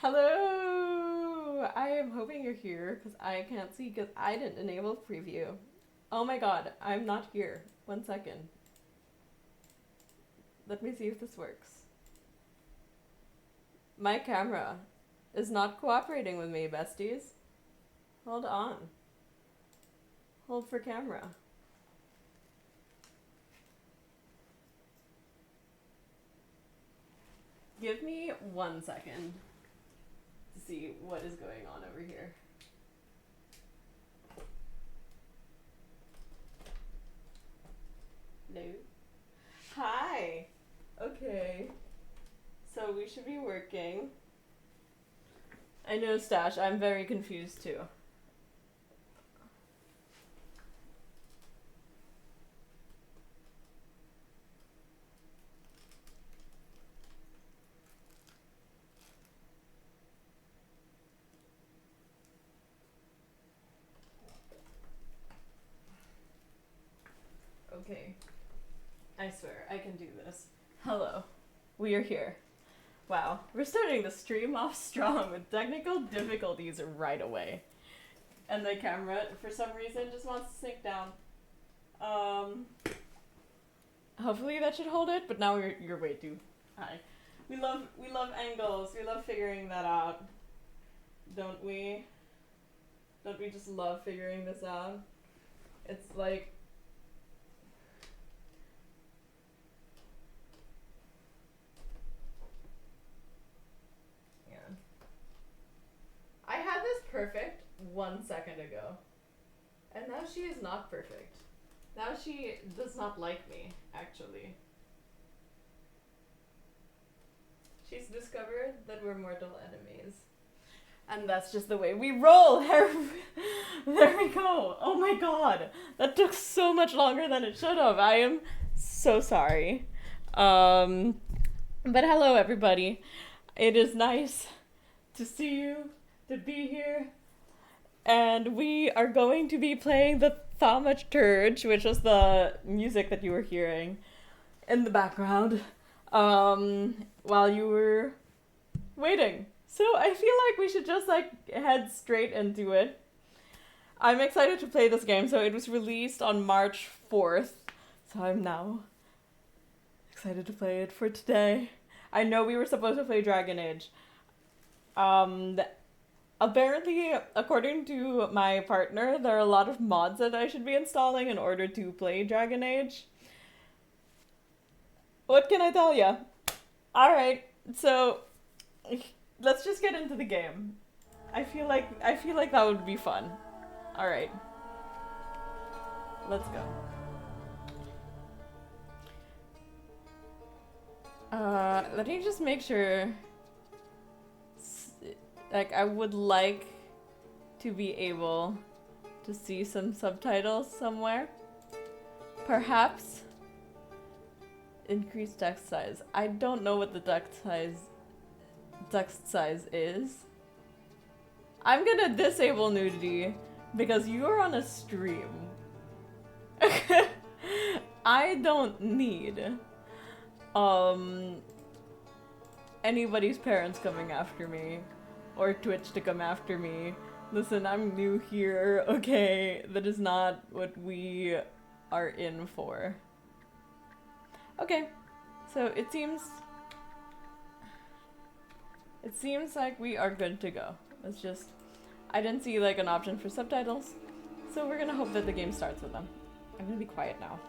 Hello! I am hoping you're here because I can't see because I didn't enable preview. Oh my god, I'm not here. 1 second. Let me see if this works. My camera is not cooperating with me, besties. Hold on. Hold for camera. Give me 1 second to see what is going on over here. Hello? Hi! Okay. So we should be working. I know, Stash, I'm very confused too. Okay. I swear, I can do this. Hello. We are here. Wow. We're starting the stream off strong with technical difficulties right away. And the camera, for some reason, just wants to sink down. Hopefully that should hold it, but now you're way too high. We love angles. We love figuring that out. Don't we? Don't we just love figuring this out? It's like I had this perfect 1 second ago. And now she is not perfect. Now she does not like me, actually. She's discovered that we're mortal enemies. And that's just the way we roll! There we go! Oh my god! That took so much longer than it should have. I am so sorry. But hello, everybody. It is nice to see you, to be here. And we are going to be playing the Thaumaturge, which was the music that you were hearing in the background while you were waiting. So I feel like we should just head straight into it. I'm excited to play this game. So it was released on March 4th. So I'm now excited to play it for today. I know we were supposed to play Dragon Age. Apparently, according to my partner, there are a lot of mods that I should be installing in order to play Dragon Age. What can I tell ya? Alright, so let's just get into the game. I feel like that would be fun. Alright. Let's go. Let me just make sure. I would like to be able to see some subtitles somewhere. Perhaps increase text size. I don't know what the text size is. I'm gonna disable nudity because you are on a stream. I don't need anybody's parents coming after me. Or Twitch to come after me. Listen, I'm new here, okay? That is not what we are in for. Okay, so it seems like we are good to go. Let's just... I didn't see an option for subtitles, so we're gonna hope that the game starts with them. I'm gonna be quiet now.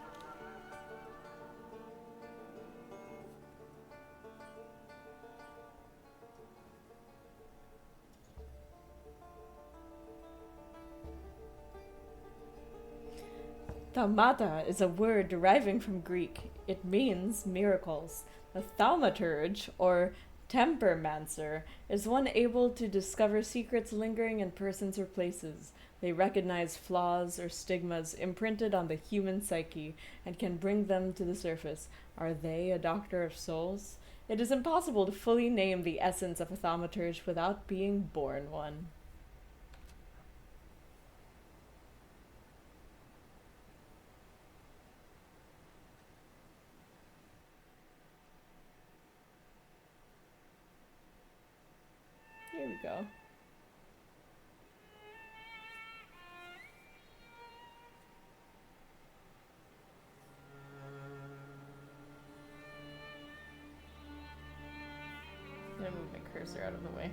Thaumata is a word deriving from Greek. It means miracles. The thaumaturge, or tempermancer, is one able to discover secrets lingering in persons or places. They recognize flaws or stigmas imprinted on the human psyche and can bring them to the surface. Are they a doctor of souls? It is impossible to fully name the essence of a thaumaturge without being born one. go. I'm gonna move my cursor out of the way.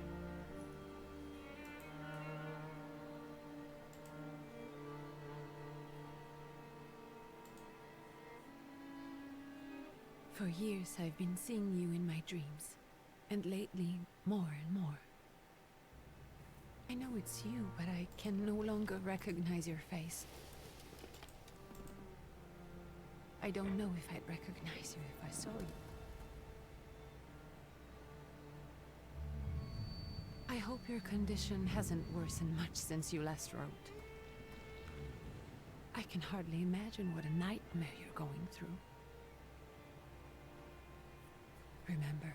For years I've been seeing you in my dreams, and lately more and more. I know it's you, but I can no longer recognize your face. I don't know if I'd recognize you if I saw you. I hope your condition hasn't worsened much since you last wrote. I can hardly imagine what a nightmare you're going through. Remember,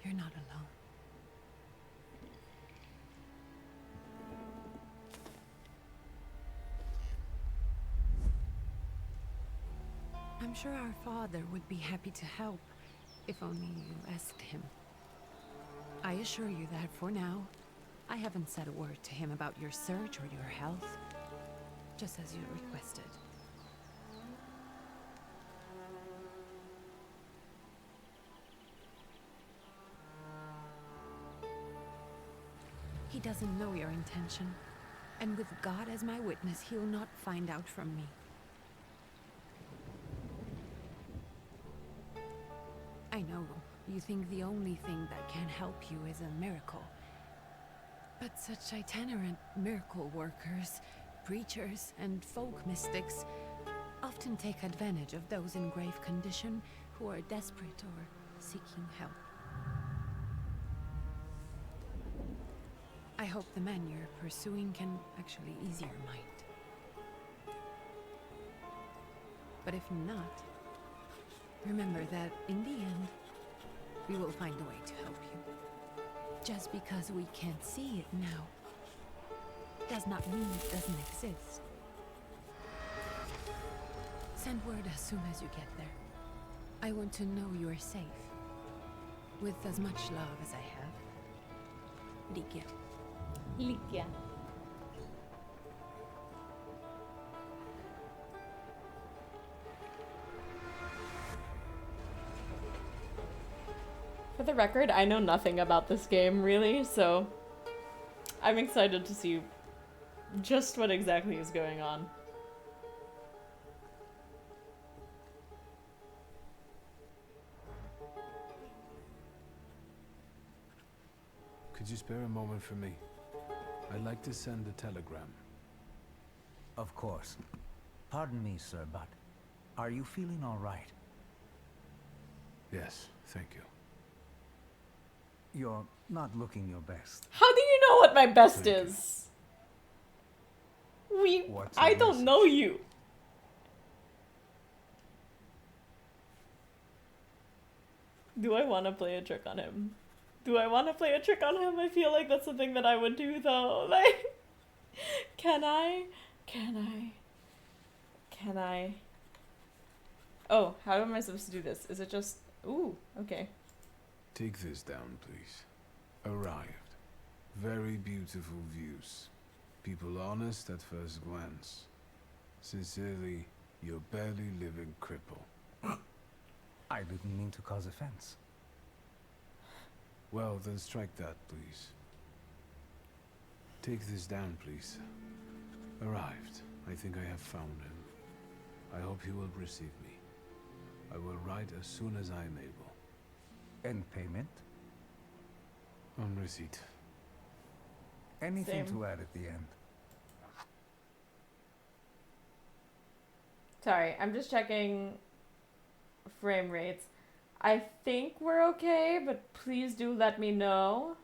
you're not alone. I'm sure our father would be happy to help, if only you asked him. I assure you that for now, I haven't said a word to him about your search or your health, just as you requested. He doesn't know your intention, and with God as my witness, he'll not find out from me. I know, you think the only thing that can help you is a miracle. But such itinerant miracle workers, preachers, and folk mystics often take advantage of those in grave condition who are desperate or seeking help. I hope the man you're pursuing can actually ease your mind. But if not, remember that in the end, we will find a way to help you. Just because we can't see it now, does not mean it doesn't exist. Send word as soon as you get there. I want to know you are safe. With as much love as I have. Likia. Likia. For the record, I know nothing about this game, really, so I'm excited to see just what exactly is going on. Could you spare a moment for me? I'd like to send a telegram. Of course. Pardon me, sir, but are you feeling all right? Yes, thank you. You're not looking your best. How do you know what my best Thank you. is? What's I your don't message? know you. Do I want to play a trick on him? Do I want to play a trick on him? I feel like that's something that I would do, though. Like, can I? Oh, how am I supposed to do this? Is it just... Ooh, okay. Take this down, please. Arrived. Very beautiful views. People honest at first glance. Sincerely, your barely living cripple. I didn't mean to cause offense. Well, then strike that, please. Take this down, please. Arrived. I think I have found him. I hope he will receive me. I will write as soon as I am able. And payment? On receipt. Anything Same. to add at the end? Sorry, I'm just checking frame rates. I think we're okay, but please do let me know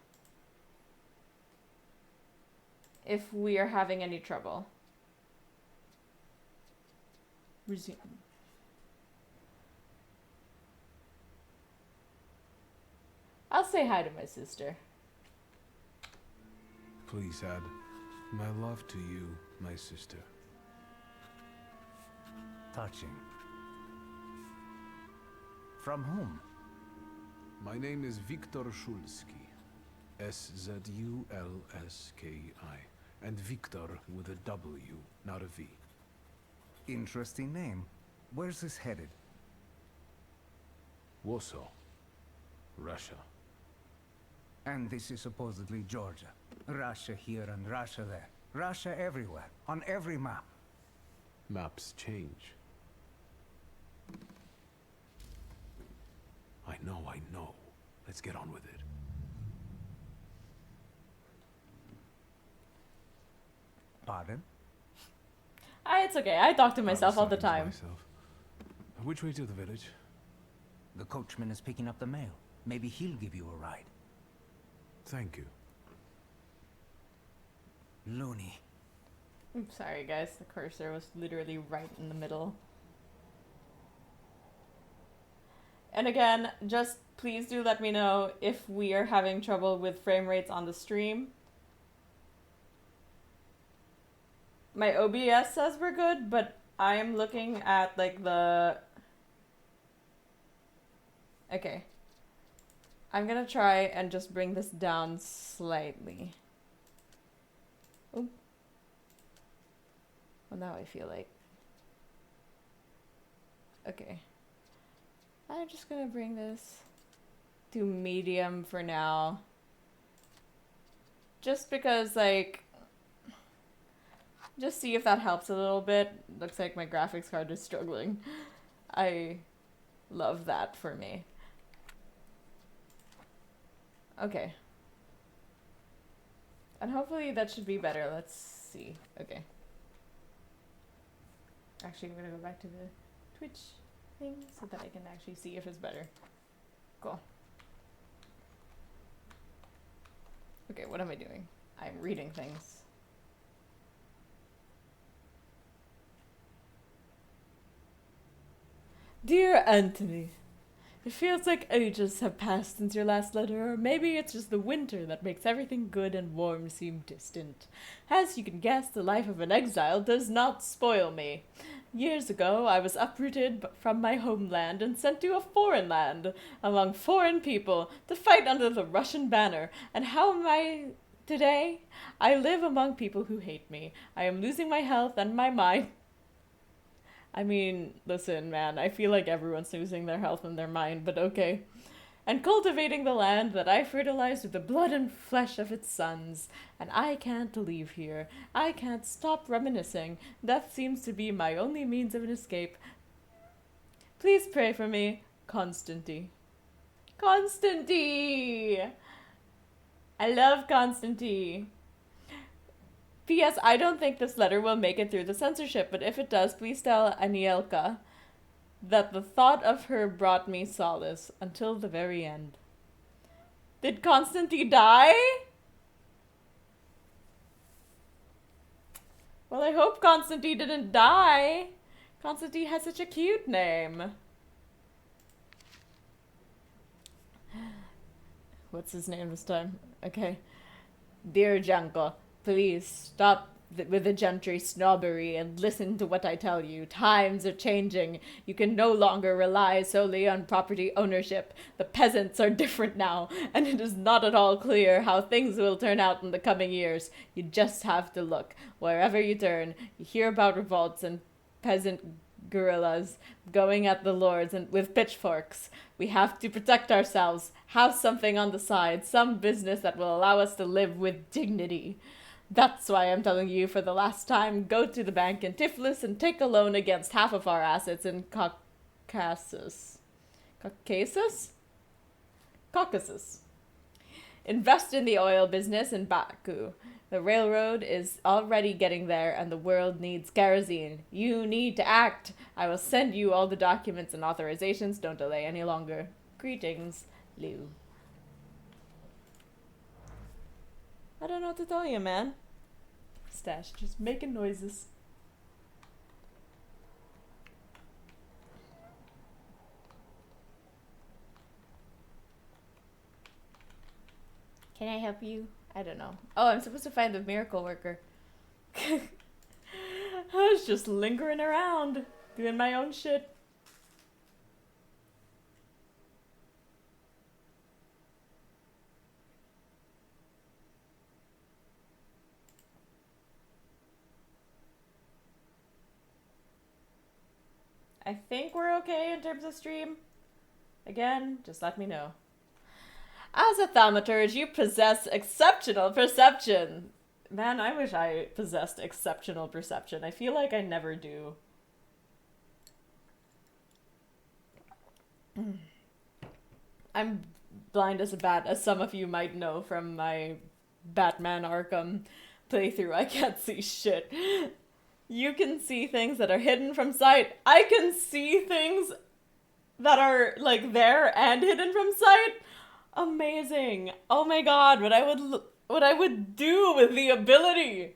if we are having any trouble. Resume. I'll say hi to my sister. Please add my love to you, my sister. Touching. From whom? My name is Viktor Szulski, Szulski. And Victor with a W, not a V. Interesting name. Where's this headed? Warsaw. Russia. And this is supposedly Georgia. Russia here and Russia there. Russia everywhere, on every map. Maps change. I know. Let's get on with it. Pardon? It's okay. I talk to myself all the time. Which way to the village? The coachman is picking up the mail. Maybe he'll give you a ride. Thank you. Loony. I'm sorry, guys. The cursor was literally right in the middle. And again, just please do let me know if we are having trouble with frame rates on the stream. My OBS says we're good, but I am looking at like the... Okay. I'm gonna try and just bring this down slightly. Oh. Well, now I feel like... Okay. I'm just gonna bring this to medium for now. Just because, like... Just see if that helps a little bit. Looks like my graphics card is struggling. I love that for me. Okay. And hopefully that should be better. Let's see. Okay. Actually, I'm gonna go back to the Twitch thing so that I can actually see if it's better. Cool. Okay, what am I doing? I'm reading things. Dear Anthony, it feels like ages have passed since your last letter, or maybe it's just the winter that makes everything good and warm seem distant. As you can guess, the life of an exile does not spoil me. Years ago, I was uprooted from my homeland and sent to a foreign land, among foreign people, to fight under the Russian banner. And how am I today? I live among people who hate me. I am losing my health and my mind. I mean, listen, man, I feel like everyone's losing their health and their mind, but okay. And cultivating the land that I fertilized with the blood and flesh of its sons. And I can't leave here. I can't stop reminiscing. Death seems to be my only means of an escape. Please pray for me, Constantine. Constantine! I love Constantine. P.S. I don't think this letter will make it through the censorship, but if it does, please tell Anielka that the thought of her brought me solace until the very end. Did Constantine die? Well, I hope Constantine didn't die. Constantine has such a cute name. What's his name this time? Okay. Dear Janko, please stop with the gentry snobbery and listen to what I tell you. Times are changing. You can no longer rely solely on property ownership. The peasants are different now, and it is not at all clear how things will turn out in the coming years. You just have to look. Wherever you turn, you hear about revolts and peasant guerrillas going at the lords and with pitchforks. We have to protect ourselves, have something on the side, some business that will allow us to live with dignity. That's why I'm telling you for the last time, go to the bank in Tiflis and take a loan against half of our assets in Caucasus. Caucasus. Invest in the oil business in Baku. The railroad is already getting there and the world needs kerosene. You need to act. I will send you all the documents and authorizations. Don't delay any longer. Greetings, Liu. I don't know what to tell you, man. Stash just making noises. Can I help you? I don't know. Oh, I'm supposed to find the miracle worker. I was just lingering around, doing my own shit. I think we're okay in terms of stream. Again, just let me know. As a thaumaturge, you possess exceptional perception. Man, I wish I possessed exceptional perception. I feel like I never do. I'm blind as a bat, as some of you might know from my Batman Arkham playthrough. I can't see shit. You can see things that are hidden from sight. I can see things that are like there and hidden from sight. Amazing. Oh my god, what I would do with the ability.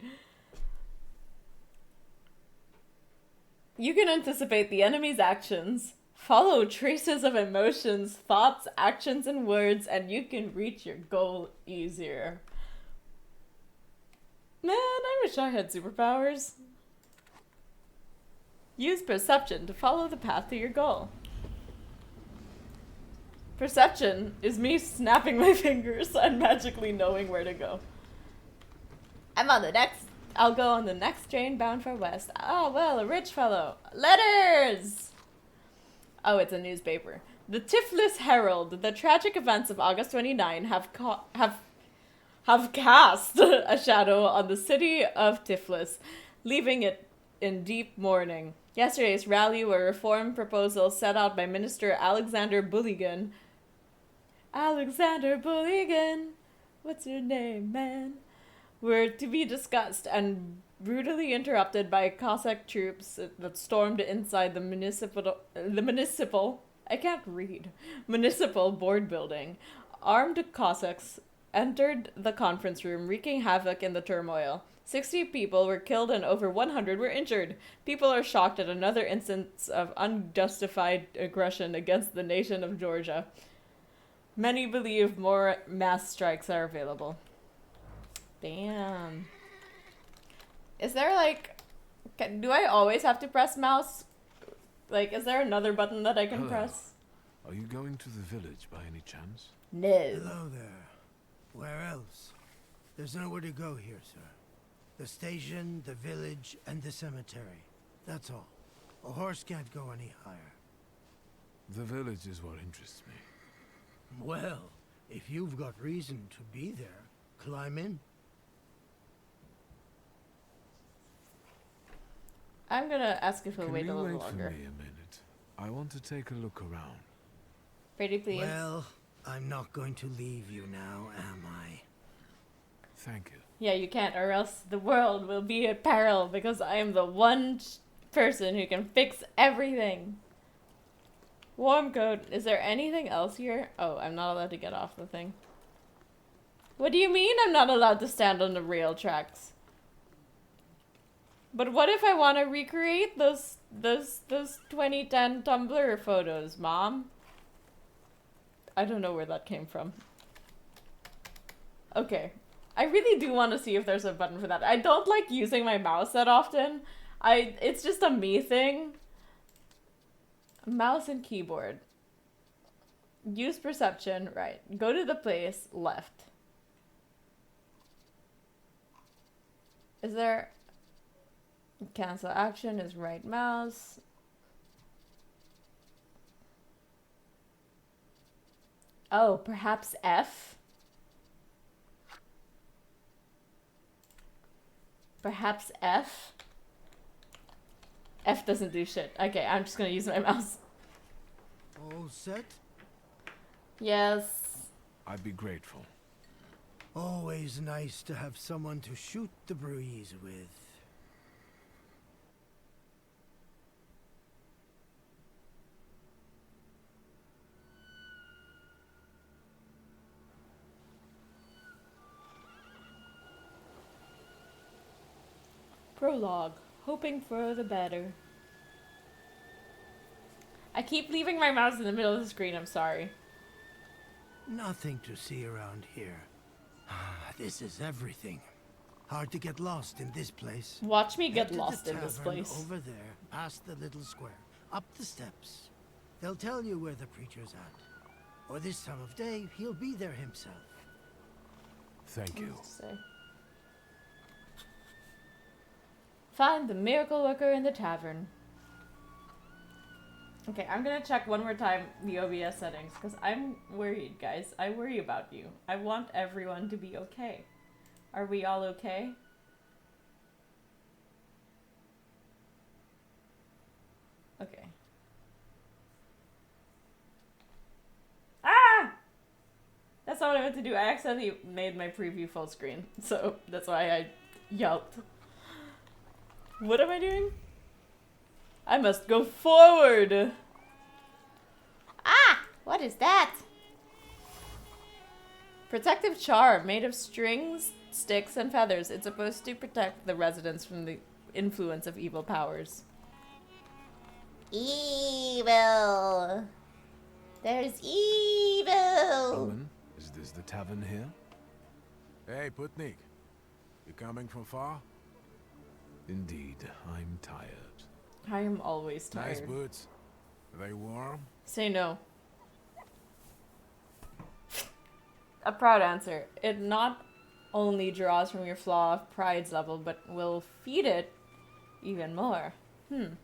You can anticipate the enemy's actions, follow traces of emotions, thoughts, actions, and words, and you can reach your goal easier. Man, I wish I had superpowers. Use perception to follow the path to your goal. Perception is me snapping my fingers and magically knowing where to go. I'll go on the next train bound for west. Oh, well, a rich fellow. Letters! Oh, it's a newspaper. The Tiflis Herald. The tragic events of August 29 have cast a shadow on the city of Tiflis, leaving it in deep mourning. Yesterday's rally were reform proposals set out by Minister Alexander Bulligan. Alexander Bulligan, what's your name, man? Were to be discussed and brutally interrupted by Cossack troops that stormed inside the municipal board building. Armed Cossacks entered the conference room, wreaking havoc in the turmoil. 60 people were killed and over 100 were injured. People are shocked at another instance of unjustified aggression against the nation of Georgia. Many believe more mass strikes are available. Damn. Is there like... do I always have to press mouse? Like, is there another button that I can Hello. press? Are you going to the village by any chance? No. Hello there. Where else? There's nowhere to go here, sir. The station, the village, and the cemetery. That's all. A horse can't go any higher. The village is what interests me. Well, if you've got reason to be there, climb in. I'm gonna ask if we'll Can wait you a little wait longer. for me a minute? I want to take a look around. Pretty please. Well, I'm not going to leave you now, am I? Thank you. Yeah, you can't, or else the world will be at peril because I am the one person who can fix everything. Warm coat. Is there anything else here? Oh, I'm not allowed to get off the thing. What do you mean I'm not allowed to stand on the rail tracks? But what if I want to recreate those 2010 Tumblr photos, Mom? I don't know where that came from. Okay. I really do want to see if there's a button for that. I don't like using my mouse that often. It's just a me thing. Mouse and keyboard. Use perception, right. Go to the place, left. Is there... Cancel action is right mouse. Oh, perhaps F? Perhaps F? F doesn't do shit. Okay, I'm just gonna use my mouse. All set? Yes. I'd be grateful. Always nice to have someone to shoot the breeze with. Prologue. Hoping for the better. I keep leaving my mouse in the middle of the screen, I'm sorry. Nothing to see around here. This is everything. Hard to get lost in this place. Watch me Head get to the lost in this tavern place. Over there, past the little square, up the steps. They'll tell you where the preacher's at. Or this time of day, he'll be there himself. Thank you. Find the miracle worker in the tavern. Okay, I'm gonna check one more time the OBS settings because I'm worried, guys. I worry about you. I want everyone to be okay. Are we all okay? Okay. Ah! That's not what I meant to do. I accidentally made my preview full screen, so that's why I yelped. What am I doing? I must go forward! Ah! What is that? Protective charm made of strings, sticks, and feathers. It's supposed to protect the residents from the influence of evil powers. Evil! There's evil! Owen, is this the tavern here? Hey, Putnik. You coming from far? Indeed, I'm tired. I am always tired. Nice boots. Are they warm? Say no. A proud answer. It not only draws from your flaw of pride's level, but will feed it even more. Do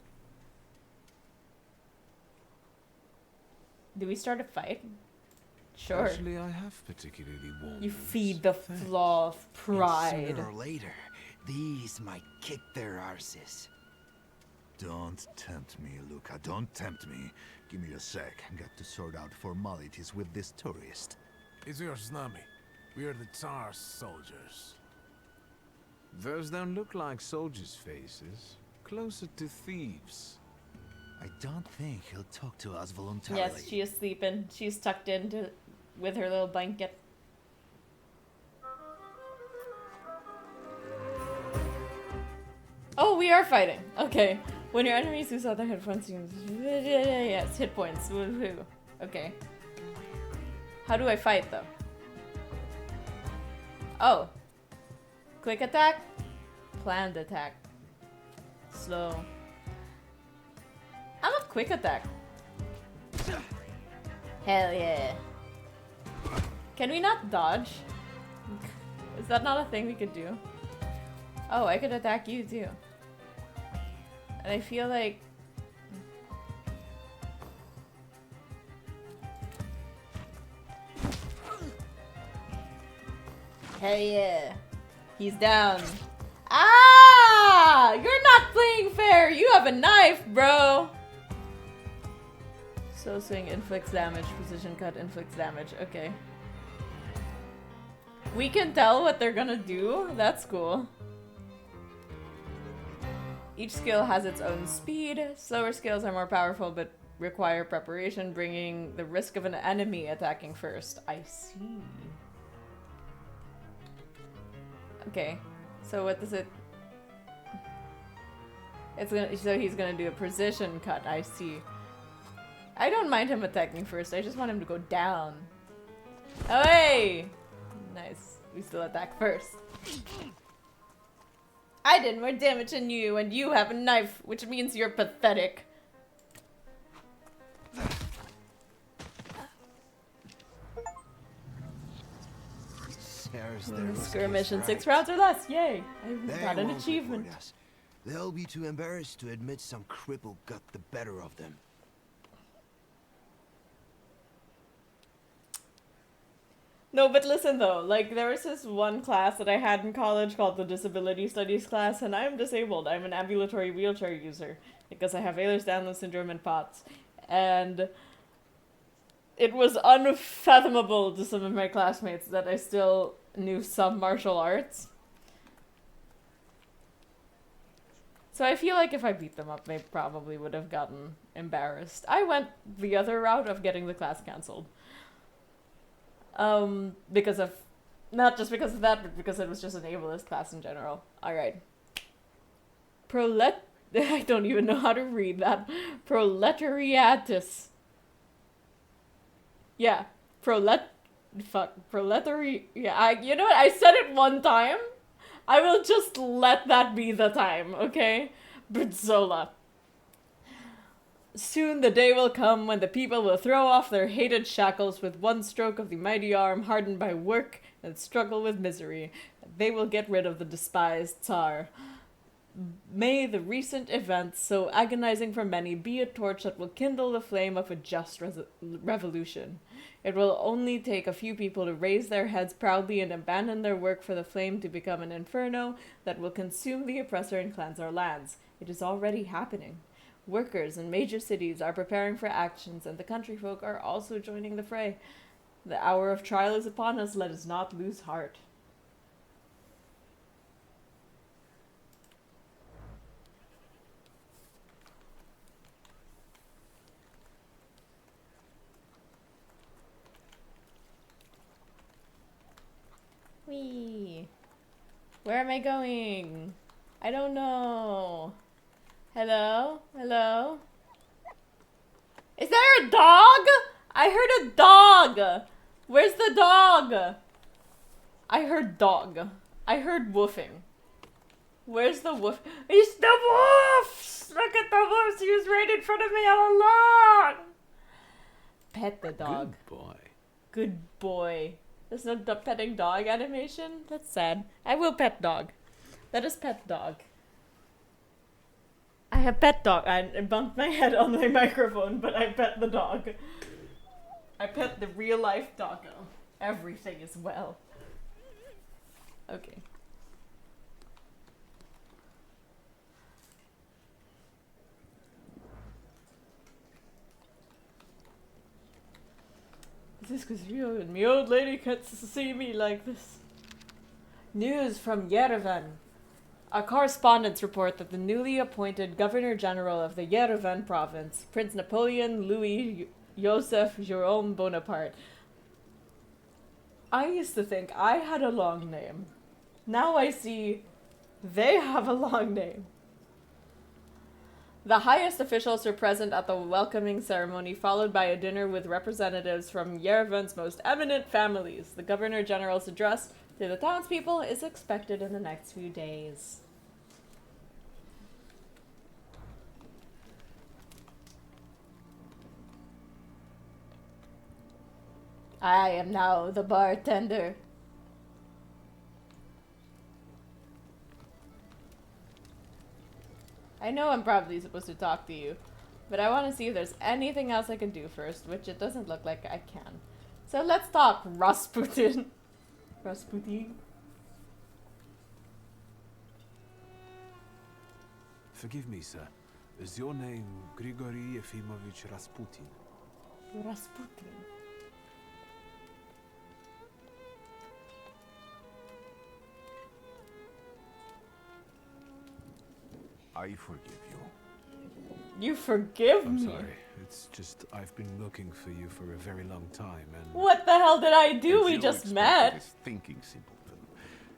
we start a fight? Sure. Actually, I have particularly warm You boots. feed the Thanks. flaw of And pride. sooner or later, these might kick their arses. Don't tempt me, Luca. Don't tempt me. Give me a sec. Got to sort out formalities with this tourist. It's your snummy. We're the Tsar's soldiers. Those don't look like soldiers' faces. Closer to thieves. I don't think he'll talk to us voluntarily. Yes, she is sleeping. She's tucked into with her little blanket. Oh, we are fighting. Okay. When your enemies lose other hit points, yes, hit points. Woohoo. Okay. How do I fight though? Oh. Quick attack. Planned attack. Slow. I'm a quick attack. Hell yeah. Can we not dodge? Is that not a thing we could do? Oh, I could attack you too. And I feel like... Hell yeah. He's down. Ah! You're not playing fair! You have a knife, bro! Slow swing inflicts damage. Precision cut inflicts damage. Okay. We can tell what they're gonna do. That's cool. Each skill has its own speed. Slower skills are more powerful but require preparation, bringing the risk of an enemy attacking first. I see. Okay. So what does it... It's gonna... So he's gonna do a precision cut. I see. I don't mind him attacking first. I just want him to go down. Oh, hey! Nice. We still attack first. I did more damage than you, and you have a knife, which means you're pathetic. Skirmish in 6 rounds or less. Yay! I got an achievement. They'll be too embarrassed to admit some cripple got the better of them. No, but listen though, like there was this one class that I had in college called the Disability Studies class, and I'm disabled. I'm an ambulatory wheelchair user because I have Ehlers-Danlos syndrome and POTS. And it was unfathomable to some of my classmates that I still knew some martial arts. So I feel like if I beat them up, they probably would have gotten embarrassed. I went the other route of getting the class cancelled. Because of, not just because of that, but because it was just an ableist class in general. Alright. I don't even know how to read that. Proletariatus. Yeah. Yeah, you know what? I said it one time. I will just let that be the time, okay? Britzola. Soon the day will come when the people will throw off their hated shackles with one stroke of the mighty arm hardened by work and struggle with misery. They will get rid of the despised Tsar. May the recent events, so agonizing for many, be a torch that will kindle the flame of a just revolution. It will only take a few people to raise their heads proudly and abandon their work for the flame to become an inferno that will consume the oppressor and cleanse our lands. It is already happening. Workers in major cities are preparing for actions, and the country folk are also joining the fray. The hour of trial is upon us. Let us not lose heart. Whee! Where am I going? I don't know. Hello? Hello? Is there a dog? I heard a dog! Where's the dog? I heard dog. I heard woofing. Where's the woof? It's the wolves! Look at the wolves! He was right in front of me all along! Pet the dog. Good boy. Good boy. There's no petting dog animation? That's sad. I will pet dog. Let us pet dog. I have pet dog. I bumped my head on my microphone, but I pet the dog. I pet the real life doggo. Everything is well. Okay. This is real, and my old lady can't see me like this. News from Yerevan. Our correspondents report that the newly appointed Governor General of the Yerevan province, Prince Napoleon Louis Joseph Jerome Bonaparte. I used to think I had a long name. Now I see they have a long name. The highest officials were present at the welcoming ceremony, followed by a dinner with representatives from Yerevan's most eminent families. The Governor General's address to the townspeople is expected in the next few days. I am now the bartender. I know I'm probably supposed to talk to you, but I want to see if there's anything else I can do first, which it doesn't look like I can. So let's talk Rasputin. Rasputin? Forgive me, sir. Is your name Grigory Efimovich Rasputin? Rasputin. I forgive you. You forgive I'm me? sorry. It's just I've been looking for you for a very long time, and What the hell did I do? And We you just expect met. This thinking simpleton,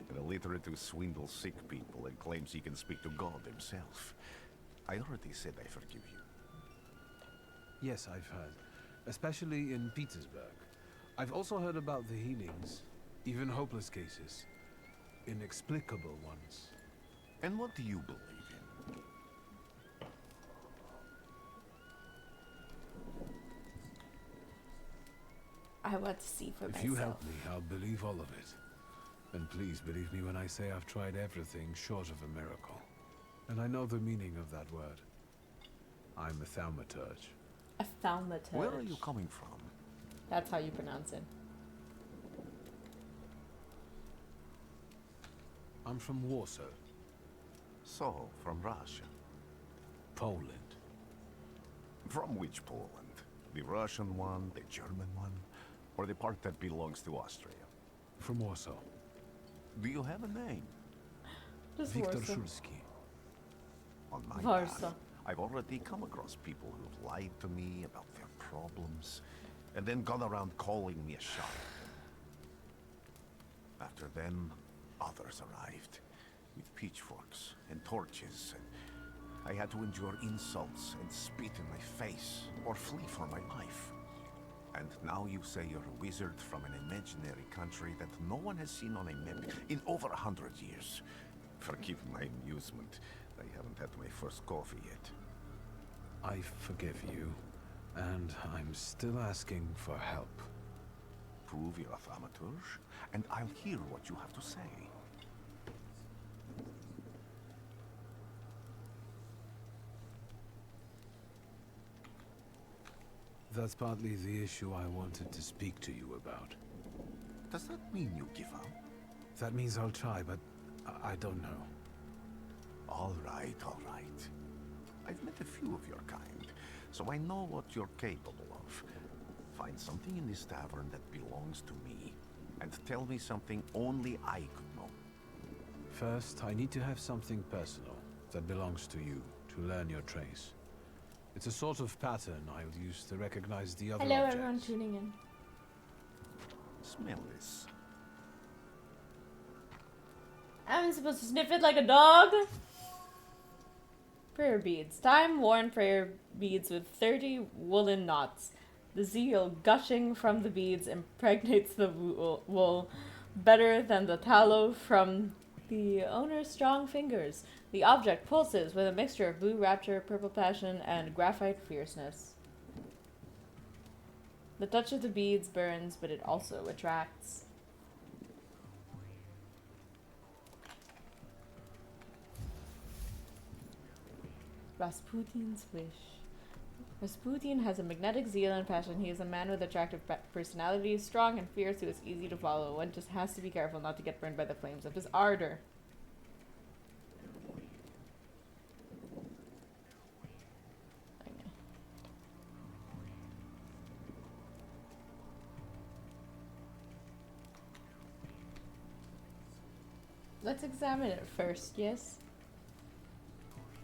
an illiterate who swindles sick people and claims he can speak to God himself. I already said I forgive you. yes, I've heard, especially in Petersburg. I've also heard about the healings, even hopeless cases, inexplicable ones. And what do you believe in? I want to see for If myself. you help me, I'll believe all of it. And please believe me when I say I've tried everything short of a miracle. And I know the meaning of that word. I'm a Thaumaturge. A thaumaturge. Where are you coming from? That's how you pronounce it. I'm from Warsaw, So, from Russia. Poland. From which Poland? The Russian one, the German one, or the part that belongs to Austria? From Warsaw. Do you have a name? Just Viktor Warsaw. Szulski. On my Warsaw. path, I've already come across people who've lied to me about their problems, and then gone around calling me a charlatan. After them, others arrived, with pitchforks and torches, and I had to endure insults and spit in my face, or flee for my life. And now you say you're a wizard from an imaginary country that no one has seen on a map in over 100 years. Forgive my amusement. I haven't had my first coffee yet. I forgive you, and I'm still asking for help. Prove you're a thaumaturge, and I'll hear what you have to say. That's partly the issue I wanted to speak to you about. Does that mean you give up? That means I'll try, but I don't know. All right, all right. I've met a few of your kind, so I know what you're capable of. Find something in this tavern that belongs to me, and tell me something only I could know. First, I need to have something personal that belongs to you to learn your trace. It's a sort of pattern I'll use to recognize the other Hello, objects. everyone tuning in. Smell this. I'm supposed to sniff it like a dog? Prayer beads. Time-worn prayer beads with 30 woolen knots. The zeal gushing from the beads impregnates the wool better than the tallow from the owner's strong fingers. The object pulses with a mixture of blue rapture, purple passion, and graphite fierceness. The touch of the beads burns, but it also attracts. Rasputin's wish. Rasputin has a magnetic zeal and passion. He is a man with attractive personality, strong and fierce, who is easy to follow. One just has to be careful not to get burned by the flames of his ardor. Okay. Let's examine it first, yes?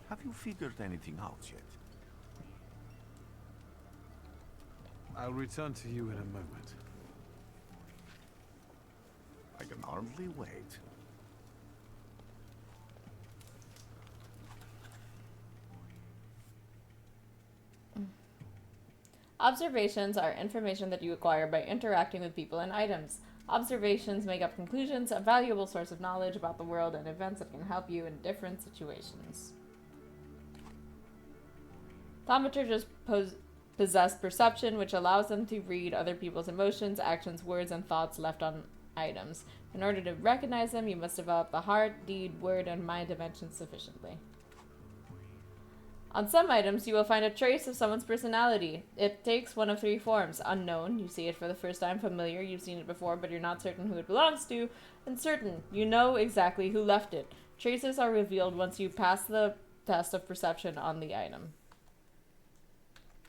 Have you figured anything out yet? I'll return to you in a moment. I can hardly wait. Observations are information that you acquire by interacting with people and items. Observations make up conclusions, a valuable source of knowledge about the world and events that can help you in different situations. Thaumaturges possess perception, which allows them to read other people's emotions, actions, words, and thoughts left on items. In order to recognize them, you must develop the heart, deed, word, and mind dimensions sufficiently. On some items, you will find a trace of someone's personality. It takes one of three forms. Unknown, you see it for the first time. Familiar, you've seen it before, but you're not certain who it belongs to. And certain, you know exactly who left it. Traces are revealed once you pass the test of perception on the item.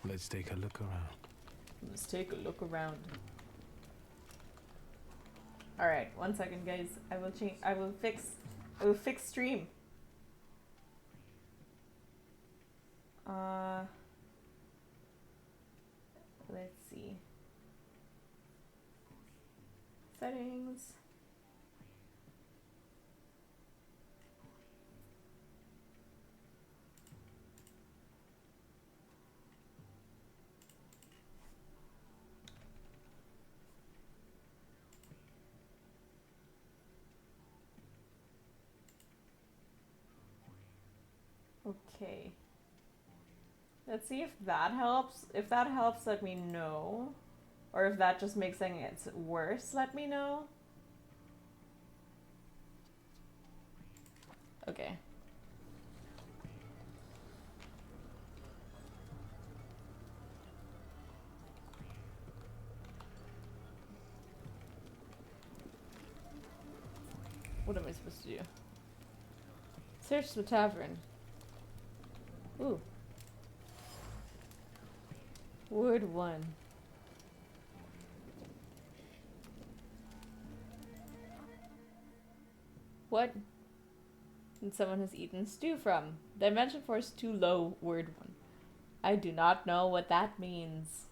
Let's take a look around. Let's take a look around. Alright, 1 second, guys. I will fix stream. Let's see. Settings. Okay. Let's see if that helps. If that helps, let me know. Or if that just makes things worse, let me know. Okay. What am I supposed to do? Search the tavern. Ooh. Word 1. What? And someone has eaten stew from. Dimension force too low. Word 1. I do not know what that means.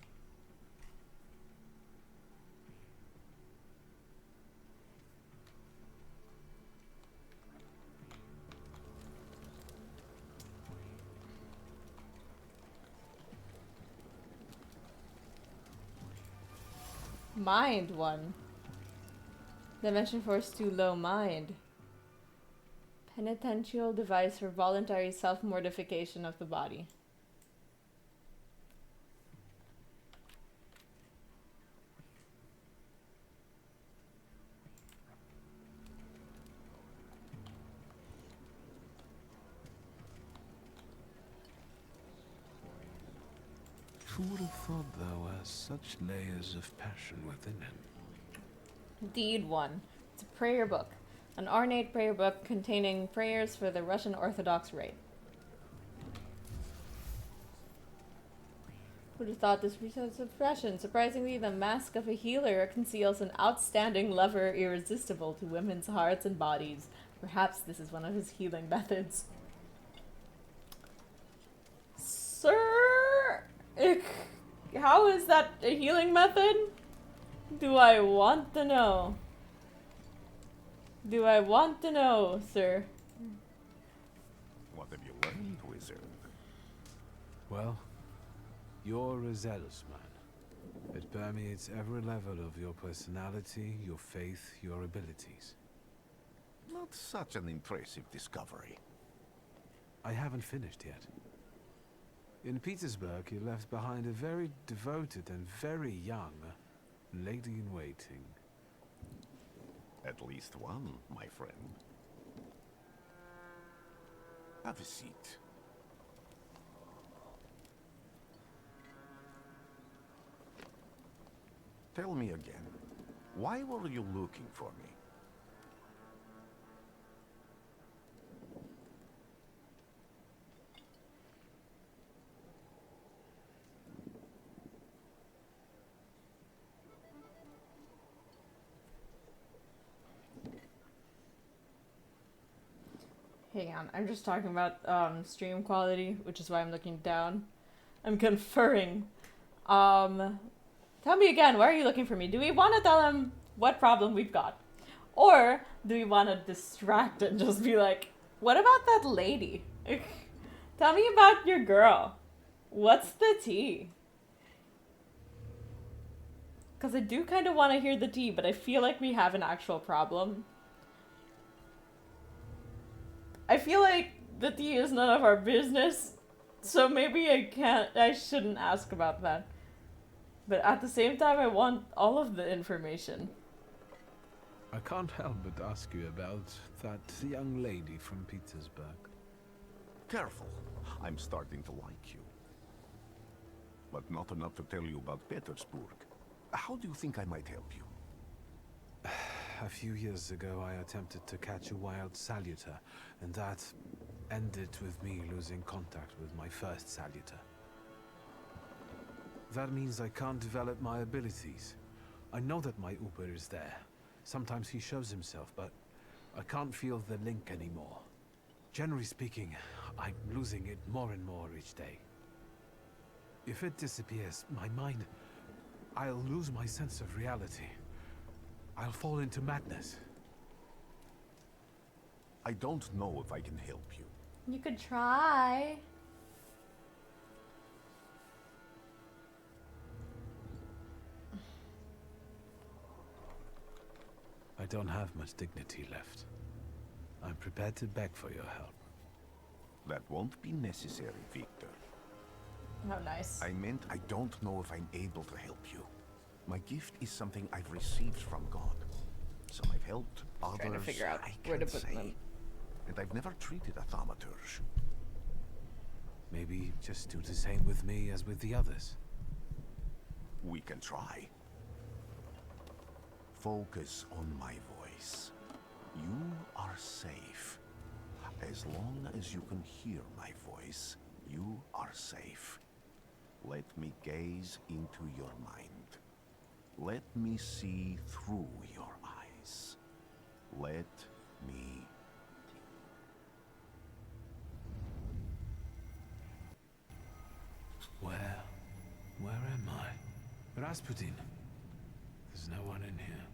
Mind 1. Dimension force too low. Mind. Penitential device for voluntary self-mortification of the body. Who would have thought there were such layers of passion within him? Deed 1. It's a prayer book. An ornate prayer book containing prayers for the Russian Orthodox Rite. Would have thought this research of passion. Surprisingly, the mask of a healer conceals an outstanding lover irresistible to women's hearts and bodies. Perhaps this is one of his healing methods. Sir? How is that a healing method? Do I want to know? Do I want to know, sir? What have you learned, wizard? Well, you're a zealous man. It permeates every level of your personality, your faith, your abilities. Not such an impressive discovery. I haven't finished yet. In Petersburg, he left behind a very devoted and very young lady-in-waiting. At least one, my friend. Have a seat. Tell me again, why were you looking for me? Hang on, I'm just talking about stream quality, which is why I'm looking down. I'm conferring. Tell me again, why are you looking for me? Do we want to tell him what problem we've got? Or do we want to distract and just be like, what about that lady? Tell me about your girl. What's the tea? Because I do kind of want to hear the tea, but I feel like we have an actual problem. I feel like the tea is none of our business, so maybe I shouldn't ask about that. But at the same time, I want all of the information. I can't help but ask you about that young lady from Petersburg. Careful, I'm starting to like you. But not enough to tell you about Petersburg. How do you think I might help you? A few years ago, I attempted to catch a wild saluter, and that ended with me losing contact with my first saluter. That means I can't develop my abilities. I know that my Uber is there. Sometimes he shows himself, but I can't feel the link anymore. Generally speaking, I'm losing it more and more each day. If it disappears, my mind... I'll lose my sense of reality. I'll fall into madness. I don't know if I can help you. You could try. I don't have much dignity left. I'm prepared to beg for your help. That won't be necessary, Victor. How nice. I meant I don't know if I'm able to help you. My gift is something I've received from God. So I've helped others. Trying to figure out I where to can't put say. them. And I've never treated a Thaumaturge. Maybe just do the same with me as with the others. We can try. Focus on my voice. You are safe. As long as you can hear my voice, you are safe. Let me gaze into your mind. Let me see through your eyes. Let me... Where am I? Rasputin. There's no one in here.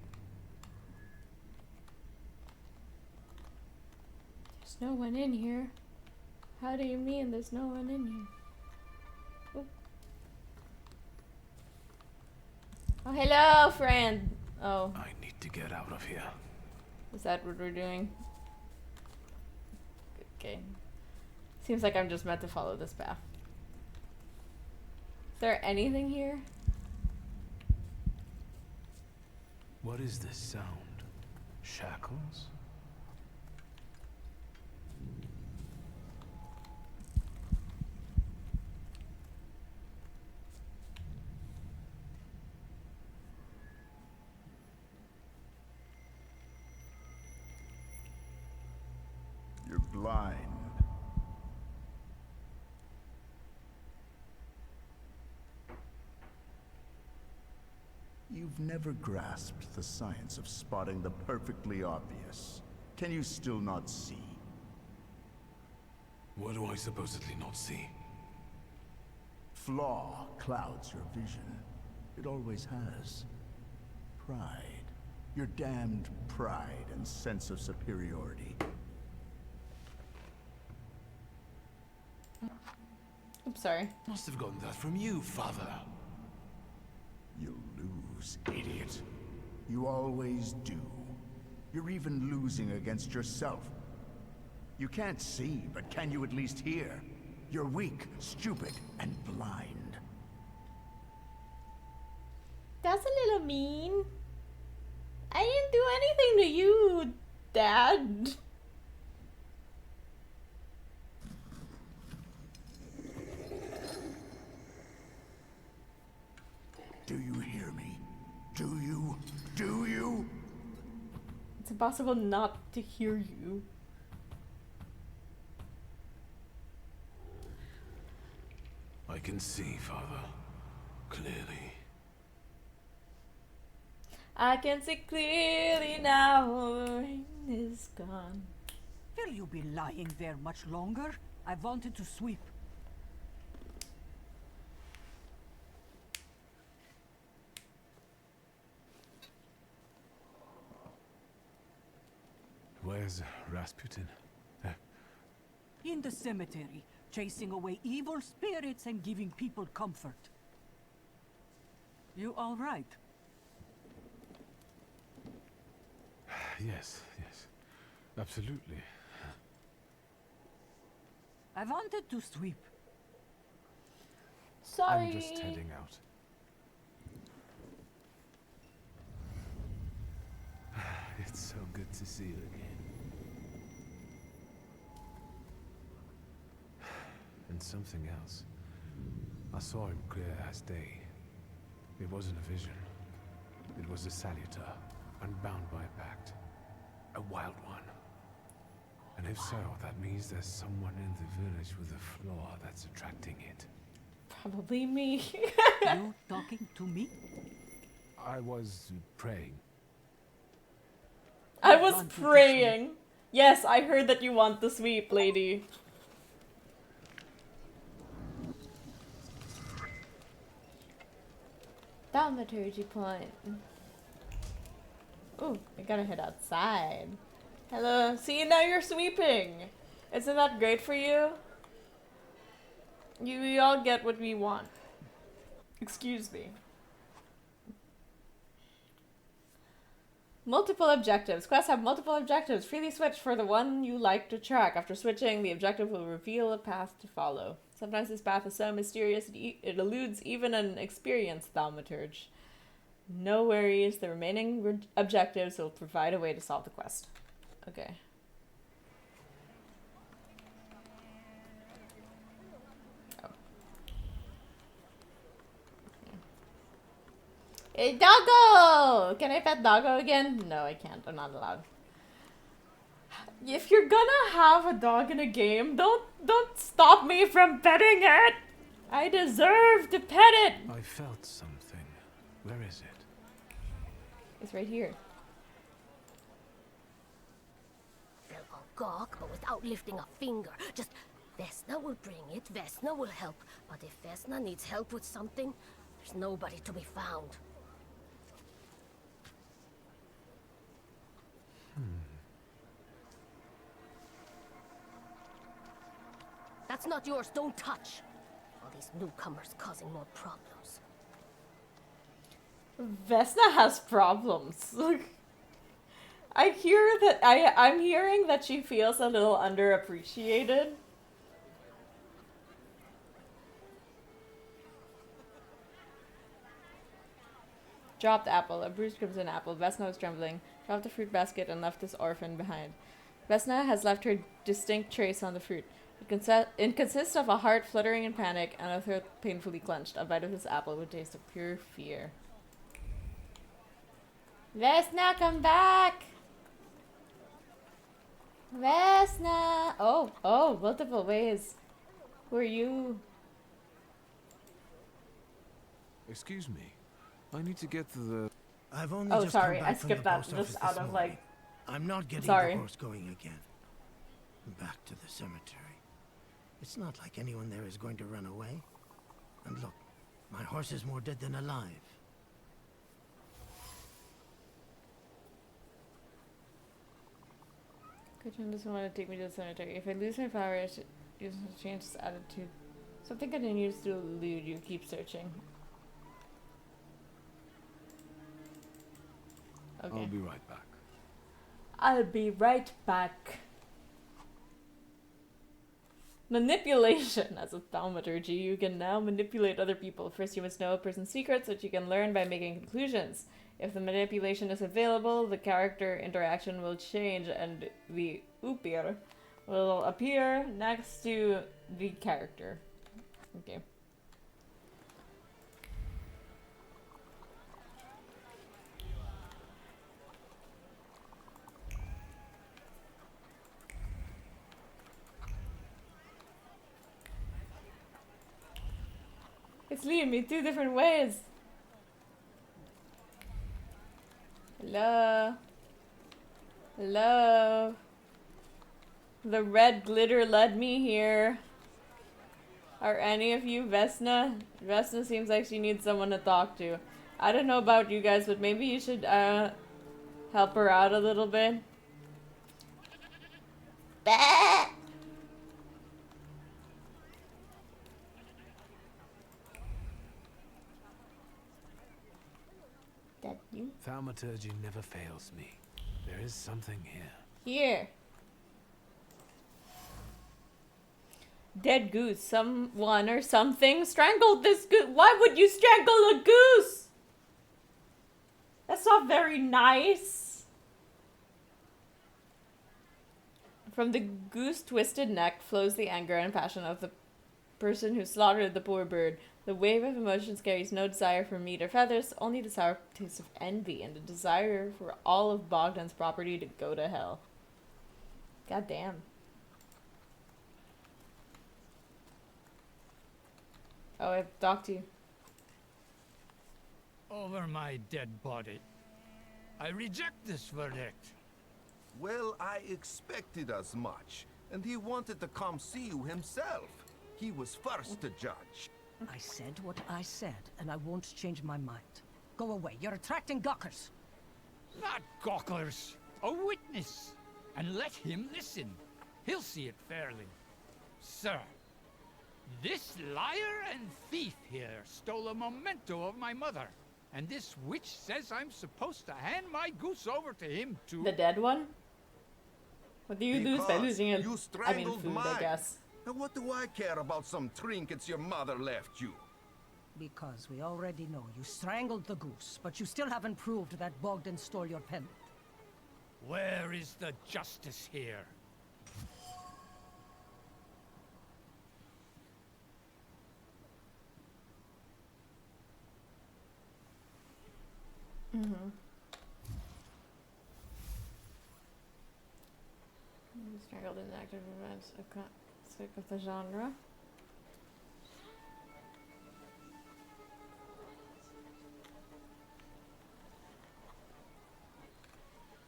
There's no one in here. How do you mean there's no one in here? Oh, oh hello, friend. Oh, I need to get out of here. is that what we're doing? Okay. Seems like I'm just meant to follow this path. Is there anything here? What is this sound? Shackles? You're blind. You've never grasped the science of spotting the perfectly obvious. Can you still not see? What do I supposedly not see? Flaw clouds your vision. It always has. Pride. Your damned pride and sense of superiority. Oops, sorry. Must have gotten that from you, father. You'll lose, idiot. You always do. You're even losing against yourself. You can't see, but can you at least hear? You're weak, stupid, and blind. That's a little mean. I didn't do anything to you, Dad. Do you hear me? Do you? Do you? It's impossible not to hear you. I can see, father. Clearly. I can see clearly now the rain is gone. Will you be lying there much longer? I wanted to sweep. Where's Rasputin? In the cemetery, chasing away evil spirits and giving people comfort. You all right? Yes, absolutely. I wanted to sweep. Sorry. I'm just heading out. It's so good to see you again. And something else. I saw him clear as day. It wasn't a vision. It was a saluter, unbound by a pact. A wild one. And if so, that means there's someone in the village with a flaw that's attracting it. Probably me. You talking to me? I was praying. I was praying. Yes, I heard that you want the sweep, lady. Thaumaturge point. Ooh, I gotta head outside. Hello. See, now you're sweeping. Isn't that great for you? We all get what we want. Excuse me. Multiple objectives. Quests have multiple objectives. Freely switch for the one you like to track. After switching, the objective will reveal a path to follow. Sometimes this path is so mysterious it eludes even an experienced thaumaturge. No worries, the remaining objectives will provide a way to solve the quest. Okay. Oh. Hey, Doggo! Can I pet Doggo again? No, I can't. I'm not allowed. If you're gonna have a dog in a game, don't stop me from petting it! I deserve to pet it! I felt something. Where is it? It's right here. They'll go gawk, but without lifting a finger. Just, Vesna will bring it, Vesna will help. But if Vesna needs help with something, there's nobody to be found. That's not yours, don't touch. All these newcomers causing more problems. Vesna has problems. I hear that I'm hearing that she feels a little underappreciated. Dropped apple. A bruised crimson apple. Vesna was trembling. Dropped the fruit basket and left this orphan behind. Vesna has left her distinct trace on the fruit. It consists of a heart fluttering in panic and a throat painfully clenched. A bite of this apple would taste of pure fear. Vesna, come back! Vesna! Oh, multiple ways. Who are you? Excuse me. I need to get to the... I've only Oh, just sorry, come I back from the skipped that post office just out this of, morning. like... I'm not getting Sorry. the horse going again. Back to the cemetery. It's not like anyone there is going to run away. And look, my horse is more dead than alive. Kuchin doesn't want to take me to the cemetery. If I lose my power, I should use a change this attitude. Something continues to elude you. Keep searching. Okay. I'll be right back. I'll be right back. Manipulation. As a thaumaturge, you can now manipulate other people. First, you must know a person's secrets, which you can learn by making conclusions. If the manipulation is available, the character interaction will change and the upir will appear next to the character. Okay. It's leading me two different ways. Hello? Hello? The red glitter led me here. Are any of you Vesna? Vesna seems like she needs someone to talk to. I don't know about you guys, but maybe you should help her out a little bit. Bah! That you? Thaumaturge never fails me. There is something here. Here. Dead goose. Someone or something strangled this goose. Why would you strangle a goose? That's not very nice. From the goose twisted neck flows the anger and passion of the person who slaughtered the poor bird. The wave of emotions carries no desire for meat or feathers, only the sour taste of envy and a desire for all of Bogdan's property to go to hell. God damn. Oh, I have to talk to you. Over my dead body. I reject this verdict. Well, I expected as much. And he wanted to come see you himself. He was first to judge. I said what I said, and I won't change my mind. Go away. You're attracting gawkers. Not gawkers. A witness. And let him listen. He'll see it fairly. Sir, this liar and thief here stole a memento of my mother. And this witch says I'm supposed to hand my goose over to him too. The dead one? What do you lose by losing it? You I mean strangled food, mine. I guess. Now what do I care about some trinkets your mother left you? Because we already know you strangled the goose, but you still haven't proved that Bogdan stole your pen. Where is the justice here? Mm-hmm. Strangled in active events, sick of the genre.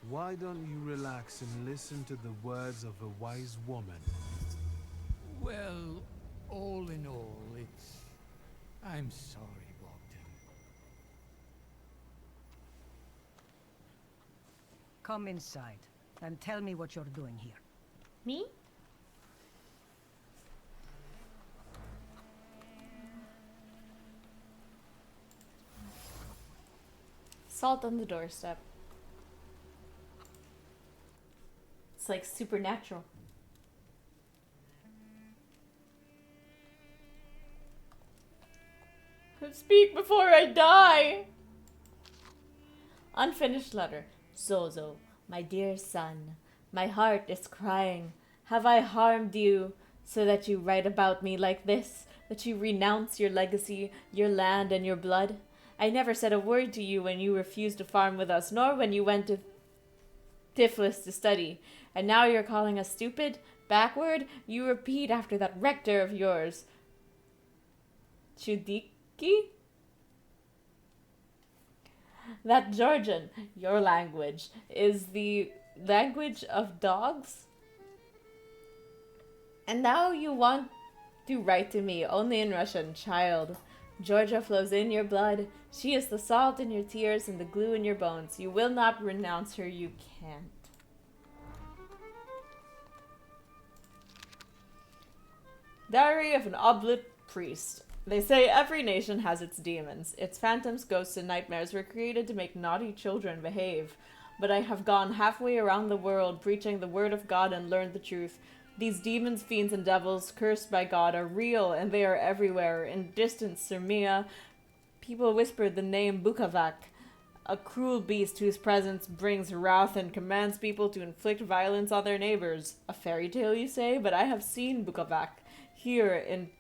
Why don't you relax and listen to the words of a wise woman? Well, all in all, it's... I'm sorry, Bogdan. Come inside, and tell me what you're doing here. Me? Salt on the doorstep. It's like supernatural. Speak before I die! Unfinished letter. Zozo, my dear son, my heart is crying. Have I harmed you so that you write about me like this? That you renounce your legacy, your land, and your blood? I never said a word to you when you refused to farm with us, nor when you went to Tiflis to study. And now you're calling us stupid? Backward? You repeat after that rector of yours. Chudiki? That Georgian, your language, is the language of dogs? And now you want to write to me only in Russian, child. Georgia flows in your blood. She is the salt in your tears and the glue in your bones. You will not renounce her. You can't. Diary of an Oblate Priest. They say every nation has its demons. Its phantoms, ghosts, and nightmares were created to make naughty children behave. But I have gone halfway around the world preaching the word of God and learned the truth. These demons, fiends, and devils, cursed by God, are real, and they are everywhere. In distant Sirmia, people whispered the name Bukavak, a cruel beast whose presence brings wrath and commands people to inflict violence on their neighbors. A fairy tale, you say? But I have seen Bukavak here in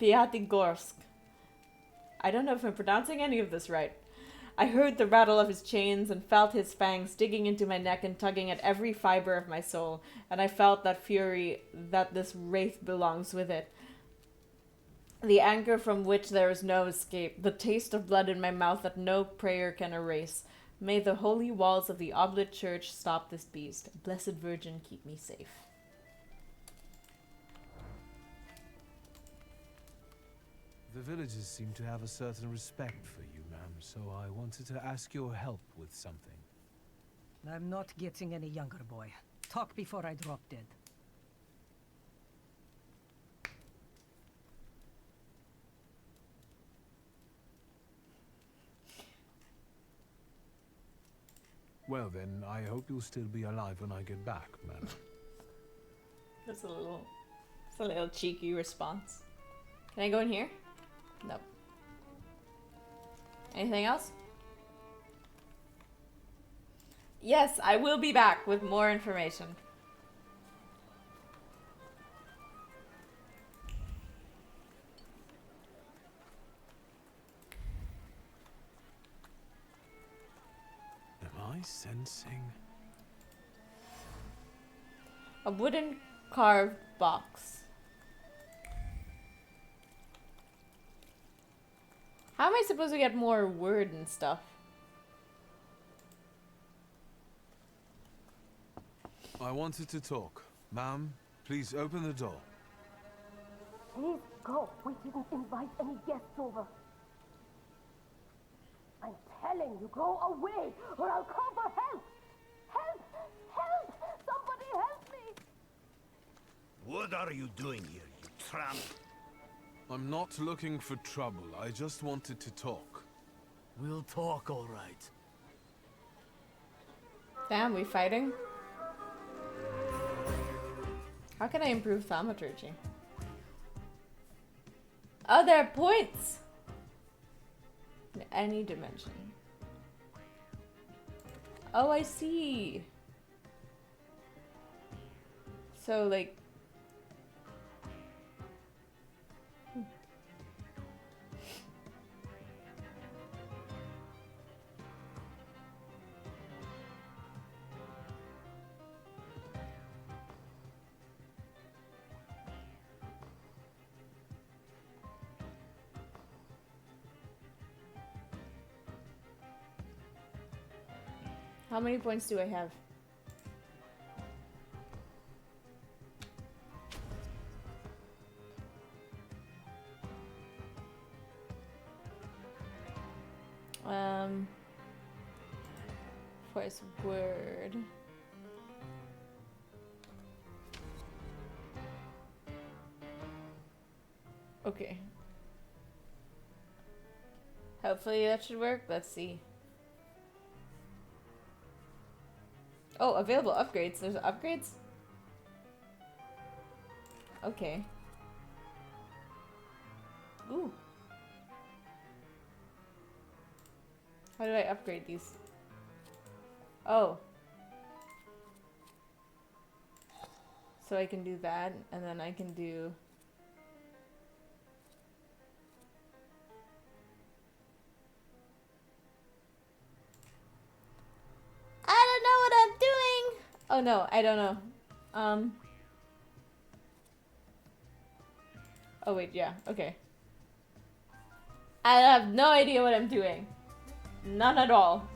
Pyatigorsk. I don't know if I'm pronouncing any of this right. I heard the rattle of his chains and felt his fangs digging into my neck and tugging at every fiber of my soul, and I felt that fury that this wraith belongs with it. The anger from which there is no escape, the taste of blood in my mouth that no prayer can erase. May the holy walls of the Oblate Church stop this beast. Blessed Virgin, keep me safe. The villagers seem to have a certain respect for you, ma'am, so I wanted to ask your help with something. I'm not getting any younger, boy. Talk before I drop dead. Well then, I hope you'll still be alive when I get back, ma'am. That's a little cheeky response. Can I go in here? No. Anything else? Yes, I will be back with more information. Am I sensing? A wooden carved box. How am I supposed to get more word and stuff? I wanted to talk. Ma'am, please open the door. Please go. We didn't invite any guests over. I'm telling you, go away, or I'll call for help. Help! Help! Somebody help me! What are you doing here, you tramp? I'm not looking for trouble. I just wanted to talk. We'll talk, all right. Damn, we fighting? How can I improve Thaumaturge? Oh, there are points! In any dimension. Oh, I see. So, like... How many points do I have? Voice word. Okay. Hopefully that should work. Let's see. Oh, available upgrades. There's upgrades? Okay. Ooh. How do I upgrade these? Oh. So I can do that, and then I can do... I don't know what I'm doing! Oh no, I don't know. Oh wait, yeah, okay. I have no idea what I'm doing. None at all.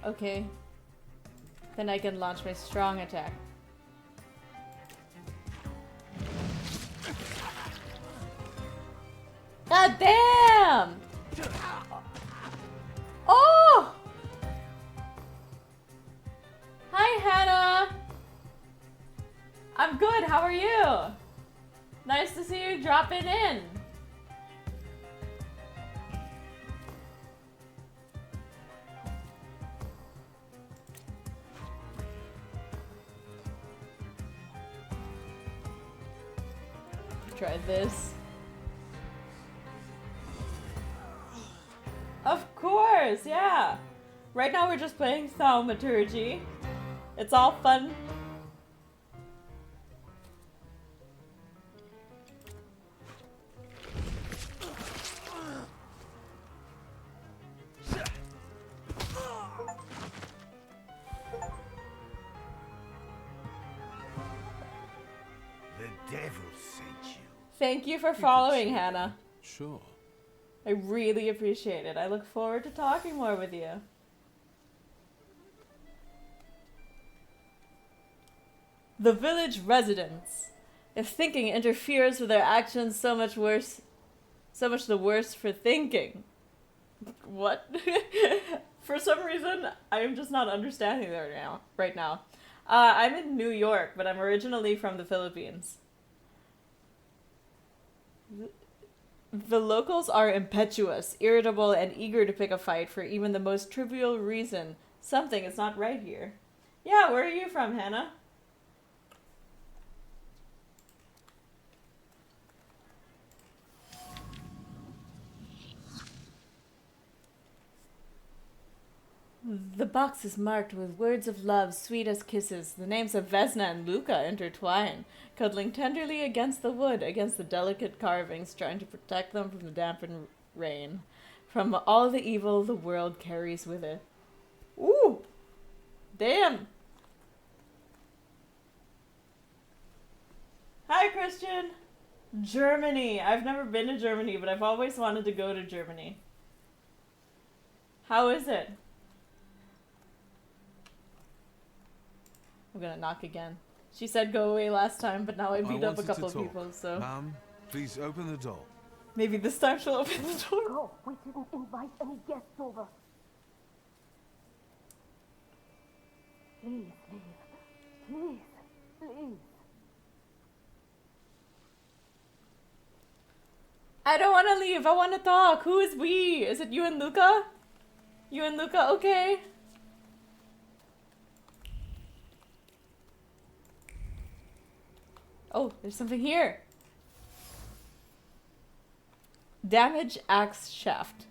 Okay. Then I can launch my strong attack. God damn! Oh! Hi, Hannah! I'm good, how are you? Nice to see you dropping in. Try this. Of course, yeah. Right now we're just playing Thaumaturge. It's all fun. The devil sent you. Thank you for following, Hannah. Sure. I really appreciate it. I look forward to talking more with you. The village residents. If thinking interferes with their actions, so much the worse for thinking. What? For some reason, I am just not understanding that right now. I'm in New York, but I'm originally from the Philippines. The locals are impetuous, irritable, and eager to pick a fight for even the most trivial reason. Something is not right here. Yeah, where are you from, Hannah? The box is marked with words of love, sweet as kisses. The names of Vesna and Luca intertwine, cuddling tenderly against the wood, against the delicate carvings, trying to protect them from the damp and rain, from all the evil the world carries with it. Ooh! Damn! Hi, Christian! Germany! I've never been to Germany, but I've always wanted to go to Germany. How is it? I'm gonna knock again. She said go away last time, but now I beat up a couple of people, so... Ma'am, please open the door. Maybe this time she'll open the door. Go. We didn't invite any guests over. Please leave. Please. Please. I don't want to leave. I want to talk. Who is we? Is it you and Luca? You and Luca, okay. Oh, there's something here. Damage axe shaft.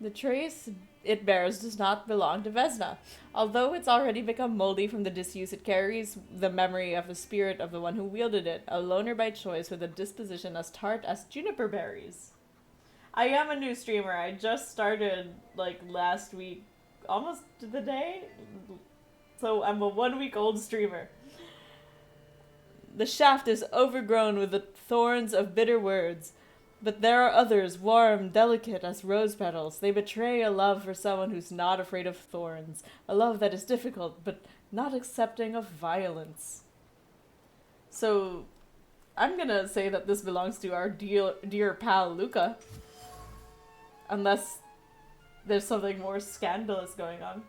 The trace it bears does not belong to Vesna. Although it's already become moldy from the disuse, it carries the memory of the spirit of the one who wielded it, a loner by choice with a disposition as tart as juniper berries. I am a new streamer. I just started, like, last week. Almost to the day? So I'm a 1-week-old streamer. The shaft is overgrown with the thorns of bitter words. But there are others, warm, delicate as rose petals. They betray a love for someone who's not afraid of thorns. A love that is difficult, but not accepting of violence. So, I'm gonna say that this belongs to our dear pal, Luca. Unless there's something more scandalous going on.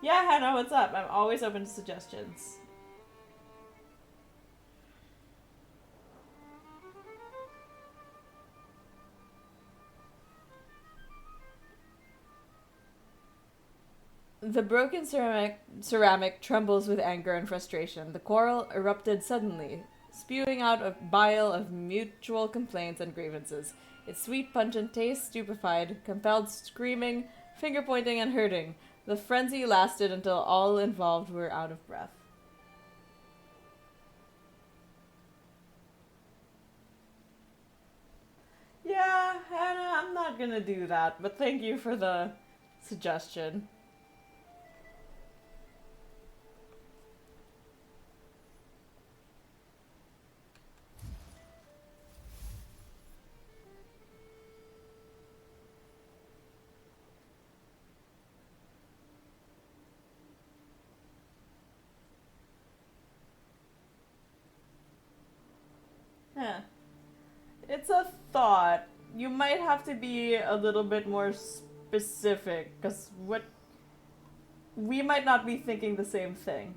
Yeah, Hannah, what's up? I'm always open to suggestions. The broken ceramic trembles with anger and frustration. The quarrel erupted suddenly, spewing out a bile of mutual complaints and grievances. Its sweet, pungent taste stupefied, compelled screaming, finger-pointing, and hurting. The frenzy lasted until all involved were out of breath. Yeah, Hannah, I'm not gonna do that, but thank you for the suggestion. Yeah. It's a thought. You might have to be a little bit more specific, because what we might not be thinking the same thing.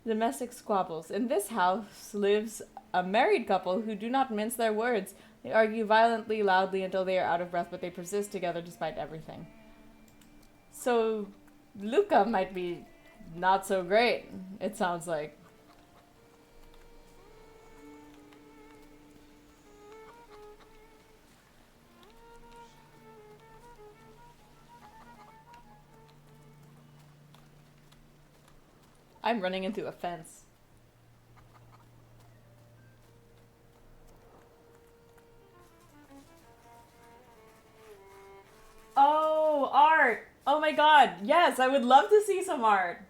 Domestic squabbles. In this house lives a married couple who do not mince their words. They argue violently, loudly until they are out of breath, but they persist together despite everything. So, Luca might be not so great, it sounds like. I'm running into a fence. Oh, art! Oh my god, yes, I would love to see some art.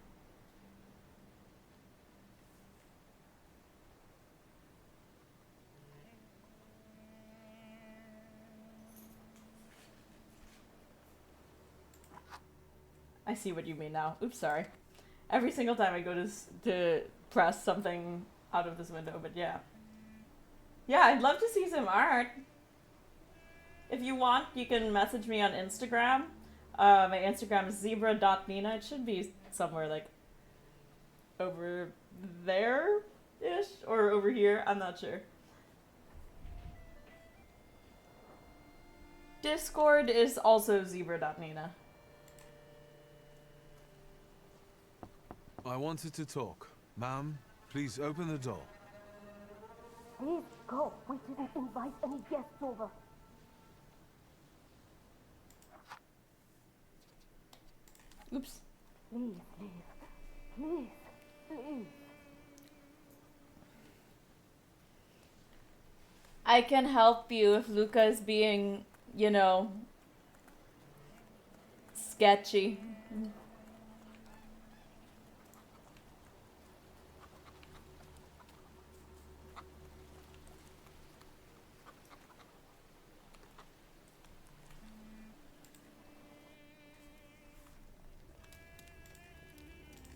I see what you mean now. Oops, sorry. Every single time I go to press something out of this window, but yeah. Yeah, I'd love to see some art. If you want, you can message me on Instagram. My Instagram is zebra.nina. It should be somewhere like over there-ish or over here. I'm not sure. Discord is also zebra.nina. I wanted to talk. Ma'am, please open the door. Please go. We didn't invite any guests over. Oops. Please, leave. Please, please. I can help you if Luca is being, you know, sketchy.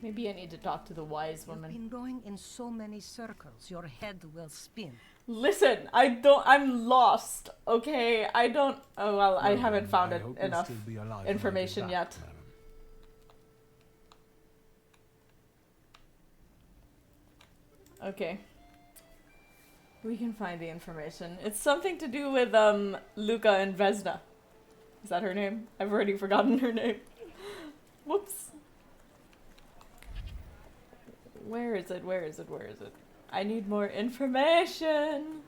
Maybe I need to talk to the wise woman. You've been going in so many circles, your head will spin. Listen, I'm lost, okay? Oh, well, I haven't found enough information yet. Okay. We can find the information. It's something to do with, Luca and Vesna. Is that her name? I've already forgotten her name. Whoops. Where is it? Where is it? Where is it? I need more information.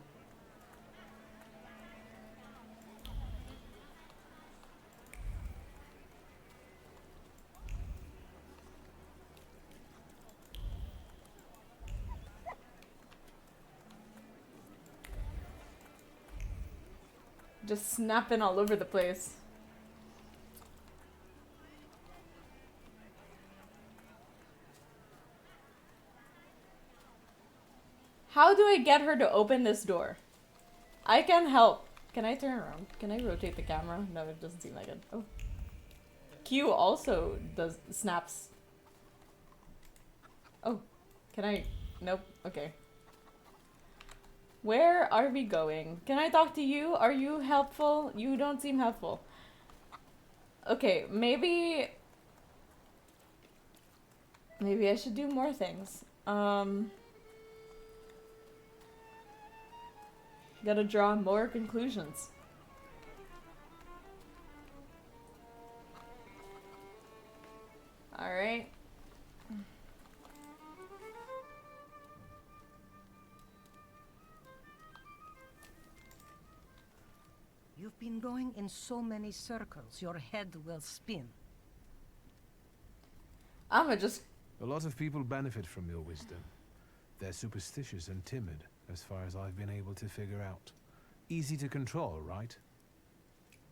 Just snapping all over the place. How do I get her to open this door? I can help. Can I turn around? Can I rotate the camera? No, it doesn't seem like it. Oh. Q also does snaps. Oh. Can I? Nope. Okay. Where are we going? Can I talk to you? Are you helpful? You don't seem helpful. Okay, maybe I should do more things. Gotta draw more conclusions. Alright. You've been going in so many circles, your head will spin. I'ma just... A lot of people benefit from your wisdom. They're superstitious and timid, as far as I've been able to figure out. Easy to control, right?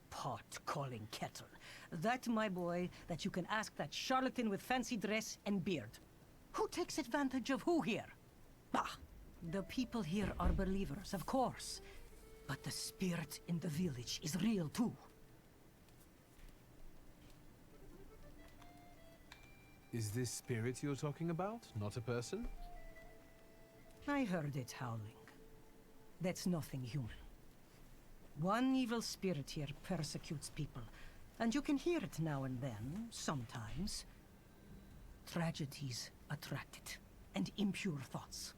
Pot calling kettle. That, my boy, that you can ask that charlatan with fancy dress and beard. Who takes advantage of who here? Bah! The people here are believers, of course. But the spirit in the village is real too. Is this spirit you're talking about, not a person? I heard it howling. That's nothing human. One evil spirit here persecutes people, and you can hear it now and then, sometimes. Tragedies attract it, and impure thoughts.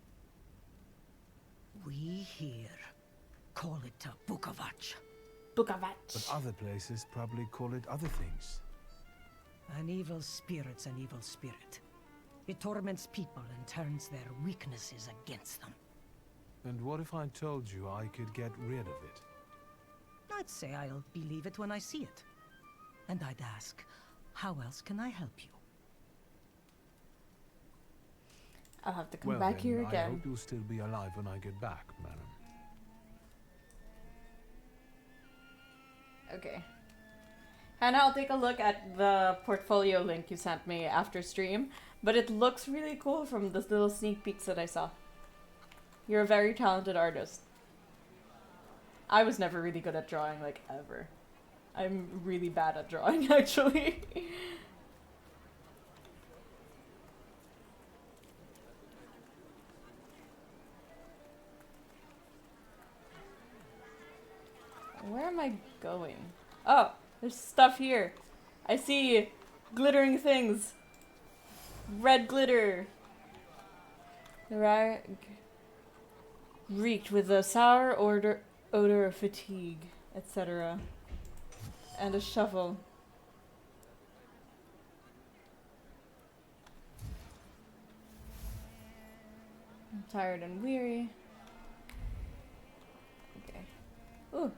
We here call it a Bukavach. Bukavach. But other places probably call it other things. An evil spirit's an evil spirit. It torments people and turns their weaknesses against them. And what if I told you I could get rid of it? I'd say I'll believe it when I see it. And I'd ask, how else can I help you? I'll have to come back here again. I hope you'll still be alive when I get back, madam. Okay. And I'll take a look at the portfolio link you sent me after stream, but it looks really cool from the little sneak peeks that I saw. You're a very talented artist. I was never really good at drawing, like, ever. I'm really bad at drawing, actually. Where am I going? Oh, there's stuff here. I see glittering things. Red glitter. Reeked with a sour odor of fatigue, etc. And a shovel. I'm tired and weary. Okay. Ooh.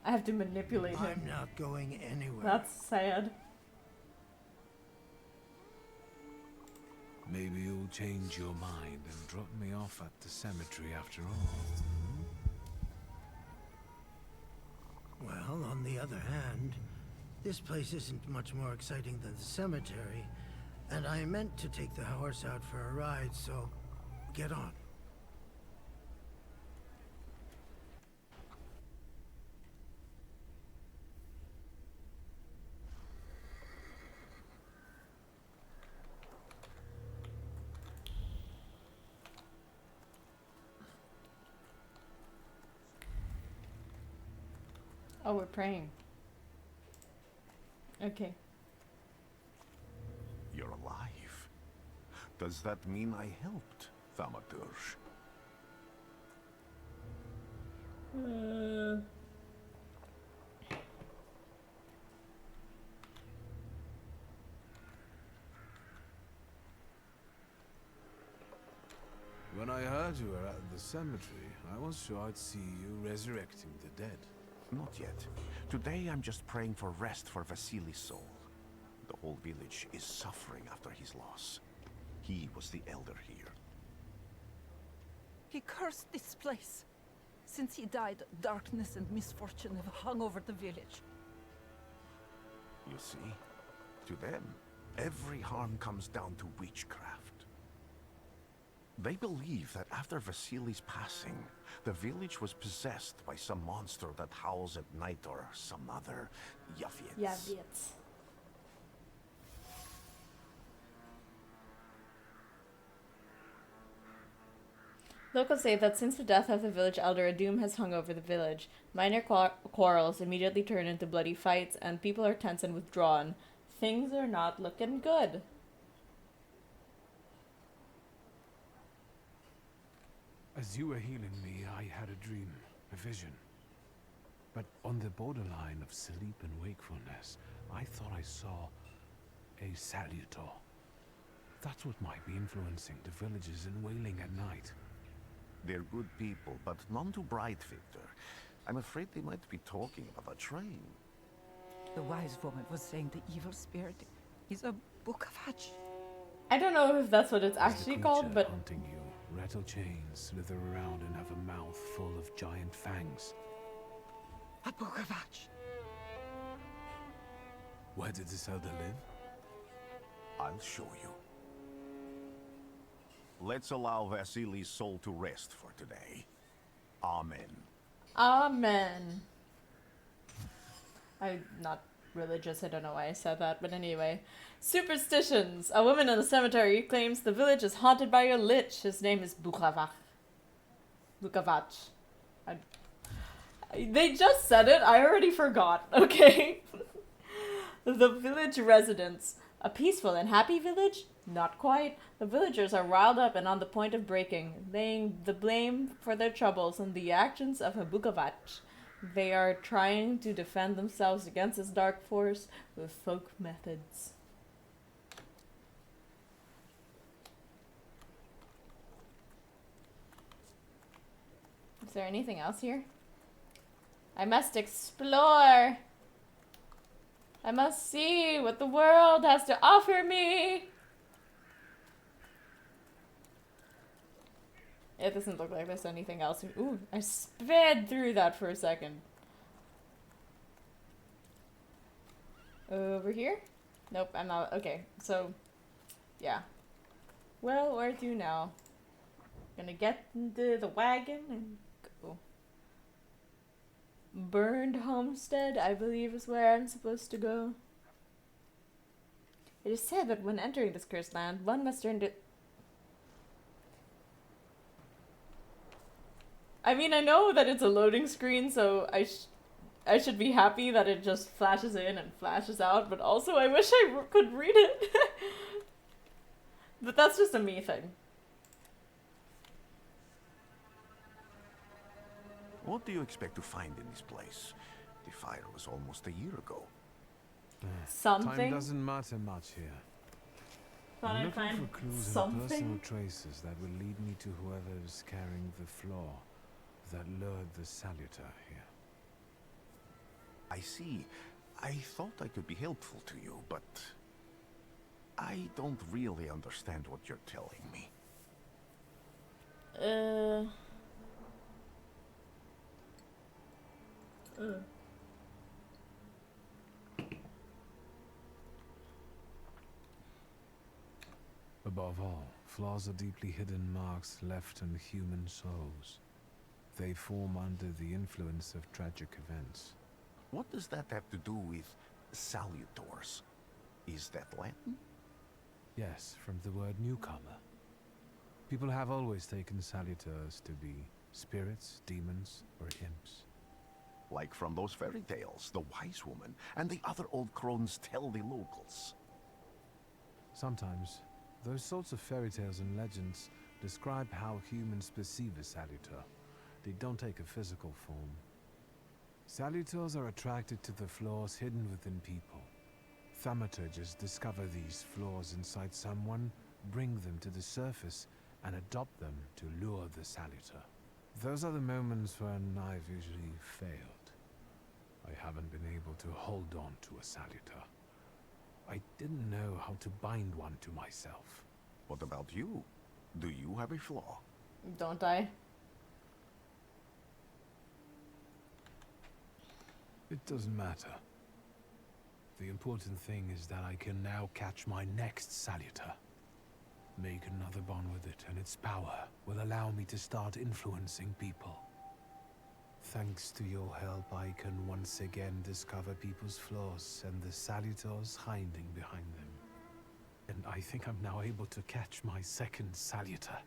I have to manipulate him. I'm not going anywhere. That's sad. Maybe you'll change your mind and drop me off at the cemetery after all. Well, on the other hand, this place isn't much more exciting than the cemetery, and I meant to take the horse out for a ride, so get on. Oh, we're praying. Okay. You're alive. Does that mean I helped, Thaumaturge? When I heard you were at the cemetery, I was sure I'd see you resurrecting the dead. Not yet. Today I'm just praying for rest for Vasily's soul. The whole village is suffering after his loss. He was the elder here. He cursed this place. Since he died, darkness and misfortune have hung over the village. You see? To them, every harm comes down to witchcraft. They believe that after Vasily's passing, the village was possessed by some monster that howls at night or some other Yaviets. Yaviets. Locals say that since the death of the village elder, a doom has hung over the village. Minor quarrels immediately turn into bloody fights, and people are tense and withdrawn. Things are not looking good. As you were healing me, I had a dream, a vision. But on the borderline of sleep and wakefulness, I thought I saw a salutor. That's what might be influencing the villagers in Wailing at night. They're good people, but none too bright, Victor. I'm afraid they might be talking about a train. The wise woman was saying the evil spirit is a Bukavach. I don't know if that's what it's Is actually the called, creature but haunting you, rattle chains, slither around and have a mouth full of giant fangs. A Bukavach. Where did this elder live? I'll show you. Let's allow Vasili's soul to rest for today. Amen. Amen. I'm not religious, I don't know why I said that, but anyway. Superstitions. A woman in the cemetery claims the village is haunted by a lich. His name is Bukavach. Bukavach. They just said it, I already forgot, okay? The village residents. A peaceful and happy village? Not quite. The villagers are riled up and on the point of breaking, laying the blame for their troubles on the actions of a Bukavach. They are trying to defend themselves against this dark force with folk methods. Is there anything else here? I must explore. I must see what the world has to offer me. It doesn't look like there's anything else. Ooh, I sped through that for a second. Over here? Nope, I'm not. Okay, so, yeah. Well, where to now? Gonna get into the wagon and go. Burned Homestead, I believe, is where I'm supposed to go. It is said that when entering this cursed land, one must turn to... I mean, I know that it's a loading screen, so I should be happy that it just flashes in and flashes out, but also I wish I could read it. But that's just a me thing. What do you expect to find in this place? The fire was almost a year ago. Something? Time doesn't matter much here. Thought I'm I'd looking find for clues something? and personal traces that will lead me to whoever's carrying the flaw that lured the salutor here. I see. I thought I could be helpful to you, but I don't really understand what you're telling me. Above all, flaws are deeply hidden marks left in human souls. They form under the influence of tragic events. What does that have to do with salutors? Is that Latin? Yes, from the word newcomer. People have always taken salutors to be spirits, demons, or imps. Like from those fairy tales, the wise woman and the other old crones tell the locals. Sometimes, those sorts of fairy tales and legends describe how humans perceive a salutor. They don't take a physical form. Salutors are attracted to the flaws hidden within people. Thaumaturges discover these flaws inside someone, bring them to the surface, and adopt them to lure the salutor. Those are the moments when I've usually failed. I haven't been able to hold on to a salutor. I didn't know how to bind one to myself. What about you? Do you have a flaw? Don't I? It doesn't matter. The important thing is that I can now catch my next salutor. Make another bond with it, and its power will allow me to start influencing people. Thanks to your help, I can once again discover people's flaws and the salutors hiding behind them. And I think I'm now able to catch my second salutor.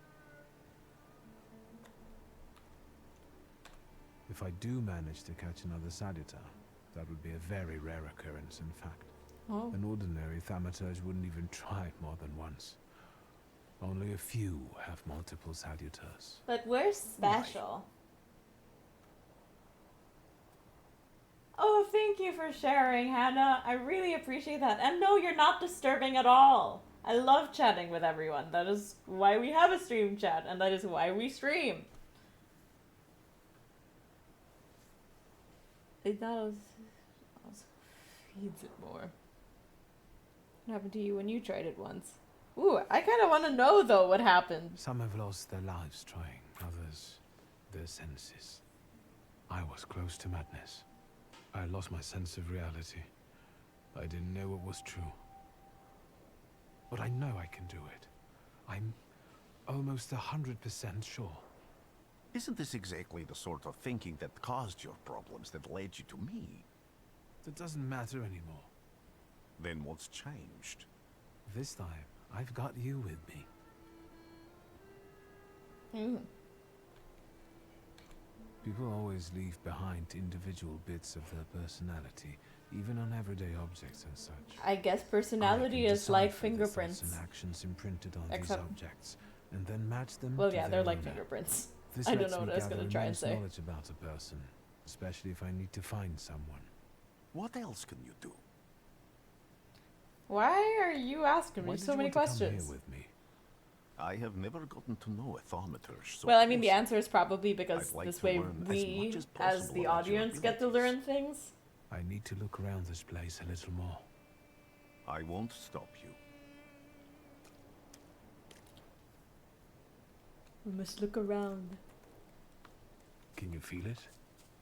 If I do manage to catch another Salutar, that would be a very rare occurrence, in fact. Oh. An ordinary Thaumaturge wouldn't even try more than once. Only a few have multiple Salutars. But we're special. Oh, thank you for sharing, Hannah. I really appreciate that. And no, you're not disturbing at all. I love chatting with everyone. That is why we have a stream chat, and that is why we stream. I thought it was feeds it more. What happened to you when you tried it once? Ooh, I kind of want to know, though, what happened. Some have lost their lives trying, others their senses. I was close to madness. I lost my sense of reality. I didn't know what was true. But I know I can do it. I'm almost 100% sure. Isn't this exactly the sort of thinking that caused your problems that led you to me? That doesn't matter anymore. Then what's changed? This time, I've got you with me. People always leave behind individual bits of their personality, even on everyday objects and such. I guess personality is like fingerprints. And actions imprinted on Except, these objects, and then match them. Well, to yeah, their they're like owner. fingerprints. This I don't lets know what me I was going to gather try and immense say. knowledge about a person, especially if I need to find someone. What else can you do? Why are you asking me Why did so you many want to come questions? here with me? I have never gotten to know a Thaumaturge so Well, I mean, the closely. answer is probably because I'd like this to way learn as we, much as as possible the about your audience, get to learn things. I need to look around this place a little more. I won't stop you. We must look around. Can you feel it?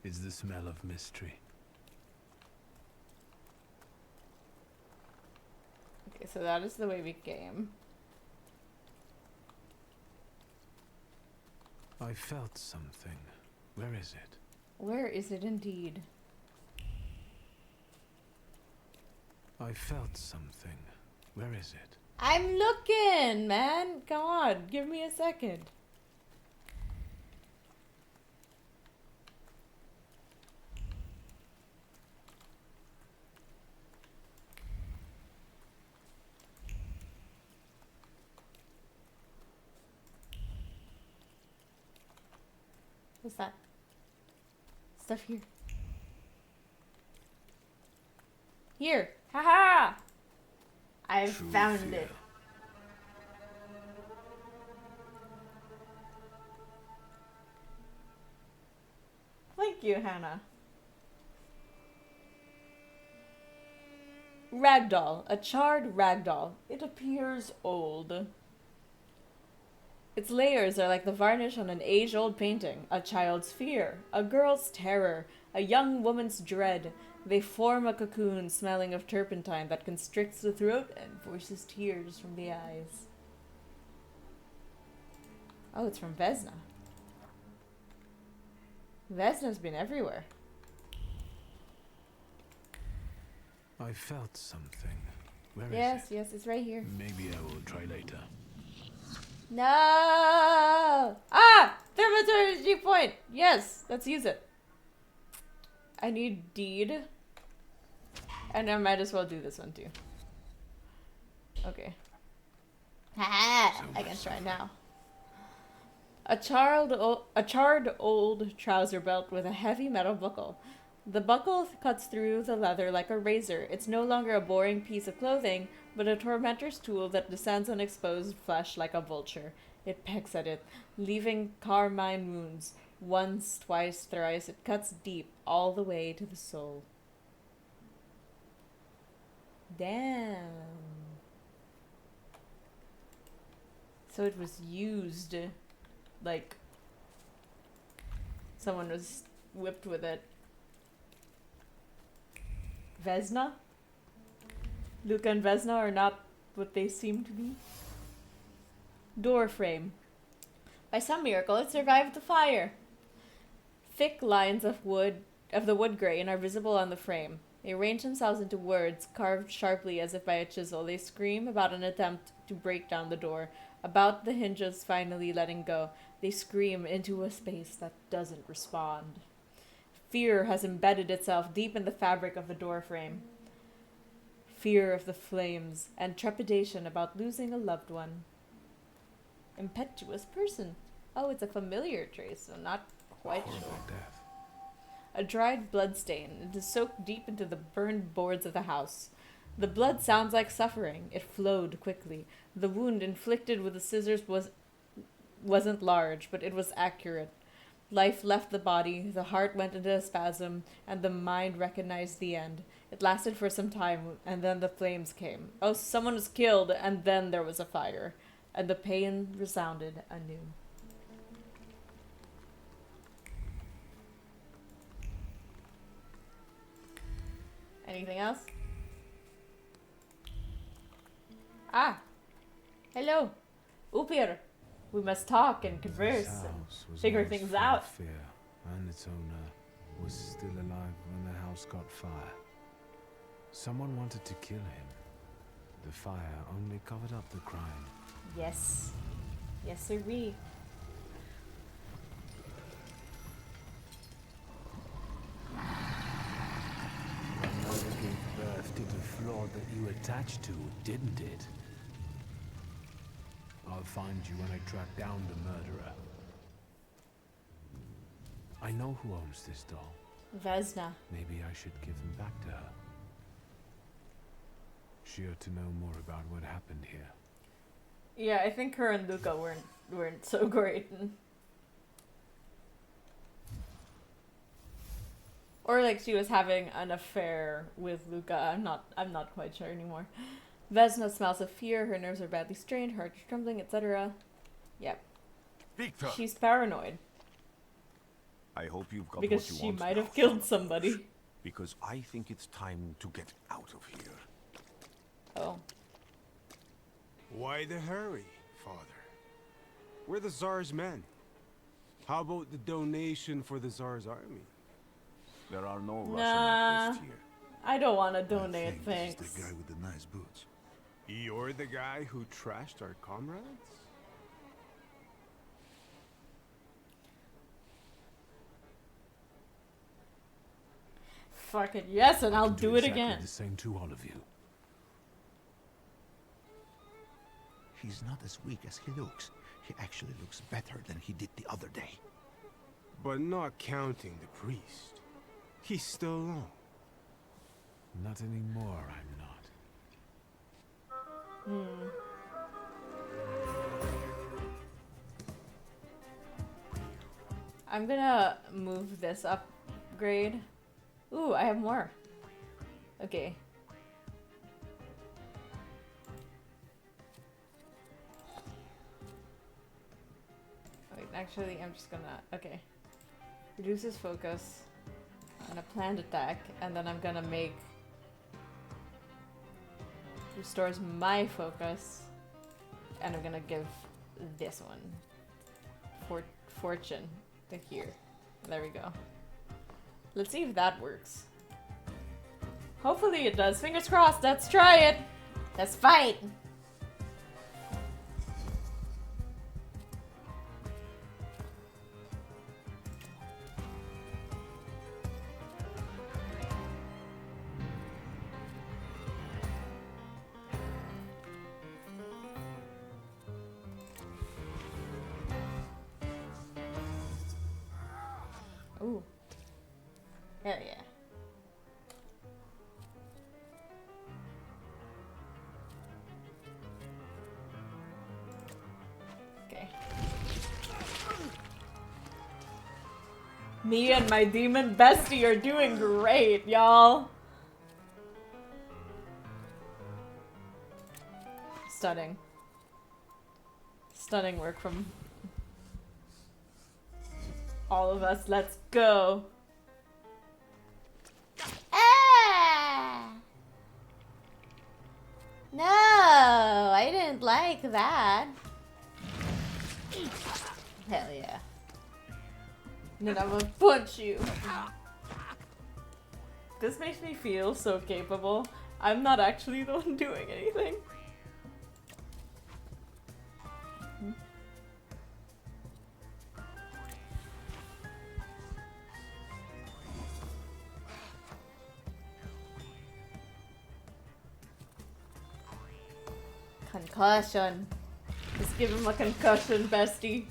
It's the smell of mystery. Okay, so that is the way we game. I felt something. Where is it? Where is it indeed? I felt something. Where is it? I'm looking, man. God, give me a second. What's that? Stuff here. Here! Haha! I found it. Thank you, Hannah. Ragdoll. A charred ragdoll. It appears old. Its layers are like the varnish on an age-old painting. A child's fear, a girl's terror, a young woman's dread. They form a cocoon smelling of turpentine that constricts the throat and forces tears from the eyes. Oh, it's from Vesna. Vesna's been everywhere. I felt something. Where is Yes, yes, it's right here. it? Maybe I will try later. No! Ah! Thaumaturge point! Yes, let's use it. I need deed. And I might as well do this one too. Okay. Ha! I can try now. A charred old trouser belt with a heavy metal buckle. The buckle cuts through the leather like a razor. It's no longer a boring piece of clothing, but a tormentor's tool that descends on exposed flesh like a vulture. It pecks at it, leaving carmine wounds. Once, twice, thrice, it cuts deep, all the way to the soul. Damn. So it was used, like, someone was whipped with it. Vesna? Luca and Vesna are not what they seem to be. Door frame. By some miracle, it survived the fire. Thick lines of the wood grain are visible on the frame. They arrange themselves into words, carved sharply as if by a chisel. They scream about an attempt to break down the door, about the hinges finally letting go. They scream into a space that doesn't respond. Fear has embedded itself deep in the fabric of the doorframe. Fear of the flames and trepidation about losing a loved one. Impetuous person. Oh, it's a familiar trace, so not quite sure. Death. A dried blood stain. It is soaked deep into the burned boards of the house. The blood sounds like suffering. It flowed quickly. The wound inflicted with the scissors wasn't large, but it was accurate. Life left the body, the heart went into a spasm, and the mind recognized the end. It lasted for some time, and then the flames came. Oh, someone was killed, and then there was a fire, and the pain resounded anew. Anything else? Ah! Hello! Upir! We must talk and converse and figure things out. Fear, and its owner was still alive when the house caught fire. Someone wanted to kill him. The fire only covered up the crime. Yes. Yes, sirree. Mother gave birth to the floor that you attached to, didn't it? I'll find you when I track down the murderer. I know who owns this doll. Vesna. Maybe I should give him back to her. She ought to know more about what happened here. Yeah, I think her and Luca weren't so great. Or like she was having an affair with Luca. I'm not quite sure anymore. Vesna smells of fear, her nerves are badly strained, heart is trembling, etc. Yep. Victor. She's paranoid. I hope you've got because what you she want might now, have killed father. somebody. Because I think it's time to get out of here. Oh. Why the hurry, father? We're the Tsar's men. How about the donation for the Tsar's army? There are no Russian Nah, outposts here. I don't want to donate, This is thanks. the guy with the nice boots. You're the guy who trashed our comrades? Fuck it, yes, and I'll do it exactly again. The same to all of you. He's not as weak as he looks. He actually looks better than he did the other day. But not counting the priest. He's still alone. Not anymore, I'm not. I'm gonna move this upgrade. Ooh, I have more. Okay. Wait, actually, I'm just gonna... Okay. Reduces focus. I'm gonna planned attack, and then I'm gonna make... Restores my focus. And I'm gonna give this one. Fortune to here. There we go. Let's see if that works. Hopefully it does. Fingers crossed. Let's try it. Let's fight. Ooh. Hell yeah. Okay. Me and my demon bestie are doing great, y'all. Stunning. Stunning work from all of us. Let's go. Ah! No, I didn't like that. Hell yeah. And then I'm gonna punch you. This makes me feel so capable. I'm not actually the one doing anything. Concussion. Just give him a concussion, bestie.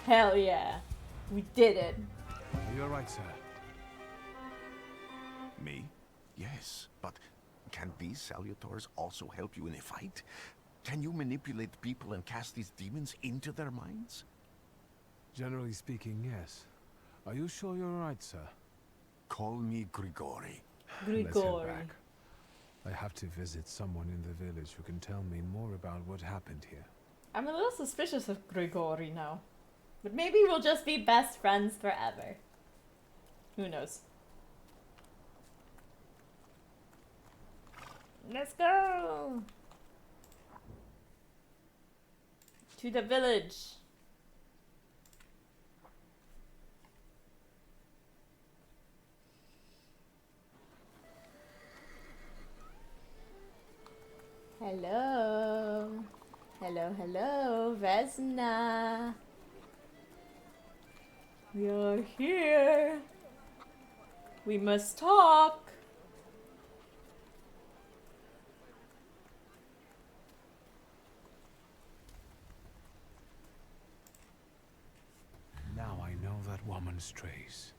Hell yeah. We did it. You're right, sir. Me? Yes, but can these salutors also help you in a fight? Can you manipulate people and cast these demons into their minds? Generally speaking, yes. Are you sure you're right, sir? Call me Grigori. Let's head back. I have to visit someone in the village who can tell me more about what happened here. I'm a little suspicious of Grigori now. But maybe we'll just be best friends forever. Who knows? Let's go! To the village. Hello. Hello, hello, Vesna. We are here. We must talk. Now I know that woman's trace.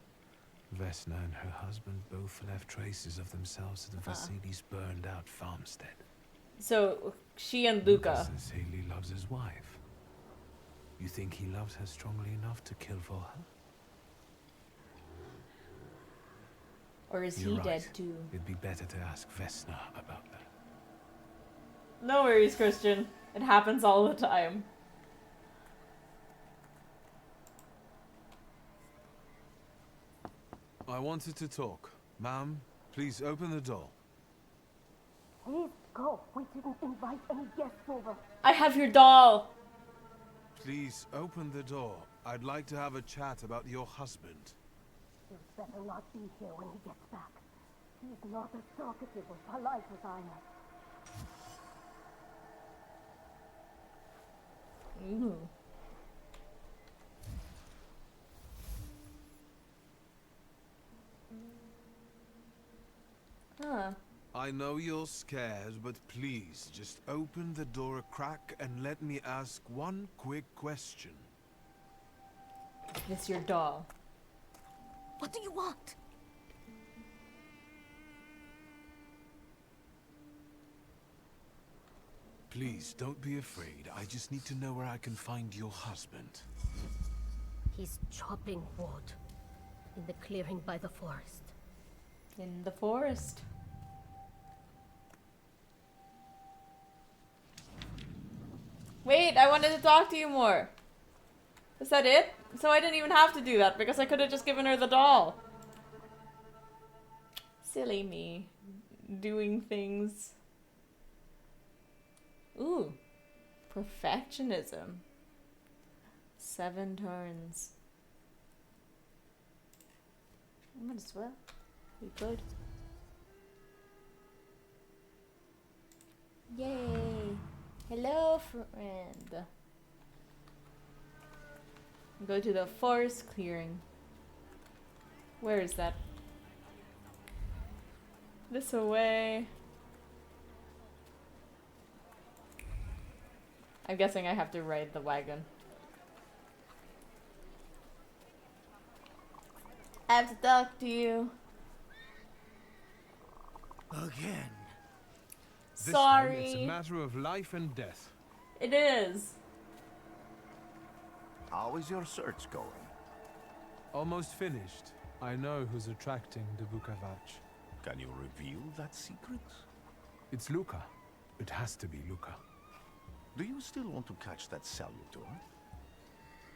Vesna and her husband both left traces of themselves at Vasily's burned out farmstead. So, she and Luca. Says Haley loves his wife. You think he loves her strongly enough to kill for her? Or is You're he right. dead too? It'd be better to ask Vesna about that. No worries, Christian. It happens all the time. I wanted to talk. Ma'am, please open the door. Please go. We didn't invite any guests over. I have your doll. Please open the door. I'd like to have a chat about your husband. He'd better not be here when he gets back. He's not as talkative or polite as I am. Ooh. Huh. I know you're scared, but please just open the door a crack and let me ask one quick question. It's your doll. What do you want? Please, don't be afraid. I just need to know where I can find your husband. He's chopping wood in the clearing by the forest. In the forest. Wait, I wanted to talk to you more. Is that it? So I didn't even have to do that because I could have just given her the doll. Silly me. Doing things. Ooh. Perfectionism. 7 turns. Might as well. We could. Yay! Hello, friend. Go to the forest clearing. Where is that? This away. I'm guessing I have to ride the wagon. I have to talk to you. Again. This Sorry. time it's a matter of life and death. It is. How is your search going? Almost finished. I know who's attracting the Vukovac. Can you reveal that secret? It's Luca. It has to be Luca. Do you still want to catch that salutor?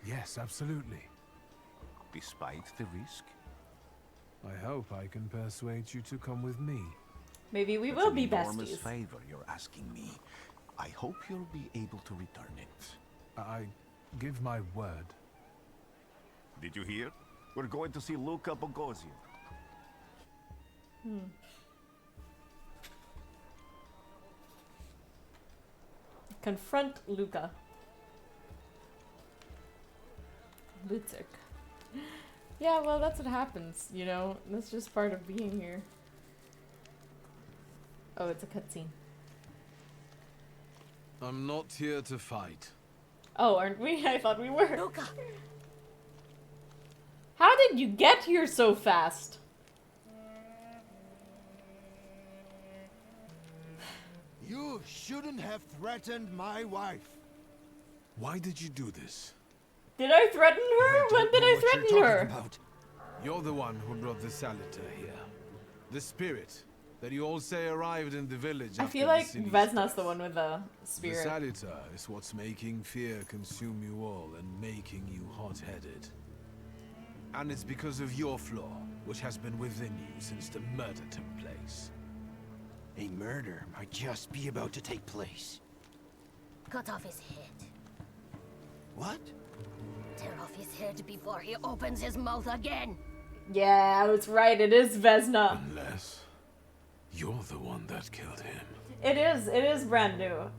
Yes, absolutely. Despite the risk? I hope I can persuade you to come with me. Maybe we That's will be an enormous besties. favor you're asking me. I hope you'll be able to return it. I give my word. Did you hear? We're going to see Luca Bogosian. Confront Luca. Lutzek. Yeah, well, that's what happens, you know? That's just part of being here. Oh, it's a cutscene. I'm not here to fight. Oh, aren't we? I thought we were. Luca! How did you get here so fast? You shouldn't have threatened my wife. Why did you do this? Did I threaten her? When did I threaten her? You're the one who brought the Saliter here. The spirit that you all say arrived in the village. I feel like Vesna's the one with the spirit. The Saliter is what's making fear consume you all and making you hot-headed. And it's because of your flaw, which has been within you since the murder took place. A murder might just be about to take place. Cut off his head. What? Tear off his head before he opens his mouth again. Yeah, that's right. It is Vesna. Unless you're the one that killed him. It is brand new.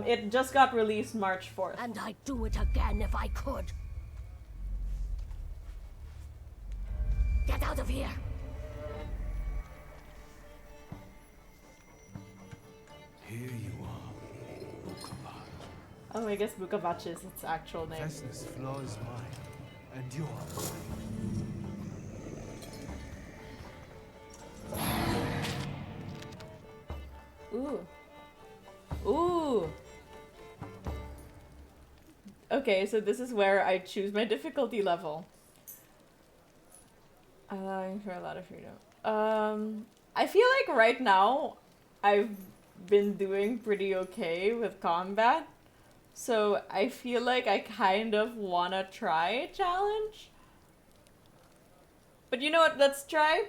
It just got released March 4th. And I'd do it again if I could. Get out of here! Here you are, Bukavac. Oh, I guess Bukavac is its actual name. Vesna's flaw is mine, and you are mine. Ooh. Ooh. Okay, so this is where I choose my difficulty level. Allowing for a lot of freedom. I feel like right now I've been doing pretty okay with combat. So I feel like I kind of wanna try a challenge. But you know what, let's try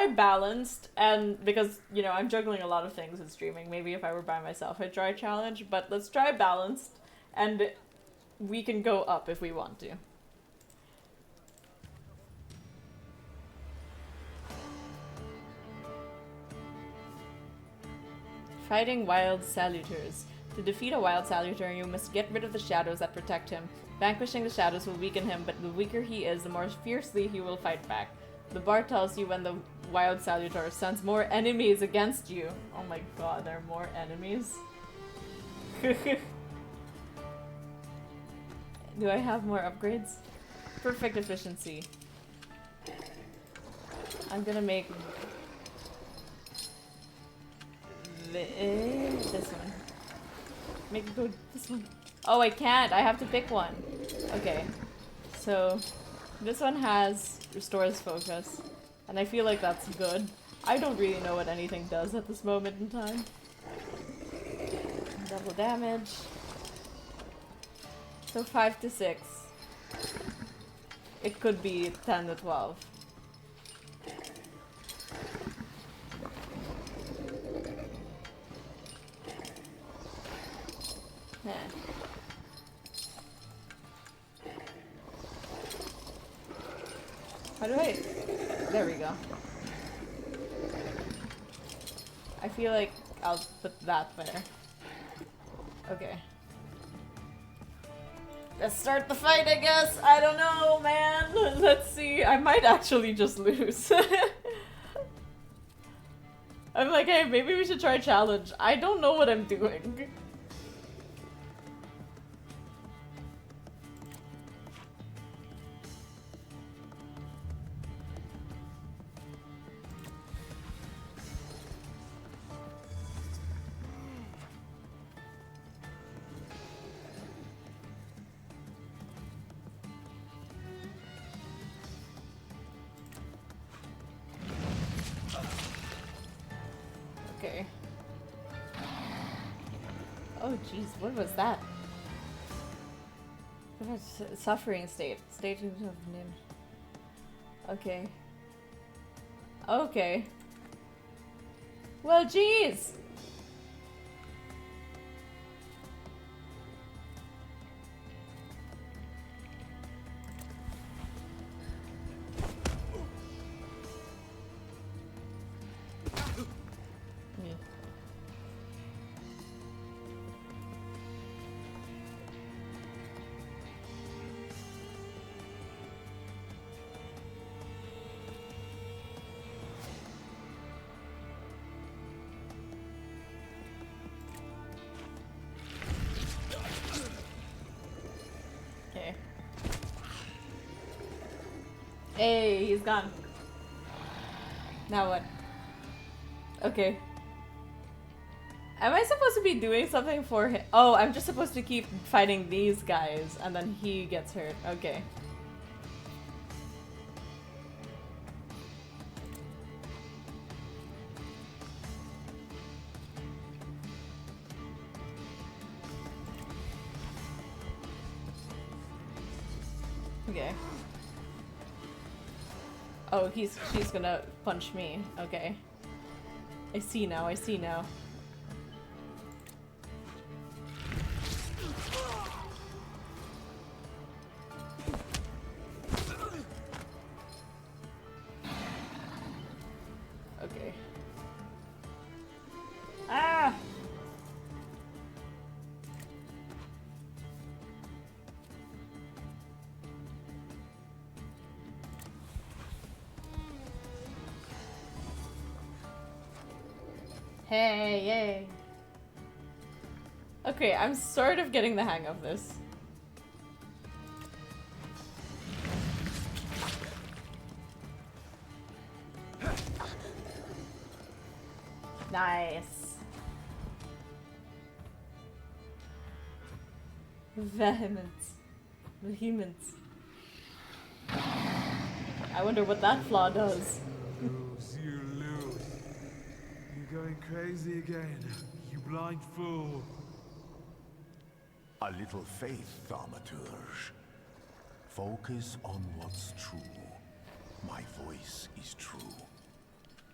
balanced, and because, you know, I'm juggling a lot of things with streaming. Maybe if I were by myself I'd try challenge, but let's try balanced, and we can go up if we want to. Fighting wild saluters. To defeat a wild saluter, you must get rid of the shadows that protect him. Vanquishing the shadows will weaken him, but the weaker he is, the more fiercely he will fight back. The bard tells you when the wild saluter sends more enemies against you. Oh my god, there are more enemies? Do I have more upgrades? Perfect efficiency. I'm gonna make this one. Make it go this one. Oh, I can't. I have to pick one. Okay. So, this one restores focus. And I feel like that's good. I don't really know what anything does at this moment in time. Double damage. So 5 to 6. It could be 10 to 12. Yeah. How do I... There we go. I feel like I'll put that there. Okay. Let's start the fight, I guess. I don't know, man. Let's see. I might actually just lose. I'm like, hey, maybe we should try a challenge. I don't know what I'm doing. Okay. Oh jeez, what was that? What was suffering state? State of name. Okay. Okay. Well, jeez! Hey, he's gone. Now what? Okay. Am I supposed to be doing something for him? Oh, I'm just supposed to keep fighting these guys and then he gets hurt. Okay. Okay. Oh, she's gonna punch me. Okay. I see now, I see now. Okay. Ah! Hey, yay. Okay, I'm sort of getting the hang of this. Nice. Vehemence. Vehemence. I wonder what that flaw does. Lose, you lose. You're going crazy again, you blind fool. A little faith, Thaumaturge. Focus on what's true. My voice is true.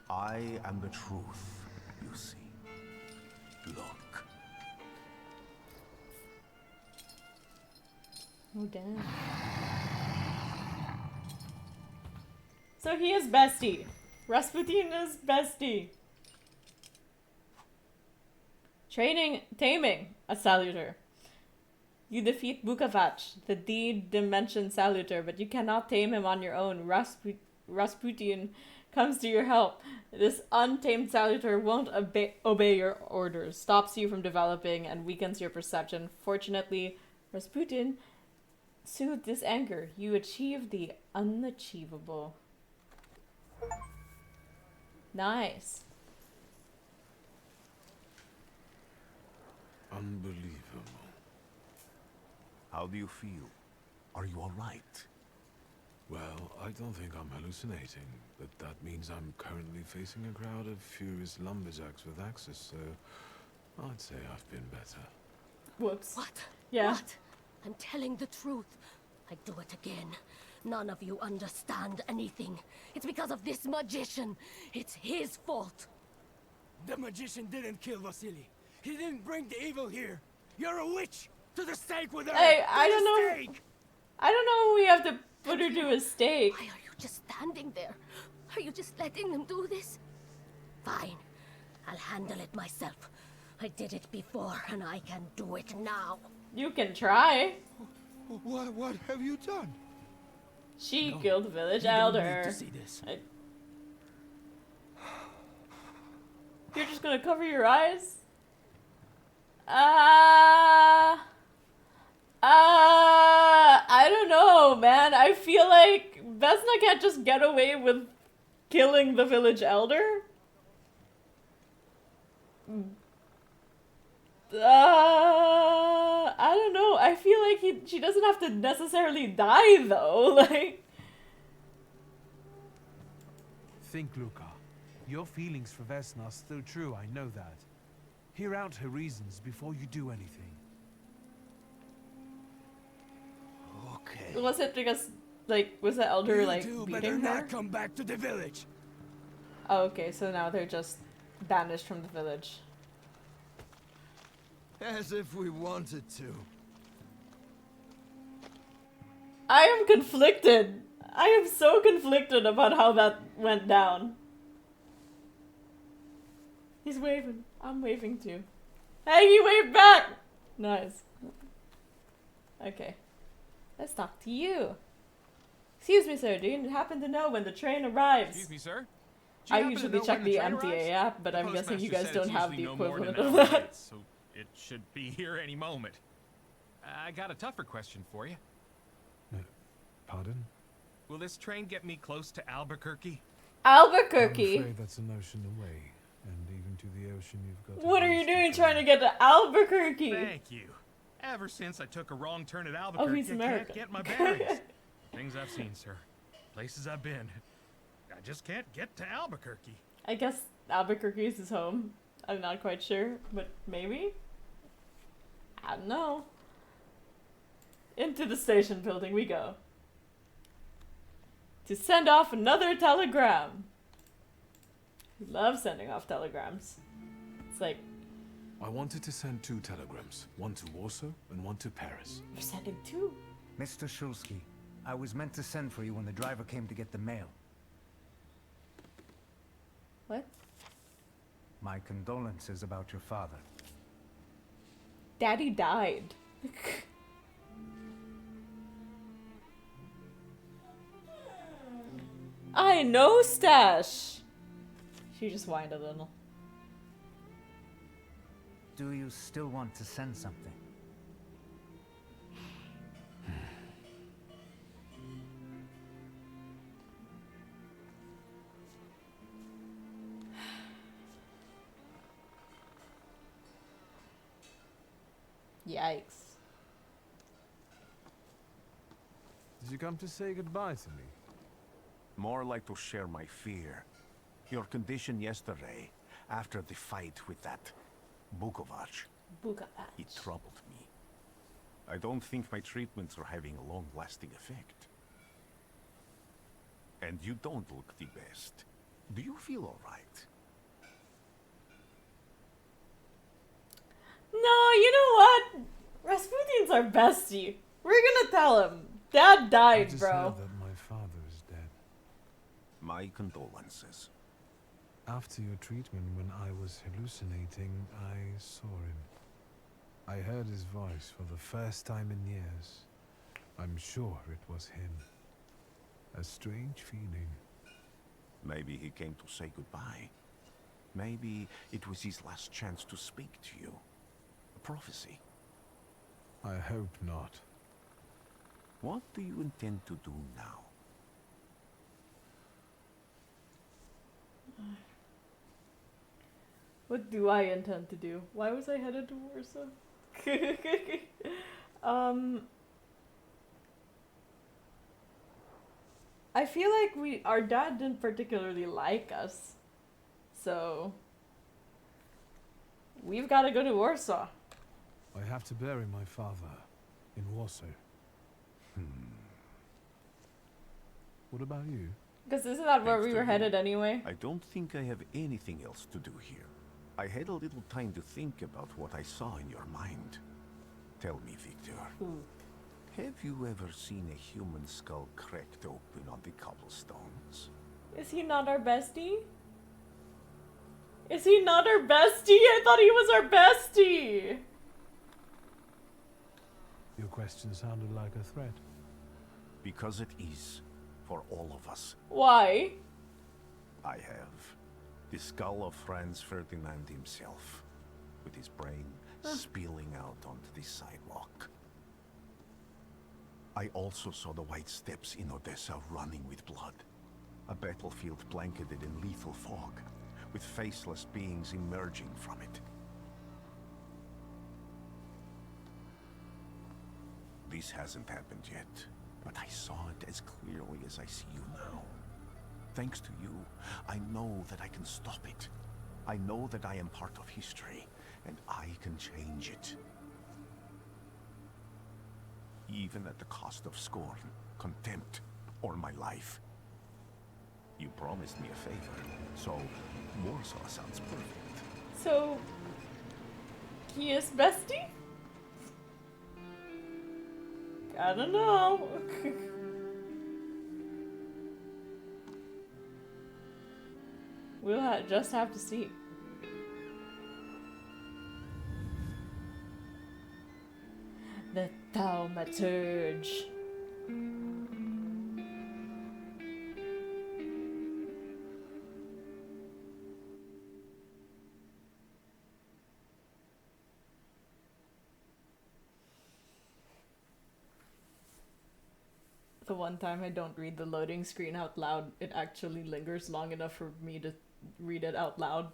I am the truth, you see. Look. Oh, damn. So he is bestie. Rasputin is bestie. Taming a Saluter. You defeat Bukavach, the D-Dimension Saluter, but you cannot tame him on your own. Rasputin comes to your help. This untamed Saluter won't obey your orders, stops you from developing, and weakens your perception. Fortunately, Rasputin soothed this anger. You achieve the unachievable. Nice. Unbelievable. How do you feel? Are you all right? Well, I don't think I'm hallucinating, but that means I'm currently facing a crowd of furious lumberjacks with axes, so I'd say I've been better. Whoops. What? Yeah. What? I'm telling the truth. I do it again. None of you understand anything. It's because of this magician. It's his fault. The magician didn't kill Vasily. He didn't bring the evil here. You're a witch! To the stake with her! Hey, I don't know. Stake! I don't know if we have to put her to a stake. Why are you just standing there? Are you just letting them do this? Fine. I'll handle it myself. I did it before, and I can do it now. You can try. What have you done? She killed the village You don't elder. need to see this. You're just gonna cover your eyes? I don't know, man. I feel like Vesna can't just get away with killing the village elder. I don't know. I feel like she doesn't have to necessarily die, though. Like, Think, Luca. Your feelings for Vesna are still true, I know that. Hear out her reasons before you do anything. Okay. was it because, like, was the elder, You like, two beating better her? not come back to the village. Oh, okay, so now they're just banished from the village. As if we wanted to. I am conflicted. I am so conflicted about how that went down. He's waving. I'm waving too. Hey, he waved back! Nice. Okay. Let's talk to you. Excuse me, sir. Do you happen to know when the train arrives? Excuse me, sir? I usually check the MTA app, but I'm guessing you guys don't have the equivalent of that. So it should be here any moment. I got a tougher question for you. Pardon? Will this train get me close to Albuquerque? Albuquerque? I'm afraid that's an ocean away. And even to the ocean you've got to What are waste you doing it trying to get to Albuquerque? Thank you. Ever since I took a wrong turn at Albuquerque, he's I American. can't get my bearings. Things I've seen, sir. Places I've been. I just can't get to Albuquerque. I guess Albuquerque is his home. I'm not quite sure, but maybe? I don't know. Into the station building we go. To send off another telegram. We love sending off telegrams. It's like... I wanted to send 2 telegrams. One to Warsaw and one to Paris. You're sending 2? Mr. Shulsky, I was meant to send for you when the driver came to get the mail. What? My condolences about your father. Daddy died. I know, Stash! She just whined a little. Do you still want to send something? Yikes. Did you come to say goodbye to me? More like to share my fear. Your condition yesterday, after the fight with that Bukovac. It troubled me. I don't think my treatments are having a long-lasting effect. And you don't look the best. Do you feel all right? No, you know what? Rasputin's our bestie. We're gonna tell him. Dad I died, just bro. heard that my father is dead. My condolences. After your treatment, when I was hallucinating, I saw him. I heard his voice for the first time in years. I'm sure it was him. A strange feeling. Maybe he came to say goodbye. Maybe it was his last chance to speak to you. A prophecy. I hope not. What do you intend to do now? What do I intend to do? Why was I headed to Warsaw? I feel like our dad didn't particularly like us. So we've got to go to Warsaw. I have to bury my father in Warsaw. What about you? Because isn't that where Thanks we to were you, headed anyway? I don't think I have anything else to do here. I had a little time to think about what I saw in your mind. Tell me, Victor. Have you ever seen a human skull cracked open on the cobblestones? Is he not our bestie? Is he not our bestie? I thought he was our bestie! Your question sounded like a threat. Because it is, for all of us. Why? I have the skull of Franz Ferdinand himself, with his brain spilling out onto the sidewalk. I also saw the white steps in Odessa running with blood. A battlefield blanketed in lethal fog, with faceless beings emerging from it. This hasn't happened yet, but I saw it as clearly as I see you now. Thanks to you, I know that I can stop it. I know that I am part of history, and I can change it. Even at the cost of scorn, contempt, or my life. You promised me a favor, so Warsaw sounds perfect. So, he is bestie? I don't know. We'll just have to see. The Thaumaturge. The the one time I don't read the loading screen out loud, it actually lingers long enough for me to read it out loud.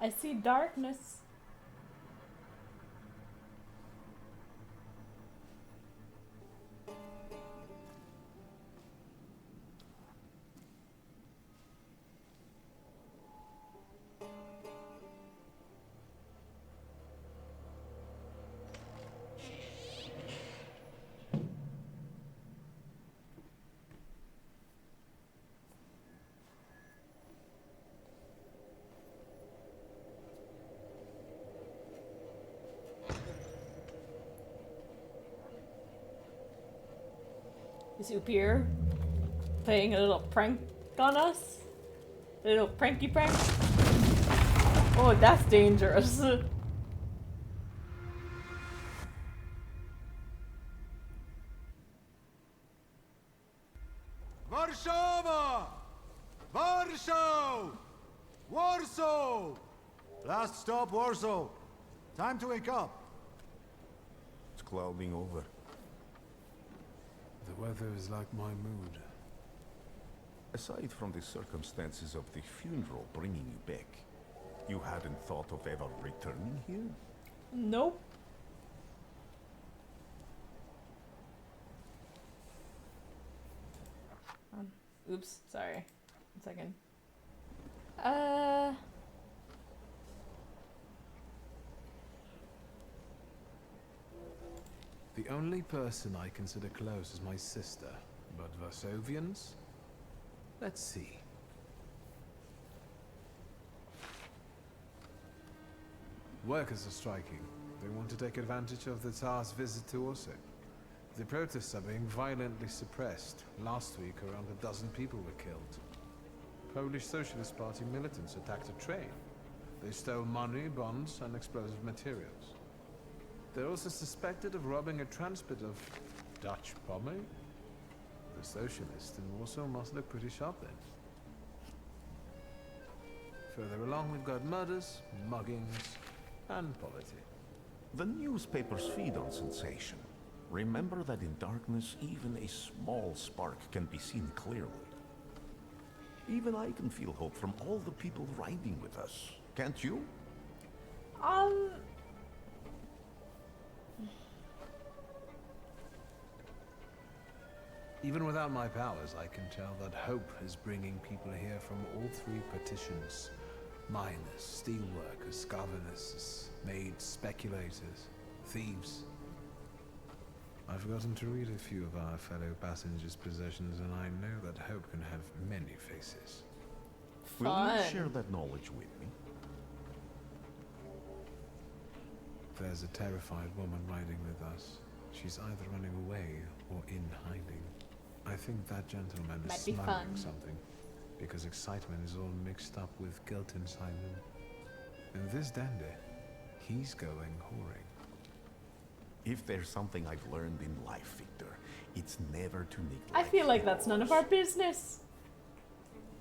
I see darkness. Is Upir playing a little prank on us? A little pranky prank? Oh, that's dangerous. Warszawa! Warsaw! Warsaw! Last stop, Warsaw. Time to wake up. It's clouding over. The weather is like my mood. Aside from the circumstances of the funeral bringing you back, you hadn't thought of ever returning here? Nope. Oops, sorry. 1 second. The only person I consider close is my sister, but Varsovians? Let's see. Workers are striking. They want to take advantage of the Tsar's visit to Warsaw. The protests are being violently suppressed. Last week, around a dozen people were killed. Polish Socialist Party militants attacked a train. They stole money, bonds, and explosive materials. They're also suspected of robbing a transport of Dutch pomade. The socialists in Warsaw must look pretty sharp then. Further along, we've got murders, muggings, and poverty. The newspapers feed on sensation. Remember that in darkness, even a small spark can be seen clearly. Even I can feel hope from all the people riding with us. Can't you? Even without my powers, I can tell that hope is bringing people here from all three petitions. Miners, steelworkers, governesses, maids, speculators, thieves. I've gotten to read a few of our fellow passengers' possessions, and I know that hope can have many faces. Will you share that knowledge with me? There's a terrified woman riding with us. She's either running away or in hiding. I think that gentleman is smuggling something, because excitement is all mixed up with guilt inside him. And this dandy, he's going whoring. If there's something I've learned in life, Victor, it's never to neglect. I feel like that's none of our business.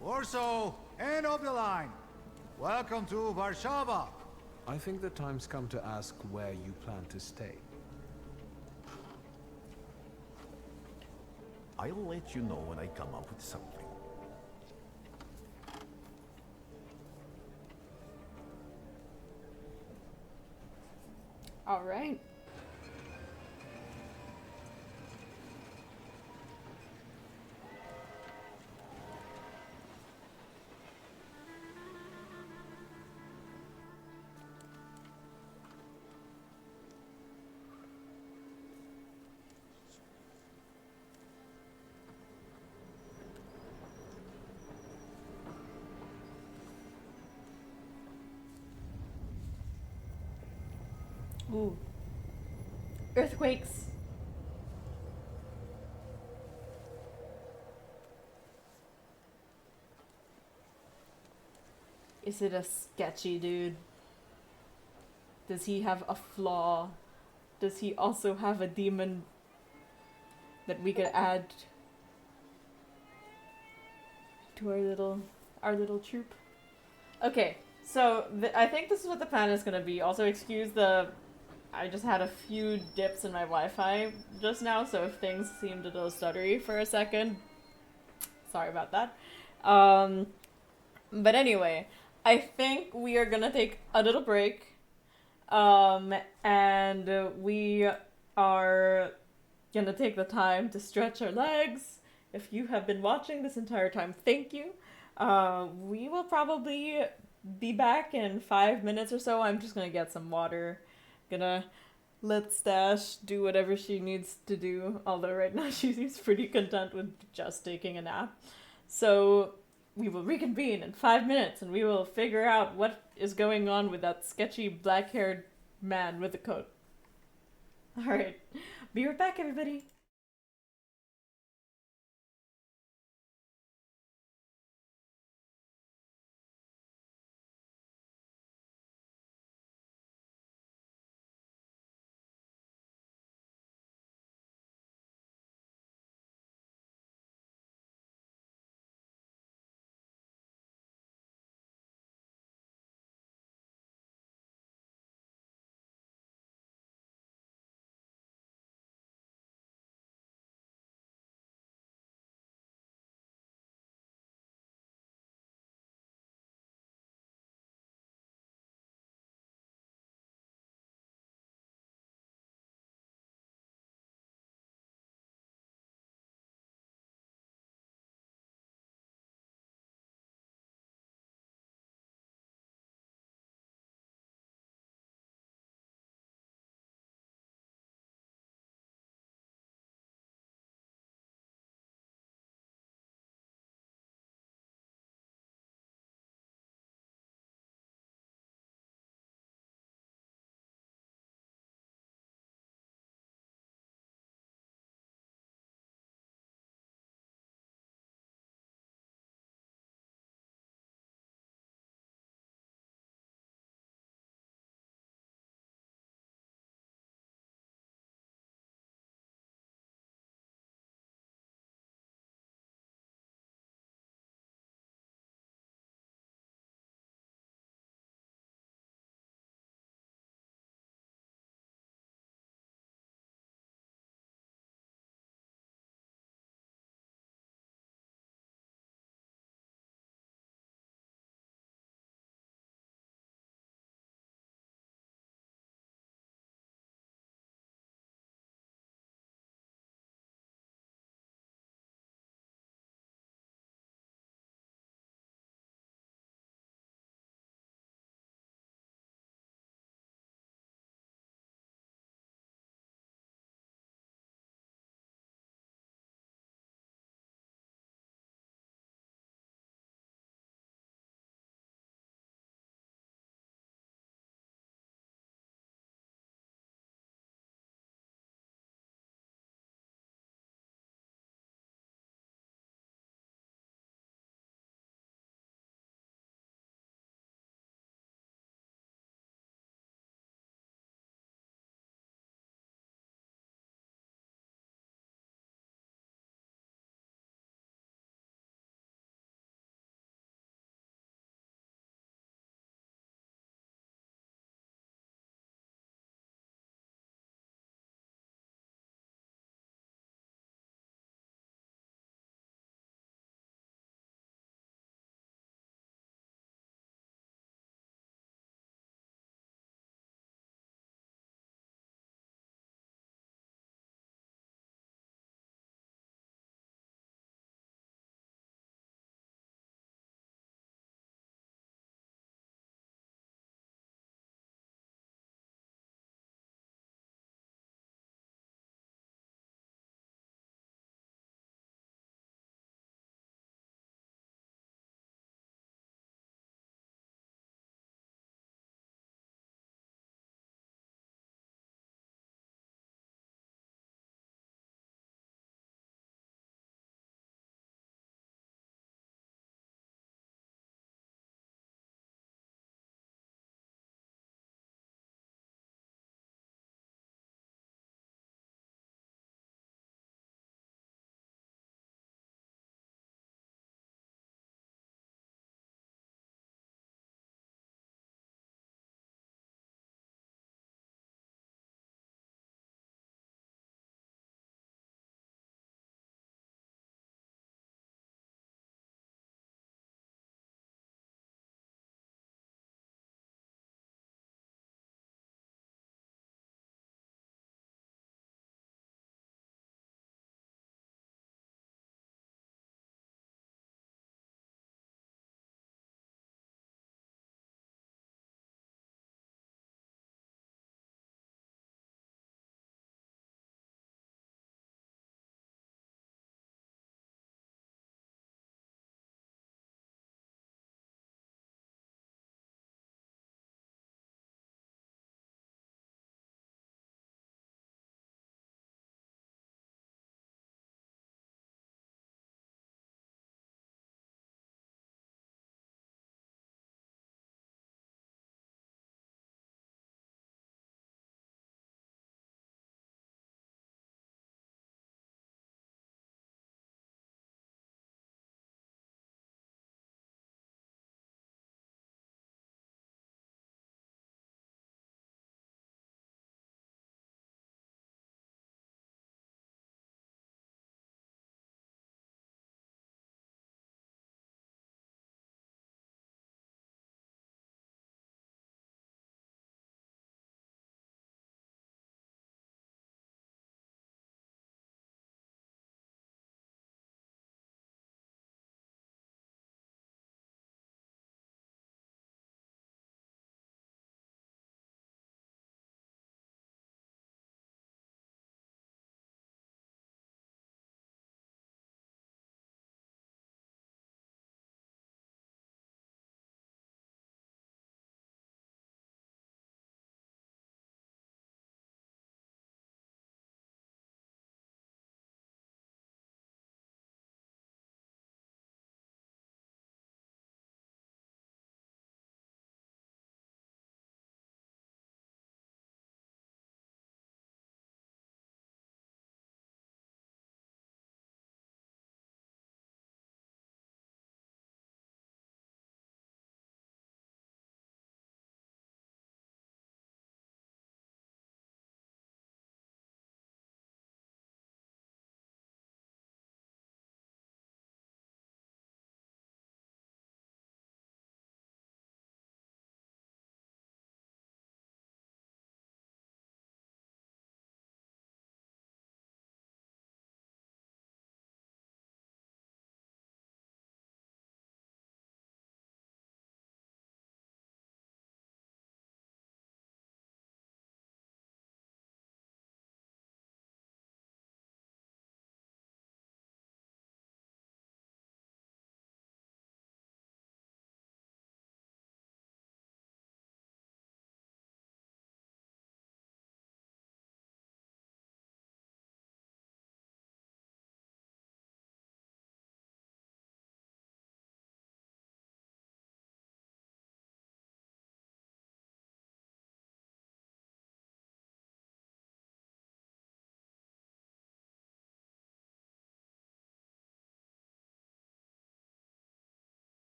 Warsaw, end of the line. Welcome to Warszawa. I think the time's come to ask where you plan to stay. I'll let you know when I come up with something. All right. Ooh. Earthquakes. Is it a sketchy dude? Does he have a flaw? Does he also have a demon that we could add to our little troop. Okay, so I think this is what the plan is gonna be. Also, excuse I just had a few dips in my Wi-Fi just now, so if things seemed a little stuttery for a second, sorry about that. But anyway, I think we are gonna take a little break, and we are gonna take the time to stretch our legs. If you have been watching this entire time, thank you. We will probably be back in 5 minutes or so. I'm just gonna get some water. Gonna let Stash do whatever she needs to do, although right now she seems pretty content with just taking a nap. So we will reconvene in 5 minutes and we will figure out what is going on with that sketchy black-haired man with the coat. Alright, be right back, everybody.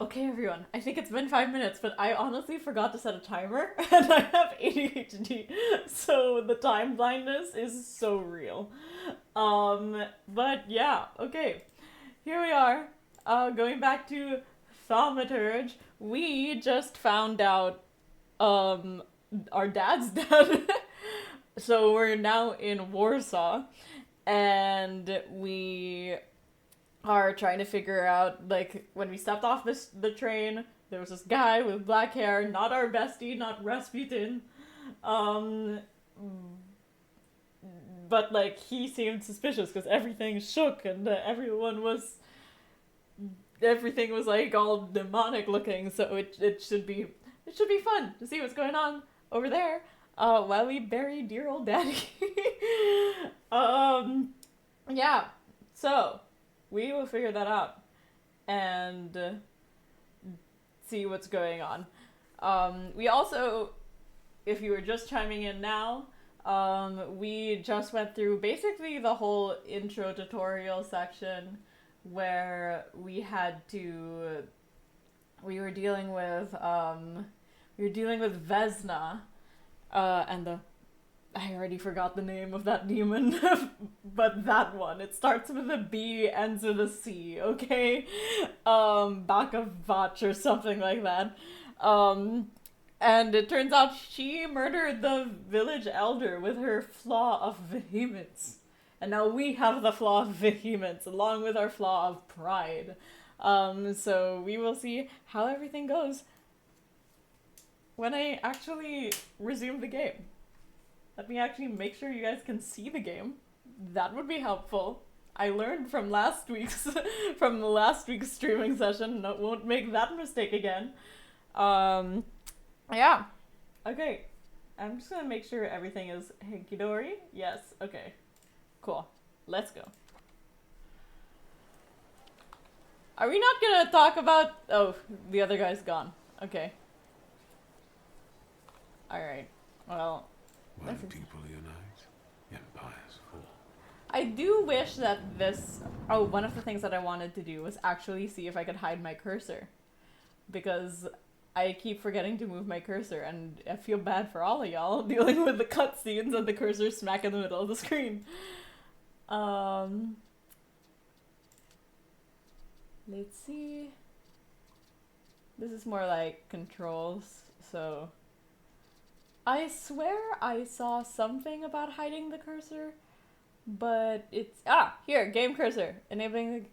Okay, everyone, I think it's been 5 minutes, but I honestly forgot to set a timer, and I have ADHD, so the time blindness is so real. But yeah, okay. Here we are, going back to Thaumaturge. We just found out, our dad's dead. So we're now in Warsaw, and we are trying to figure out, like, when we stepped off the train, there was this guy with black hair, not our bestie, not Rasputin, but, like, he seemed suspicious because everything shook and everything was, like, all demonic looking, so it should be fun to see what's going on over there, while we bury dear old daddy. Yeah, so we will figure that out and see what's going on. We also, if you were just chiming in now, we just went through basically the whole intro tutorial section where we were dealing with Vesna, and I already forgot the name of that demon, but that one. It starts with a B, ends with a C, okay? Bakavach or something like that. And it turns out she murdered the village elder with her flaw of vehemence. And now we have the flaw of vehemence, along with our flaw of pride. So we will see how everything goes when I actually resume the game. Let me actually make sure you guys can see the game. That would be helpful. I learned from last week's streaming session. No, won't make that mistake again. Yeah. Okay. I'm just gonna make sure everything is hanky-dory. Yes. Okay. Cool. Let's go. Are we not gonna talk about... Oh, the other guy's gone. Okay. Alright. Well... When people unite, empires fall. I do wish that this... Oh, one of the things that I wanted to do was actually see if I could hide my cursor. Because I keep forgetting to move my cursor, and I feel bad for all of y'all dealing with the cutscenes and the cursor smack in the middle of the screen. Let's see. This is more like controls, so... I swear I saw something about hiding the cursor, but it's... Ah! Here! Game cursor! Enabling the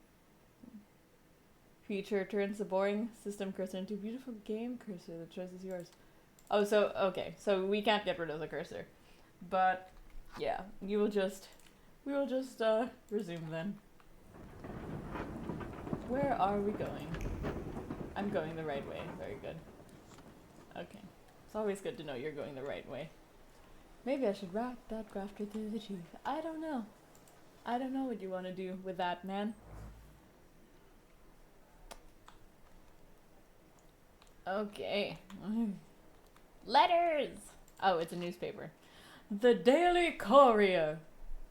feature turns the boring system cursor into a beautiful game cursor. The choice is yours. Oh, so... Okay, so we can't get rid of the cursor. But, yeah. We will just resume then. Where are we going? I'm going the right way. Very good. Okay. It's always good to know you're going the right way. Maybe I should wrap that grafter through the teeth. I don't know. I don't know what you want to do with that, man. Okay. Letters! Oh, it's a newspaper. The Daily Courier.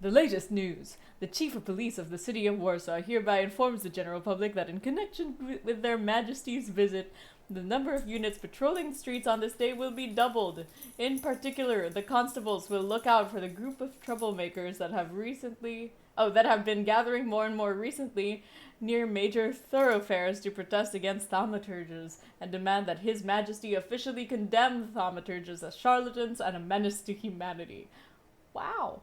The latest news. The Chief of Police of the City of Warsaw hereby informs the general public that in connection with their Majesty's visit, the number of units patrolling the streets on this day will be doubled. In particular, the constables will look out for the group of troublemakers that have been gathering more and more recently near major thoroughfares to protest against thaumaturges and demand that His Majesty officially condemn the thaumaturges as charlatans and a menace to humanity. Wow.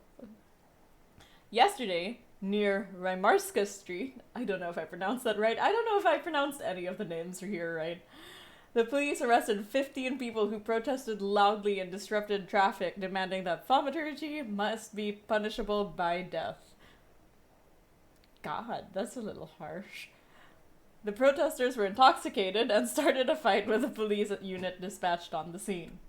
Yesterday, near Rymarska Street, I don't know if I pronounced that right. I don't know if I pronounced any of the names here right. The police arrested 15 people who protested loudly and disrupted traffic, demanding that thaumaturgy must be punishable by death. God, that's a little harsh. The protesters were intoxicated and started a fight with a police unit dispatched on the scene.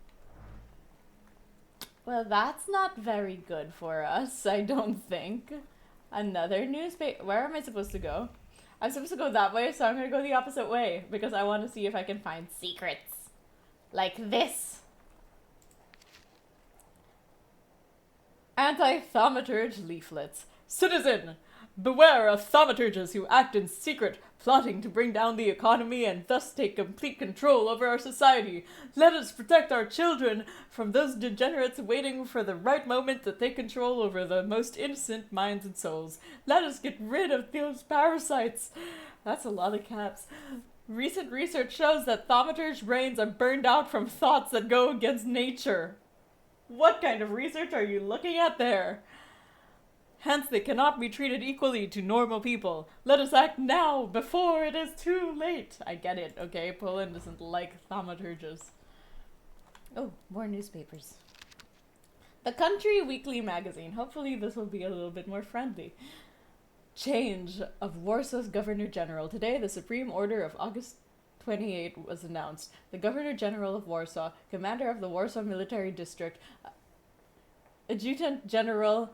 Well, that's not very good for us, I don't think. Another newspaper. Where am I supposed to go? I'm supposed to go that way, so I'm gonna go the opposite way, because I want to see if I can find secrets. Like this. Anti-thaumaturge leaflets. Citizen! Beware of thaumaturges who act in secret, plotting to bring down the economy and thus take complete control over our society. Let us protect our children from those degenerates waiting for the right moment to take control over the most innocent minds and souls. Let us get rid of those parasites. That's a lot of caps. Recent research shows that thaumaturge brains are burned out from thoughts that go against nature. What kind of research are you looking at there? Hence, they cannot be treated equally to normal people. Let us act now, before it is too late. I get it, okay? Poland doesn't like thaumaturges. Oh, more newspapers. The Country Weekly magazine. Hopefully this will be a little bit more friendly. Change of Warsaw's Governor General. Today, the Supreme Order of August 28 was announced. The Governor General of Warsaw, commander of the Warsaw Military District, Adjutant General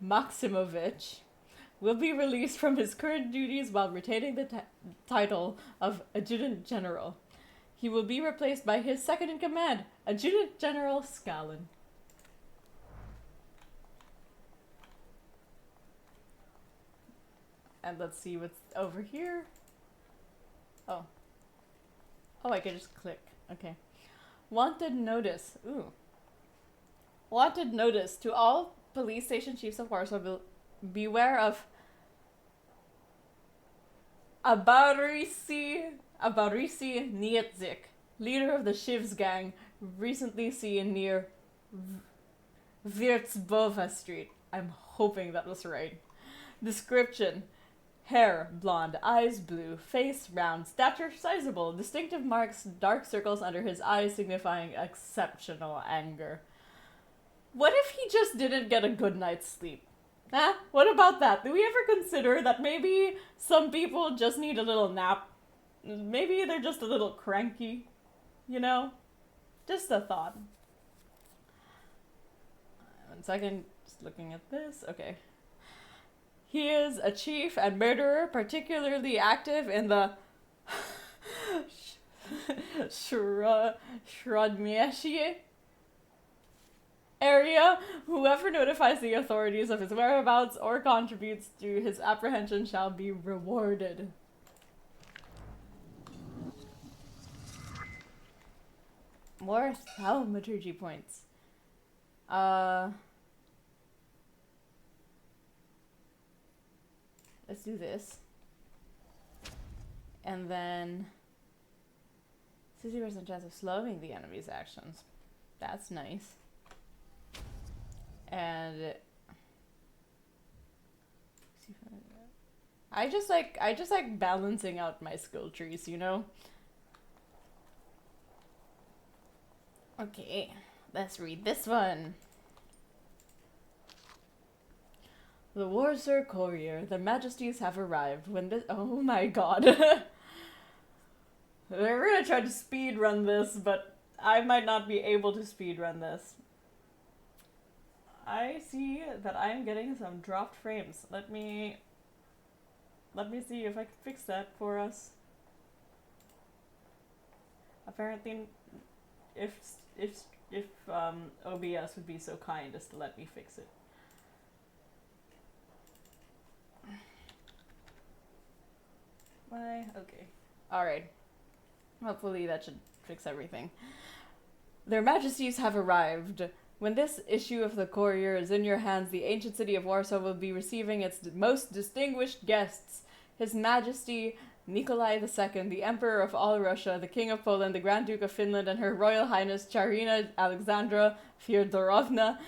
Maximovich, will be released from his current duties while retaining the title of Adjutant General. He will be replaced by his second in command, Adjutant General Skalin. And let's see what's over here. Oh. Oh, I can just click. Okay. Wanted notice. Ooh. Wanted notice to all police station chiefs of Warsaw, beware of Abarisi Nietzik, leader of the Shivs gang, recently seen near Wierzbowa Street. I'm hoping that was right. Description: hair blonde, eyes blue, face round, stature sizable, distinctive marks, dark circles under his eyes signifying exceptional anger. What if he just didn't get a good night's sleep? Huh? What about that? Do we ever consider that maybe some people just need a little nap? Maybe they're just a little cranky, you know? Just a thought. 1 second, just looking at this. Okay. He is a chief and murderer, particularly active in the Shrodmiesie area. Whoever notifies the authorities of his whereabouts or contributes to his apprehension shall be rewarded. More thaumaturgy points. Let's do this. And then 60% chance of slowing the enemy's actions. That's nice. And I just like balancing out my skill trees, you know? Okay, let's read this one. The Warsaw Courier. Their Majesties have arrived. When this— oh my god. We're gonna try to speed run this, but I might not be able to speed run this. I see that I'm getting some dropped frames. Let me see if I can fix that for us. Apparently, if OBS would be so kind as to let me fix it. Why? Okay. Alright. Hopefully that should fix everything. Their Majesties have arrived. When this issue of the Courier is in your hands, the ancient city of Warsaw will be receiving its most distinguished guests. His Majesty Nikolai II, the Emperor of all Russia, the King of Poland, the Grand Duke of Finland, and Her Royal Highness Tsarina Alexandra Fyodorovna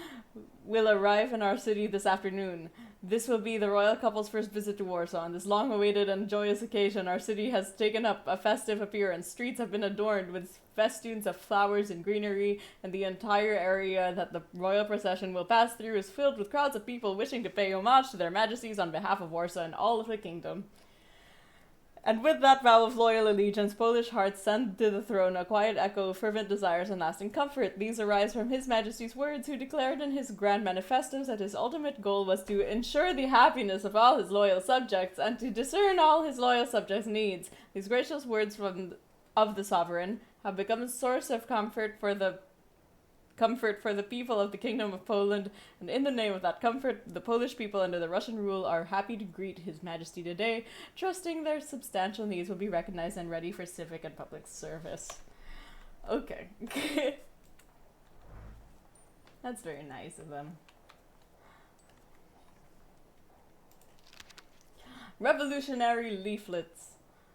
will arrive in our city this afternoon. This will be the royal couple's first visit to Warsaw. On this long-awaited and joyous occasion, our city has taken up a festive appearance. Streets have been adorned with festoons of flowers and greenery, and the entire area that the royal procession will pass through is filled with crowds of people wishing to pay homage to their majesties on behalf of Warsaw and all of the kingdom. And with that vow of loyal allegiance, Polish hearts send to the throne a quiet echo of fervent desires and lasting comfort. These arise from His Majesty's words, who declared in his grand manifestos that his ultimate goal was to ensure the happiness of all his loyal subjects and to discern all his loyal subjects' needs. These gracious words of the sovereign have become a source of comfort for the comfort for the people of the Kingdom of Poland, and in the name of that comfort, the Polish people under the Russian rule are happy to greet His Majesty today, trusting their substantial needs will be recognized and ready for civic and public service. Okay. That's very nice of them. Revolutionary leaflets.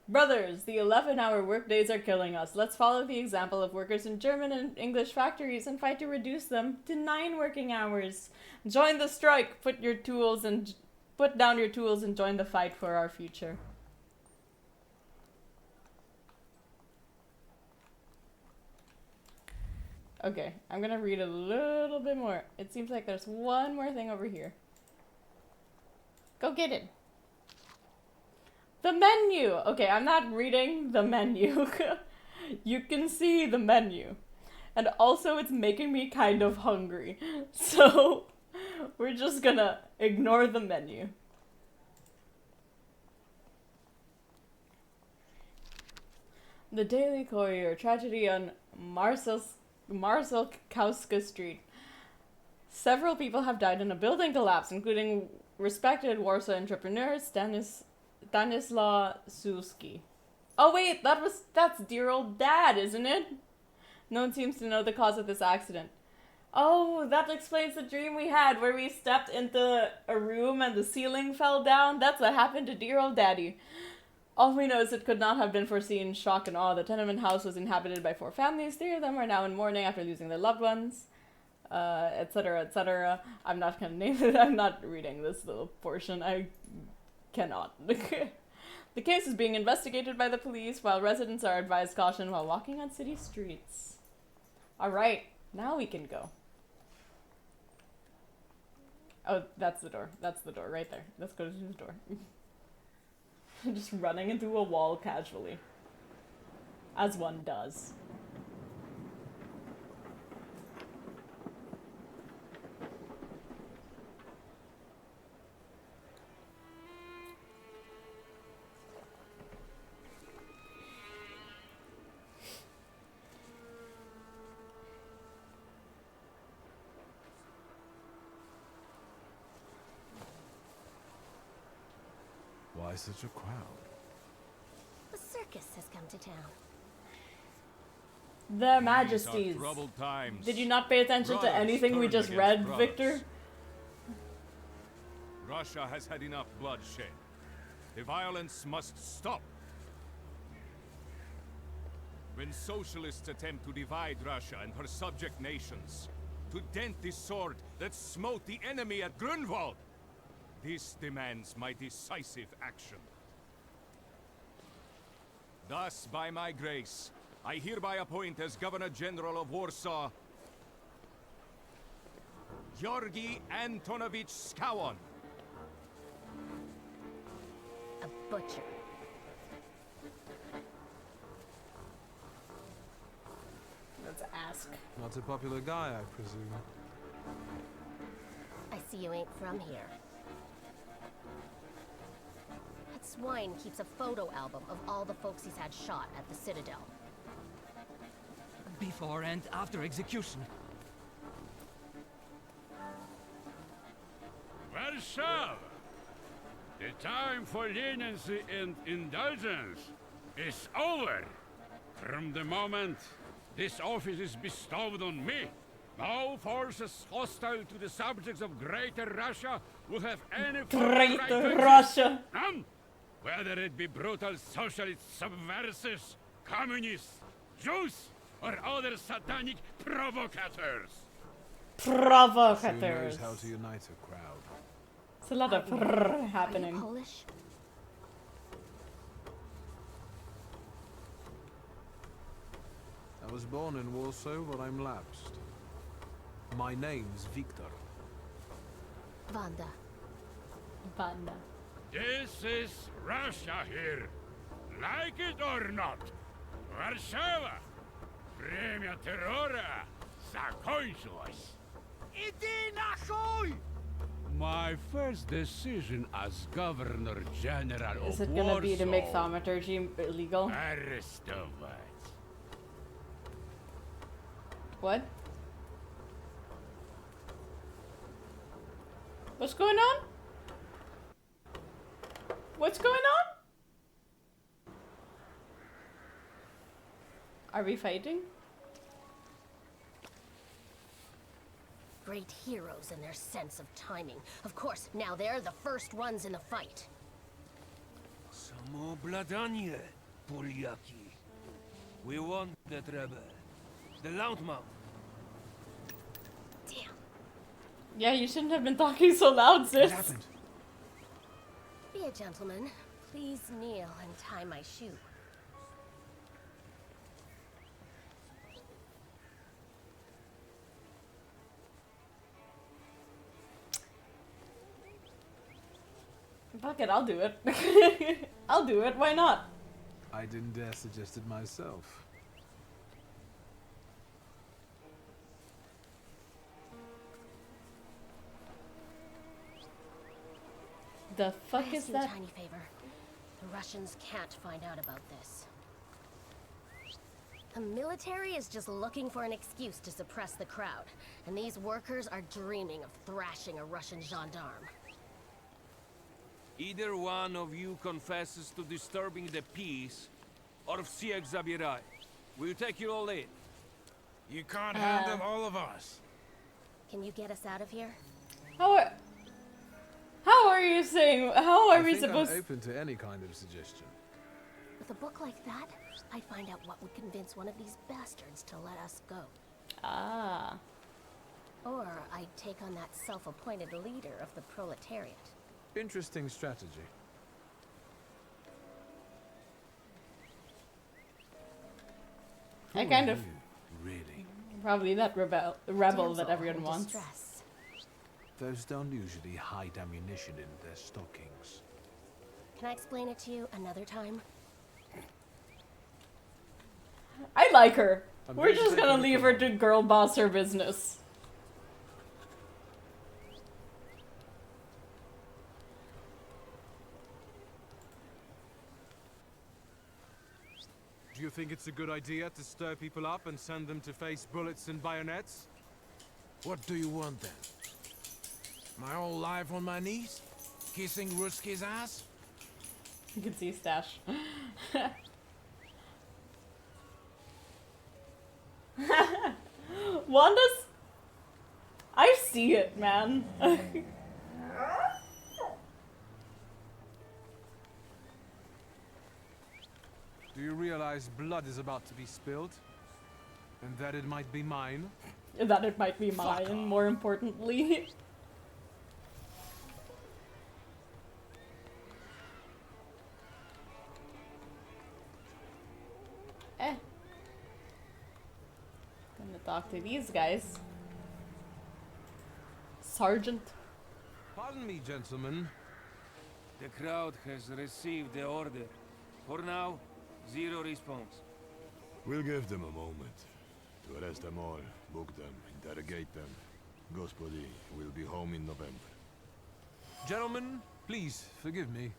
Brothers, the 11-hour workdays are killing us. Let's follow the example of workers in German and English factories and fight to reduce them to 9 working hours. Join the strike. Put down your tools and join the fight for our future. Okay, I'm gonna read a little bit more. It seems like there's one more thing over here. Go get it. The menu! Okay, I'm not reading the menu. You can see the menu. And also it's making me kind of hungry. So we're just gonna ignore the menu. The Daily Courier, tragedy on Marszałkowska Street. Several people have died in a building collapse, including respected Warsaw entrepreneur Stanislaw Suski. Oh wait, that's dear old dad, isn't it? No one seems to know the cause of this accident. Oh, that explains the dream we had where we stepped into a room and the ceiling fell down. That's what happened to dear old daddy. All we know is it could not have been foreseen. Shock and awe. The tenement house was inhabited by 4 families. 3 of them are now in mourning after losing their loved ones. Etc., etc. I'm not gonna name it. I'm not reading this little portion. I cannot. The case is being investigated by the police, while residents are advised caution while walking on city streets. Alright, now we can go. Oh, that's the door. That's the door right there. Let's go to the door. Just running into a wall casually. As one does. Why such a crowd? A circus has come to town. Their Majesties. Did you not pay attention to anything we just read, Victor? Russia has had enough bloodshed. The violence must stop. When socialists attempt to divide Russia and her subject nations, to dent the sword that smote the enemy at Grunwald, this demands my decisive action. Thus, by my grace, I hereby appoint as Governor General of Warsaw, Georgi Antonovich Skowon. A butcher. Let's ask. Not a popular guy, I presume. I see you ain't from here. That swine keeps a photo album of all the folks he's had shot at the Citadel. Before and after execution. Warsaw! The time for leniency and indulgence is over. From the moment this office is bestowed on me, no forces hostile to the subjects of Greater Russia will have any Greater Russia. None. Whether it be brutal socialist subversives, communists, Jews, or other satanic provocators. Provocators. Who knows how to unite a crowd? It's a lot of happening. Are you Polish? I was born in Warsaw, but I'm lapsed. My name's Victor. Wanda. Wanda. This is Russia here. Like it or not. Warszawa. Время террора закончилось. Иди нахуй! My first decision as Governor General Is of it gonna be to make Warsaw, thaumaturgy illegal? arrestovать. What? What's going on? What's going on? Are we fighting? Great heroes in their sense of timing. Of course, now they're the first ones in the fight. Samo bladanie, Poliaki. We want that rebel. The Loudmouth. Damn. Yeah, you shouldn't have been talking so loud, sis. What happened? Be a gentleman. Please kneel and tie my shoe. Fuck it, I'll do it. I'll do it, why not? I didn't dare suggest it myself. The fuck is you that? A tiny favor. The Russians can't find out about this. The military is just looking for an excuse to suppress the crowd, and these workers are dreaming of thrashing a Russian gendarme. Either one of you confesses to disturbing the peace, or всех забирай. We'll take you all in. You can't handle all of us. Can you get us out of here? How are you saying? How are we supposed? I'm open to any kind of suggestion. With a book like that, I'd find out what would convince one of these bastards to let us go. Ah. Or I'd take on that self-appointed leader of the proletariat. Interesting strategy. I kind of. Really? Probably that rebel that everyone wants. Distress. Those don't usually hide ammunition in their stockings. Can I explain it to you another time? I like her. I'm We're going to just take gonna a leave look her to girl boss her business. Do you think it's a good idea to stir people up and send them to face bullets and bayonets? What do you want then? My whole life on my knees? Kissing Ruski's ass? You can see Stash. Wanda's... I see it, man. Do you realize blood is about to be spilled? And that it might be mine? That it might be mine, more importantly. Gonna talk to these guys. Sergeant. Pardon me, gentlemen. The crowd has received the order. For now, zero response. We'll give them a moment. To arrest them all, book them, interrogate them. Gospodi will be home in November. Gentlemen, please, forgive me.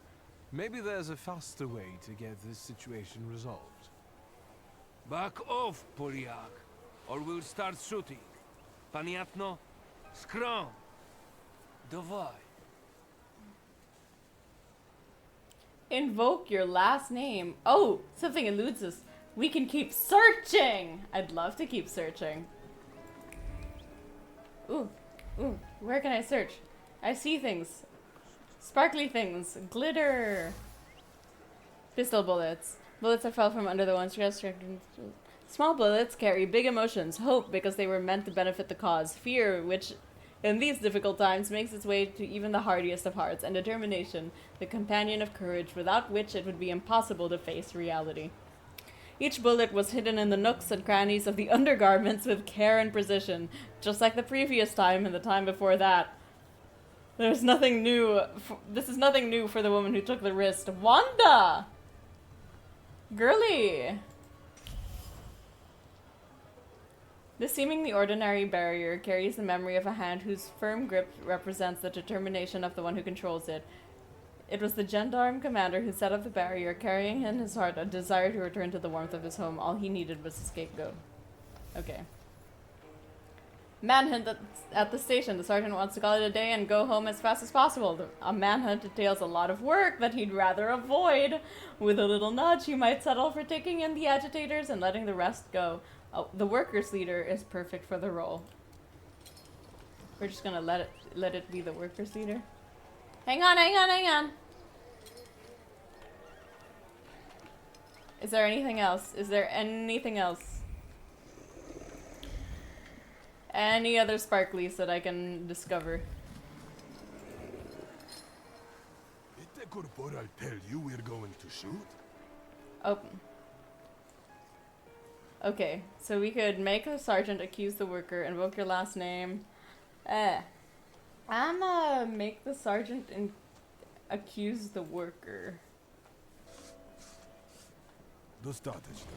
Maybe there's a faster way to get this situation resolved. Back off, Polyak, or we'll start shooting. Paniatno? Scrum! Dawaj. Invoke your last name. Oh, something eludes us. We can keep searching! I'd love to keep searching. Ooh, ooh, where can I search? I see things. Sparkly things. Glitter. Pistol bullets. Bullets that fell from under the one's chest. Small bullets carry big emotions. Hope, because they were meant to benefit the cause. Fear, which in these difficult times makes its way to even the hardiest of hearts. And determination, the companion of courage, without which it would be impossible to face reality. Each bullet was hidden in the nooks and crannies of the undergarments with care and precision, just like the previous time and the time before that. There's nothing new. This is nothing new for the woman who took the risk. Wanda! Girly! The seemingly ordinary barrier carries the memory of a hand whose firm grip represents the determination of the one who controls it. It was the gendarme commander who set up the barrier, carrying in his heart a desire to return to the warmth of his home. All he needed was a scapegoat. Okay. Manhunt at the station. The sergeant wants to call it a day and go home as fast as possible. A manhunt entails a lot of work that he'd rather avoid. With a little nudge, he might settle for taking in the agitators and letting the rest go. Oh, the workers' leader is perfect for the role. We're just gonna let it be the workers' leader. Hang on, hang on, hang on. Is there anything else? Is there anything else? Any other sparklies that I can discover? I'll tell you we're going to shoot. Oh. Okay, so we could make a sergeant accuse the worker, invoke your last name. I'ma make the sergeant accuse the worker. Достаточно.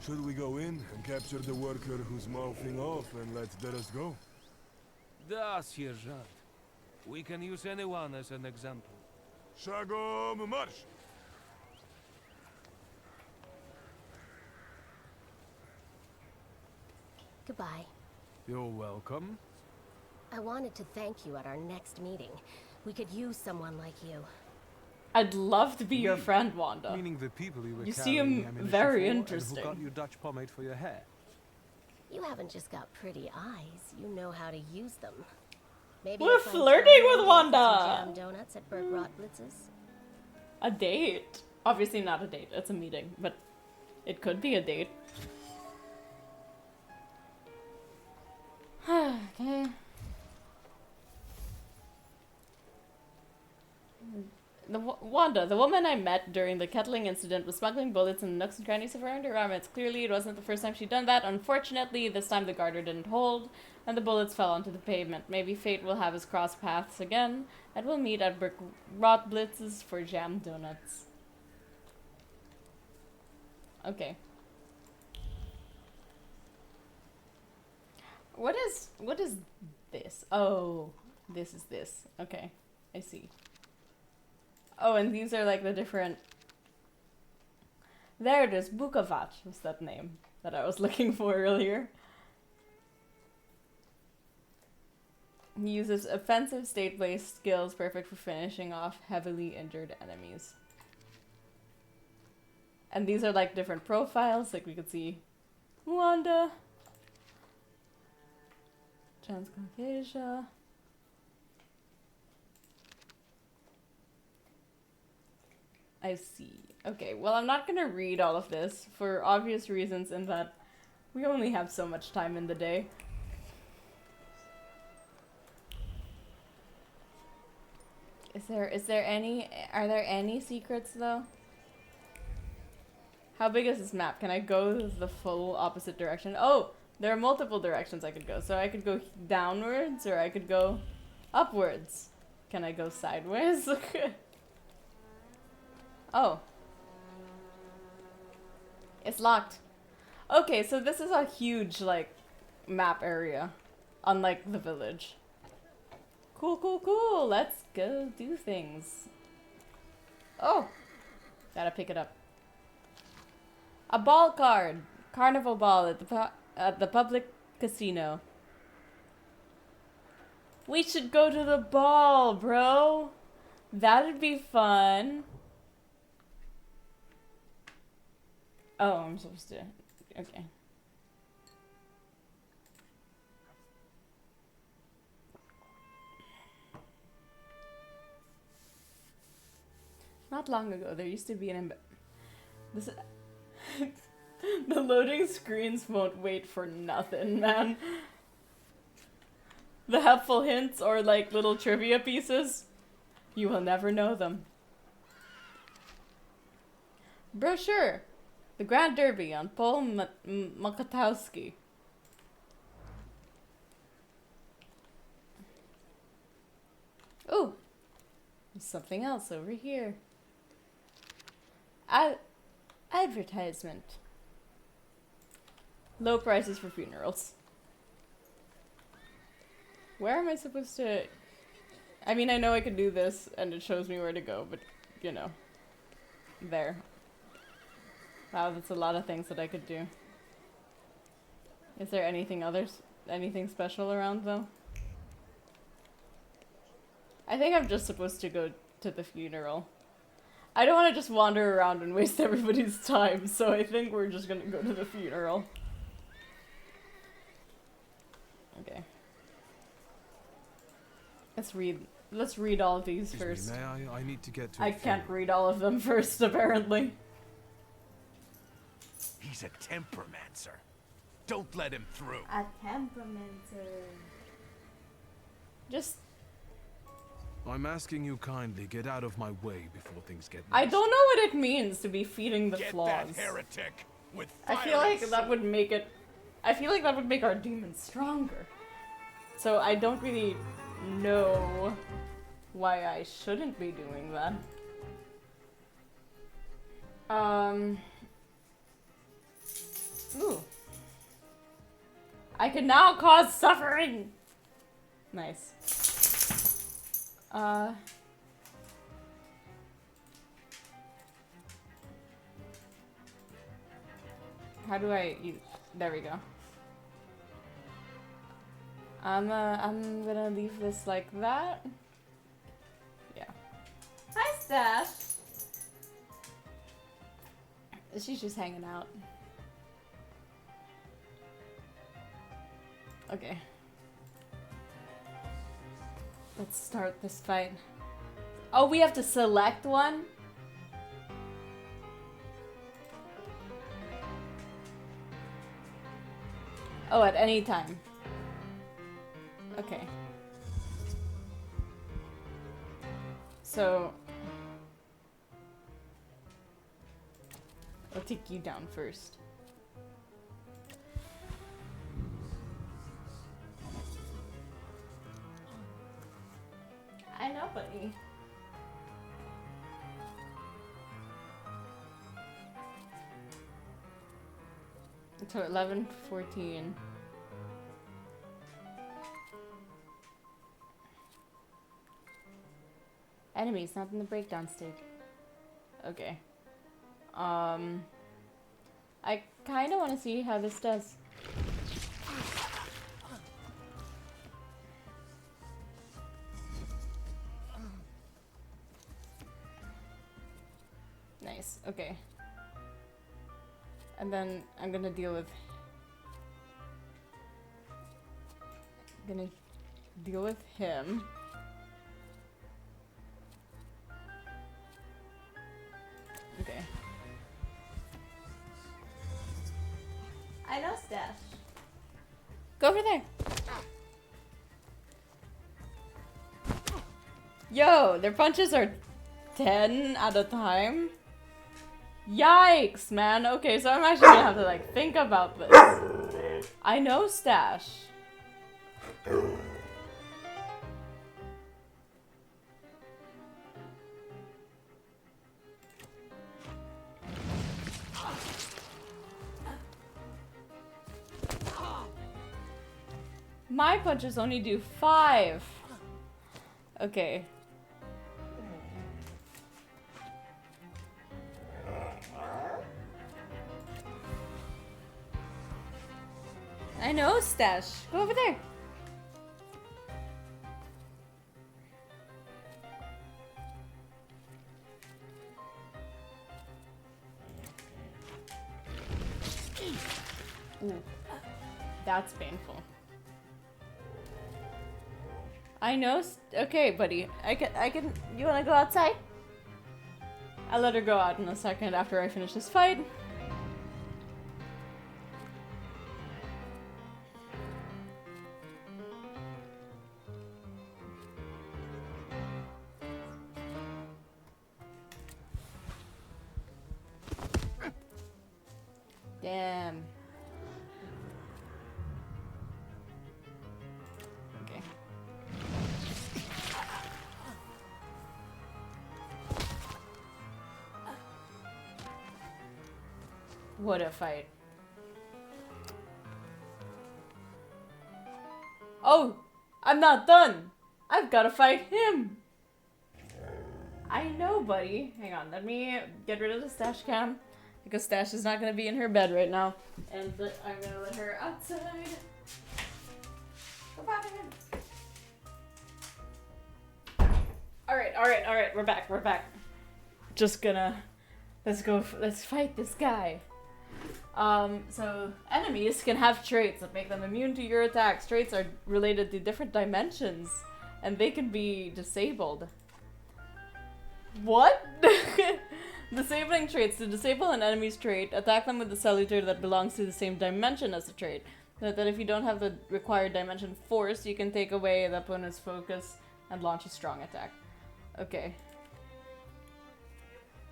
Should we go in and capture the worker who's mouthing off and let the rest go? Da, Sergeant. We can use anyone as an example. Шагом march! Goodbye. You're welcome. I wanted to thank you at our next meeting. We could use someone like you. I'd love to be your friend, Wanda. Meaning the people you were You carrying seem ammunition very for and interesting. who got you Dutch pomade for your hair. You haven't just got pretty eyes, you know how to use them. Maybe We're you'll find flirting time with to Wanda! get some jam donuts at Berg Rotblitz's. A date? Obviously not a date, it's a meeting, but it could be a date. Okay. Wanda, the woman I met during the kettling incident, was smuggling bullets in the nooks and crannies of her undergarments. Clearly, it wasn't the first time she'd done that. Unfortunately, this time the garter didn't hold, and the bullets fell onto the pavement. Maybe fate will have us cross paths again, and we'll meet at Brick Rotblitz's for jam donuts. Okay. What is this? Oh, this is this. Okay, I see. Oh, and these are like the different... There it is, Bukovac was that name that I was looking for earlier. He uses offensive state-based skills perfect for finishing off heavily injured enemies. And these are like different profiles, like we could see Wanda, Transcaucasia. I see. Okay, well, I'm not gonna read all of this for obvious reasons in that we only have so much time in the day. Are there any secrets though? How big is this map? Can I go the full opposite direction? Oh, there are multiple directions I could go. So I could go downwards or I could go upwards. Can I go sideways? Oh. It's locked. Okay, so this is a huge, like, map area. Unlike the village. Cool, cool, cool. Let's go do things. Oh. Gotta pick it up. A ball card. Carnival ball at the public casino. We should go to the ball, bro. That'd be fun. Oh, I'm supposed to... Okay. Not long ago, there used to be an... This... The loading screens won't wait for nothing, man. The helpful hints or, like, little trivia pieces, you will never know them. Brochure. The Grand Derby on Paul Makatowski. Ooh, there's something else over here. Advertisement. Low prices for funerals. Where am I supposed to... I mean, I know I could do this and it shows me where to go, but, you know. There. Wow, that's a lot of things that I could do. Is there anything anything special around though. I think I'm just supposed to go to the funeral. I don't want to just wander around and waste everybody's time, so I think we're just gonna go to the funeral. Okay. Let's read all of these first. May I need to get to I can't read all of them first, apparently. He's a tempermancer. Don't let him through. A temperamental. Just... I'm asking you kindly, get out of my way before things get I don't know what it means to be feeding the Get flaws. that heretic with I feel like that would make it... I feel like that would make our demons stronger. So I don't really know why I shouldn't be doing that. Ooh. I can now cause suffering! Nice. How do I use... There we go. I'm gonna leave this like that. Yeah. Hi, Stash! She's just hanging out. Okay. Let's start this fight. Oh, we have to select one? Oh, at any time. Okay. So... I'll take you down first. I know, buddy. So 11, 14. Enemies not in the breakdown stage. Okay. I kind of want to see how this does. Nice. Okay. And then I'm gonna deal with... him. Okay. I know, Stash. Go over there. Yo, their punches are 10 at a time. Yikes, man. Okay, so I'm actually gonna have to like think about this. I know, Stash. My punches only do 5. Okay. I know, Stash. Go over there. Ooh. That's painful. I know. Okay, buddy. I can. You wanna go outside? I'll let her go out in a second after I finish this fight. Damn. Okay. What a fight. Oh, I'm not done. I've got to fight him. I know, buddy. Hang on, let me get rid of the Stash cam. Because Stash is not going to be in her bed right now. And I'm going to let her outside. Alright, we're back. Just gonna, let's fight this guy. So enemies can have traits that make them immune to your attacks. Traits are related to different dimensions, and they can be disabled. What? Disabling traits. To disable an enemy's trait, attack them with the salutator that belongs to the same dimension as the trait. That if you don't have the required dimension force, you can take away the opponent's focus and launch a strong attack. Okay.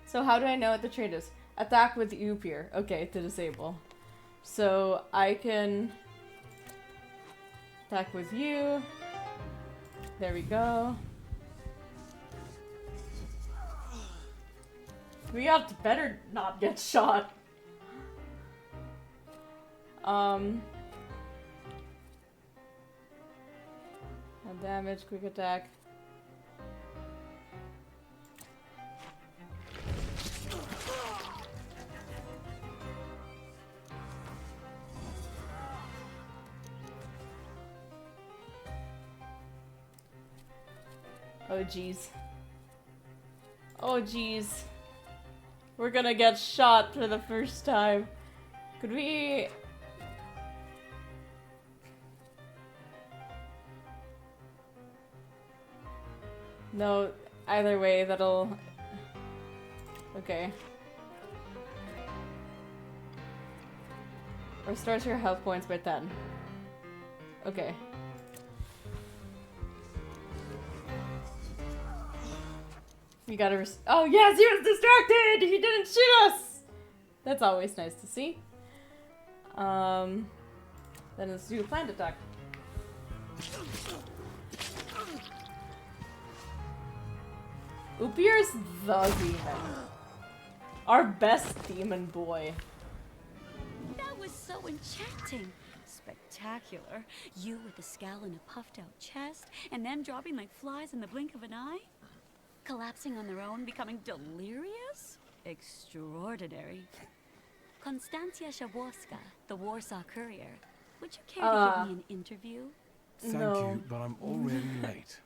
So how do I know what the trait is? Attack with Upir. Okay, to disable. So I can attack with you. There we go. We have to better not get shot. No damage, quick attack. Oh jeez. Oh jeez. We're gonna get shot for the first time. Could we... No, either way, that'll... Okay. Restores your health points by 10. Okay. You gotta oh yes, he was distracted! He didn't shoot us! That's always nice to see. Then let's do a planned attack. Upir's the demon. Our best demon boy. That was so enchanting. Spectacular. You with a scowl and a puffed out chest, and them dropping like flies in the blink of an eye? Collapsing on their own, becoming delirious? Extraordinary. Konstantia Shaborska, the Warsaw Courier. Would you care to give me an interview? Thank you, but I'm already late.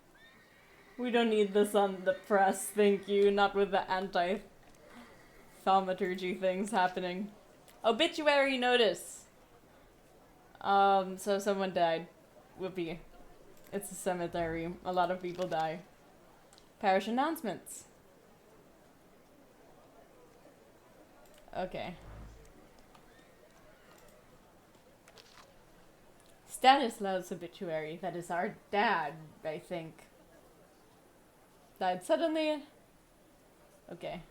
We don't need this on the press, thank you. Not with the anti-thaumaturgy things happening. Obituary notice! So someone died. Whoopee. It's a cemetery. A lot of people die. Parish announcements. Okay. Stanislav's obituary. That is our dad, I think. Died suddenly. Okay.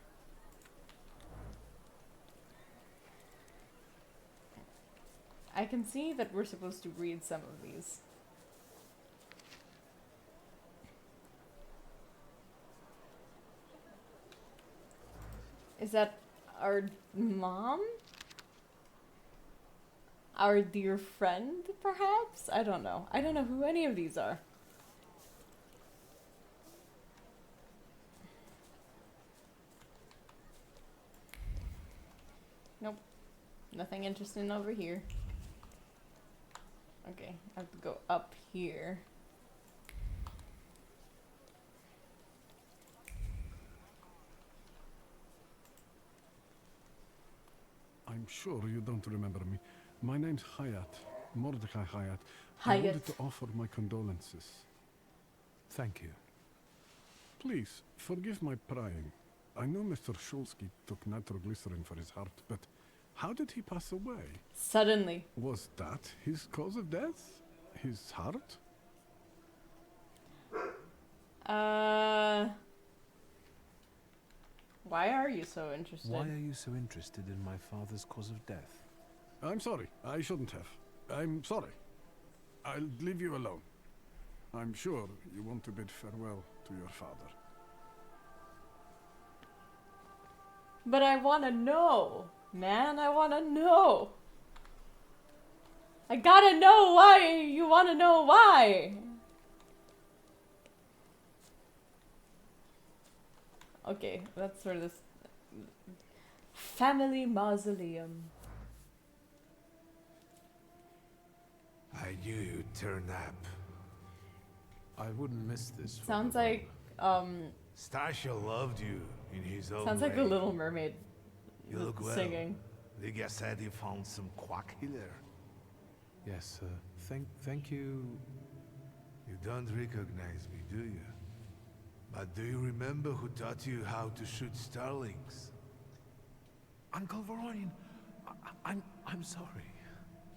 I can see that we're supposed to read some of these. Is that our mom? Our dear friend, perhaps? I don't know. I don't know who any of these are. Nope. Nothing interesting over here. Okay, I have to go up here. I'm sure you don't remember me. My name's Hayat, Mordecai Hayat. I Hayat. wanted to offer my condolences. Thank you. Please, forgive my prying. I know Mr. Shulsky took nitroglycerin for his heart, but how did he pass away? Suddenly. Was that his cause of death? His heart? Why are you so interested? Why are you so interested in my father's cause of death? I'm sorry. I shouldn't have. I'm sorry. I'll leave you alone. I'm sure you want to bid farewell to your father. But I wanna know, man. I wanna know. I gotta know why you wanna know why. Okay, that's sort of this family mausoleum. I knew you'd turn up. I wouldn't miss this. For Sounds the world. like Stasha loved you in his own sounds way. like the Little Mermaid You look well. singing. Ligia said he found some quack healer. Yes, thank you. You don't recognize me, do you? But do you remember who taught you how to shoot starlings? Uncle Voronin, I'm sorry.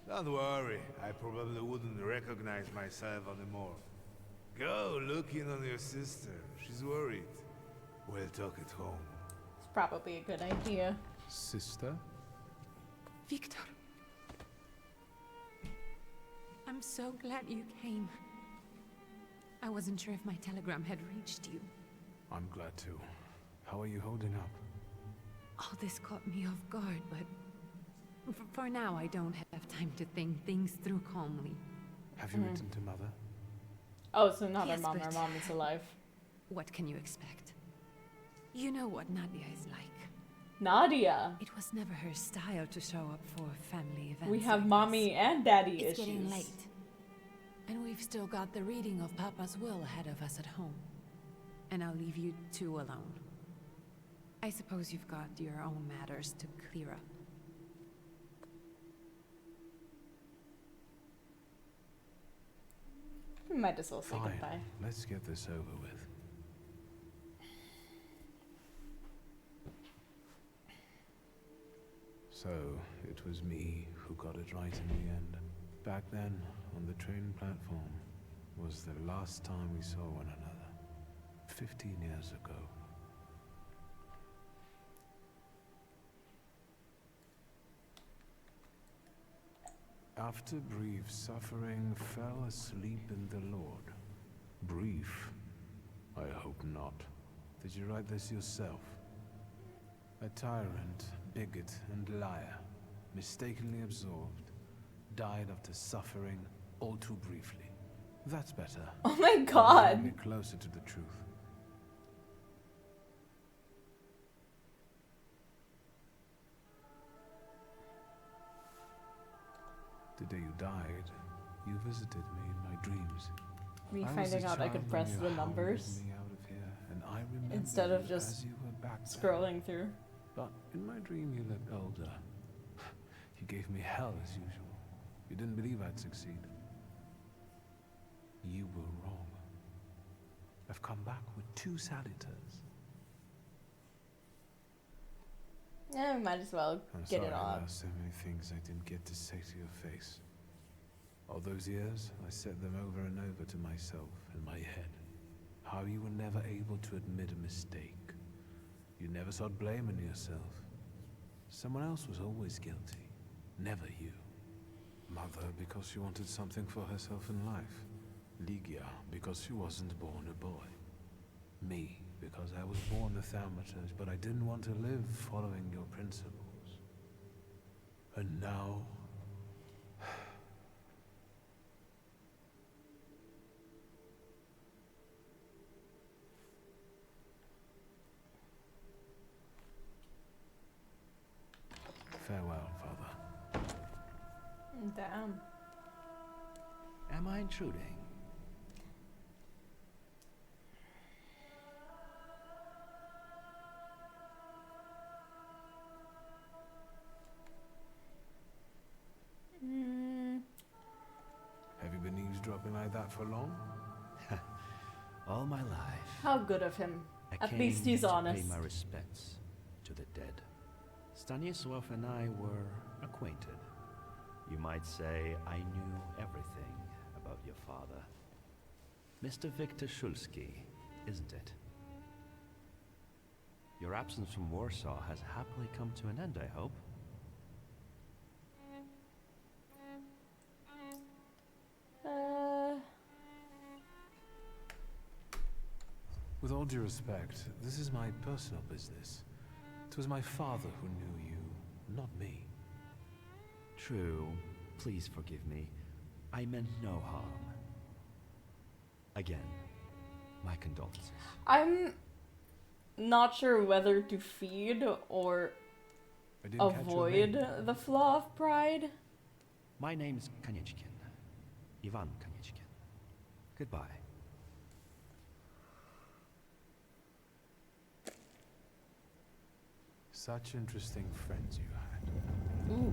Don't worry, I probably wouldn't recognize myself anymore. Go look in on your sister. She's worried. We'll talk at home. It's probably a good idea. Sister? Victor. I'm so glad you came. I wasn't sure if my telegram had reached you. I'm glad to. How are you holding up? All this caught me off guard, but for now I don't have time to think things through calmly. Have you written to Mother? Oh, so not Yes, her mom. but Her mom is alive. What can you expect? You know what Nadia is like. Nadia. It was never her style to show up for family events. We have like mommy this. and daddy It's issues. getting late. And we've still got the reading of Papa's will ahead of us at home. And I'll leave you two alone. I suppose you've got your own matters to clear up. We might as well say Fine. goodbye. Let's get this over with. So, it was me who got it right in the end. Back then, on the train platform, was the last time we saw one another. 15 years ago. After brief suffering, fell asleep in the Lord. Brief? I hope not. Did you write this yourself? A tyrant, bigot, and liar, mistakenly absorbed, died after suffering all too briefly. That's better. Oh my god! Bring me closer to the truth. The day you died, you visited me in my dreams. Me I was finding a out I could child press when you the hounded numbers me out of here, and I remember instead of you just as you were back then. scrolling through. But in my dream you looked older. You gave me hell as usual. You didn't believe I'd succeed. You were wrong. I've come back with 2 salutors. Yeah, we might as well I'm get sorry it on. there are so many things I didn't get to say to your face. All those years, I said them over and over to myself in my head. How you were never able to admit a mistake. You never sought blame in yourself. Someone else was always guilty, never you. Mother, because she wanted something for herself in life. Ligia, because she wasn't born a boy. Me, because I was born a Thaumaturge, but I didn't want to live following your principles. And now... Farewell, Father. Damn. Am I intruding? Have you been eavesdropping like that for long? All my life. How good of him. I At came least he's to honest. pay my respects to the dead. Stanisław and I were acquainted. You might say I knew everything about your father. Mr. Victor Szulski, isn't it? Your absence from Warsaw has happily come to an end, I hope. With all due respect, this is my personal business. It was my father who knew you, not me. True. Please forgive me. I meant no harm. Again, my condolences. I'm not sure whether to feed or avoid the flaw of pride. My name's Kaniechkin. Ivan Kaniechkin. Goodbye. Such interesting friends you had. Ooh.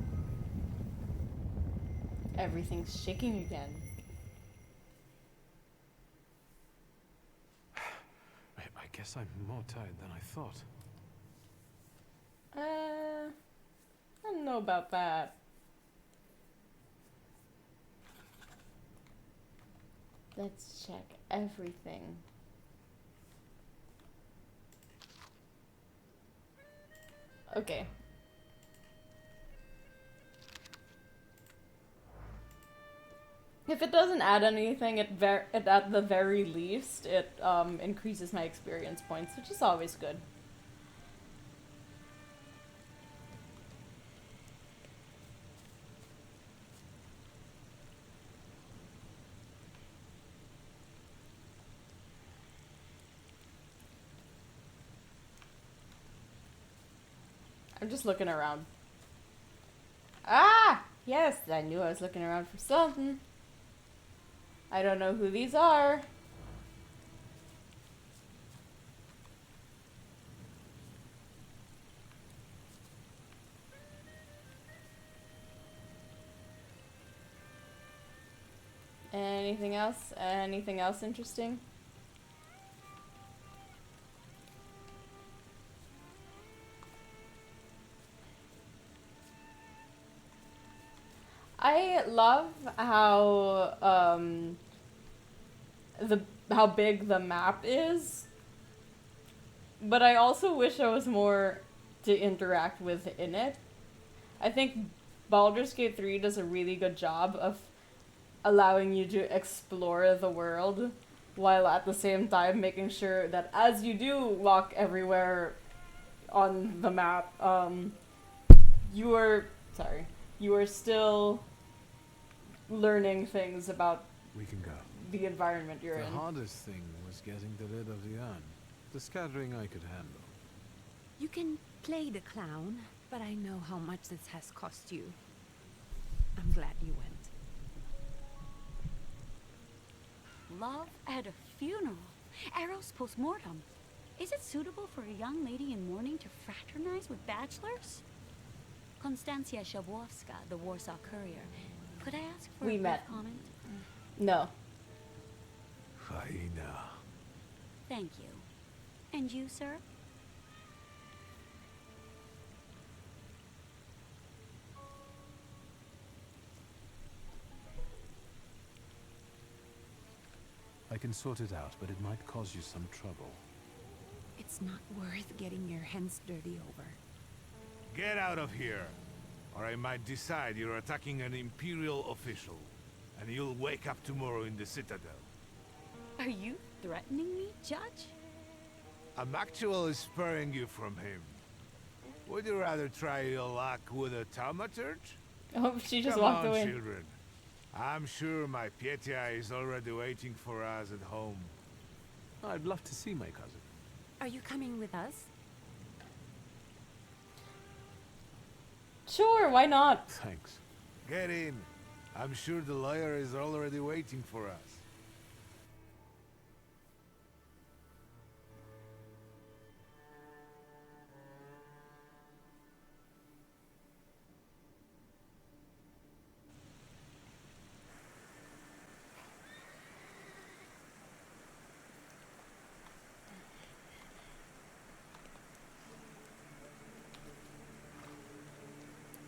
Everything's shaking again. I guess I'm more tired than I thought. I don't know about that. Let's check everything. Okay. If it doesn't add anything, at the very least, it increases my experience points, which is always good. I'm just looking around. Ah! Yes, I knew I was looking around for something. I don't know who these are. Anything else? Anything else interesting? I love how how big the map is, but I also wish I was more to interact with in it. I think Baldur's Gate 3 does a really good job of allowing you to explore the world while at the same time making sure that as you do walk everywhere on the map, you are still learning things about We can go. the environment you're The in. hardest thing was getting the lid of the urn. The scattering I could handle. You can play the clown, but I know how much this has cost you. I'm glad you went. Love at a funeral. Arrow's postmortem. Is it suitable for a young lady in mourning to fraternize with bachelors? Konstancja Shabłowska, the Warsaw Courier. Could I ask for We a brief met. comment? No. Faina. Thank you. And you, sir? I can sort it out, but it might cause you some trouble. It's not worth getting your hands dirty over. Get out of here, or I might decide you're attacking an Imperial official, and you'll wake up tomorrow in the Citadel. Are you threatening me, Judge? I'm actually sparing you from him. Would you rather try your luck with a Thaumaturge? Oh, she just Come walked on, away. children. I'm sure my Pietia is already waiting for us at home. I'd love to see my cousin. Are you coming with us? Sure, why not? Thanks. Get in. I'm sure the lawyer is already waiting for us.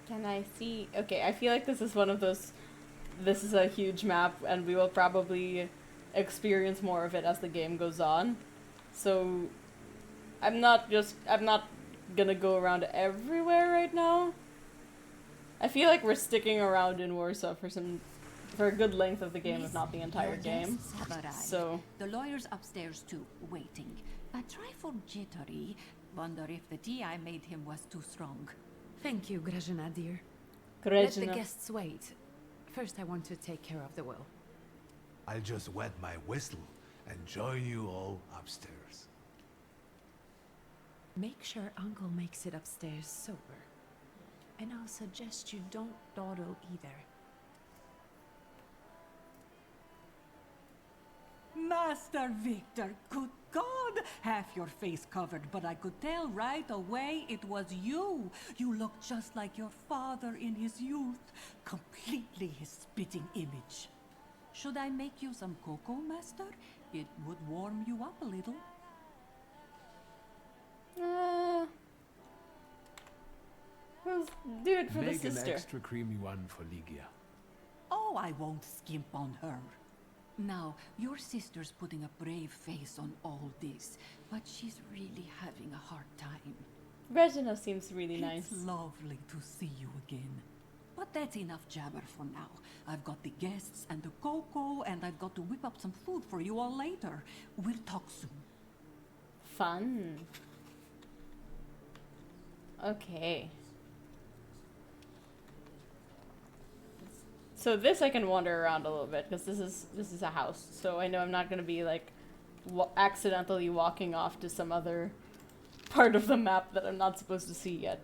Can I see? Okay, I feel like this is one of those. This is a huge map, and we will probably experience more of it as the game goes on. So, I'm not gonna go around everywhere right now. I feel like we're sticking around in Warsaw for a good length of the game, if not the entire game. Guests have arrived. So, The lawyer's upstairs too, waiting. But trifle jittery. Wonder if the tea I made him was too strong. Thank you, Grażyna, dear. Let the Grażyna. guests wait. First, I want to take care of the will. I'll just wet my whistle and join you all upstairs. Make sure Uncle makes it upstairs sober. And I'll suggest you don't dawdle either. Master Victor, good God! Half your face covered, but I could tell right away it was you. You look just like your father in his youth. Completely his spitting image. Should I make you some cocoa, Master? It would warm you up a little. We'll do it for Make the sister. an extra creamy one for Ligia. Oh, I won't skimp on her. Now, your sister's putting a brave face on all this, but she's really having a hard time. Regina seems really nice. It's lovely to see you again. But that's enough jabber for now. I've got the guests and the cocoa, and I've got to whip up some food for you all later. We'll talk soon. Fun. Okay. So this I can wander around a little bit because this is a house. So I know I'm not gonna be like accidentally walking off to some other part of the map that I'm not supposed to see yet.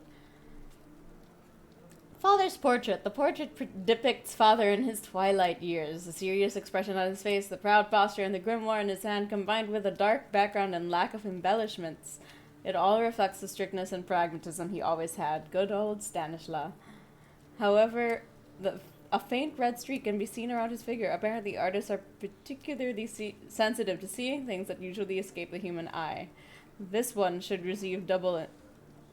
Father's portrait. The portrait depicts father in his twilight years. The serious expression on his face, the proud posture, and the grimoire in his hand, combined with a dark background and lack of embellishments. It all reflects the strictness and pragmatism he always had. Good old Stanislaw. However, a faint red streak can be seen around his figure. Apparently, artists are particularly sensitive to seeing things that usually escape the human eye. This one should receive double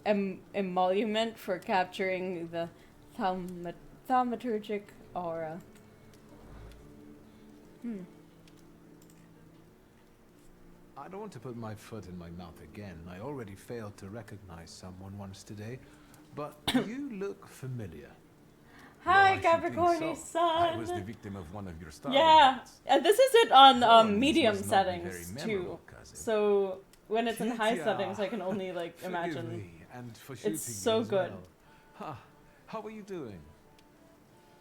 emolument for capturing the thaumaturgic aura. I don't want to put my foot in my mouth again. I already failed to recognize someone once today, but you look familiar. Hi, Capricorny so. son. I was the victim of one of your stars. Yeah, and this is it on Thorns medium must not be settings very too. memorable, cousin. So when it's in high Kitya, settings, I can only like forgive imagine. me, and for shooting It's so you as good. well. How are you doing?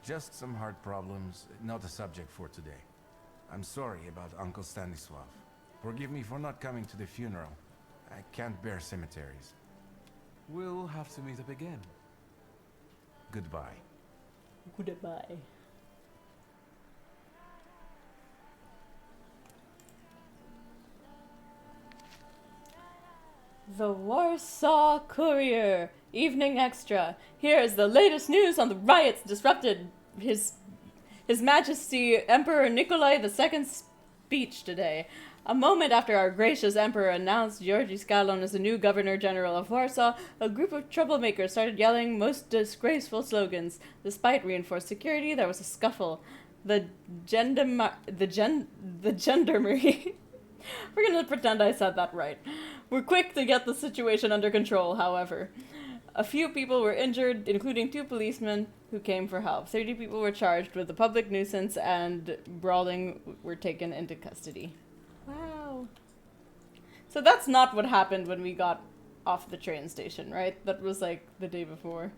Just some heart problems, not a subject for today. I'm sorry about Uncle Stanislav. Forgive me for not coming to the funeral. I can't bear cemeteries. We'll have to meet up again. Goodbye. Goodbye. The Warsaw Courier, Evening Extra. Here is the latest news on the riots disrupted His Majesty Emperor Nikolai II's speech today. A moment after our gracious emperor announced Georgi Skalon as the new Governor General of Warsaw, a group of troublemakers started yelling most disgraceful slogans. Despite reinforced security, there was a scuffle. The gendarmerie we're gonna pretend I said that right. We're quick to get the situation under control, however. A few people were injured, including 2 policemen who came for help. 30 people were charged with the public nuisance and brawling were taken into custody. Wow. So that's not what happened when we got off the train station, right? That was like the day before.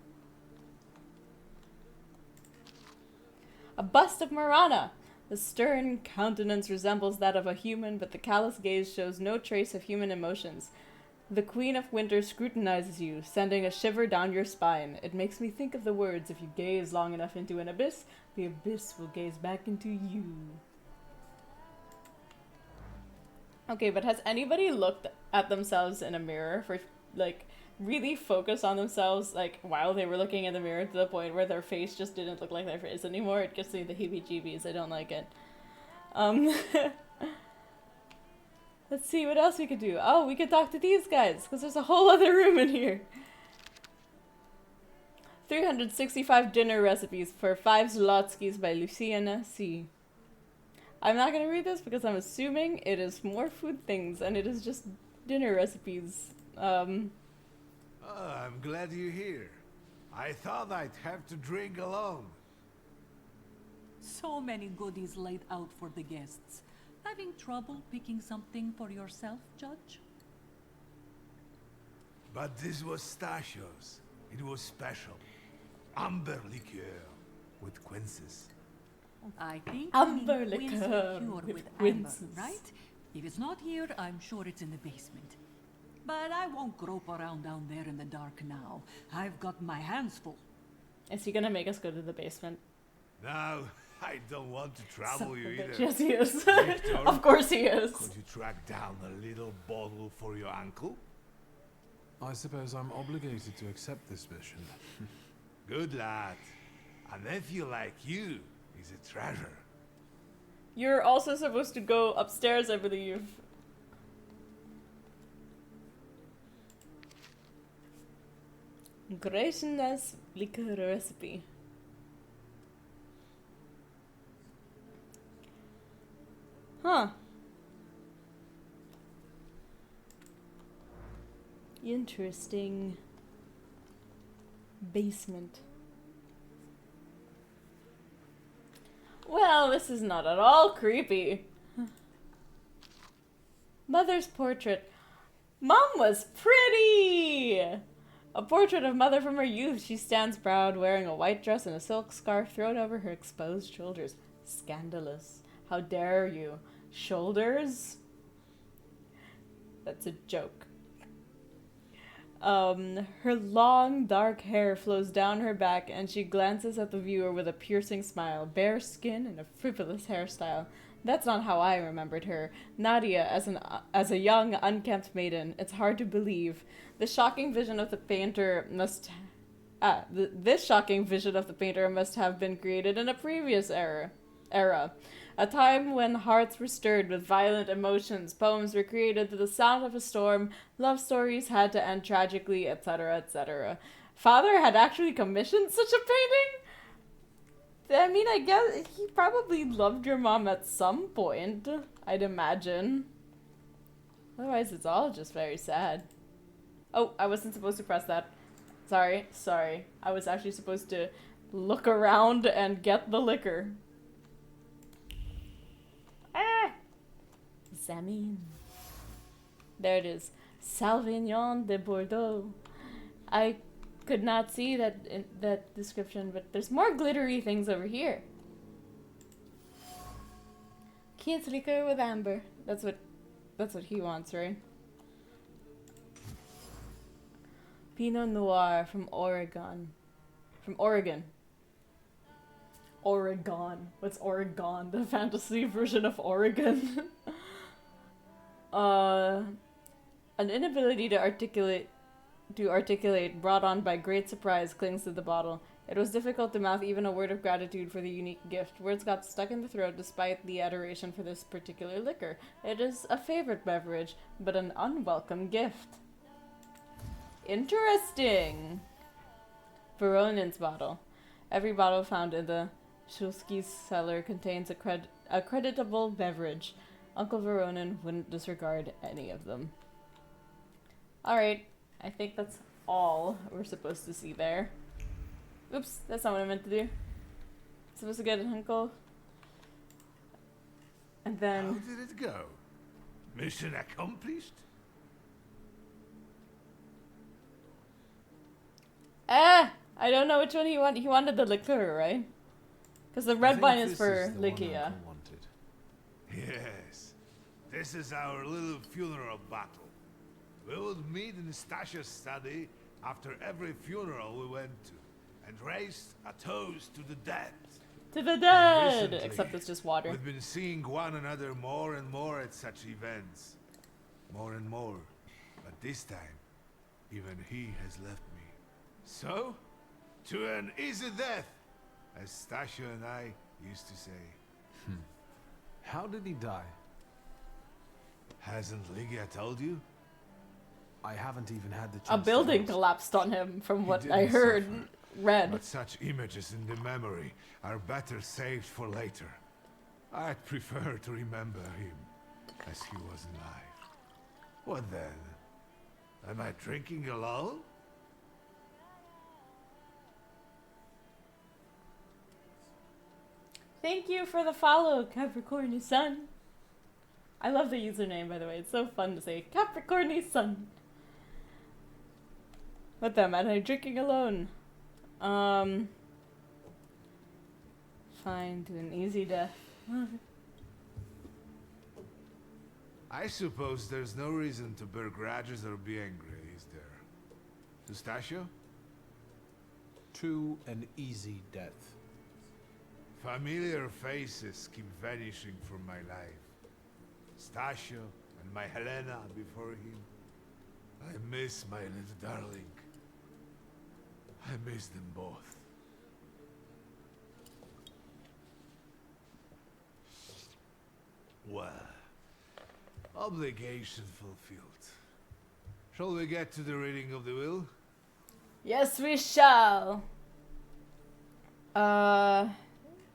A bust of Marana. The stern countenance resembles that of a human, but the callous gaze shows no trace of human emotions. The Queen of Winter scrutinizes you, sending a shiver down your spine. It makes me think of the words, if you gaze long enough into an abyss, the abyss will gaze back into you. Okay, but has anybody looked at themselves in a mirror for, like, really focus on themselves, like, while they were looking in the mirror to the point where their face just didn't look like their face anymore? It gives me the heebie-jeebies. I don't like it. Let's see what else we could do. Oh, we could talk to these guys, because there's a whole other room in here. 365 dinner recipes for 5 Zlotskis by Luciana C. I'm not going to read this because I'm assuming it is more food things, and it is just dinner recipes. I'm glad you're here. I thought I'd have to drink alone. So many goodies laid out for the guests. Having trouble picking something for yourself, Judge? But this was Stashio's. It was special. Amber liqueur with quinces. I think Amber we mean liqueur quince with with amber, quinces. right? If it's not here, I'm sure it's in the basement. But I won't grope around down there in the dark now. I've got my hands full. Is he gonna make us go to the basement? Now, I don't want to trouble you either. Yes, he is. Victor, of course he is. Could you track down a little bottle for your uncle? I suppose I'm obligated to accept this mission. Good lad. A nephew like you is a treasure. You're also supposed to go upstairs, I believe. Gracious liquor recipe. Huh. Interesting. Basement. Well, this is not at all creepy. Mother's portrait. Mom was pretty! A portrait of Mother from her youth. She stands proud, wearing a white dress and a silk scarf thrown over her exposed shoulders. Scandalous. How dare you? Shoulders? That's a joke. Her long, dark hair flows down her back, and she glances at the viewer with a piercing smile, bare skin, and a frivolous hairstyle. That's not how I remembered her. Nadia, as a young, unkempt maiden. It's hard to believe. This shocking vision of the painter must have been created in a previous era. A time when hearts were stirred with violent emotions, poems were created to the sound of a storm, love stories had to end tragically, etc., etc. Father had actually commissioned such a painting? I mean, I guess he probably loved your mom at some point, I'd imagine. Otherwise, it's all just very sad. Oh, I wasn't supposed to press that. Sorry. I was actually supposed to look around and get the liquor. Ah! Examine. There it is. Sauvignon de Bordeaux. I could not see that in that description, but there's more glittery things over here. Chianti liquor with amber. That's what he wants, right? Pinot Noir from Oregon. From Oregon. Oregon. What's Oregon? The fantasy version of Oregon. An inability to articulate brought on by great surprise clings to the bottle. It was difficult to mouth even a word of gratitude for the unique gift. Words got stuck in the throat despite the adoration for this particular liquor. It is a favorite beverage, but an unwelcome gift. Interesting! Veronin's bottle. Every bottle found in the Shulsky's cellar contains a creditable beverage. Uncle Veronin wouldn't disregard any of them. Alright, I think that's all we're supposed to see there. Oops, that's not what I meant to do. Supposed to get an uncle. And then... How did it go? Mission accomplished? I don't know which one he wanted. He wanted the liqueur, right? Because the red wine is for Lygia. Yes. This is our little funeral battle. We would meet in Stasha's study after every funeral we went to, and raise a toast to the dead. To the dead! Recently, Except it's just water. We've been seeing one another more and more at such events. More and more. But this time, even he has left me. So, to an easy death, as Stasha and I used to say. How did he die? Hasn't Lygia told you? I haven't even had the chance. A building collapsed on him, from what I heard. Read. But such images in the memory are better saved for later. I'd prefer to remember him as he was alive. What then? Am I drinking alone? Thank you for the follow, Capricorny Sun. I love the username, by the way. It's so fun to say Capricorny Sun. What then? Am I drinking alone? Fine, to an easy death. I suppose there's no reason to bear grudges or be angry, is there? Stasha? To an easy death. Familiar faces keep vanishing from my life. Stasio and my Helena before him. I miss my little darling. I miss them both. Well, obligation fulfilled. Shall we get to the reading of the will? Yes, we shall.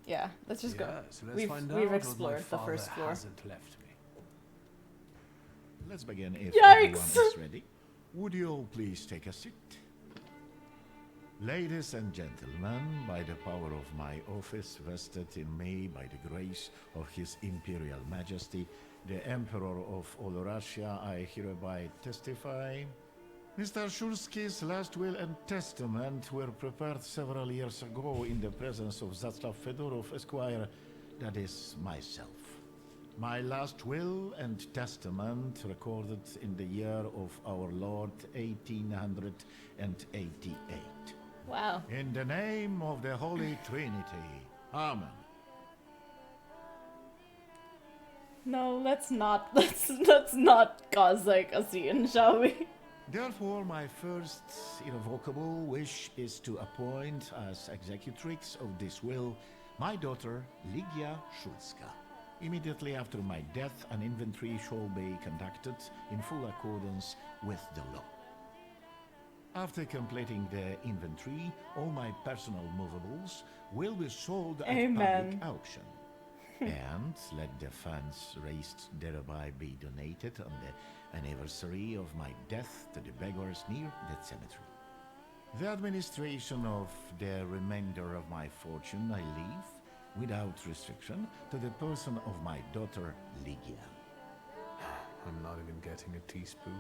Yeah, let's just go. So let's find out we've what explored my the father first floor. hasn't left me. Let's begin if Yikes! everyone is ready. Would you all please take a seat? Ladies and gentlemen, by the power of my office vested in me by the grace of His Imperial Majesty, the Emperor of all Russia, I hereby testify. Mr. Shulski's last will and testament were prepared several years ago in the presence of Zaslav Fedorov, Esquire, that is, myself. My last will and testament recorded in the year of our Lord 1888. Wow. In the name of the Holy Trinity. Amen. No, let's not. Let's not cause like a scene, shall we? Therefore, my first irrevocable wish is to appoint as executrix of this will my daughter, Ligia Shulska. Immediately after my death, an inventory shall be conducted in full accordance with the law. After completing the inventory, all my personal movables will be sold at public auction. And let the funds raised thereby be donated on the anniversary of my death to the beggars near that cemetery. The administration of the remainder of my fortune I leave, without restriction, to the person of my daughter Ligia. I'm not even getting a teaspoon.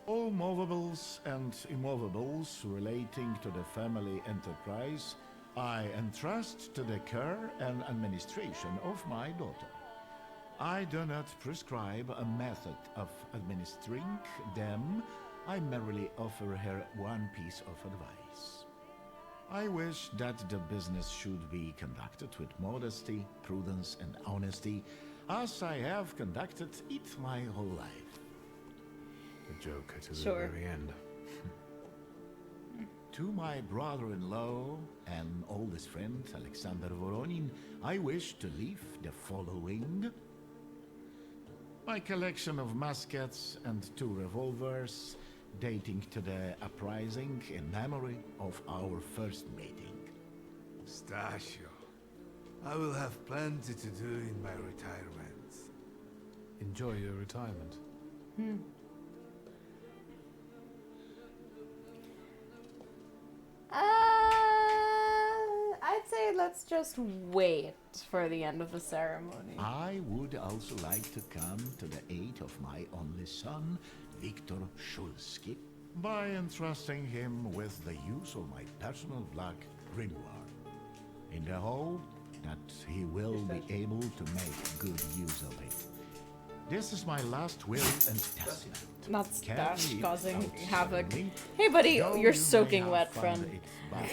All movables and immovables relating to the family enterprise I entrust to the care and administration of my daughter. I do not prescribe a method of administering them. I merely offer her one piece of advice. I wish that the business should be conducted with modesty, prudence, and honesty, as I have conducted it my whole life. The Joker to the Sure. very end. To my brother-in-law and oldest friend, Alexander Voronin, I wish to leave the following. My collection of muskets and 2 revolvers, dating to the uprising in memory of our first meeting. Stasio, I will have plenty to do in my retirement. Enjoy your retirement. I'd say let's just wait for the end of the ceremony. I would also like to come to the aid of my only son, Viktor Shulski, by entrusting him with the use of my personal black grimoire, in the hope that he will be able to make good use of it. This is my last will and testament. Not Stash Carry it causing out havoc. solemnly, Hey buddy, though you're you soaking may wet, have found friend.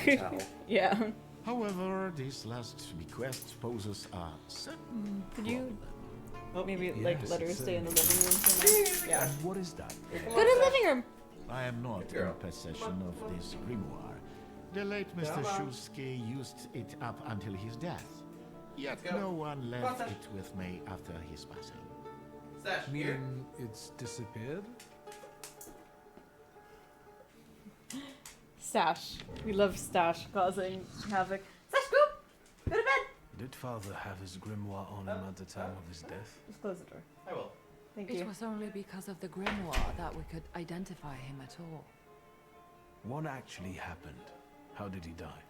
it bad. Yeah. However, this last bequest poses a certain Could you maybe yes, let her it's, stay in the living room for now? Yeah. And what is that? Go to the living room. I am not in possession of this grimoire. The late Mr. Shulski used it up until his death. Yet no one left it with me after his passing. Meaning it's disappeared? Stash. We love Stash causing havoc. Stash, go! Go to bed! Did father have his grimoire on him at the time of his death? Just close the door. I will. Thank It you. was only because of the grimoire that we could identify him at all. What actually happened? How did he die?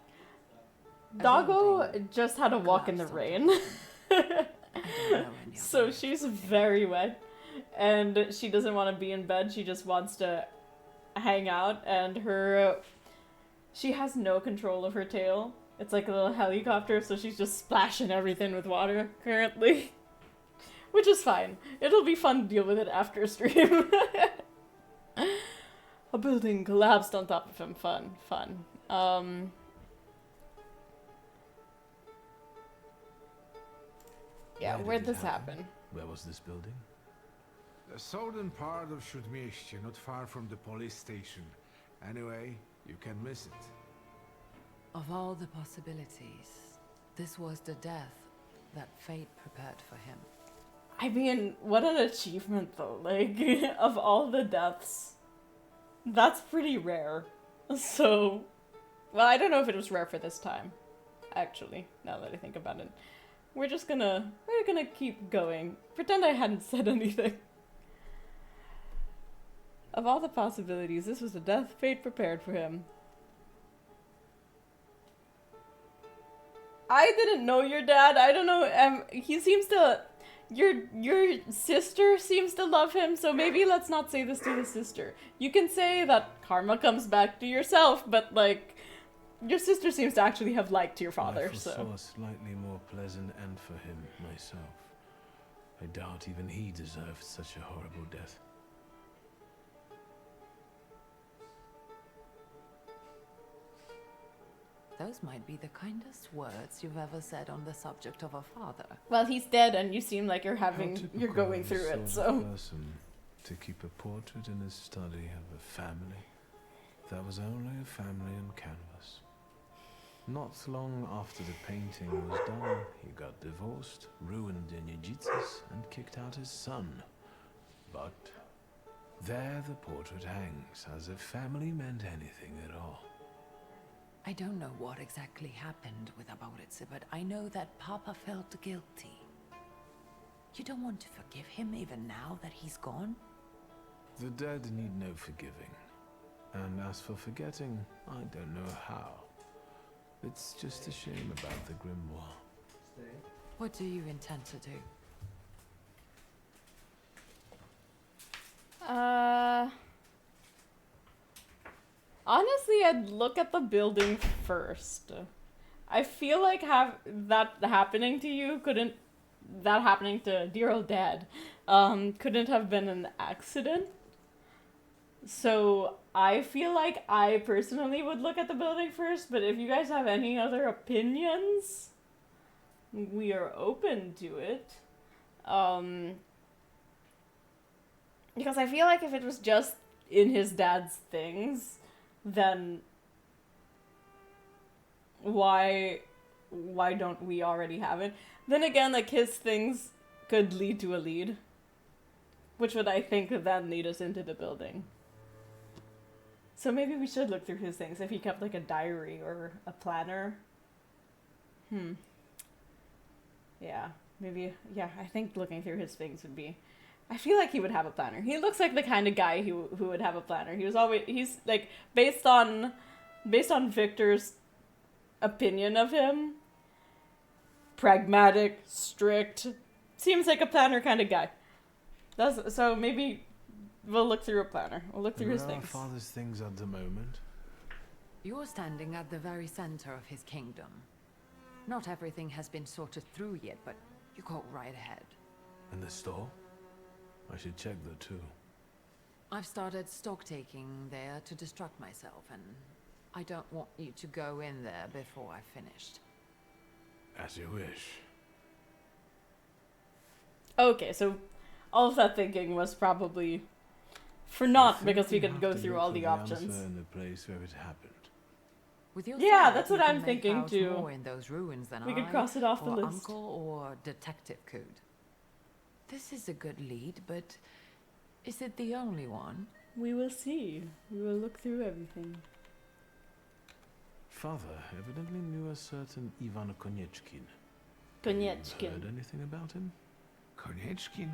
Doggo just had a walk in the rain. So she's very wet. And she doesn't want to be in bed. She just wants to hang out. And her... she has no control of her tail. It's like a little helicopter, so she's just splashing everything with water currently. Which is fine. It'll be fun to deal with it after stream. A building collapsed on top of him. Fun. Yeah, Where where'd did it this happen? Where was this building? The southern part of Śródmieście, not far from the police station. Anyway, you can miss it. Of all the possibilities, this was the death that fate prepared for him. I mean, what an achievement though. Like, of all the deaths, that's pretty rare. So, well, I don't know if it was rare for this time, actually, now that I think about it. We're gonna keep going. Pretend I hadn't said anything. Of all the possibilities, this was the death fate prepared for him. I didn't know your dad. I don't know. He seems to. Your sister seems to love him, so maybe let's not say this to the sister. You can say that karma comes back to yourself, but like, your sister seems to actually have liked your father. I So foresaw a slightly more pleasant end for him myself. I doubt even he deserved such a horrible death. Those might be the kindest words you've ever said on the subject of a father. well, he's dead, and you seem like you're How you're typical going of through the it. sort of So person to keep a portrait in his study of a family that was only a family on canvas. Not long after the painting was done, he got divorced, ruined Jiu-Jitsus, and kicked out his son. But there the portrait hangs, as if family meant anything at all. I don't know what exactly happened with Aboritse, but I know that Papa felt guilty. You don't want to forgive him even now that he's gone? The dead need no forgiving. And as for forgetting, I don't know how. It's just a shame about the grimoire. What do you intend to do? honestly, I'd look at the building first. I feel like that happening to you that happening to dear old dad, couldn't have been an accident. So I feel like I personally would look at the building first, but if you guys have any other opinions, we are open to it. Because I feel like if it was just in his dad's things, then why don't we already have it? Then again, like, his things could lead to a lead, which would, I think, then lead us into the building. So maybe we should look through his things, if he kept, like, a diary or a planner. Yeah, maybe, yeah, I think looking through his things would be... I feel like he would have a planner. He looks like the kind of guy who would have a planner. He's, like, based on Victor's opinion of him, pragmatic, strict, seems like a planner kind of guy. So maybe we'll look through a planner. We'll look through his Where are things. Father's things at the moment? You're standing at the very center of his kingdom. Not everything has been sorted through yet, but you go right ahead. And the store? I should check that too. I've started stock taking there to distract myself, and I don't want you to go in there before I've finished. As you wish. Okay, so all of that thinking was probably for naught because we could have go to through look all for the answer options. in the place where it happened. With your Yeah, sword, that's you what can I'm make thinking out too. more in those ruins than We could I, cross it off the or list. Uncle or Detective could. This is a good lead, but is it the only one? We will see. We will look through everything. Father evidently knew a certain Ivan Konieczkin. Konieczkin. Heard anything about him? Konieczkin?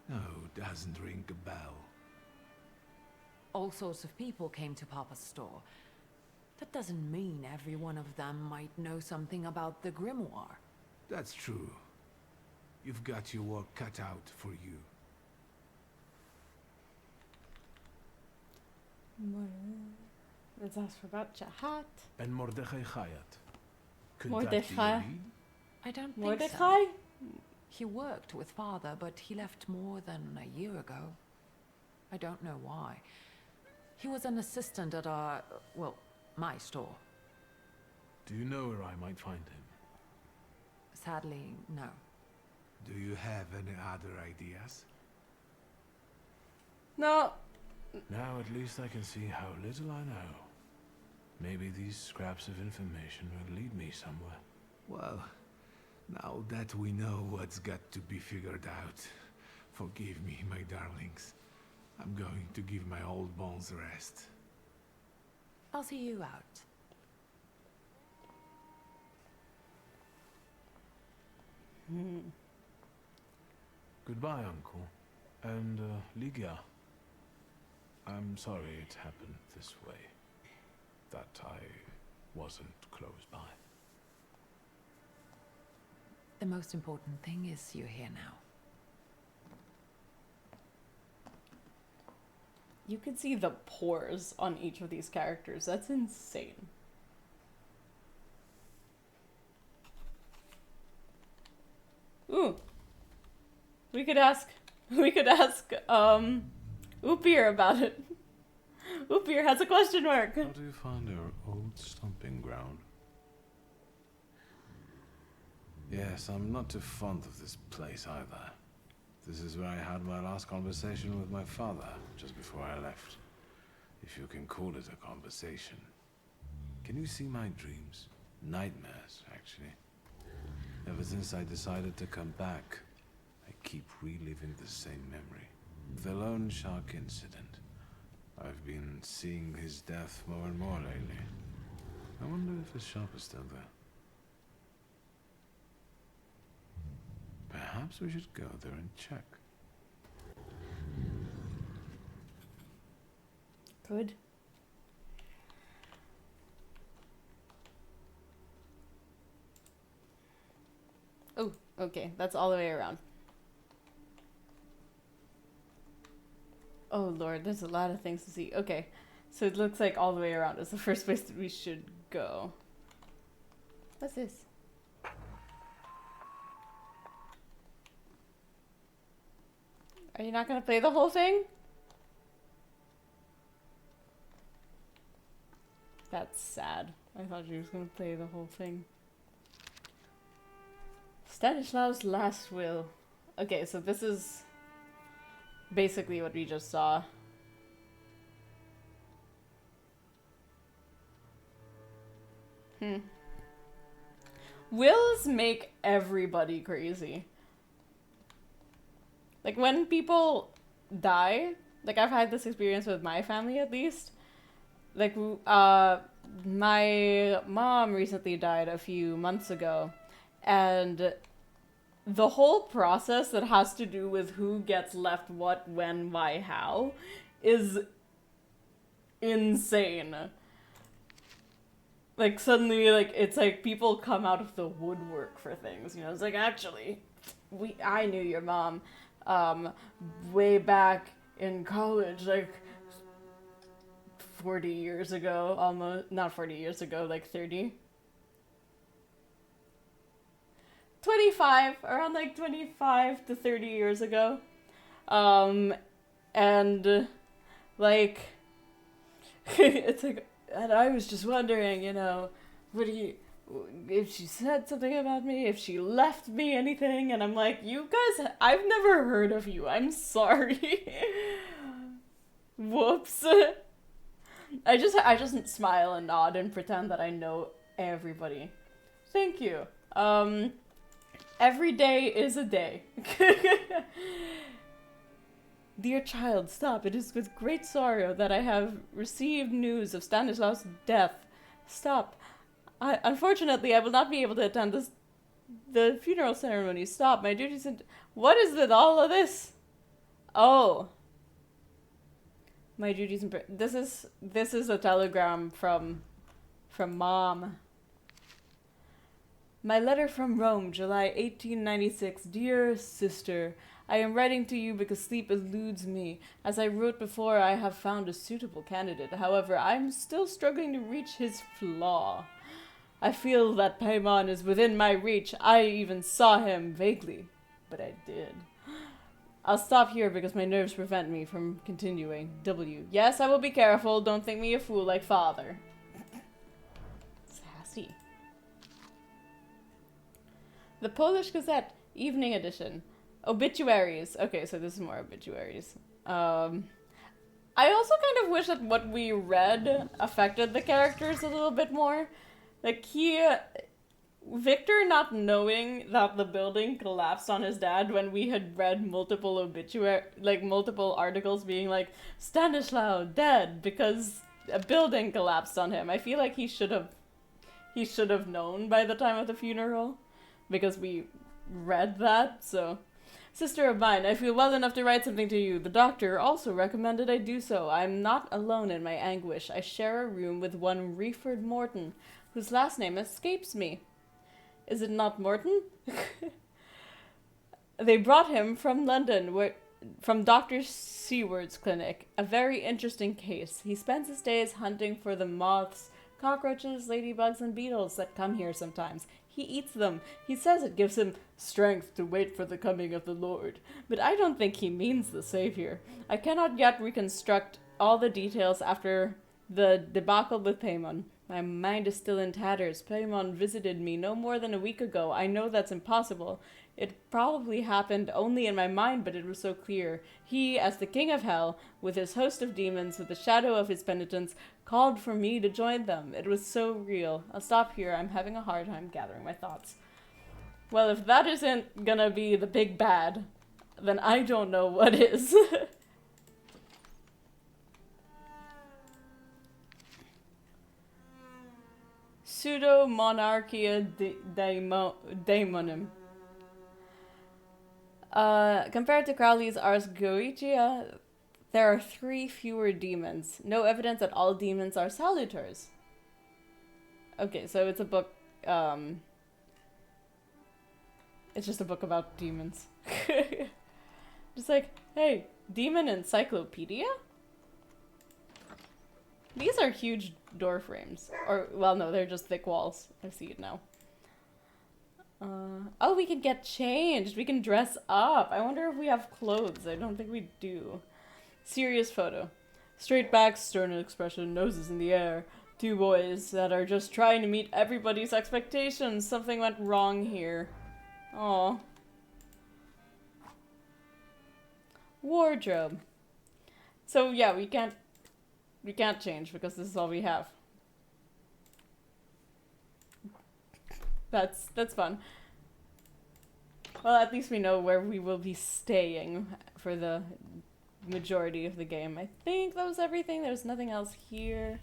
No, doesn't ring a bell. All sorts of people came to Papa's store. That doesn't mean every one of them might know something about the grimoire. That's true. You've got your work cut out for you. Let's ask for about Chahat. And Mordechai Chayat. Could Mordechai. that be a lead? I don't think Mordechai? so. He worked with Father, but he left more than a year ago. I don't know why. He was an assistant at our, well, my store. Do you know where I might find him? Sadly, no. Do you have any other ideas? No. Now at least I can see how little I know. Maybe these scraps of information will lead me somewhere. Well, now that we know what's got to be figured out, forgive me, my darlings. I'm going to give my old bones a rest. I'll see you out. Goodbye, Uncle. And, Ligia. I'm sorry it happened this way. That I wasn't close by. The most important thing is you're here now. You can see the pores on each of these characters. That's insane. Ooh. We could ask Upir about it. Upir has a question mark. How do you find our old stomping ground? Yes, I'm not too fond of this place either. This is where I had my last conversation with my father, just before I left. If you can call it a conversation. Can you see my dreams? Nightmares, actually. Ever since I decided to come back, I keep reliving the same memory. The loan shark incident. I've been seeing his death more and more lately. I wonder if the shop is still there. Perhaps we should go there and check. Good. Oh, okay. That's all the way around. Oh lord, there's a lot of things to see. Okay, so it looks like all the way around is the first place that we should go. What's this? Are you not gonna play the whole thing? That's sad. I thought you was gonna play the whole thing. Stanislaus' last will. Okay, so this is basically what we just saw. Wills make everybody crazy. Like, when people die, like, I've had this experience with my family, at least. Like, my mom recently died a few months ago, and the whole process that has to do with who gets left what, when, why, how is insane. Like, suddenly, like, it's like people come out of the woodwork for things, you know? It's like, actually, I knew your mom, way back in college, like, 40 years ago, almost, not 40 years ago, like 30. 25, around like 25 to 30 years ago. And, like, it's like, and I was just wondering, you know, if she said something about me, if she left me anything, and I'm like, you guys, I've never heard of you, I'm sorry. Whoops. I just smile and nod and pretend that I know everybody. Thank you. Every day is a day. Dear child, stop. It is with great sorrow that I have received news of Stanislaus' death. Stop. Unfortunately, I will not be able to attend the funeral ceremony. Stop. My duties and... What is with all of this? Oh. My duties and... This is a telegram from Mom. My letter from Rome, July 1896. Dear sister, I am writing to you because sleep eludes me. As I wrote before, I have found a suitable candidate. However, I am still struggling to reach his flaw. I feel that Paimon is within my reach. I even saw him vaguely, but I did. I'll stop here because my nerves prevent me from continuing. W. Yes, I will be careful. Don't think me a fool like father. Sassy. The Polish Gazette. Evening edition. Obituaries. Okay, so this is more obituaries. I also kind of wish that what we read affected the characters a little bit more. Like, Victor not knowing that the building collapsed on his dad when we had read multiple multiple articles being like, Stanislaw dead because a building collapsed on him. I feel like he should have known by the time of the funeral because we read that, so... Sister of mine, I feel well enough to write something to you. The doctor also recommended I do so. I'm not alone in my anguish. I share a room with one Reeford Morton, whose last name escapes me. Is it not Morton? They brought him from London, from Dr. Seward's clinic. A very interesting case. He spends his days hunting for the moths, cockroaches, ladybugs, and beetles that come here sometimes. He eats them. He says it gives him strength to wait for the coming of the Lord. But I don't think he means the Savior. I cannot yet reconstruct all the details after the debacle with Paimon. My mind is still in tatters. Paimon visited me no more than a week ago. I know that's impossible. It probably happened only in my mind, but it was so clear. He, as the king of hell, with his host of demons, with the shadow of his penitents, called for me to join them. It was so real. I'll stop here. I'm having a hard time gathering my thoughts. Well, if that isn't gonna be the big bad, then I don't know what is. Pseudo-monarchia daemonum. Compared to Crowley's Ars Goetia, there are 3 fewer demons. No evidence that all demons are salutors. Okay, so it's a book, it's just a book about demons. Just like, hey, demon encyclopedia? These are huge door frames. Or, well, no, they're just thick walls. I see it now. Oh, we can get changed. We can dress up. I wonder if we have clothes. I don't think we do. Serious photo. Straight back, stern expression, noses in the air. 2 boys that are just trying to meet everybody's expectations. Something went wrong here. Aw. Wardrobe. So yeah, we can't change because this is all we have. That's fun. Well, at least we know where we will be staying for the majority of the game. I think that was everything. There's nothing else here.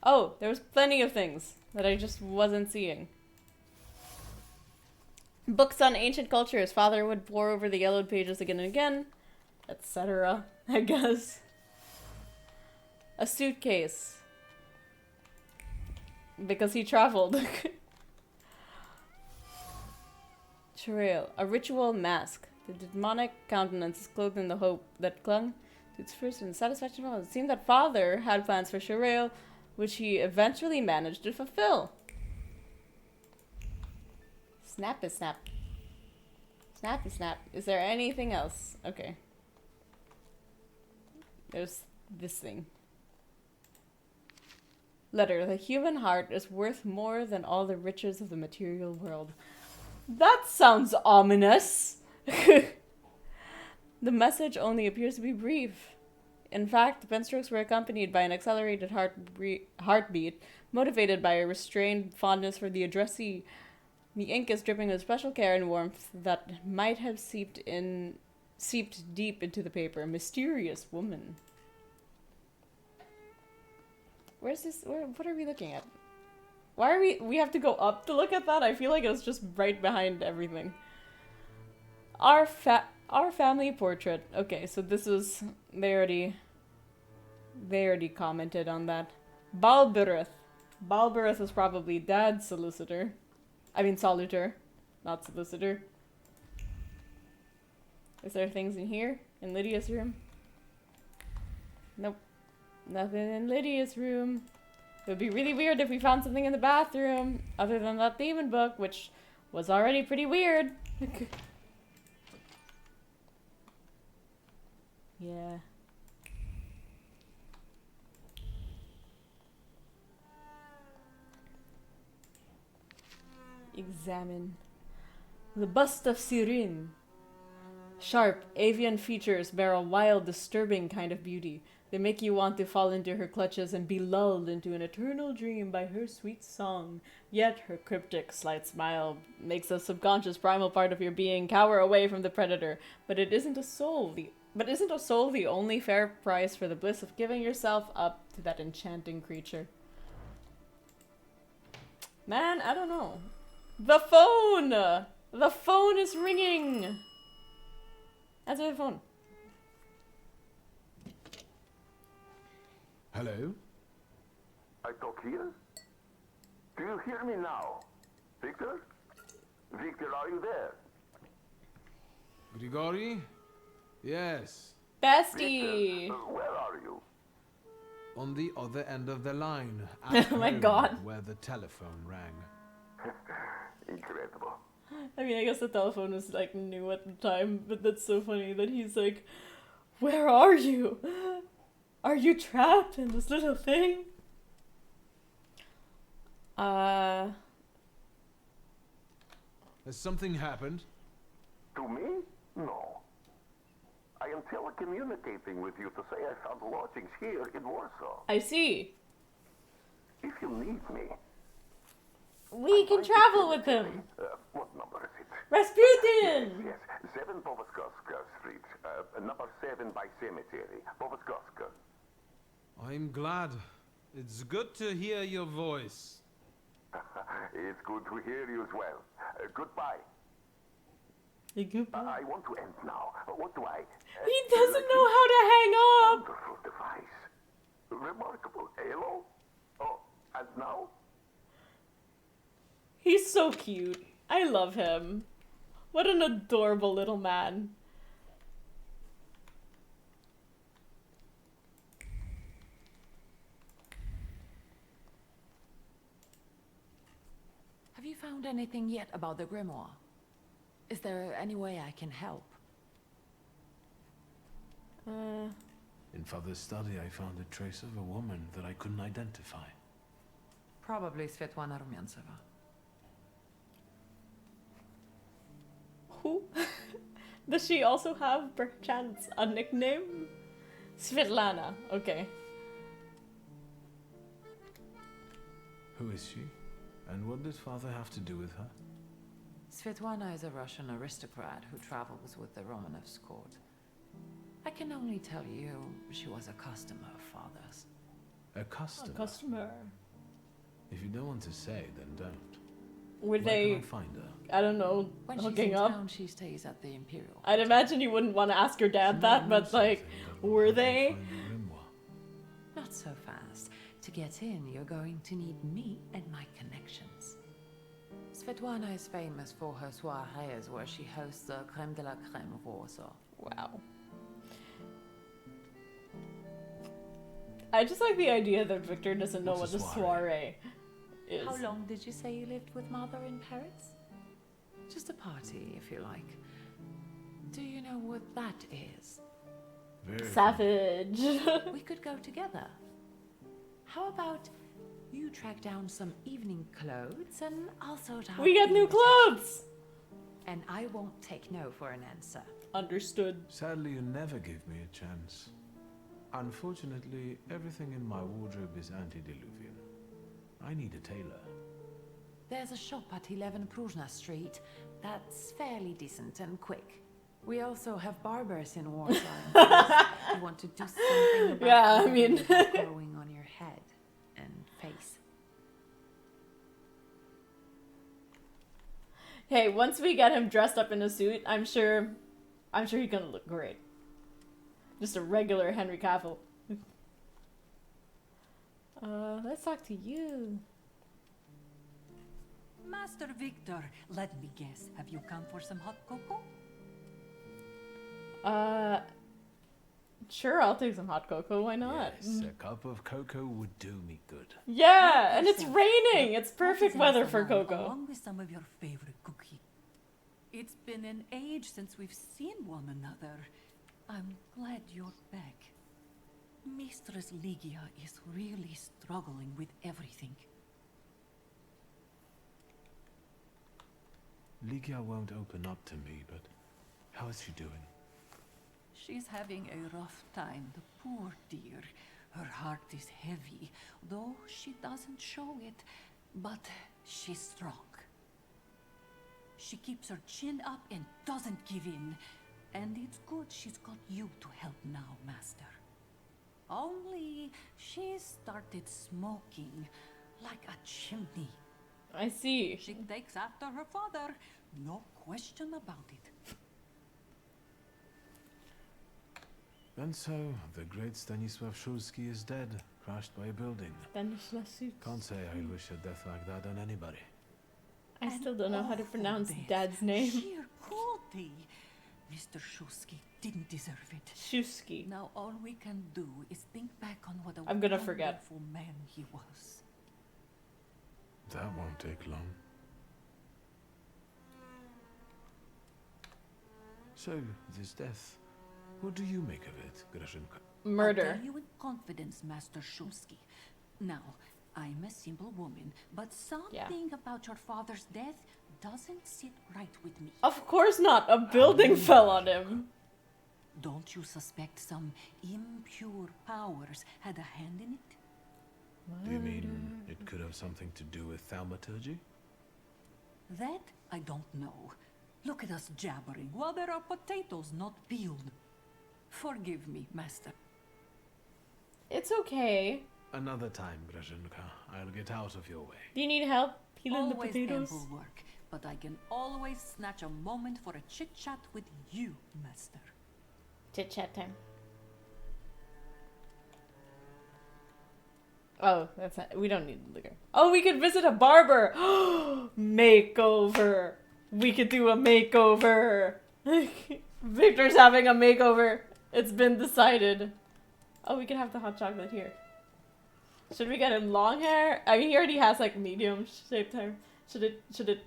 Oh, there was plenty of things that I just wasn't seeing. Books on ancient cultures. Father would pore over the yellowed pages again and again, etc. I guess. A suitcase. Because he traveled. Trail. A ritual mask. The demonic countenance is clothed in the hope that clung to its first and satisfaction of all. It seemed that Father had plans for Shirael, which he eventually managed to fulfill. Snappy snap. Snappy snap. Is there anything else? Okay. There's this thing. Letter. The human heart is worth more than all the riches of the material world. That sounds ominous. The message only appears to be brief. In fact, the pen strokes were accompanied by an accelerated heartbeat, motivated by a restrained fondness for the addressee. The ink is dripping with special care and warmth that might have seeped deep into the paper. Mysterious woman. Where's this? What are we looking at? Why are we have to go up to look at that? I feel like it was just right behind everything. Our family portrait. Okay, so this was, they already commented on that. Balberith. Balberith was probably Dad's solicitor. I mean solutor, not solicitor. Is there things in here? In Lydia's room? Nope. Nothing in Lydia's room. It would be really weird if we found something in the bathroom, other than that demon book, which was already pretty weird. Yeah. Examine. The bust of Sirin. Sharp, avian features bear a wild, disturbing kind of beauty. They make you want to fall into her clutches and be lulled into an eternal dream by her sweet song. Yet her cryptic, slight smile makes a subconscious primal part of your being cower away from the predator. But isn't a soul the only fair price for the bliss of giving yourself up to that enchanting creature? Man, I don't know. The phone! The phone is ringing! Answer the phone. Hello? I talk here? Do you hear me now? Victor? Victor, are you there? Grigori? Yes. Bestie! Victor, where are you? On the other end of the line. Oh my god. Where the telephone rang. Incredible. I mean, I guess the telephone was like new at the time, but that's so funny that he's like, where are you? Are you trapped in this little thing? Has something happened? To me? No. I am telecommunicating with you to say I found lodgings here in Warsaw. I see. If you need me... We can travel with him. What number is it? Rasputin! Yes, 7 Povoskoska Street. Number 7 by cemetery. Povoskoska. I'm glad. It's good to hear your voice. It's good to hear you as well. Goodbye. Goodbye. I want to end now. What do I... He doesn't know how to hang up! Wonderful device. Remarkable. Hello? Oh, and now? He's so cute. I love him. What an adorable little man. Have you found anything yet about the grimoire? Is there any way I can help? In Father's study, I found a trace of a woman that I couldn't identify. Probably Svetlana Rumyantseva. Who? Does she also have, perchance, a nickname? Svetlana. Okay. Who is she? And what does Father have to do with her? Svetlana is a Russian aristocrat who travels with the Romanovs' court. I can only tell you she was a customer of Father's. A customer? A customer. If you don't want to say, then don't. Were Where they... can I find her? I don't know, When hooking she's in up? town, she stays at the Imperial. I'd imagine you wouldn't want to ask your dad that, but like, were they? Not so fast. To get in, you're going to need me and my connections. Svetlana is famous for her soirees where she hosts the creme de la creme of Warsaw. Wow. I just like the idea that Victor doesn't know what What's a a soiree is. How long did you say you lived with Mother in Paris? Just a party, if you like. Do you know what that is? Savage. We could go together. How about you track down some evening clothes and I'll sort out We get the new clothes! And I won't take no for an answer. Understood. Sadly, you never give me a chance. Unfortunately, everything in my wardrobe is antediluvian. I need a tailor. There's a shop at 11 Pruzhna Street that's fairly decent and quick. We also have barbers in Warsaw. You want to do something about Yeah, I the mean... hair growing on your head and face. Hey, once we get him dressed up in a suit, I'm sure he's gonna look great. Just a regular Henry Cavill. Let's talk to you. Master Victor, let me guess. Have you come for some hot cocoa? Sure, I'll take some hot cocoa, why not? Yes, a cup of cocoa would do me good. Yeah, and it's raining! It's perfect weather for cocoa. Along with some of your favorite cookie. It's been an age since we've seen one another. I'm glad you're back. Mistress Ligia is really struggling with everything. Ligia won't open up to me, but how is she doing? She's having a rough time, the poor dear. Her heart is heavy, though she doesn't show it, but she's strong. She keeps her chin up and doesn't give in. And it's good she's got you to help now, Master. Only she started smoking like a chimney. I see. She takes after her father, no question about it. And so, the great Stanisław Szulski is dead, crashed by a building. Can't say I wish a death like that on anybody. I still don't know how to pronounce Dad's name. Sheer cruelty. Mr. Szulski didn't deserve it. Szulski. Now all we can do is think back on what a I'm gonna forget. wonderful man he was. That won't take long. So, this death, what do you make of it, Grażynka? Murder. I'll tell you in confidence, Master Szulski. Now, I'm a simple woman, but something about your father's death doesn't sit right with me. Of course not. A building fell on him. Don't you suspect some impure powers had a hand in it? Do you mean it could have something to do with thaumaturgy? That I don't know. Look at us jabbering while there are potatoes not peeled. Forgive me, Master. It's okay. Another time, Grażynka. I'll get out of your way. Do you need help peeling the Always potatoes? ample work, but I can always snatch a moment for a chit-chat with you, Master. Chit-chat time. Oh, that's not, we don't need liquor. Oh, we could visit a barber. Makeover. We could do a makeover. Victor's having a makeover. It's been decided. Oh, we can have the hot chocolate here. Should we get him long hair? I mean, he already has like medium shaped hair. Should it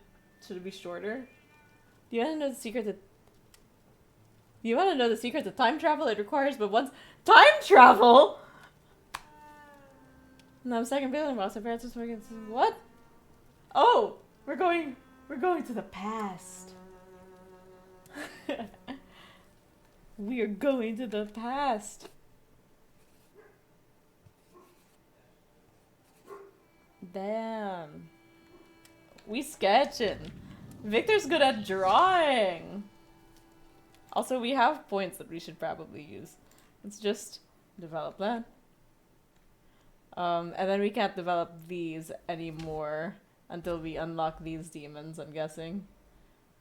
be shorter? Do you want to know the secret to? You want to know the secret to time travel? It requires but once time travel. No, second building while so Francis what? Oh, we're going to the past. We are going to the past. Damn. We sketching. Victor's good at drawing. Also, we have points that we should probably use. Let's just develop that. And then we can't develop these anymore until we unlock these demons, I'm guessing.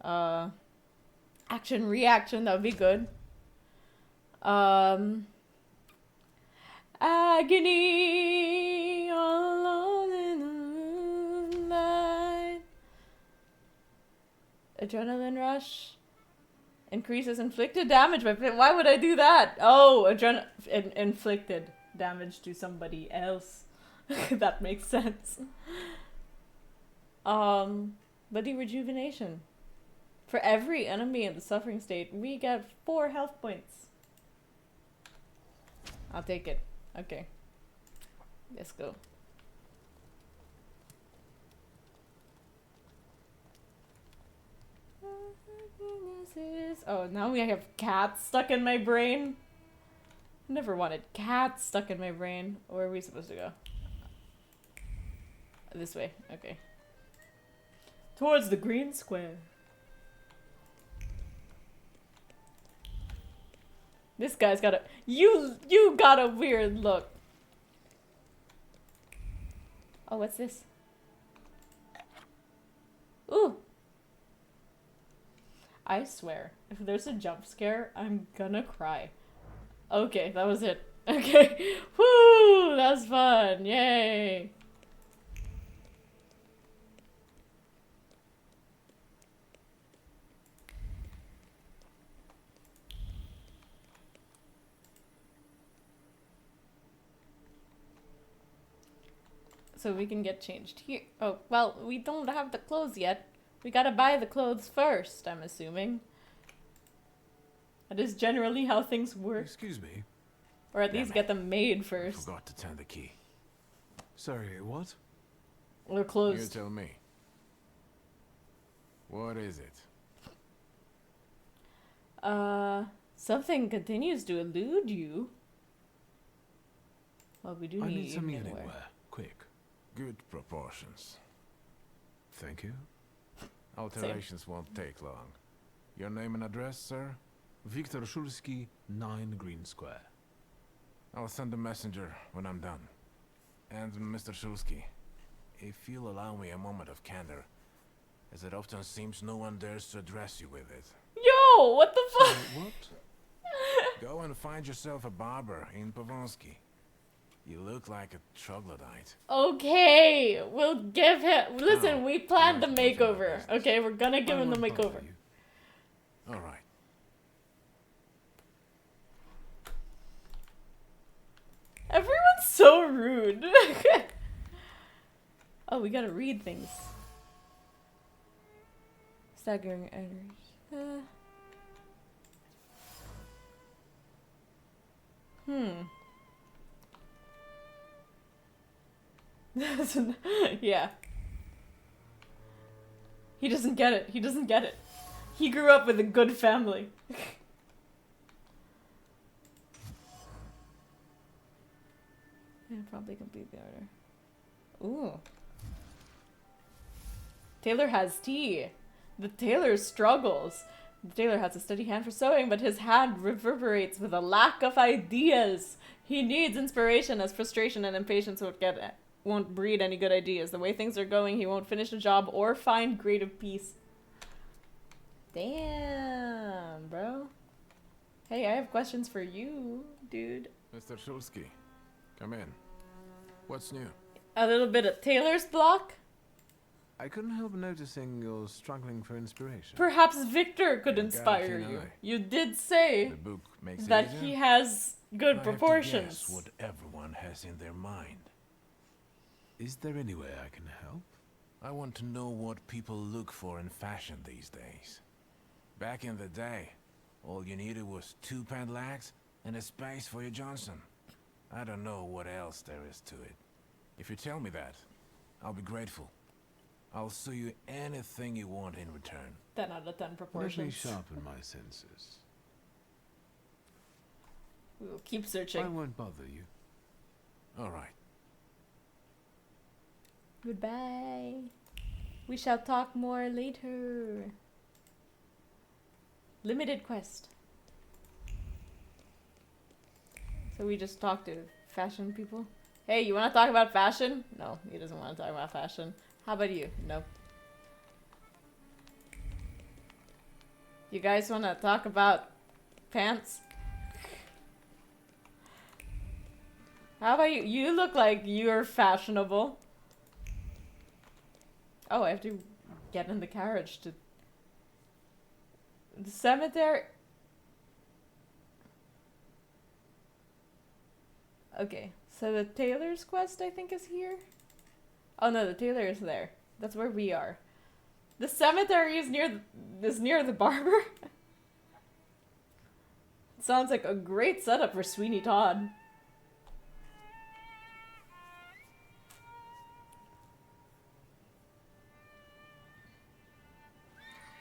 Action, reaction, that would be good. Agony all alone in the moonlight. Adrenaline rush. Increases inflicted damage by... Why would I do that? Oh, inflicted damage to somebody else. That makes sense. Bloody rejuvenation. For every enemy in the suffering state, we get 4 health points. I'll take it. Okay. Let's go. Oh, now we have cats stuck in my brain. Never wanted cats stuck in my brain. Where are we supposed to go? This way. Okay. Towards the green square. This guy's got a... You got a weird look. Oh, what's this? Ooh. I swear, if there's a jump scare, I'm gonna cry. Okay, that was it. Okay. Woo! That's fun. Yay! So we can get changed here. Oh, well, we don't have the clothes yet. We gotta buy the clothes first, I'm assuming. That is generally how things work. Excuse me. Or at least get them made first. Forgot to turn the key. Sorry, what? They're closed. You tell me. What is it? Something continues to elude you. Well, we do I need need some evening evening wear. wear. Quick. Good proportions. Thank you. Alterations won't take long. Your name and address, sir? Viktor Shulsky, 9 Green Square. I'll send a messenger when I'm done. And Mr. Shulsky, if you'll allow me a moment of candor, as it often seems no one dares to address you with it. Yo, what the fuck? What? Go and find yourself a barber in Pavonsky. You look like a troglodyte. Okay, we'll give him. Listen, No, we planned the not much of my makeover. business. Okay, we're gonna give I him the won't bother makeover. you. All right. Everyone's so rude. Oh, we gotta read things. Staggering errors. Yeah. He doesn't get it. He doesn't get it. He grew up with a good family. Yeah, probably complete the order. Ooh. Taylor has tea. The tailor struggles. The tailor has a steady hand for sewing, but his hand reverberates with a lack of ideas. He needs inspiration, as frustration and impatience won't breed any good ideas. The way things are going, he won't finish a job or find creative peace. Damn, bro. Hey, I have questions for you, dude. Mr. Shulsky, come in. What's new? A little bit of Taylor's block? I couldn't help noticing you're struggling for inspiration. Perhaps Victor could You got a inspire keen you. eye. You did say The book makes it that easier? he has good I have to proportions. guess what everyone has in their mind. Is there any way I can help? I want to know what people look for in fashion these days. Back in the day, all you needed was 2 padlocks and a space for your Johnson. I don't know what else there is to it. If you tell me that, I'll be grateful. I'll sew you anything you want in return. 10 out of 10 Let me proportions. sharpen my senses. We will keep I searching. won't bother you. All right. Goodbye. We shall talk more later. Limited quest. So we just talk to fashion people? Hey, you want to talk about fashion? No, he doesn't want to talk about fashion. How about you? No. You guys want to talk about pants? How about you? You look like you're fashionable. Oh, I have to get in the carriage to... The cemetery... Okay, so the tailor's quest, I think, is here? Oh no, the tailor is there. That's where we are. The cemetery is near the barber? Sounds like a great setup for Sweeney Todd.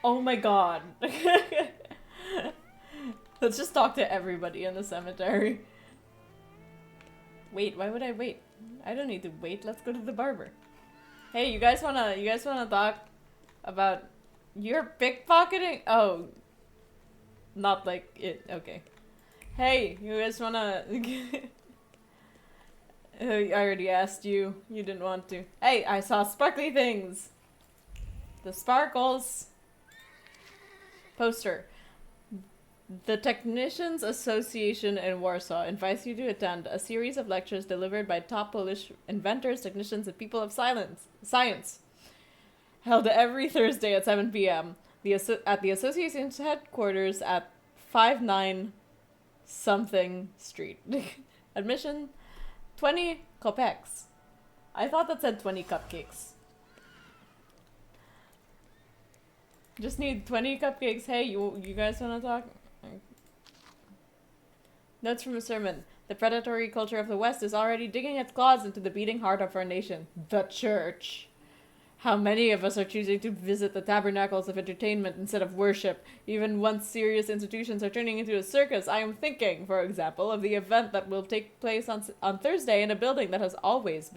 Oh my god. Let's just talk to everybody in the cemetery. Wait, why would I wait? I don't need to wait. Let's go to the barber. Hey, you guys wanna talk about your pickpocketing? Oh, not like it. Okay. Hey, you guys wanna? I already asked you. You didn't want to. Hey, I saw sparkly things. The sparkles. Poster. The Technicians Association in Warsaw invites you to attend a series of lectures delivered by top Polish inventors, technicians, and people of science. Held every Thursday at 7 p.m. At the association's headquarters at 59 something street. Admission 20 kopecks. I thought that said 20 cupcakes. Just need 20 cupcakes. Hey, you guys want to talk? Notes from a sermon. The predatory culture of the West is already digging its claws into the beating heart of our nation, the Church. How many of us are choosing to visit the tabernacles of entertainment instead of worship? Even once serious institutions are turning into a circus. I am thinking, for example, of the event that will take place on Thursday in a building that has always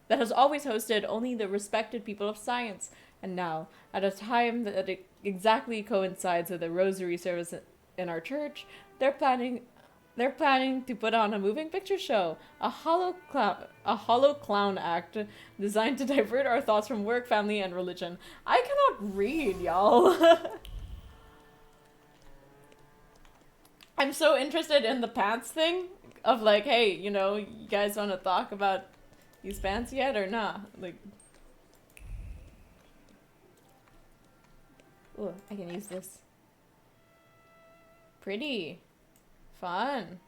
hosted only the respected people of science. And now, at a time that exactly coincides with the rosary service in our church, they're planning to put on a moving picture show, a hollow clown act designed to divert our thoughts from work, family, and religion. I cannot read, y'all. I'm so interested in the pants thing of like, hey, you know, you guys want to talk about these pants yet or nah? Like, ooh, I can use this. Pretty. Fun.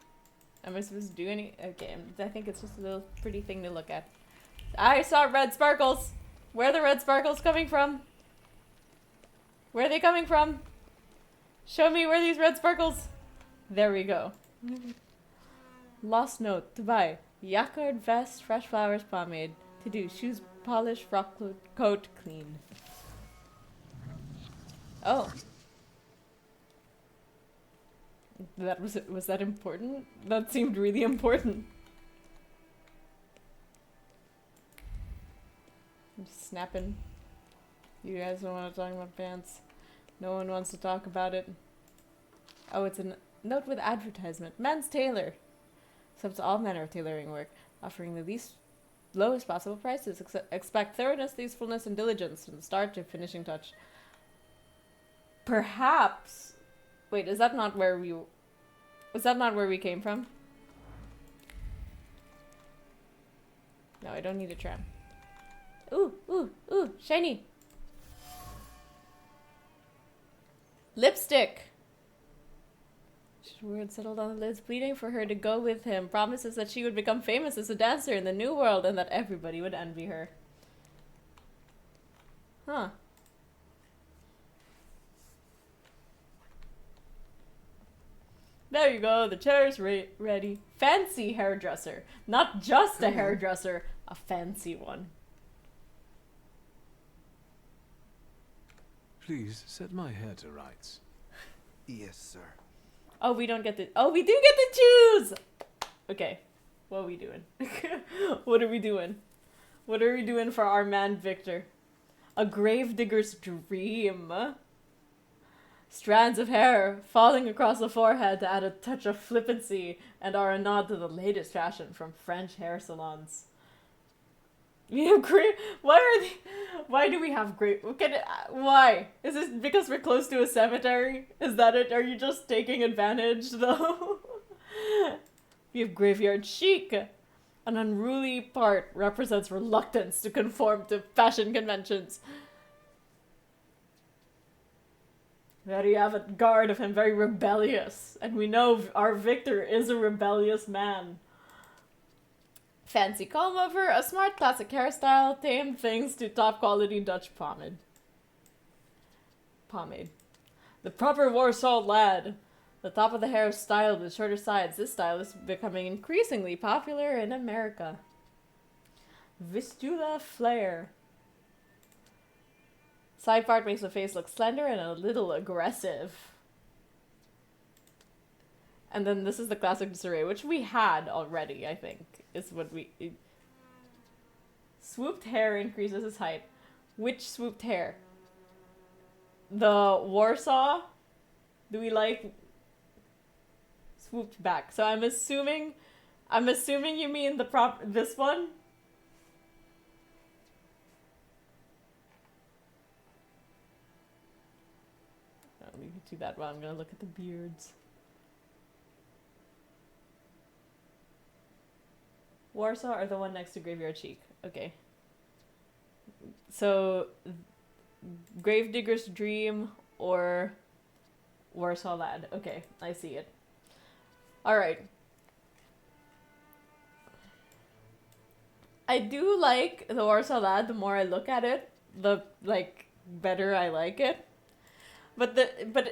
Am I supposed to do any? Okay, I think it's just a little pretty thing to look at. I saw red sparkles. Where are the red sparkles coming from? Where are they coming from? Show me where these red sparkles. There we go. Lost note to buy: Yacard vest, fresh flowers, pomade. To do: shoes polish, frock coat clean. Oh. That was that important? That seemed really important. I'm just snapping. You guys don't want to talk about pants. No one wants to talk about it. Oh, it's a note with advertisement. Men's tailor. Accepts all manner of tailoring work, offering the lowest possible prices. Expect thoroughness, usefulness, and diligence from the start to finishing touch. Perhaps. Wait, is that not where we... Was that not where we came from? No, I don't need a tram. Ooh, ooh, ooh, shiny. Lipstick. Word settled on Liz, pleading for her to go with him. Promises that she would become famous as a dancer in the new world and that everybody would envy her. Huh. There you go, the chair's ready. Fancy hairdresser. Not just a hairdresser, a fancy one. Please, set my hair to rights. Yes, sir. Oh, we don't get to... Oh, we do get to choose! Okay, what are we doing? What are we doing? What are we doing for our man Victor? A gravedigger's dream. Strands of hair falling across the forehead to add a touch of flippancy and are a nod to the latest fashion from French hair salons. We have great. Why do we have great? Why? Is this because we're close to a cemetery? Is that it? Are you just taking advantage though? We have graveyard chic. An unruly part represents reluctance to conform to fashion conventions. Very avant-garde of him, very rebellious. And we know our Victor is a rebellious man. Fancy comb over, a smart classic hairstyle, tame things to top quality Dutch pomade. The proper Warsaw lad. The top of the hair is styled with shorter sides. This style is becoming increasingly popular in America. Vistula flare. Side part makes the face look slender and a little aggressive. And then this is the classic disarray, which we had already, I think, is what we... Swooped hair increases his height. Which swooped hair? The Warsaw? Do we like... Swooped back. So I'm assuming you mean this one? We can do that while I'm gonna look at the beards. Warsaw or the one next to Graveyard Chic? Okay. So, Gravedigger's Dream or Warsaw Lad. Okay, I see it. Alright. I do like the Warsaw Lad. The more I look at it, the, better I like it. But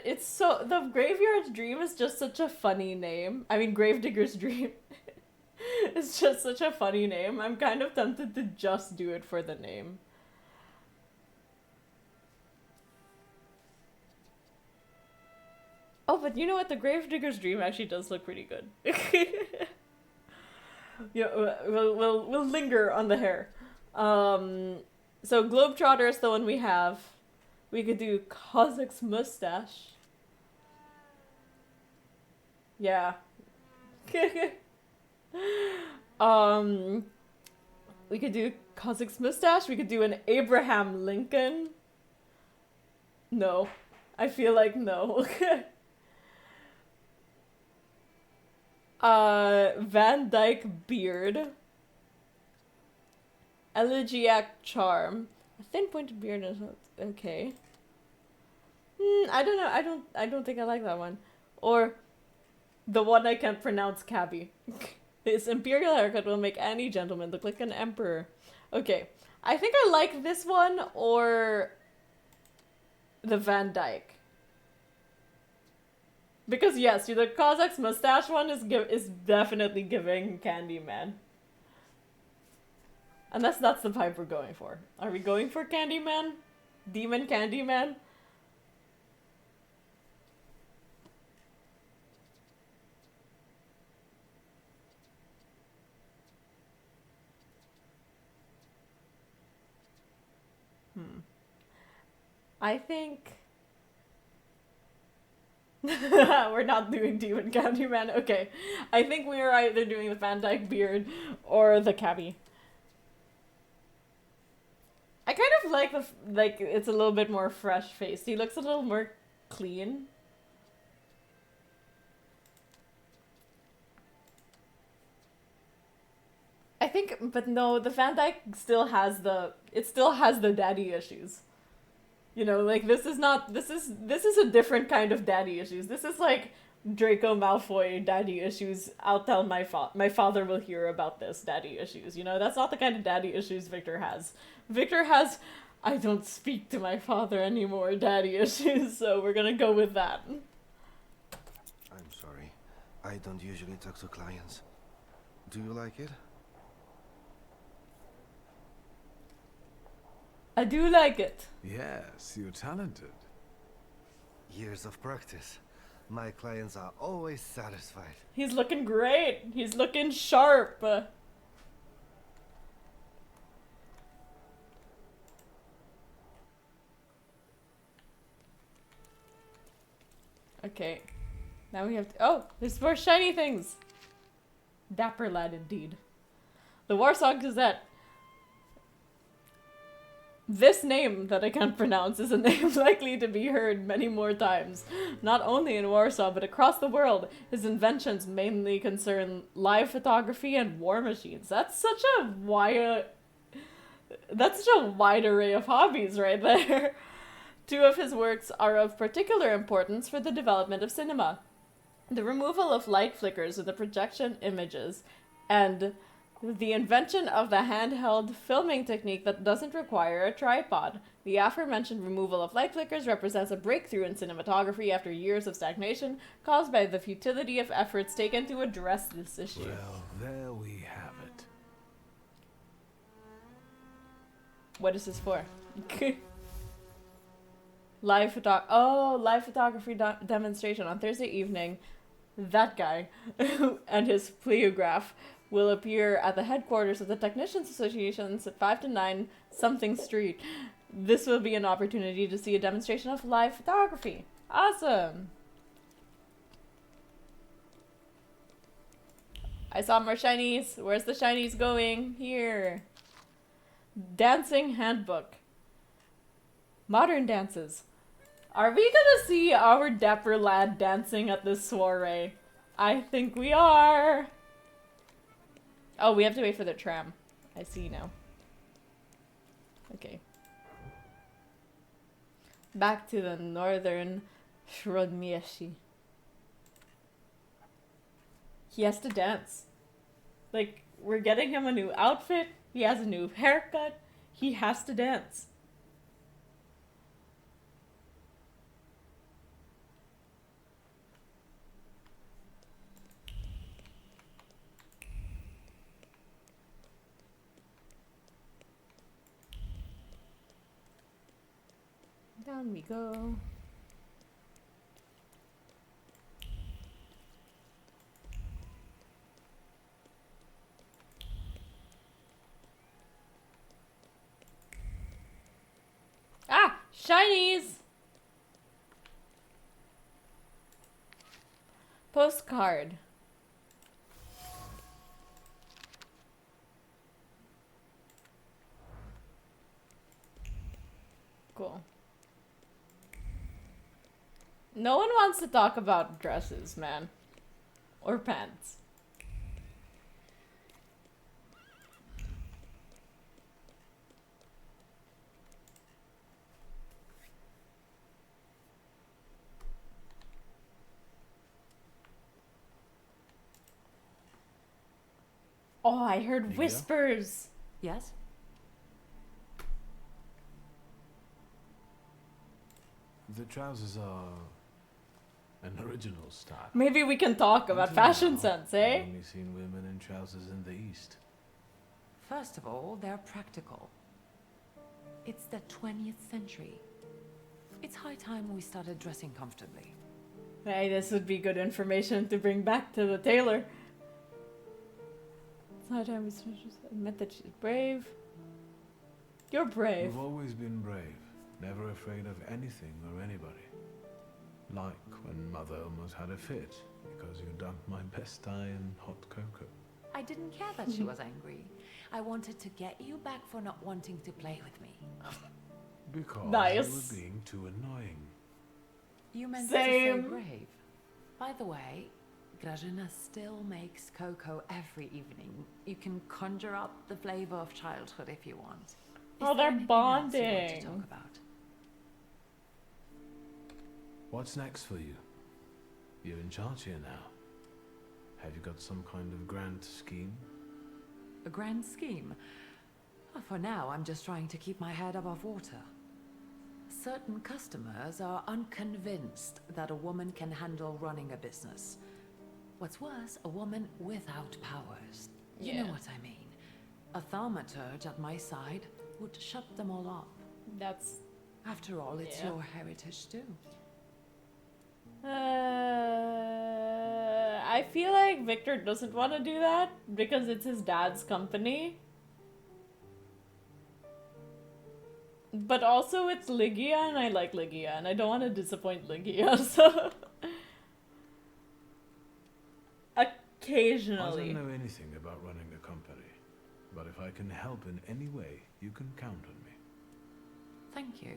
it's so... The Graveyard's Dream is just such a funny name. I mean, Gravedigger's Dream. It's just such a funny name. I'm kind of tempted to just do it for the name. Oh, but you know what? The Gravedigger's Dream actually does look pretty good. Yeah, we'll linger on the hair. So Globetrotter is the one we have. We could do Kozak's mustache. Yeah. We could do Kozak's mustache. We could do an Abraham Lincoln. No. I feel like no. Van Dyke beard. Elegiac charm. A thin pointed beard is okay. I don't know. I don't think I like that one. Or the one I can't pronounce, Cabby. His imperial haircut will make any gentleman look like an emperor. Okay. I think I like this one or the Van Dyke. Because yes, the Kozak's mustache one is definitely giving Candyman. Unless that's the vibe we're going for. Are we going for Candyman? Demon Candyman? I think... We're not doing Demon Candyman. Okay. I think we are either doing the Van Dyke beard or the Cabby. I kind of like it's a little bit more fresh faced. He looks a little more clean. I think, but no, the Van Dyke still has the daddy issues. You know, like this is a different kind of daddy issues. This is like Draco Malfoy daddy issues. I'll tell my father will hear about this daddy issues. You know, that's not the kind of daddy issues Victor has. Victor has, I don't speak to my father anymore daddy issues, so we're gonna go with that. I'm sorry. I don't usually talk to clients. Do you like it? I do like it. Yes, you're talented. Years of practice. My clients are always satisfied. He's looking great. He's looking sharp. Okay. Now we have to... Oh, there's more shiny things. Dapper lad indeed. The Warsaw Gazette. This name that I can't pronounce is a name likely to be heard many more times, not only in Warsaw but across the world. His inventions mainly concern live photography and war machines. That's such a wide array of hobbies right there. Two of his works are of particular importance for the development of cinema: the removal of light flickers in the projection images, and the invention of the handheld filming technique that doesn't require a tripod. The aforementioned removal of light flickers represents a breakthrough in cinematography after years of stagnation caused by the futility of efforts taken to address this issue. Well, there we have it. What is this for? Live photography demonstration on Thursday evening. That guy and his pleograph will appear at the headquarters of the Technicians Associations at 5 to 9 something street. This will be an opportunity to see a demonstration of live photography. Awesome! I saw more shinies. Where's the shinies going? Here. Dancing handbook. Modern dances. Are we gonna see our dapper lad dancing at this soiree? I think we are. Oh, we have to wait for the tram. I see now. Okay. Back to the northern Shrodmieshi. He has to dance. Like, we're getting him a new outfit. He has a new haircut. He has to dance. Down we go. Shinies! Postcard. Cool. No one wants to talk about dresses, man. Or pants. Oh, I heard whispers. Yes? The trousers are an original style. Maybe we can talk about Until fashion now, sense, I've eh? only seen women in trousers in the East. First of all, they're practical. It's the 20th century. It's high time we started dressing comfortably. Hey, this would be good information to bring back to the tailor. It's high time we admit that she's brave. You're brave. You've always been brave, never afraid of anything or anybody. Like when Mother almost had a fit because you dunked my best tie in hot cocoa. I didn't care that she was angry. I wanted to get you back for not wanting to play with me. Because Nice. you were being too annoying. You meant Same. to say brave. By the way, Grażyna still makes cocoa every evening. You can conjure up the flavor of childhood if you want. Is Oh, there they're anything else you want to bonding. talk about? What's next for you? You're in charge here now. Have you got some kind of grand scheme? A grand scheme? Oh, for now, I'm just trying to keep my head above water. Certain customers are unconvinced that a woman can handle running a business. What's worse, a woman without powers. You know Yeah. what I mean. A thaumaturge at my side would shut them all up. That's... After all, it's Yeah. your heritage too. I feel like Victor doesn't want to do that because it's his dad's company. But also it's Ligia and I like Ligia and I don't want to disappoint Ligia, so... Occasionally. I don't know anything about running a company, but if I can help in any way, you can count on me. Thank you.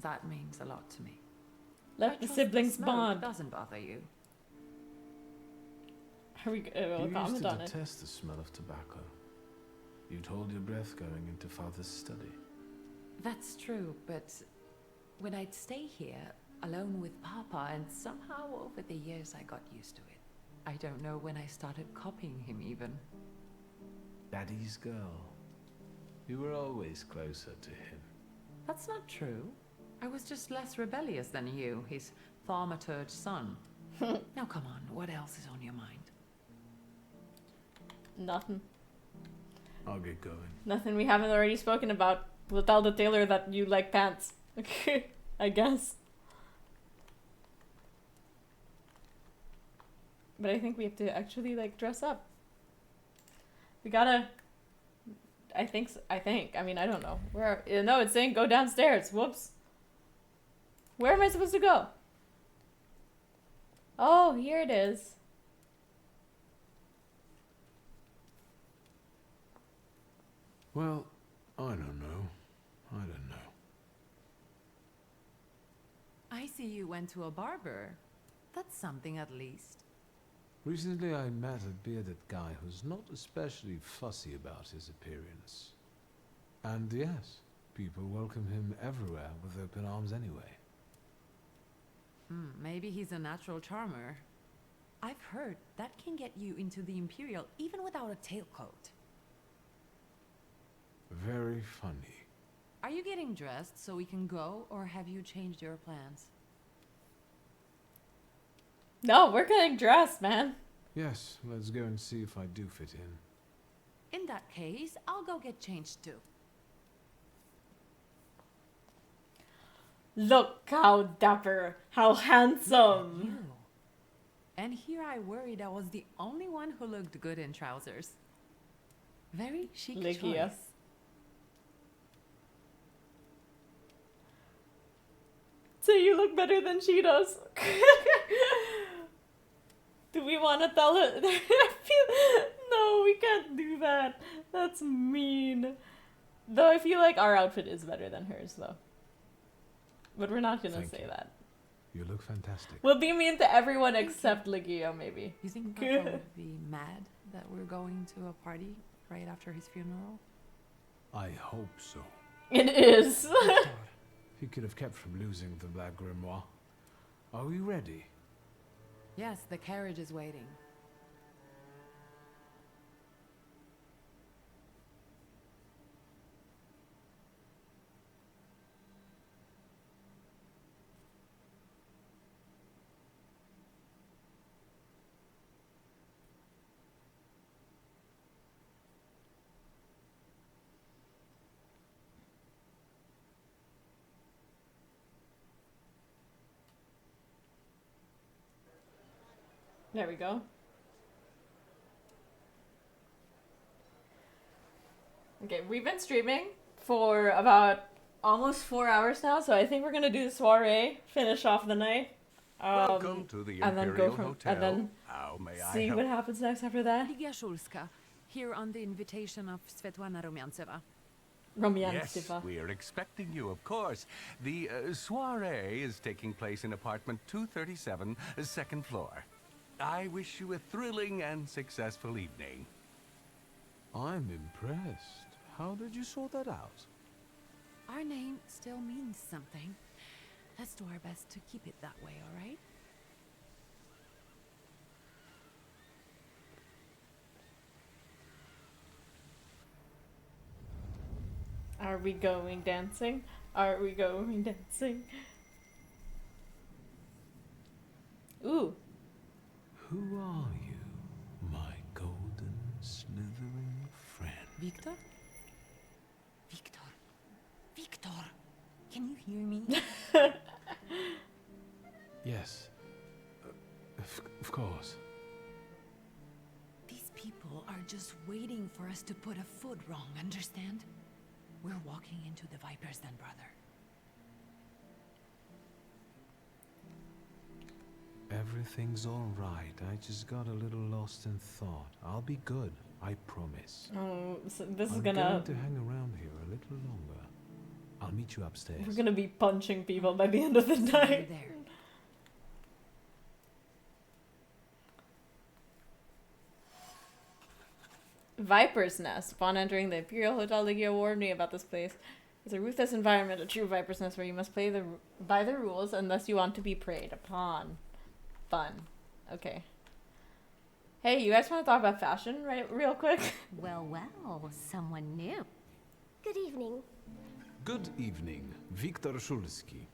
That means a lot to me. Let I the trust siblings smoke bond. doesn't bother you. We'll You comment used to on it. detest the smell of tobacco. You'd hold your breath going into Father's study. That's true, but when I'd stay here, alone with Papa, and somehow over the years I got used to it. I don't know when I started copying him even. Daddy's girl. You were always closer to him. That's not true. I was just less rebellious than you, his Thaumaturge son. Now come on, what else is on your mind? Nothing. I'll get going. Nothing we haven't already spoken about. We'll tell the tailor that you like pants. I guess. But I think we have to actually, like, dress up. We gotta... I think. I mean, I don't know. Where? No, it's saying go downstairs. Whoops. Where am I supposed to go? Oh, here it is. Well, I don't know. I don't know. I see you went to a barber. That's something at least. Recently I met a bearded guy who's not especially fussy about his appearance. And yes, people welcome him everywhere with open arms anyway. Maybe he's a natural charmer. I've heard that can get you into the Imperial even without a tailcoat. Very funny. Are you getting dressed so we can go, or have you changed your plans? No, we're getting dressed, man. Yes, let's go and see if I do fit in. In that case, I'll go get changed too. Look how dapper, how handsome. You. And here I worried I was the only one who looked good in trousers. Very chic Ligia. choice. Say you look better than she does. Do we want to tell her? No, we can't do that. That's mean. Though I feel like our outfit is better than hers, though. But we're not gonna say that. You look fantastic. We'll be mean to everyone except Legio, maybe. You think Papa would be mad that we're going to a party right after his funeral? I hope so. It is. He could have kept from losing the Black Grimoire. Are we ready? Yes, the carriage is waiting. There we go. Okay, we've been streaming for about almost 4 hours now, so I think we're gonna do the soiree, finish off the night. Welcome to the Imperial Hotel. And then How may I see help? what happens next after that. Ligia Szulska, here on the invitation of Svetlana Rumyantseva. Yes, we are expecting you, of course. The soiree is taking place in apartment 237, second floor. I wish you a thrilling and successful evening. I'm impressed. How did you sort that out? Our name still means something. Let's do our best to keep it that way, all right? Are we going dancing? Are we going dancing? Ooh. Who are you, my golden slithering friend? Victor? Victor. Victor. Can you hear me? Yes. Of course. These people are just waiting for us to put a foot wrong, understand? We're walking into the Viper's Den, brother. Everything's all right. I just got a little lost in thought. I'll be good. I promise. Oh, so this is I'm gonna... going to hang around here a little longer. I'll meet you upstairs. We're gonna be punching people by the end of the night. There. Viper's Nest. Upon entering the Imperial Hotel, Ligia warned me about this place. It's a ruthless environment, a true Viper's Nest where you must play by the rules unless you want to be preyed upon. Fun. Okay. Hey, you guys want to talk about fashion real quick? Well, someone new. Good evening. Good evening, Viktor Szulski.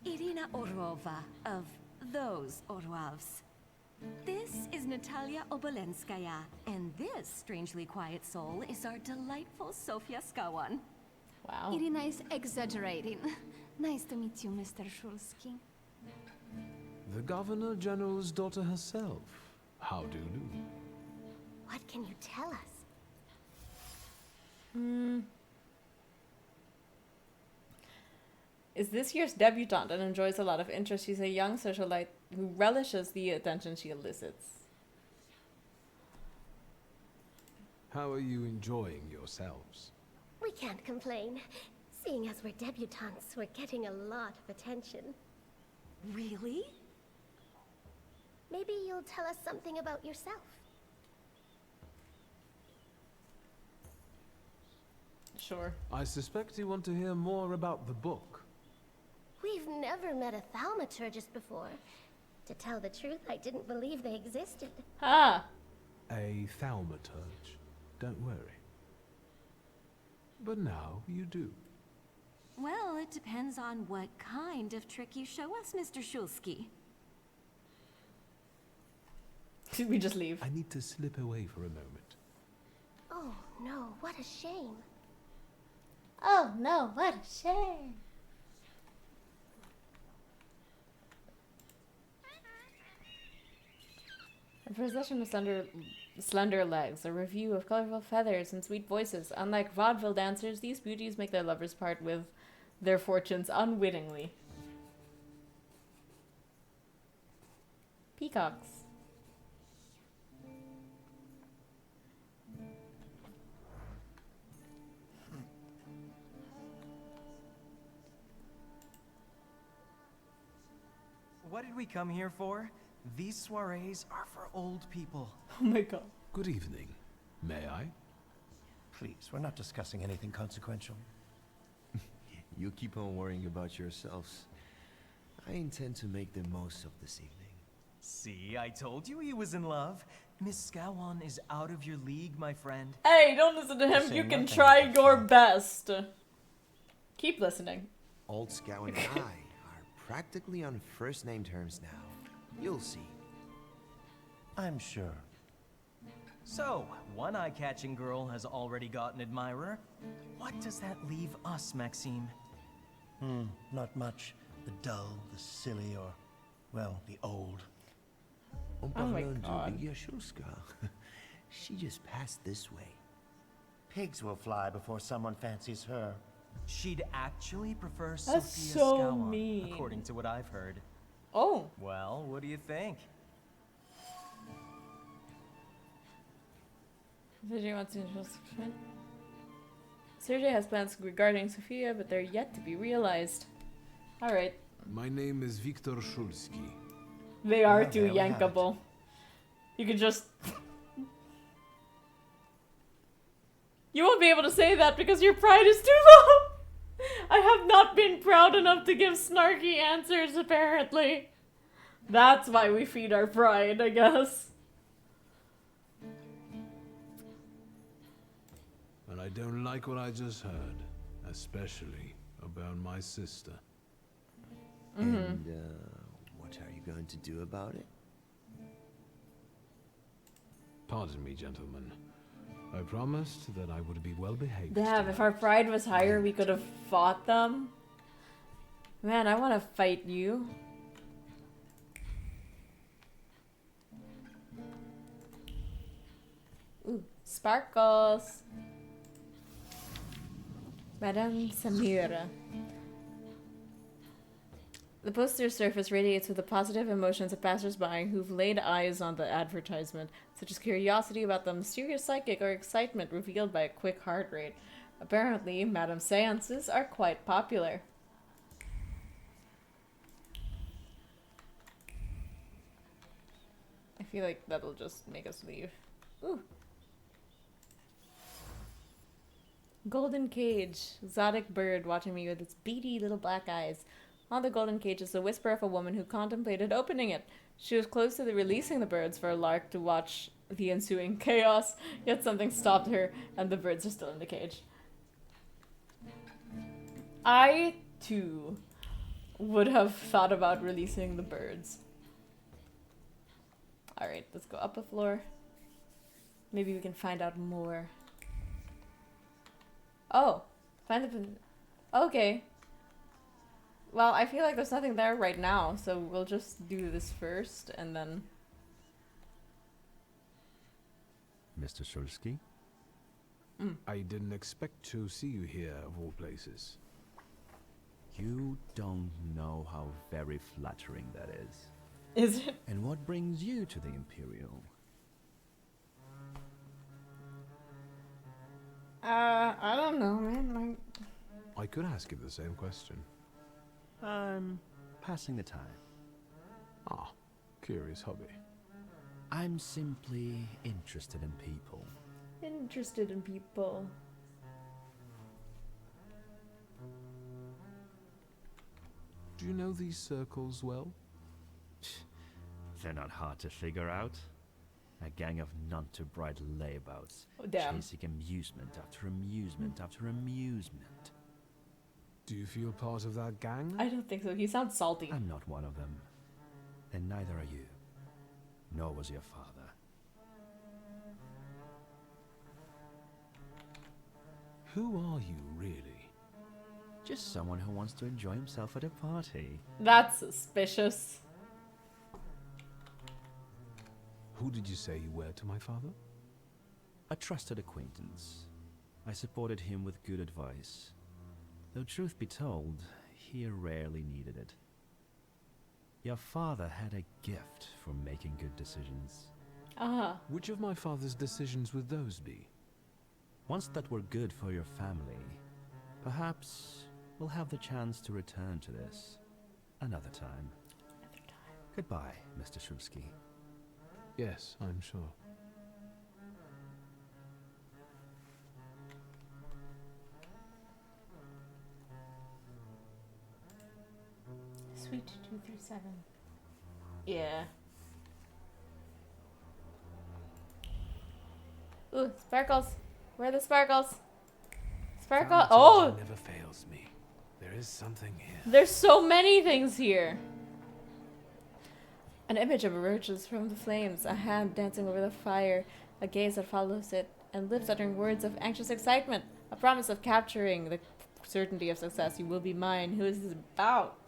Irina Orlova of those Orlovs. This is Natalia Obolenskaya, and this strangely quiet soul is our delightful Sofia Skawan. Wow. Irina is exaggerating. Nice to meet you, Mr. Szulski. The Governor General's daughter herself. How do you do? What can you tell us? Is this year's debutante and enjoys a lot of interest. She's a young socialite who relishes the attention she elicits. How are you enjoying yourselves? We can't complain. Seeing as we're debutantes, we're getting a lot of attention. Really? Maybe you'll tell us something about yourself. Sure. I suspect you want to hear more about the book. We've never met a Thaumaturgist before. To tell the truth, I didn't believe they existed. Ah! A Thaumaturge. Don't worry. But now you do. Well, it depends on what kind of trick you show us, Mr. Szulski. We just leave. I need to slip away for a moment. Oh no, what a shame. Oh no, what a shame. A procession of slender legs, a review of colorful feathers and sweet voices. Unlike vaudeville dancers, these beauties make their lovers part with their fortunes unwittingly. Peacocks. What did we come here for? These soirees are for old people. Oh my god. Good evening. May I? Please, we're not discussing anything consequential. You keep on worrying about yourselves. I intend to make the most of this evening. See, I told you he was in love. Miss Scowan is out of your league, my friend. Hey, don't listen to him. You can try your best. Keep listening. Old Scowan and I are practically on first-name terms now. You'll see. I'm sure. So, one eye-catching girl has already got an admirer. What does that leave us, Maxime? Not much. The dull, the silly, or, well, the old. En Oh my parlant de God. Lydia Shulska, she just passed this way. Pigs will fly before someone fancies her. She'd actually prefer That's Sophia so Scowan, mean. according to what I've heard. Oh. Well, what do you think? Sergei wants to introduce. Sergei has plans regarding Sophia, but they're yet to be realized. Alright. My name is Viktor Shulski. They are Well, too there we have it. yankable. You could just... You won't be able to say that because your pride is too low! I have not been proud enough to give snarky answers, apparently. That's why we feed our pride, I guess. And I don't like what I just heard. Especially about my sister. And, what are you going to do about it? Pardon me, gentlemen. I promised that I would be well behaved. Damn, if our pride was higher, we could have fought them. Man, I want to fight you. Ooh, sparkles. Madame Samira. The poster's surface radiates with the positive emotions of passers-by who've laid eyes on the advertisement, such as curiosity about the mysterious psychic or excitement revealed by a quick heart rate. Apparently, Madame seances are quite popular. I feel like that'll just make us leave. Ooh. Golden cage. Exotic bird watching me with its beady little black eyes. On the golden cage is the whisper of a woman who contemplated opening it. She was close to releasing the birds for a lark to watch the ensuing chaos, yet something stopped her, and the birds are still in the cage. I, too, would have thought about releasing the birds. Alright, let's go up a floor. Maybe we can find out more. Oh, find the... Okay. Well, I feel like there's nothing there right now, so we'll just do this first, and then... Mr. Shulski? I didn't expect to see you here, of all places. You don't know how very flattering that is. Is it? And what brings you to the Imperial? I don't know, man. I could ask you the same question. I'm passing the time. Ah, curious hobby. I'm simply interested in people. Interested in people. Do you know these circles well? They're not hard to figure out. A gang of none-too-bright layabouts, Oh, damn. chasing amusement after amusement after amusement. Do you feel part of that gang? I don't think so. He sounds salty. I'm not one of them. And neither are you. Nor was your father. Who are you, really? Just someone who wants to enjoy himself at a party. That's suspicious. Who did you say you were to my father? A trusted acquaintance. I supported him with good advice. Though truth be told, he rarely needed it. Your father had a gift for making good decisions. Which of my father's decisions would those be? Ones that were good for your family. Perhaps we'll have the chance to return to this another time. Goodbye, Mr. Shulsky. Yes, I'm sure. Suite 237. Yeah. Ooh, sparkles. Where are the sparkles? Sparkle. Thaumaturge Oh! never fails me. There is something here. There's so many things here. An image emerges from the flames, a hand dancing over the fire, a gaze that follows it, and lips uttering words of anxious excitement, a promise of capturing the certainty of success. You will be mine. Who is this about?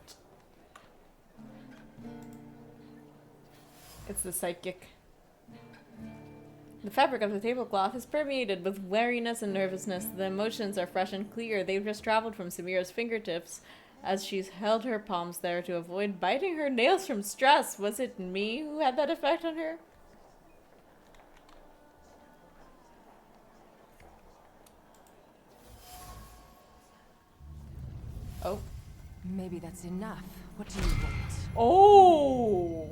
It's the psychic. The fabric of the tablecloth is permeated with wariness and nervousness. The emotions are fresh and clear. They've just traveled from Samira's fingertips as she's held her palms there to avoid biting her nails from stress. Was it me who had that effect on her? Oh. Maybe that's enough. What do you want? Oh!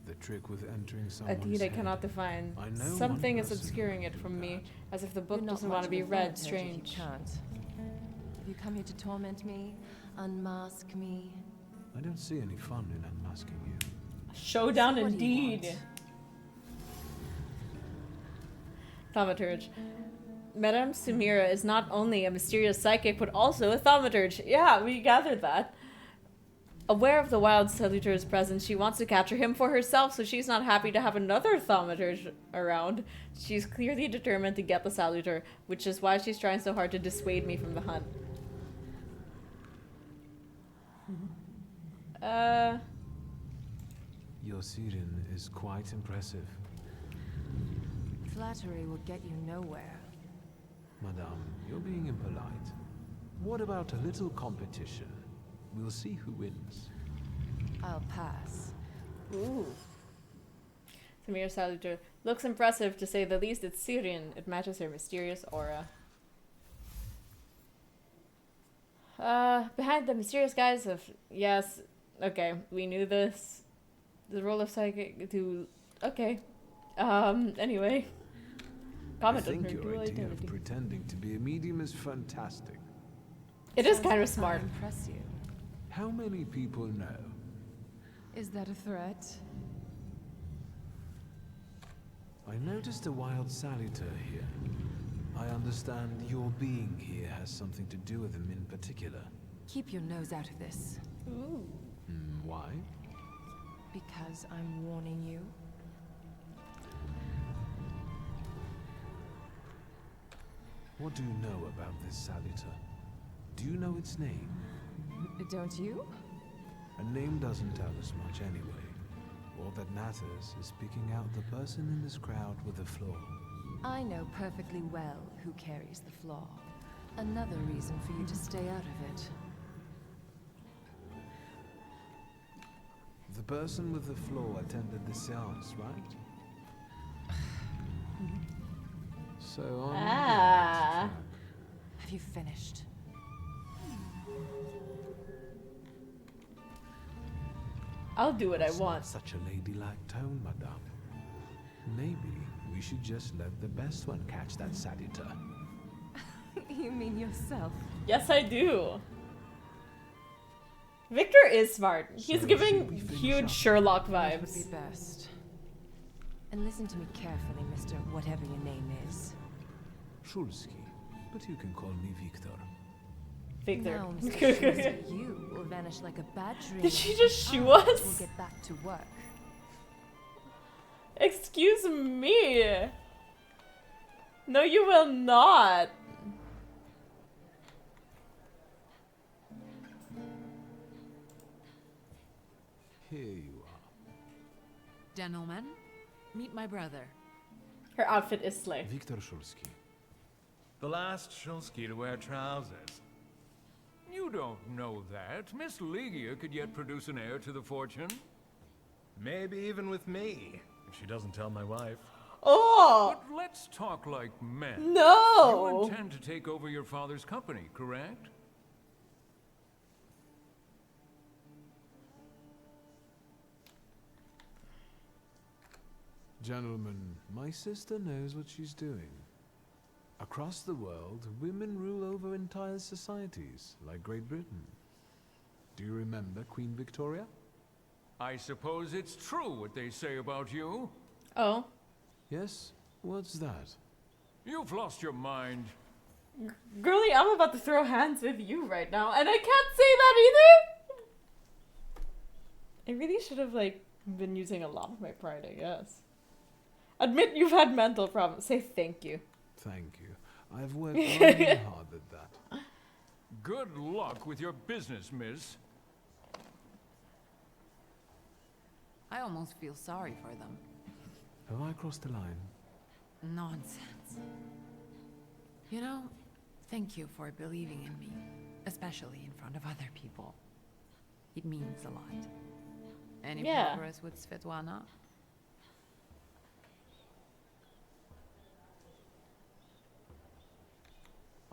The trick with entering someone's A deed I head. cannot define. I know Something one is person obscuring who it can from do me, that. as if the book You're not doesn't much want to of be a read. thaumaturge if Strange. You can't. Have you come here to torment me? Unmask me? I don't see any fun in unmasking you. Showdown What do you indeed. Thaumaturge. Madame Samira is not only a mysterious psychic, but also a thaumaturge. Yeah, we gathered that. Aware of the wild salutor's presence, she wants to capture him for herself, so she's not happy to have another thaumaturge around. She's clearly determined to get the salutor, which is why she's trying so hard to dissuade me from the hunt. Your Siren is quite impressive. Flattery will get you nowhere. Madame, you're being impolite. What about a little competition? We'll see who wins. I'll pass. Ooh. Samira Salutor looks impressive to say the least. It's Syrian. It matches her mysterious aura. Behind the mysterious guise of... Yes. Okay, we knew this. The role of psychic to... Okay. Anyway. I Comment on think her your dual idea identity. of pretending to be a medium is fantastic. It is kind of smart. Impress you. How many people know? Is that a threat? I noticed a wild salutor here. I understand your being here has something to do with him in particular. Keep your nose out of this. Ooh. Why? Because I'm warning you. What do you know about this salutor? Do you know its name? Don't you? A name doesn't tell us much anyway. All that matters is picking out the person in this crowd with a flaw. I know perfectly well who carries the flaw. Another reason for you to stay out of it. The person with the flaw attended the seance, right? So on. Ah. Have you finished? I'll do what I It's want. not such a ladylike tone, madame. Maybe we should just let the best one catch that salutor. You mean yourself? Yes, I do. Victor is smart. He's So giving should we finish huge up? Sherlock That would vibes. be best. And listen to me carefully, Mr. Whatever your name is. Shulsky, but you can call me Victor. Victor. Now, Mr. Shulsky, you will vanish like a bad dream. Did she just and shoo I us? will get back to work. Excuse me. No, you will not. Here you are. Gentlemen, meet my brother. Her outfit is slay. Victor Shulsky. The last Shulsky to wear trousers. You You don't know that. Miss Ligia could yet produce an heir to the fortune. Maybe even with me, if she doesn't tell my wife. Oh! But let's talk like men. No! You intend to take over your father's company, correct? Gentlemen, my sister knows what she's doing. Across the world, women rule over entire societies, like Great Britain. Do you remember Queen Victoria? I suppose it's true what they say about you. Oh. Yes? What's that? You've lost your mind. Girlie, I'm about to throw hands with you right now, and I can't say that either! I really should have, like, been using a lot of my pride, I guess. Admit you've had mental problems. Say thank you. Thank you. I've worked really hard at that. Good luck with your business, miss. I almost feel sorry for them. Have I crossed the line? Nonsense. You know, thank you for believing in me, especially in front of other people. It means a lot. Any progress with Svetlana?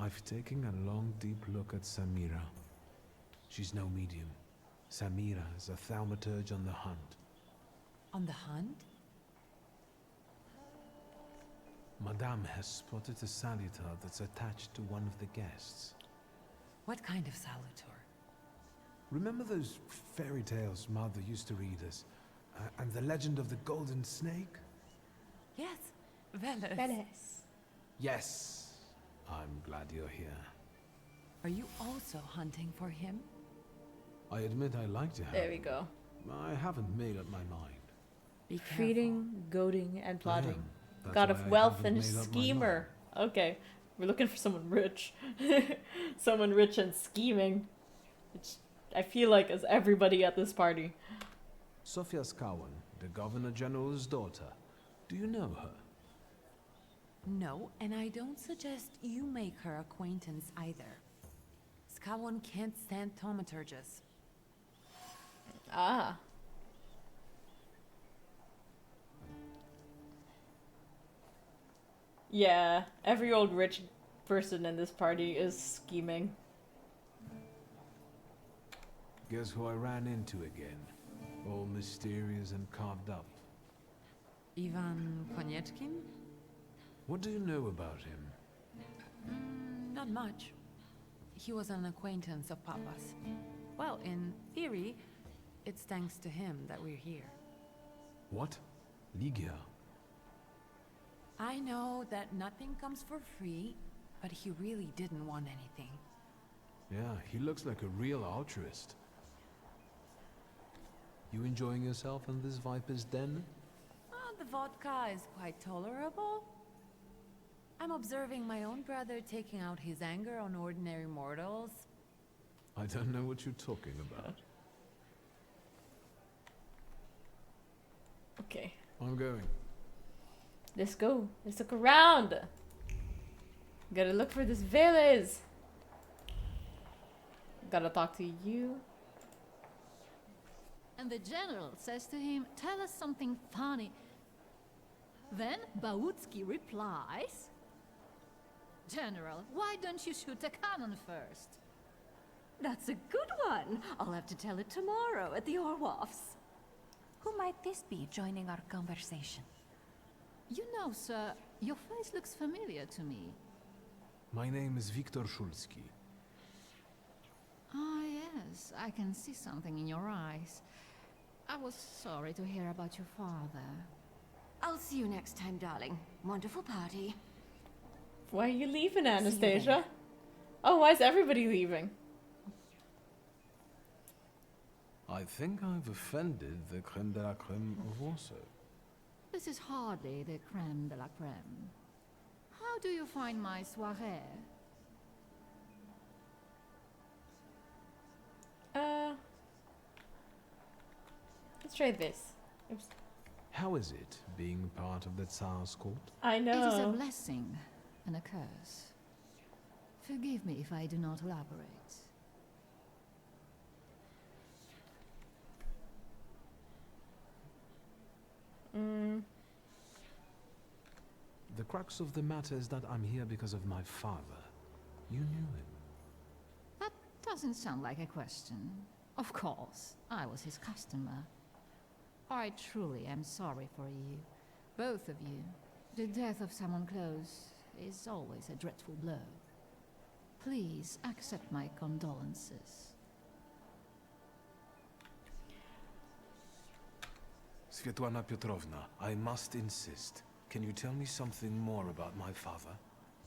I've taken a long, deep look at Samira. She's no medium. Samira is a thaumaturge on the hunt. On the hunt? Madame has spotted a salutar that's attached to one of the guests. What kind of salutar? Remember those fairy tales Mother used to read us? And the legend of the golden snake? Yes, Veles. Veles. Yes. I'm glad you're here. Are you also hunting for him? I admit I like to have There we him. go. I haven't made up my mind. Be careful. Feeding, goading, and plotting. That's God why of I wealth haven't and made up my schemer. Okay. We're looking for someone rich. Someone rich and scheming. Which I feel like is everybody at this party. Sofia Skawan, the Governor General's daughter. Do you know her? No, and I don't suggest you make her acquaintance either. Skawan can't stand thaumaturges. Ah. Yeah, every old rich person in this party is scheming. Guess who I ran into again? All mysterious and carved up. Ivan Konieczkin? What do you know about him? Not much. He was an acquaintance of Papa's. Well, in theory, it's thanks to him that we're here. What? Ligia? I know that nothing comes for free, but he really didn't want anything. Yeah, he looks like a real altruist. You enjoying yourself in this Viper's den? Oh, the vodka is quite tolerable. I'm observing my own brother taking out his anger on ordinary mortals. I don't know what you're talking about. Okay. I'm going. Let's go. Let's look around. Gotta look for this Veles. Gotta talk to you. And the general says to him, "Tell us something funny." Then Bautsky replies, "General, why don't you shoot a cannon first?" That's a good one. I'll have to tell it tomorrow at the Orloffs. Who might this be joining our conversation? You know, sir, your face looks familiar to me. My name is Viktor Szulski. Ah, yes, I can see something in your eyes. I was sorry to hear about your father. I'll see you next time, darling. Wonderful party. Why are you leaving, Anastasia? Oh, why is everybody leaving? I think I've offended the creme de la creme of Warsaw. This is hardly the creme de la creme. How do you find my soirée? Let's try this. Oops. How is it, being part of the Tsar's court? I know. It is a blessing and a curse. Forgive me if I do not elaborate. The crux of the matter is that I'm here because of my father. You knew him. That doesn't sound like a question. Of course, I was his customer. I truly am sorry for you, both of you. The death of someone close is always a dreadful blow. Please accept my condolences. Svetlana Petrovna, I must insist. Can you tell me something more about my father?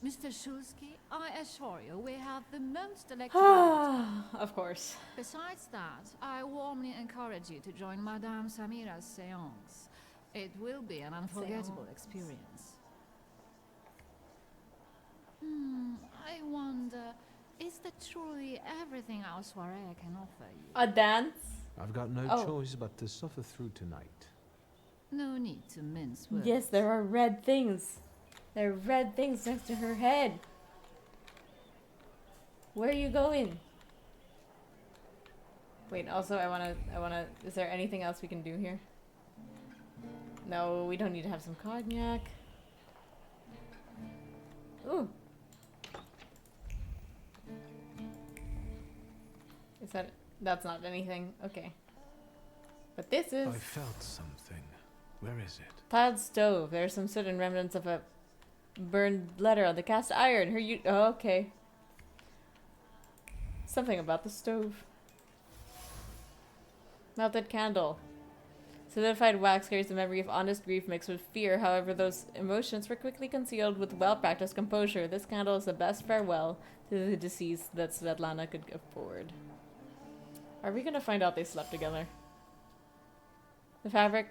Mr. Shulsky, I assure you we have the most electric. Of course. Besides that, I warmly encourage you to join Madame Samira's séance. It will be an unforgettable experience. I wonder, is that truly everything our soirée can offer you? A dance? I've got no choice but to suffer through tonight. No need to mince words. Yes, there are red things. There are red things next to her head. Where are you going? Wait, also I wanna, is there anything else we can do here? No, we don't need to have some cognac. Ooh. Is that's not anything? Okay. But this is... I felt something. Where is it? Tiled stove. There's some soot and remnants of a burned letter on the cast iron. Oh, okay. Something about the stove. Melted candle. Solidified wax carries the memory of honest grief mixed with fear. However, those emotions were quickly concealed with well-practiced composure. This candle is the best farewell to the deceased that Svetlana could afford. Are we gonna find out they slept together? The fabric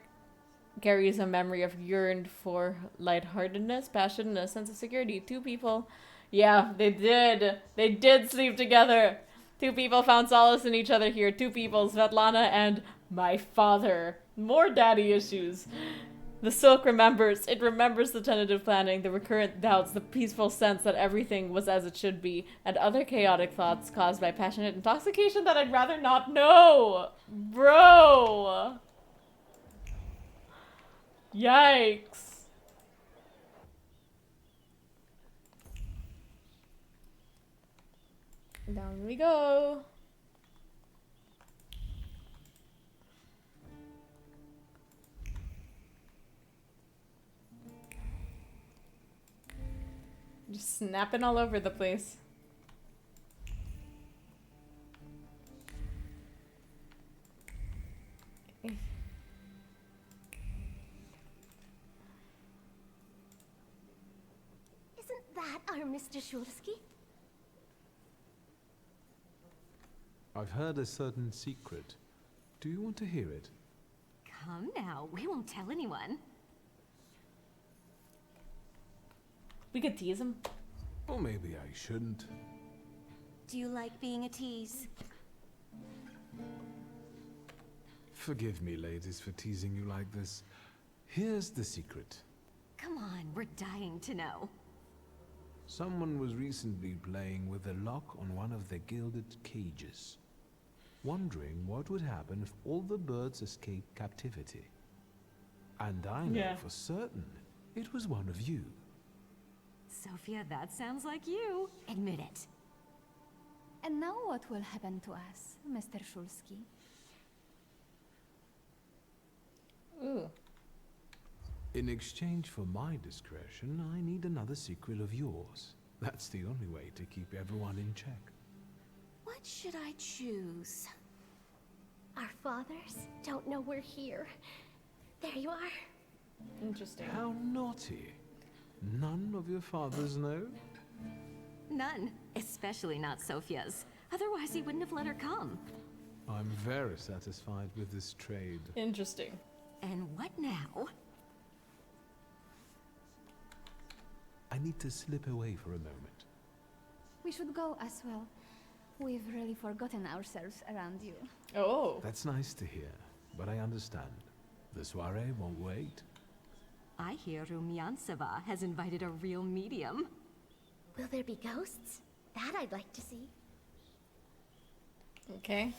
carries a memory of yearned for lightheartedness, passion, and a sense of security. Two people... Yeah, they did. They did sleep together. Two people found solace in each other here. Two people, Svetlana and my father. More daddy issues. The silk remembers. It remembers the tentative planning, the recurrent doubts, the peaceful sense that everything was as it should be, and other chaotic thoughts caused by passionate intoxication that I'd rather not know. Bro. Yikes. Down we go. Just snapping all over the place. Okay. Isn't that our Mr. Shulsky? I've heard a certain secret. Do you want to hear it? Come now, we won't tell anyone. We could tease him. Or maybe I shouldn't. Do you like being a tease? Forgive me, ladies, for teasing you like this. Here's the secret. Come on, we're dying to know. Someone was recently playing with the lock on one of the gilded cages, wondering what would happen if all the birds escaped captivity. And I know for certain it was one of you. Sophia, that sounds like you. Admit it. And now what will happen to us, Mr. Shulsky? Ooh. In exchange for my discretion, I need another secret of yours. That's the only way to keep everyone in check. What should I choose? Our fathers don't know we're here. There you are. Interesting. How naughty. None of your fathers know? None. Especially not Sophia's. Otherwise, he wouldn't have let her come. I'm very satisfied with this trade. Interesting. And what now? I need to slip away for a moment. We should go as well. We've really forgotten ourselves around you. Oh. That's nice to hear, but I understand. The soiree won't wait. I hear Rumyantseva has invited a real medium. Will there be ghosts? That I'd like to see. Okay.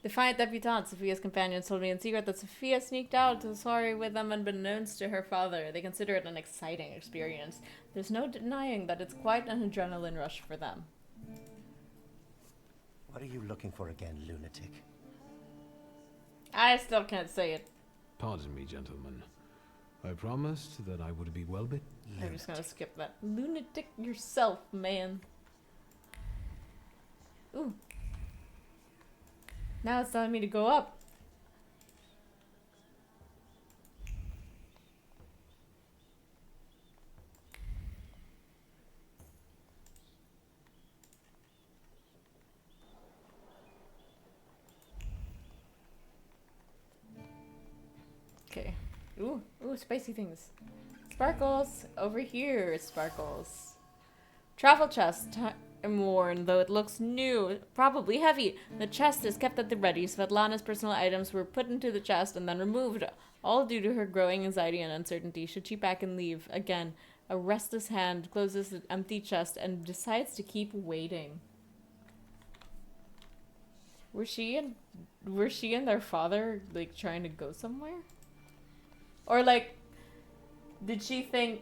Defiant debutante, Sophia's companions told me in secret that Sophia sneaked out to Sari with them unbeknownst to her father. They consider it an exciting experience. There's no denying that it's quite an adrenaline rush for them. What are you looking for again, lunatic? I still can't say it. Pardon me, gentlemen. I promised that I would be well bit. I'm just gonna skip that. Lunatic yourself, man. Ooh. Now it's telling me to go up. Okay. Ooh, spicy things. Sparkles! Over here, sparkles. Travel chest. Time worn, though it looks new. Probably heavy. The chest is kept at the ready. Svetlana's personal items were put into the chest and then removed. All due to her growing anxiety and uncertainty. Should she pack and leave? Again, a restless hand closes the empty chest and decides to keep waiting. Were she and their father, like, trying to go somewhere? Or, like, did she think,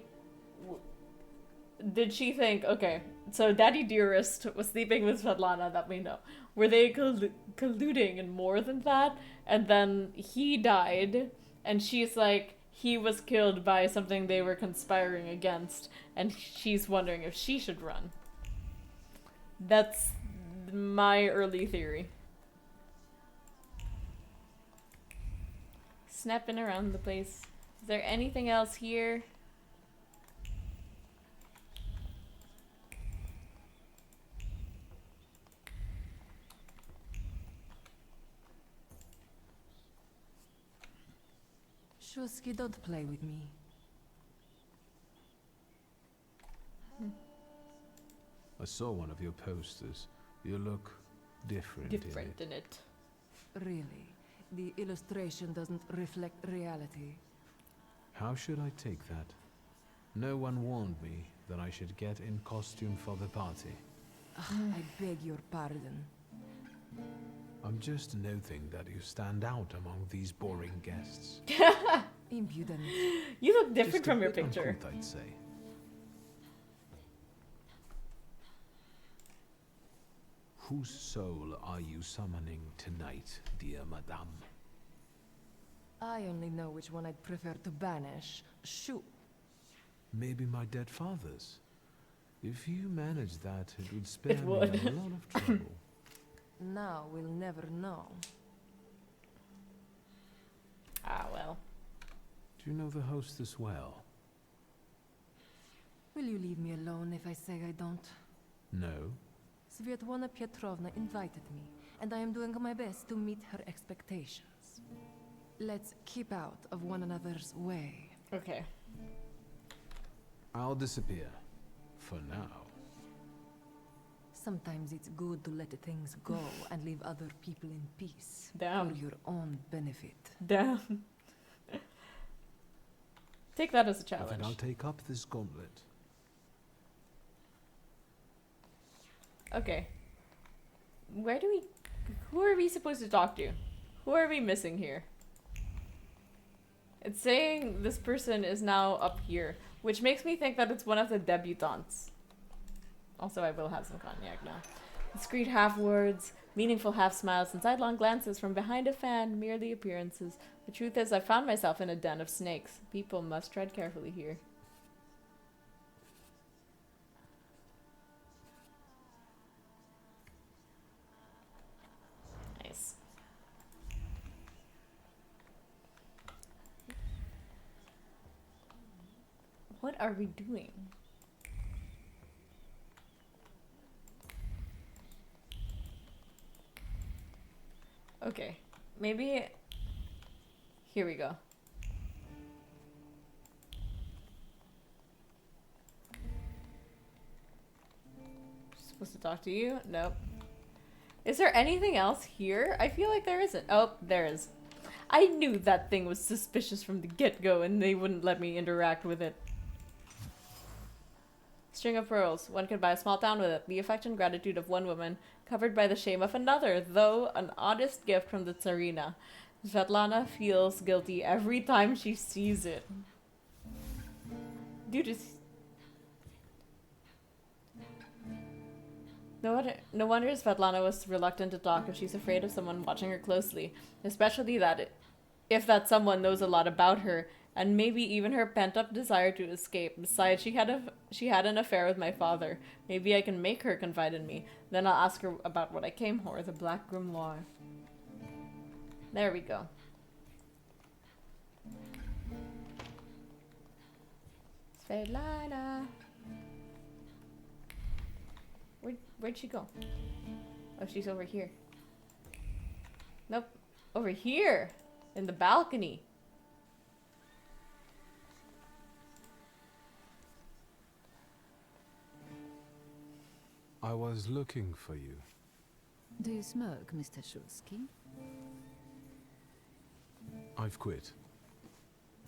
okay, so Daddy Dearest was sleeping with Svetlana, that we know. Were they colluding and more than that? And then he died, and she's like, he was killed by something they were conspiring against, and she's wondering if she should run. That's my early theory. Snapping around the place. Is there anything else here? Shusky, don't play with me. I saw one of your posters. You look different in it. Really? The illustration doesn't reflect reality. How should I take that? No one warned me that I should get in costume for the party. I beg your pardon. I'm just noting that you stand out among these boring guests. Impudent. You look different Just a from your bit picture. uncouth, I'd say. Whose soul are you summoning tonight, dear madame? I only know which one I'd prefer to banish. Shoo. Maybe my dead father's. If you manage that, it would spare me would. a lot of trouble. Now we'll never know. Ah, well. Do you know the hostess well? Will you leave me alone if I say I don't? No. Svetlana Petrovna invited me, and I am doing my best to meet her expectations. Let's keep out of one another's way. Okay. I'll disappear. For now. Sometimes it's good to let things go and leave other people in peace. Damn. For your own benefit. Damn. Take that as a I think challenge. I'll take up this gauntlet. Okay. Who are we supposed to talk to? Who are we missing here? It's saying this person is now up here, which makes me think that it's one of the debutantes. Also, I will have some cognac now. Discreet half words, meaningful half smiles, and sidelong glances from behind a fan, merely appearances. The truth is, I found myself in a den of snakes. People must tread carefully here. Nice. What are we doing? Okay, maybe here we go. Supposed to talk to you? Nope. Is there anything else here? I feel like there isn't. Oh, there is. I knew that thing was suspicious from the get-go and they wouldn't let me interact with it. String of pearls. One could buy a small town with it. The affection gratitude of one woman, covered by the shame of another, though an honest gift from the Tsarina. Svetlana feels guilty every time she sees it. Dude, no wonder Svetlana was reluctant to talk if she's afraid of someone watching her closely, especially if that someone knows a lot about her, and maybe even her pent-up desire to escape. Besides, she had an affair with my father. Maybe I can make her confide in me. Then I'll ask her about what I came for, the Black Grimoire. There we go. Svetlana. Where'd she go? Oh, she's over here. Nope. Over here! In the balcony. I was looking for you. Do you smoke, Mr. Shulsky? I've quit.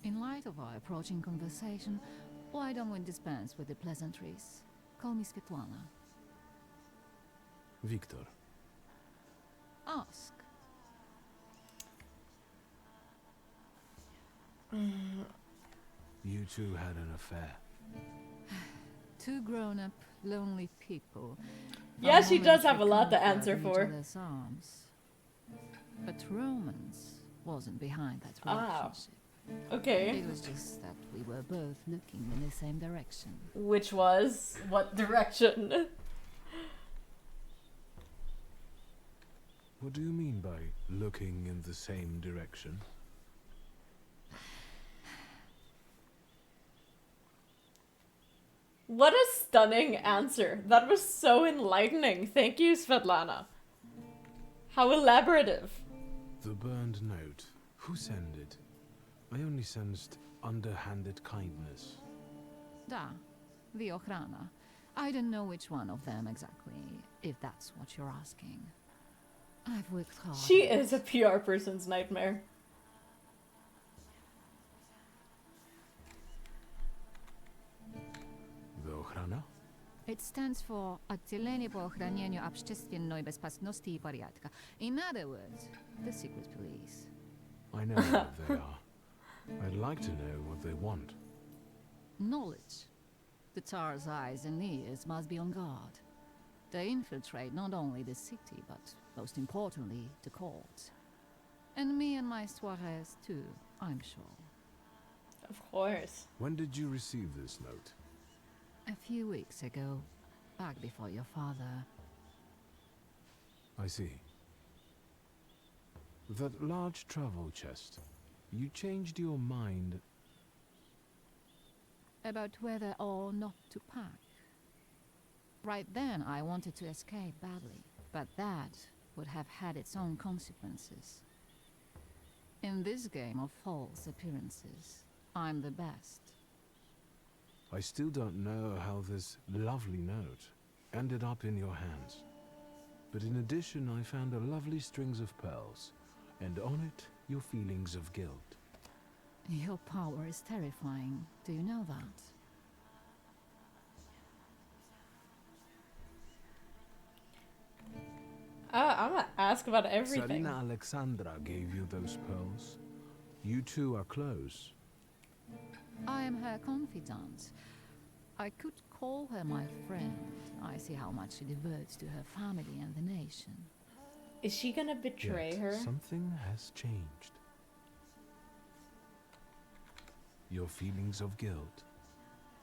In light of our approaching conversation, why don't we dispense with the pleasantries? Call me Svetlana. Victor. Ask. You two had an affair. Two grown-up, lonely people. Yeah, she does have a lot to answer for. Arms. But romance wasn't behind that relationship. Okay. It was just that we were both looking in the same direction. Which was what direction? What do you mean by looking in the same direction? What a stunning answer. That was so enlightening. Thank you, Svetlana. How elaborative. The burned note. Who sent it? I only sensed underhanded kindness. Da, the Ochrana. I don't know which one of them exactly, if that's what you're asking. I've worked hard. She is a PR person's nightmare. The Ochrana? It stands for Отделение по охранению общественной безопасности и порядка. In other words, the secret police. I know what they are. I'd like to know what they want. Knowledge. The Tsar's eyes and ears must be on guard. They infiltrate not only the city, but most importantly, the court. And me and my Suarez too, I'm sure. Of course. When did you receive this note? A few weeks ago, back before your father. I see. That large travel chest. You changed your mind. About whether or not to pack. Right then, I wanted to escape badly, but that would have had its own consequences. In this game of false appearances, I'm the best. I still don't know how this lovely note ended up in your hands. But in addition, I found a lovely strings of pearls, and on it, your feelings of guilt. Your power is terrifying. Do you know that? I'm gonna ask about everything. Tsarina Alexandra gave you those pearls. You two are close. I am her confidant. I could call her my friend. I see how much she devotes to her family and the nation. Is she gonna betray Yet her? Something has changed. Your feelings of guilt.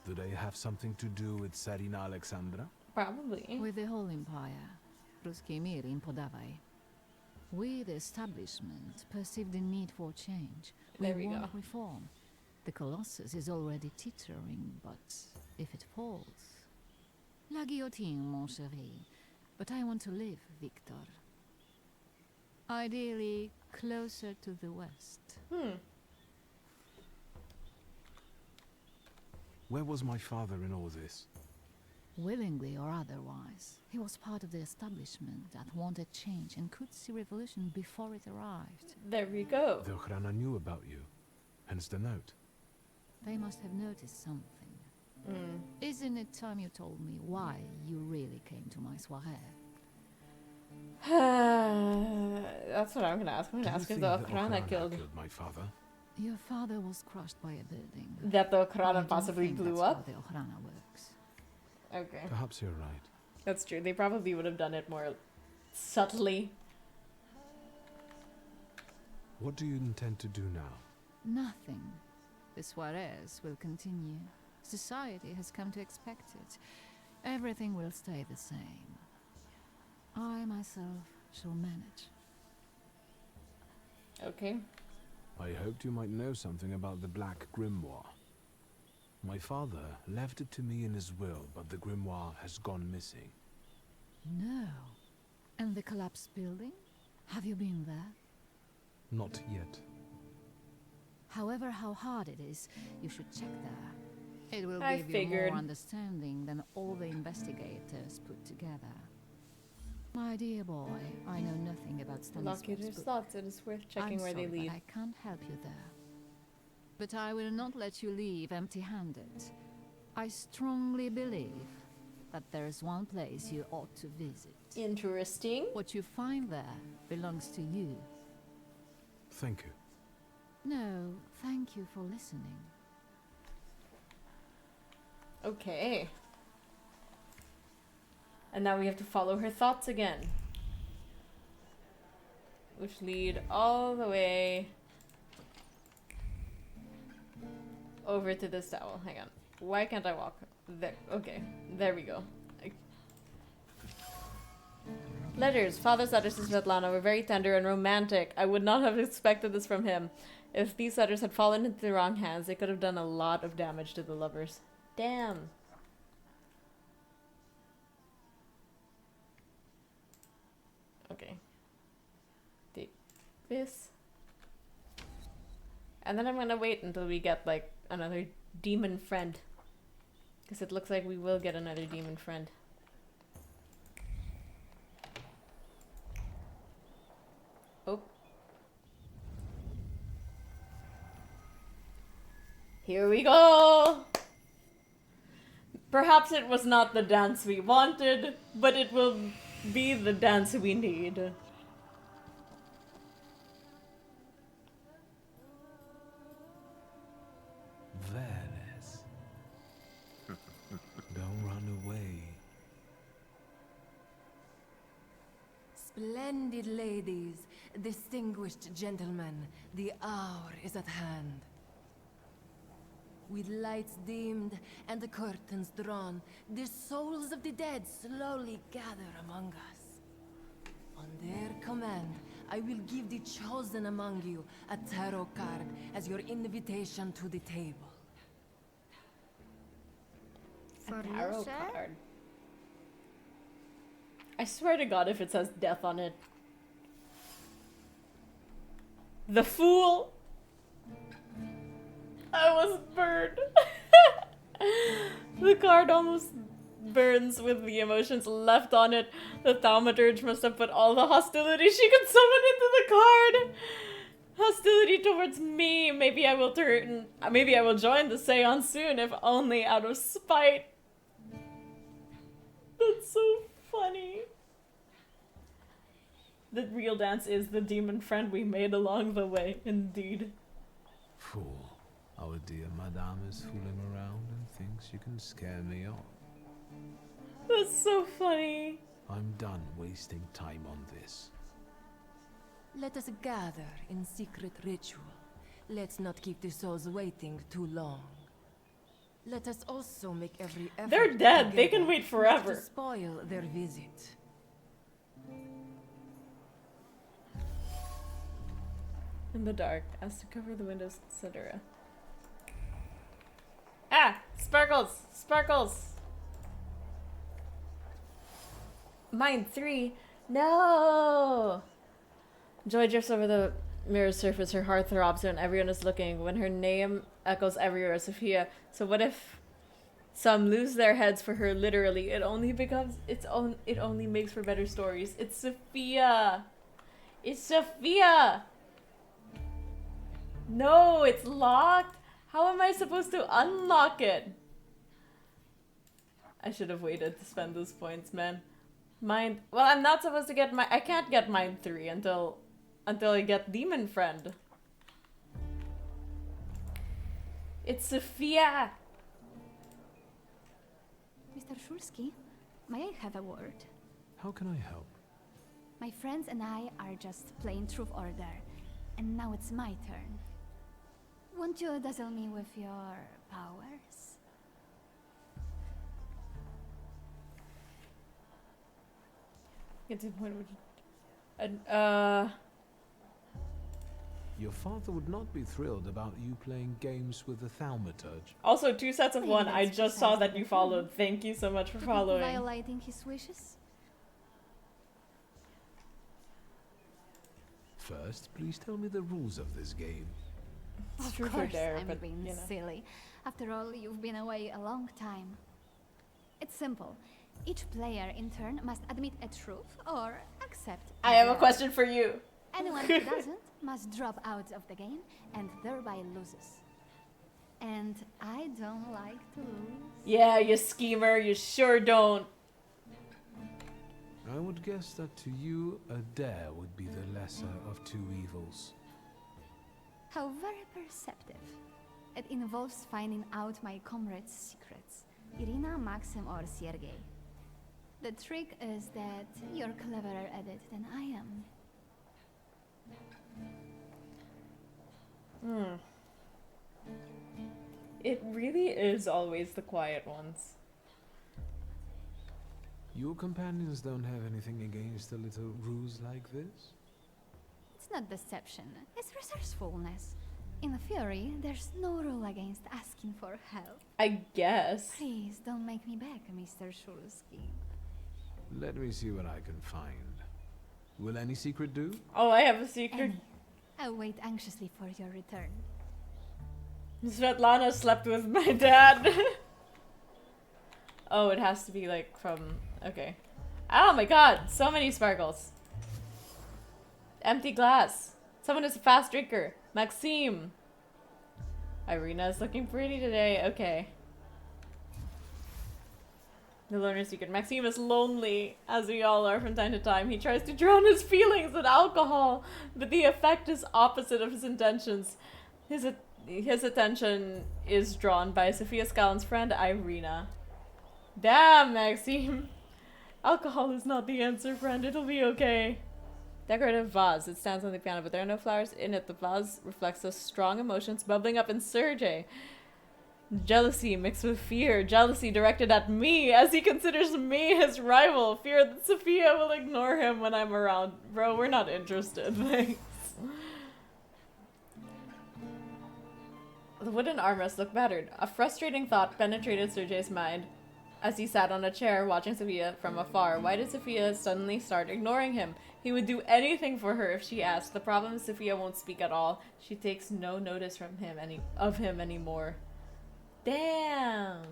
Do they have something to do with Tsarina Alexandra? Probably. With the whole empire. Ruski mir im podawaj. We, the establishment, perceive the need for change. There we want go. reform. The Colossus is already teetering, but if it falls... La guillotine, mon chéri. But I want to live, Victor. Ideally, closer to the west. Where was my father in all this? Willingly or otherwise, he was part of the establishment that wanted change and could see revolution before it arrived. There we go. The Ochrana knew about you, hence the note. They must have noticed something. Isn't it time you told me why you really came to my soirée? That's what I'm gonna ask. I'm gonna ask if the Okrana killed my father. Your father was crushed by a building. That the I Okrana don't possibly think blew that's up? how the Okrana works. Okay. Perhaps you're right. That's true. They probably would have done it more subtly. What do you intend to do now? Nothing. The soirées will continue. Society has come to expect it. Everything will stay the same. I myself shall manage. Okay. I hoped you might know something about the Black Grimoire. My father left it to me in his will, but the grimoire has gone missing. No. And the collapsed building? Have you been there? Not yet. However, how hard it is, you should check there. It will I give figured. you more understanding than all the investigators put together. My dear boy, I know nothing about Locator's Stanislav's book. thoughts. It is worth checking I'm where sorry, they lead. but I can't help you there. But I will not let you leave empty-handed. I strongly believe that there is one place you ought to visit. Interesting. What you find there belongs to you. Thank you. No, thank you for listening. Okay. And now we have to follow her thoughts again. Which lead all the way over to this towel. Hang on. Why can't I walk? There. Okay. There we go. Letters. Father's letters to Svetlana were very tender and romantic. I would not have expected this from him. If these letters had fallen into the wrong hands, they could have done a lot of damage to the lovers. Damn. Okay. Take this. And then I'm gonna wait until we get, like, another demon friend. Because it looks like we will get another demon friend. Oh. Here we go! Perhaps it was not the dance we wanted, but it will be the dance we need. Veles. Don't run away. Splendid ladies, distinguished gentlemen, the hour is at hand. With lights dimmed and the curtains drawn, the souls of the dead slowly gather among us. On their command, I will give the chosen among you a tarot card as your invitation to the table. A tarot card. I swear to God if it says death on it. The Fool! I was burned. The card almost burns with the emotions left on it. The Thaumaturge must have put all the hostility she could summon into the card. Hostility towards me. Maybe I will turn. Maybe I will join the seance soon, if only out of spite. That's so funny. The real dance is the demon friend we made along the way, indeed. Fool. Our dear Madame is fooling around and thinks you can scare me off. That's so funny. I'm done wasting time on this. Let us gather in secret ritual. Let's not keep the souls waiting too long. Let us also make every effort. They're dead. Together They can wait forever. not to spoil their visit. In the dark, as to cover the windows, etc. Ah! Sparkles! Sparkles! Mine 3. No! Joy drifts over the mirror's surface. Her heart throbs when everyone is looking. When her name echoes everywhere, Sophia. So what if some lose their heads for her literally? It only becomes its own. It only makes for better stories. It's Sophia! It's Sophia! No, it's locked. How am I supposed to unlock it? I should have waited to spend those points, man. Mine. Well, I'm not supposed to get my. I can't get mine 3 until I get Demon Friend. It's Sophia. Mr. Shulsky, may I have a word? How can I help? My friends and I are just playing Truth Order, and now it's my turn. Won't you dazzle me with your powers? Get to the point where Your father would not be thrilled about you playing games with the Thaumaturge. Also, 2 sets of Maybe 1. I that's just saw that precisely you the followed. Thank you so much for To be following. violating his wishes? First, please tell me the rules of this game. Of Truth or course, dare, I'm but, being you know. silly. After all, you've been away a long time. It's simple. Each player in turn must admit a truth or accept a I have a dare. question for you. Anyone who doesn't must drop out of the game and thereby loses. And I don't like to lose. Yeah, you schemer. You sure don't. I would guess that to you, a dare would be the lesser of 2 evils. How very perceptive. It involves finding out my comrades' secrets. Irina, Maxim, or Sergei. The trick is that you're cleverer at it than I am. It really is always the quiet ones. Your companions don't have anything against a little ruse like this? It's not deception, it's resourcefulness. In theory, there's no rule against asking for help. I guess. Please don't make me beg, Mr. Shulsky. Let me see what I can find. Will any secret do? Oh, I have a secret. Any. I'll wait anxiously for your return. Svetlana slept with my dad. Oh, it has to be like from... Okay. Oh my god, so many sparkles. Empty glass. Someone is a fast drinker. Maxime. Irina is looking pretty today. Okay. The learner's secret. Maxime is lonely, as we all are from time to time. He tries to drown his feelings with alcohol, but the effect is opposite of his intentions. His attention is drawn by Sophia Scallon's friend, Irina. Damn, Maxime. Alcohol is not the answer, friend. It'll be okay. Decorative vase. It stands on the piano, but there are no flowers in it. The vase reflects the strong emotions bubbling up in Sergei. Jealousy mixed with fear. Jealousy directed at me, as he considers me his rival. Fear that Sophia will ignore him when I'm around. Bro, we're not interested. Thanks. The wooden armrest looked battered. A frustrating thought penetrated Sergei's mind as he sat on a chair watching Sophia from afar. Why did Sophia suddenly start ignoring him? He would do anything for her if she asked. The problem is Sophia won't speak at all. She takes no notice from him anymore. Damn.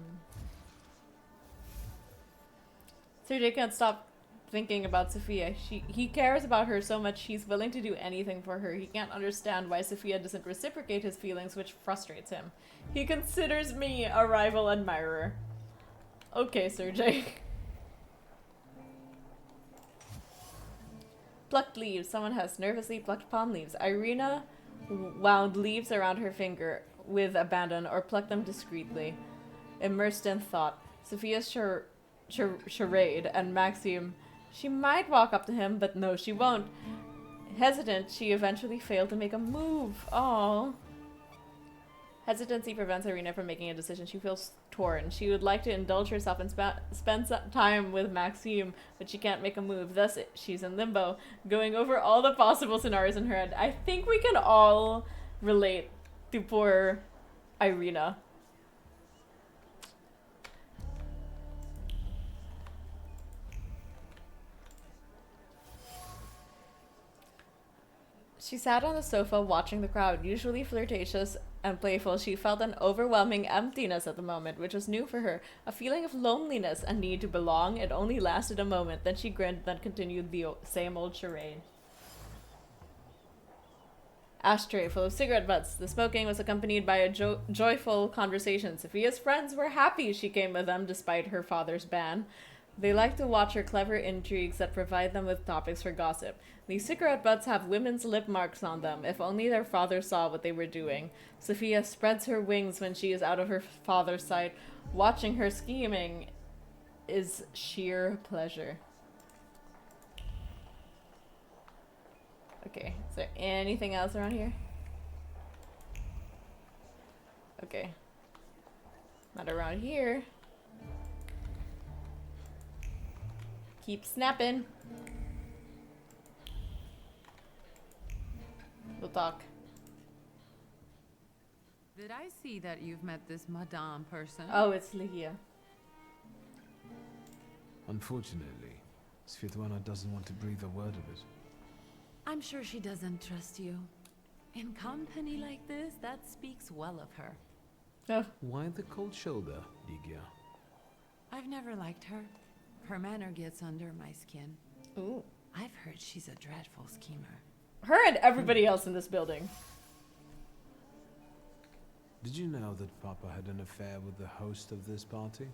Sergei can't stop thinking about Sophia. He cares about her so much he's willing to do anything for her. He can't understand why Sophia doesn't reciprocate his feelings, which frustrates him. He considers me a rival admirer. Okay, Sergei. Plucked leaves. Someone has nervously plucked palm leaves. Irina wound leaves around her finger with abandon or plucked them discreetly, immersed in thought. Sophia's charade and Maxime. She might walk up to him, but no, she won't. Hesitant, she eventually failed to make a move. Aww. Hesitancy prevents Irina from making a decision. She feels torn. She would like to indulge herself and spend some time with Maxime, but she can't make a move. Thus, she's in limbo, going over all the possible scenarios in her head. I think we can all relate to poor Irina. She sat on the sofa watching the crowd. Usually flirtatious and playful, she felt an overwhelming emptiness at the moment, which was new for her. A feeling of loneliness and need to belong. It only lasted a moment. Then she grinned, then continued the same old charade. Ashtray full of cigarette butts. The smoking was accompanied by a joyful conversation. Sophia's friends were happy she came with them despite her father's ban. They like to watch her clever intrigues that provide them with topics for gossip. These cigarette butts have women's lip marks on them. If only their father saw what they were doing. Sophia spreads her wings when she is out of her father's sight. Watching her scheming is sheer pleasure. Okay, is there anything else around here? Okay. Not around here. Keep snapping. We'll talk. Did I see that you've met this Madame person? Oh, it's Ligia. Unfortunately, Svetlana doesn't want to breathe a word of it. I'm sure she doesn't trust you. In company like this, that speaks well of her. Oh. Why the cold shoulder, Ligia? I've never liked her. Her manner gets under my skin. Ooh. I've heard she's a dreadful schemer. Her and everybody else in this building. Did you know that Papa had an affair with the host of this party?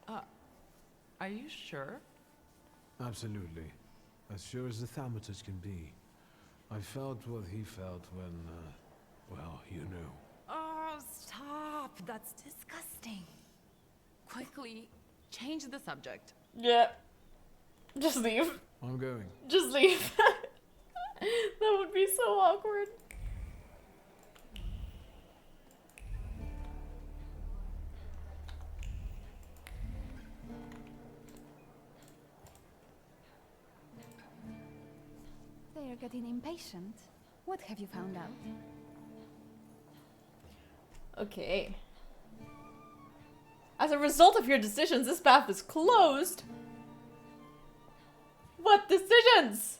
Are you sure? Absolutely. As sure as the Thaumaturge can be. I felt what he felt when, well, you know. Oh, stop. That's disgusting. Quickly, change the subject. Yeah. Just leave. I'm going. Just leave. That would be so awkward. They are getting impatient. What have you found out? Okay. As a result of your decisions, this path is closed. What decisions?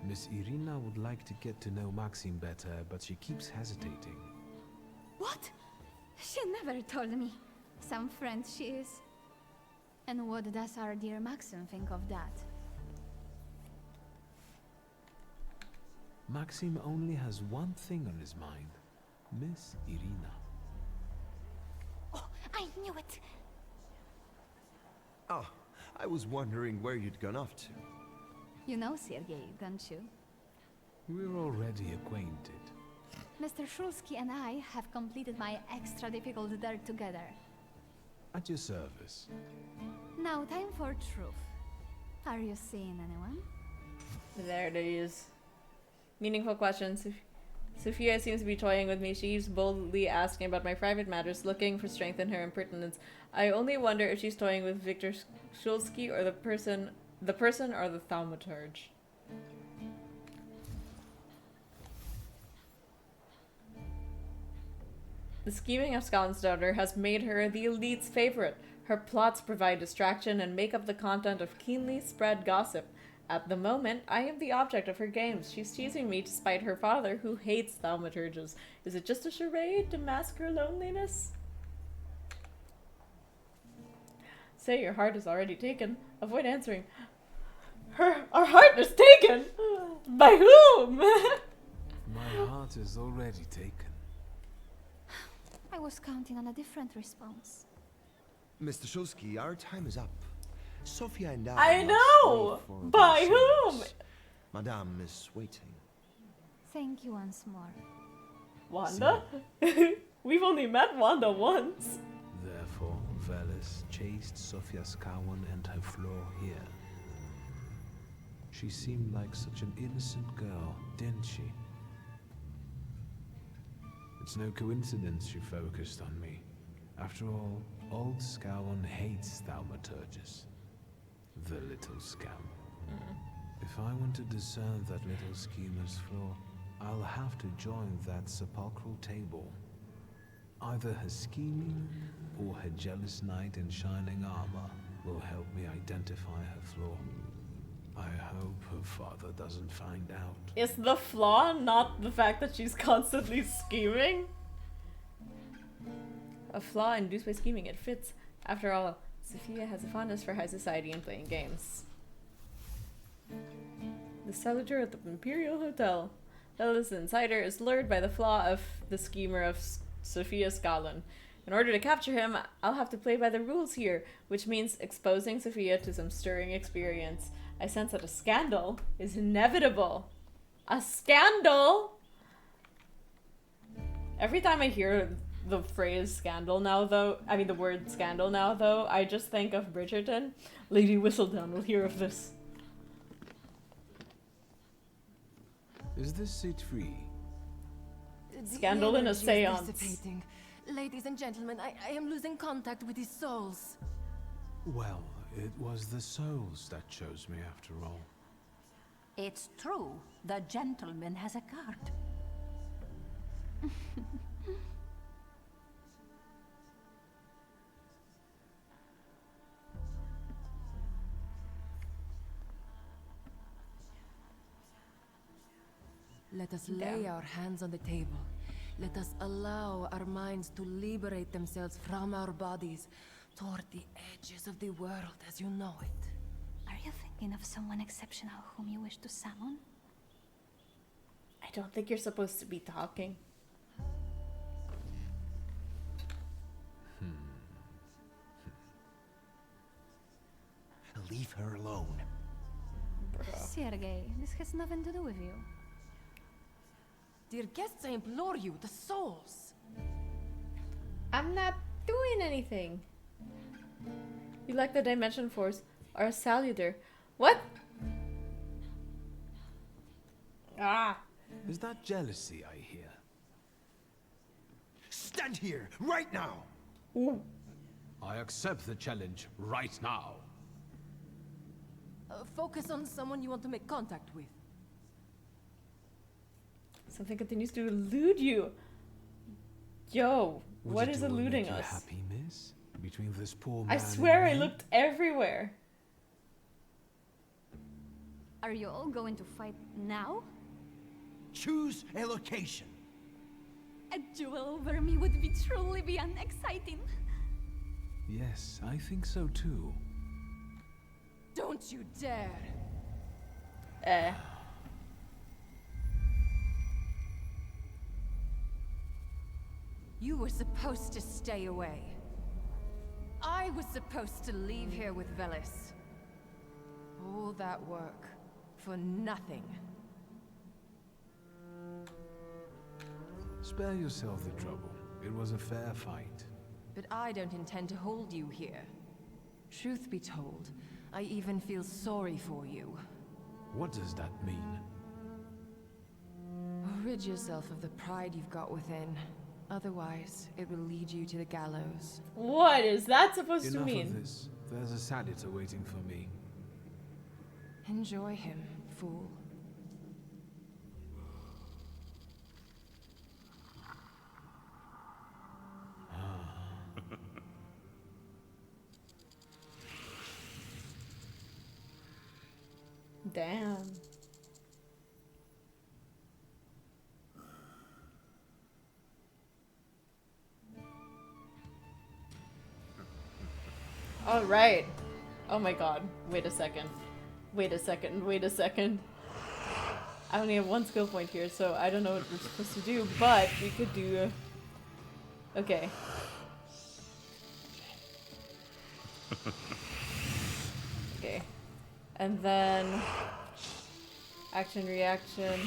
Miss Irina would like to get to know Maxim better, but she keeps hesitating. What? She never told me. Some friend she is. And what does our dear Maxim think of that? Maxim only has one thing on his mind. Miss Irina. Oh, I knew it! Oh, I was wondering where you'd gone off to. You know Sergei, don't you? We're already acquainted. Mr. Shulsky and I have completed my extra difficult dirt together. At your service. Now time for truth. Are you seeing anyone? There it is. Meaningful questions. Sophia seems to be toying with me. She's boldly asking about my private matters, looking for strength in her impertinence. I only wonder if she's toying with Victor Shulsky or the person or the Thaumaturge. The scheming of Scout's daughter has made her the elite's favorite. Her plots provide distraction and make up the content of keenly spread gossip. At the moment, I am the object of her games. She's teasing me to spite her father, who hates thaumaturges. Is it just a charade to mask her loneliness? Say your heart is already taken. Avoid answering. Our heart is taken? By whom? My heart is already taken. I was counting on a different response. Mr. Shulsky, our time is up. Sophia and I must know! leave for By the whom? service. Madame is waiting. Thank you once more. Wanda? We've only met Wanda once. Therefore, Velis chased Sofia Skawan and her floor here. She seemed like such an innocent girl, didn't she? It's no coincidence she focused on me. After all, old Skawan hates thaumaturges. The little scamp. If I want to discern that little schemer's flaw, I'll have to join that sepulchral table. Either her scheming or her jealous knight in shining armor will help me identify her flaw. I hope her father doesn't find out. Is the flaw not the fact that she's constantly scheming? A flaw induced by scheming, it fits. After all, Sophia has a fondness for high society and playing games. The cellar at the Imperial Hotel. Bella's insider is lured by the flaw of the schemer of Sophia Scotland. In order to capture him, I'll have to play by the rules here, which means exposing Sophia to some stirring experience. I sense that a scandal is inevitable. A scandal? Every time I hear the phrase scandal now, though, I mean the word scandal now, though, I just think of Bridgerton. Lady Whistledown will hear of this. Is this seat free? Scandal in a seance. Dissipating. Ladies and gentlemen, I am losing contact with his souls. Well, it was the souls that chose me after all. It's true. The gentleman has a card. Let us lay our hands on the table. Let us allow our minds to liberate themselves from our bodies toward the edges of the world as you know it. Are you thinking of someone exceptional whom you wish to summon? I don't think you're supposed to be talking. Leave her alone. Sergei, this has nothing to do with you. Dear guests, I implore you, the souls. I'm not doing anything. You like the Dimension Force or a Saluter. What? Ah. Is that jealousy I hear? Stand here, right now! Ooh. I accept the challenge right now. Focus on someone you want to make contact with. Something continues to elude you. Yo, what is Would it all eluding make you us? happy, miss? Between this poor man I swear I and me? looked everywhere. Are you all going to fight now? Choose a location. A duel over me would be truly beyond exciting. Yes, I think so too. Don't you dare! You were supposed to stay away. I was supposed to leave here with Velis. All that work for nothing. Spare yourself the trouble. It was a fair fight. But I don't intend to hold you here. Truth be told, I even feel sorry for you. What does that mean? Rid yourself of the pride you've got within. Otherwise, it will lead you to the gallows. What is that supposed Enough to mean? of this. There's a Saluter waiting for me. Enjoy him, fool. Damn. All right. Oh my god. Wait a second. Wait a second. Wait a second. I only have one skill point here, so I don't know what we're supposed to do, but we could do... Okay. Okay. And then... Action, reaction.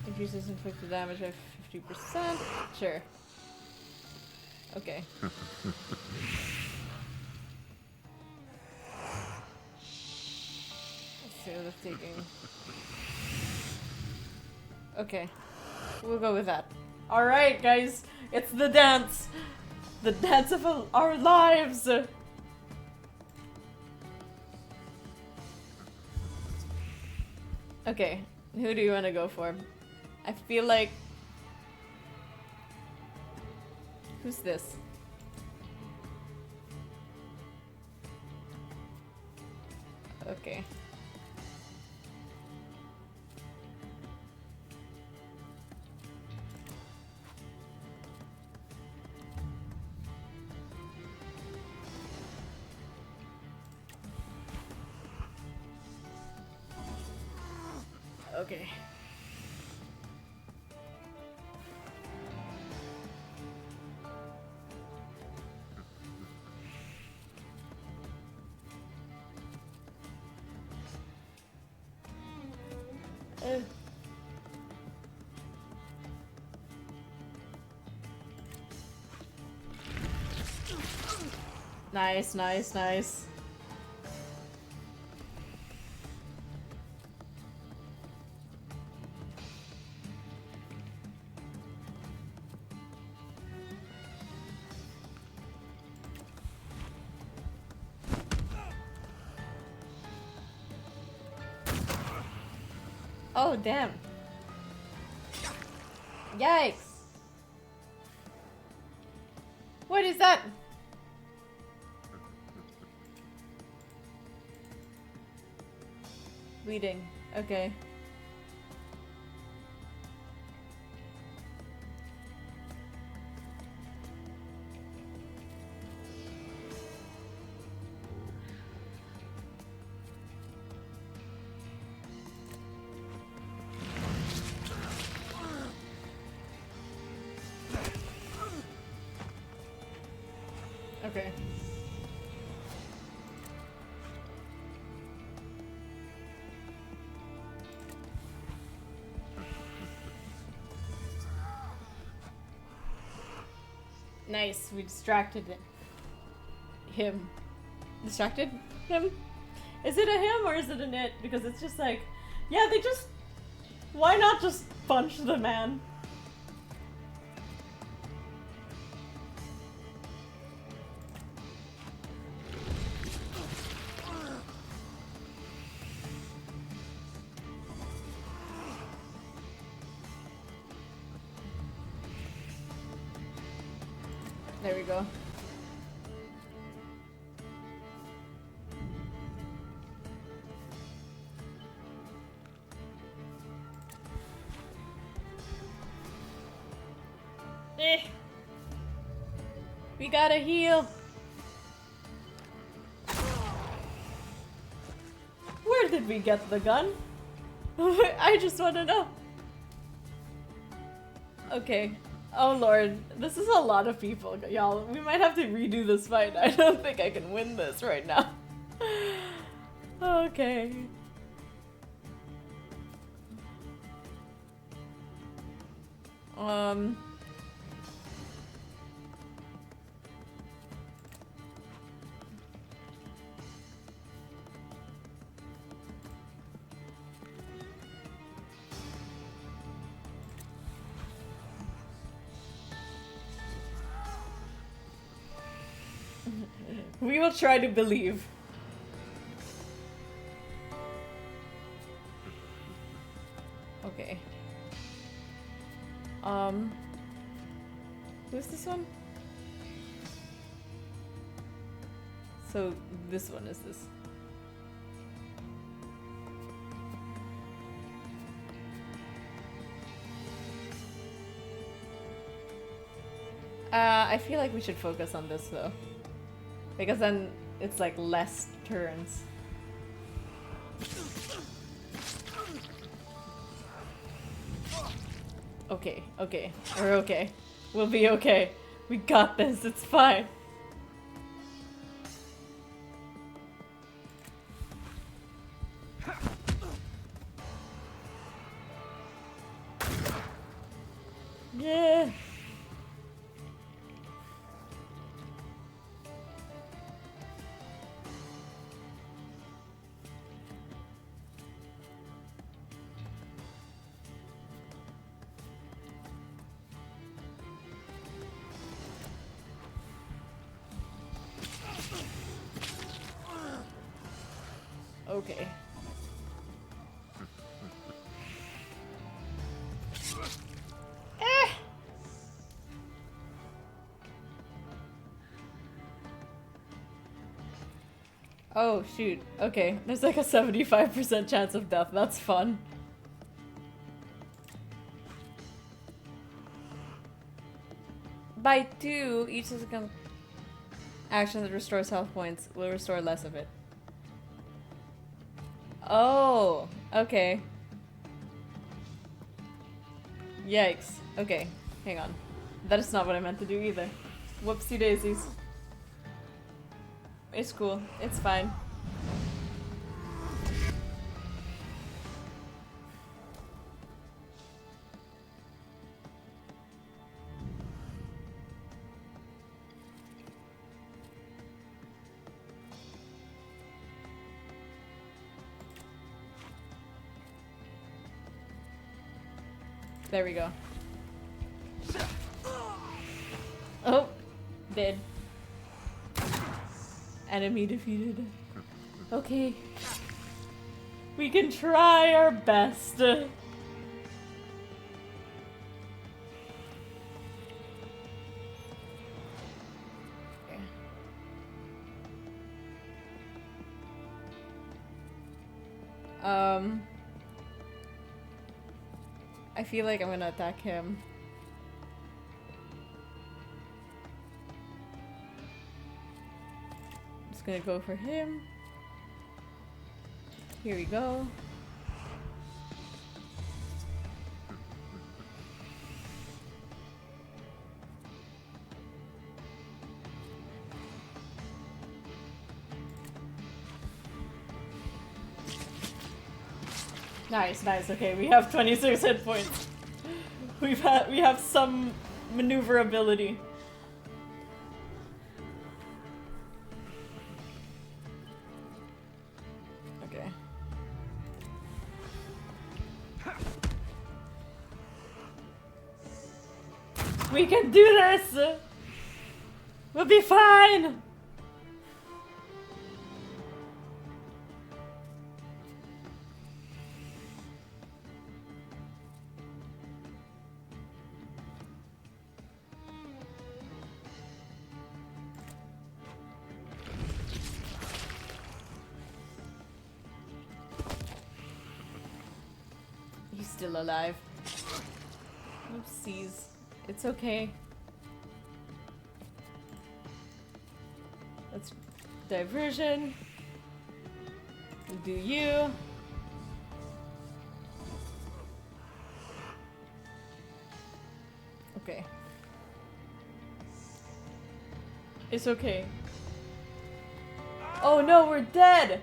Increases inflicted damage by 50%. Sure. Okay. Let's see what it's taking. Okay. We'll go with that. Alright, guys. It's the dance. The dance of our lives. Okay. Who do you want to go for? I feel like... Who's this? Okay. Okay. Nice, nice, nice. Oh, damn. Yikes. What is that? Bleeding. Okay. Okay. Nice, we distracted him. Distracted him? Is it a him or is it an it? Because it's just like, yeah, they just... Why not just punch the man? There we go. We gotta heal. Where did we get the gun? I just want to know. Okay. Oh lord, this is a lot of people, y'all. We might have to redo this fight. I don't think I can win this right now. Okay. We will try to believe. Okay. Who's this one? So this one is this. I feel like we should focus on this though. Because then it's like less turns. Okay, okay. We're okay. We'll be okay. We got this, it's fine. Yeah. Okay. Oh shoot. Okay, there's like a 75% chance of death. That's fun. By 2, each subsequent action that restores health points will restore less of it. Oh, okay. Yikes. Okay, hang on. That is not what I meant to do either. Whoopsie daisies. It's cool. It's fine. There we go. Oh, dead. Enemy defeated. Okay. We can try our best. I feel like I'm gonna attack him. I'm just gonna go for him. Here we go. Nice, nice. Okay, we have 26 hit points. We have some maneuverability. Okay. We can do this. We'll be fine. He's still alive. Oopsies. It's okay. Let's diversion. We'll do you. Okay. It's okay. Oh no, we're dead!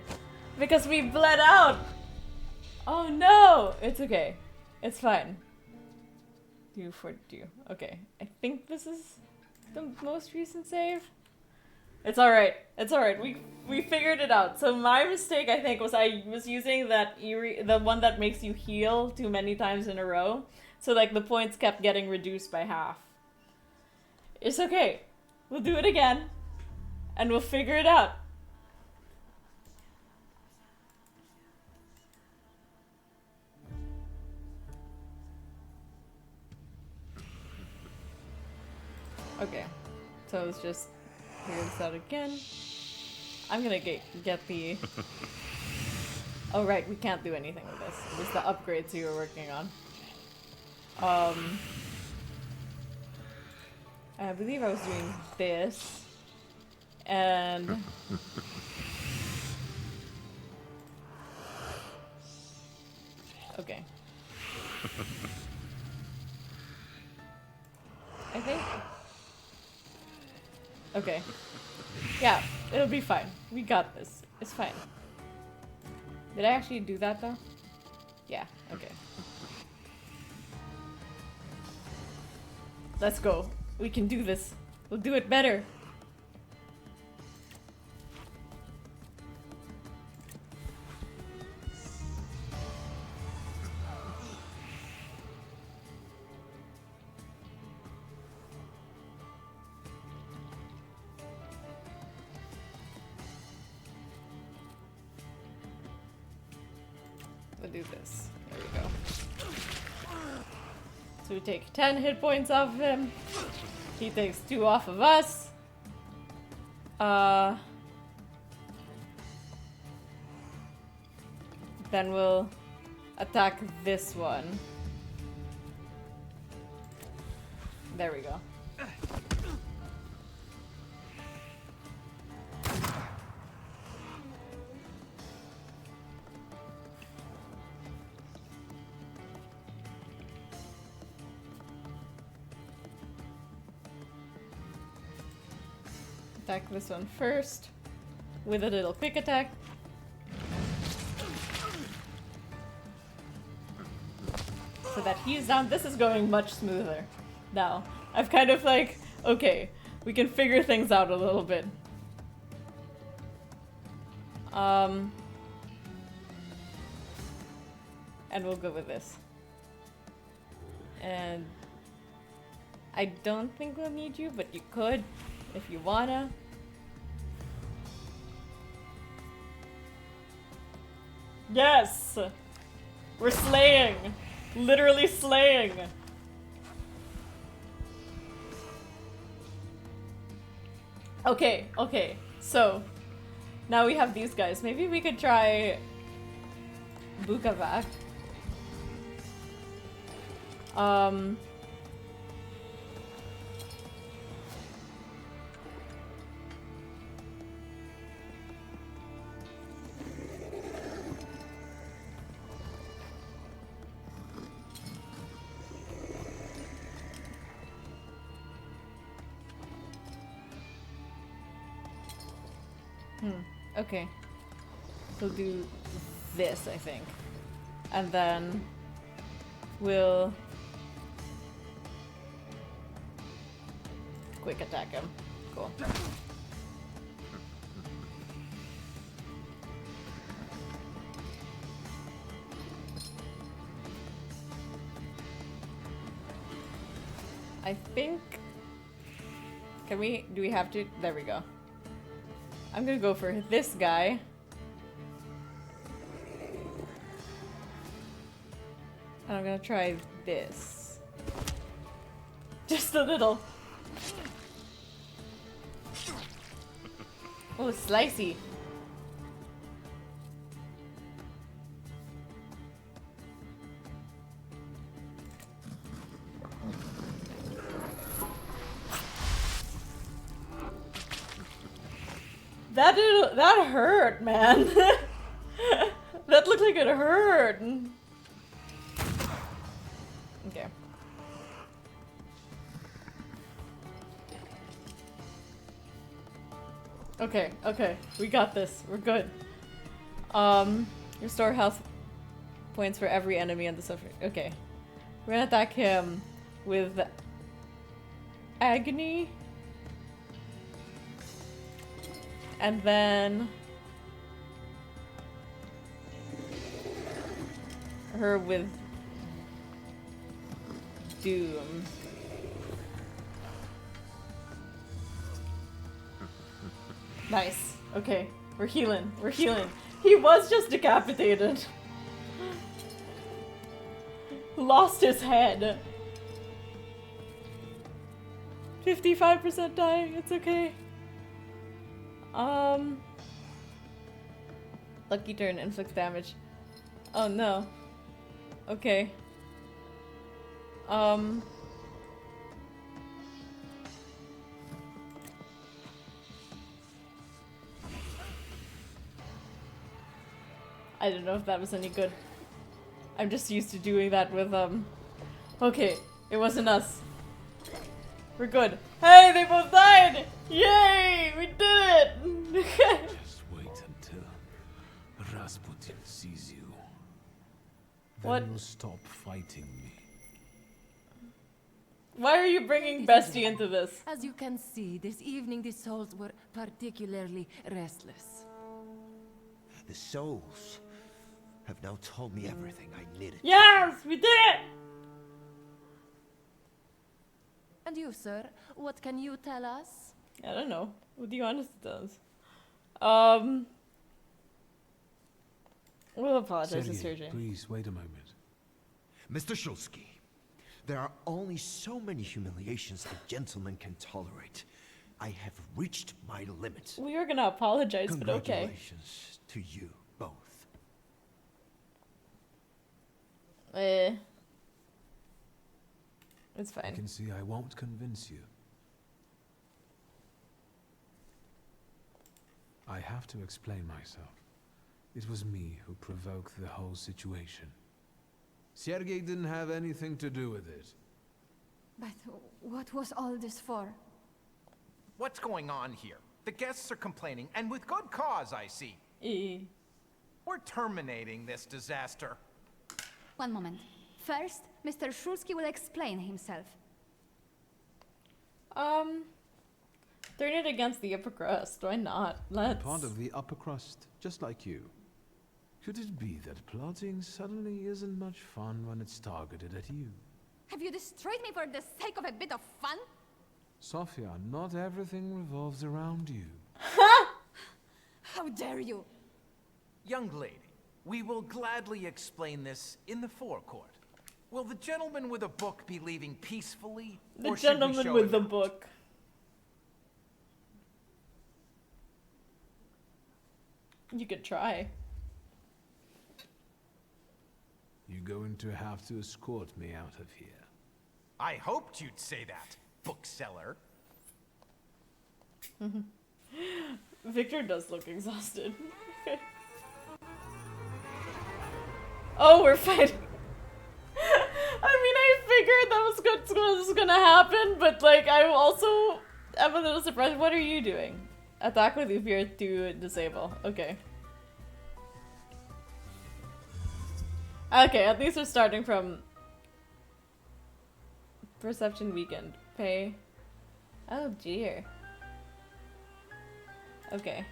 Because we bled out! Oh no! It's okay. It's fine. Do for do. Okay. I think this is the most recent save. It's alright. It's alright. We figured it out. So my mistake, I think, was I was using that the one that makes you heal too many times in a row. So like the points kept getting reduced by half. It's okay. We'll do it again. And we'll figure it out. Okay. So let's just figure this out again. I'm gonna get the... Oh right, we can't do anything with this. It was the upgrades you were working on. I believe I was doing this. And... Okay. I think... Okay. Yeah, it'll be fine. We got this. It's fine. Did I actually do that though? Yeah, okay. Let's go. We can do this. We'll do it better. We'll do this. There we go. So we take 10 hit points off of him. He takes 2 off of us. Then we'll attack this one. There we go. Attack this one first with a little quick attack. So that he's down. This is going much smoother now. I've kind of like, okay, we can figure things out a little bit. And we'll go with this. And I don't think we'll need you, but you could if you wanna. Yes! We're slaying! Literally slaying! Okay, okay, so now we have these guys. Maybe we could try Bukavak. Okay. We'll do this, I think. And then we'll quick attack him. Cool. I think... do we have to? There we go. I'm gonna go for this guy. And I'm gonna try this. Just a little. Oh, slicey. That hurt, man. That looked like it hurt. Okay. Okay, okay. We got this. We're good. Restore health points for every enemy on the surface. Okay. We're gonna attack him with agony. And then her with doom. Nice. Okay. We're healing. We're healing. He was just decapitated. Lost his head. 55% dying. It's okay. Lucky turn inflicts damage. Oh no. Okay. I don't know if that was any good. I'm just used to doing that with, okay. It wasn't us. We're good. Hey, they both died! Yay! We did it! Just wait until Rasputin sees you. What? Then you'll stop fighting me. Why are you bringing Bestie into this? As you can see, this evening the souls were particularly restless. The souls have now told me everything I needed. Yes! We did it! And you, sir, what can you tell us? I don't know. What do you honestly does? We'll apologize to Sergei. Please, wait a moment. Mr. Shulsky, there are only so many humiliations a gentleman can tolerate. I have reached my limit. We are gonna apologize, but okay. Congratulations to you both. It's fine. I can see I won't convince you. I have to explain myself. It was me who provoked the whole situation. Sergei didn't have anything to do with it. But what was all this for? What's going on here? The guests are complaining, and with good cause, I see. We're terminating this disaster. One moment. First, Mr. Shulsky will explain himself. Turn it against the upper crust. Why not? Let's. Part of the upper crust, just like you. Could it be that plotting suddenly isn't much fun when it's targeted at you? Have you destroyed me for the sake of a bit of fun? Sophia, not everything revolves around you. How dare you? Young lady, we will gladly explain this in the forecourt. Will the gentleman with a book be leaving peacefully? The or should we gentleman show with him the out? book. You could try. You're going to have to escort me out of here. I hoped you'd say that, bookseller. Victor does look exhausted. Oh, we're fighting. I mean, I figured that was gonna happen, but like, I also am a little surprised. What are you doing? Attack with Upier to disable. Okay. Okay, at least we're starting from Perception Weekend. Pay. Oh dear. Okay.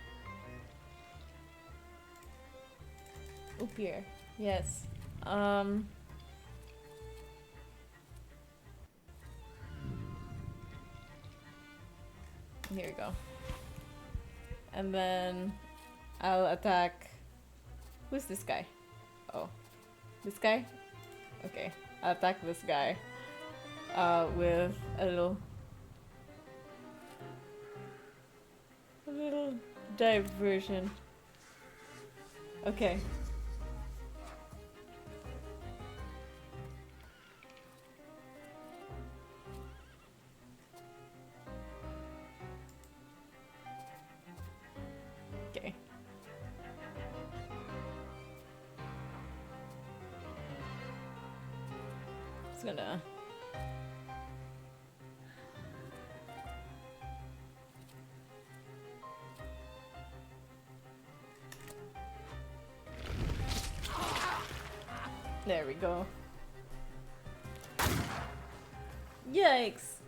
Upier. Yes. Here we go. And then I'll attack. Who's this guy? Oh. This guy? Okay. I'll attack this guy. With a little diversion. Okay. Okay. It's gonna. There we go. Yikes.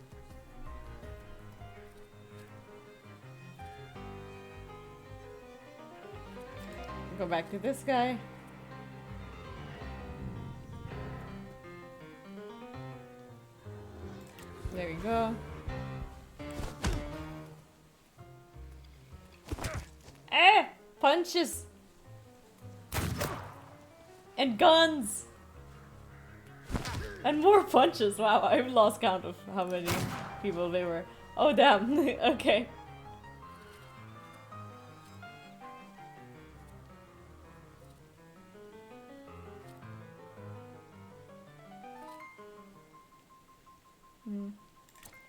Go back to this guy. There we go. Eh! Punches! And guns! And more punches! Wow, I've lost count of how many people they were. Oh damn, okay.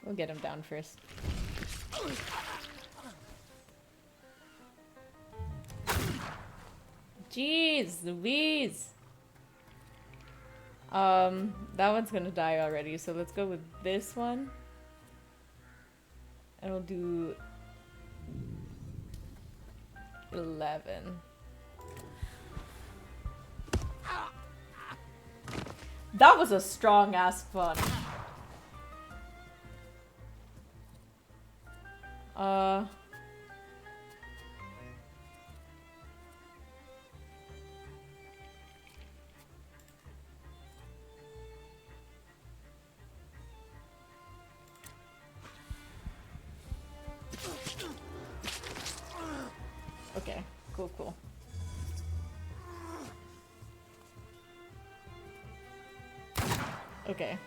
We'll get him down first. Jeez, Louise! That one's gonna die already, so let's go with this one. And we'll do 11. That was a strong ass fun. Okay, cool. Okay.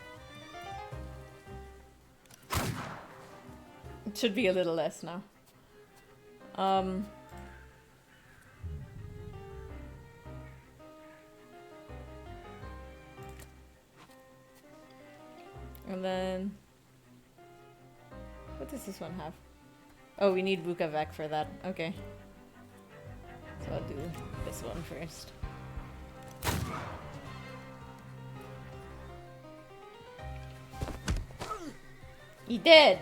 It should be a little less now. And then what does this one have? Oh, we need Bukavek for that. Okay. So I'll do this one first. He did!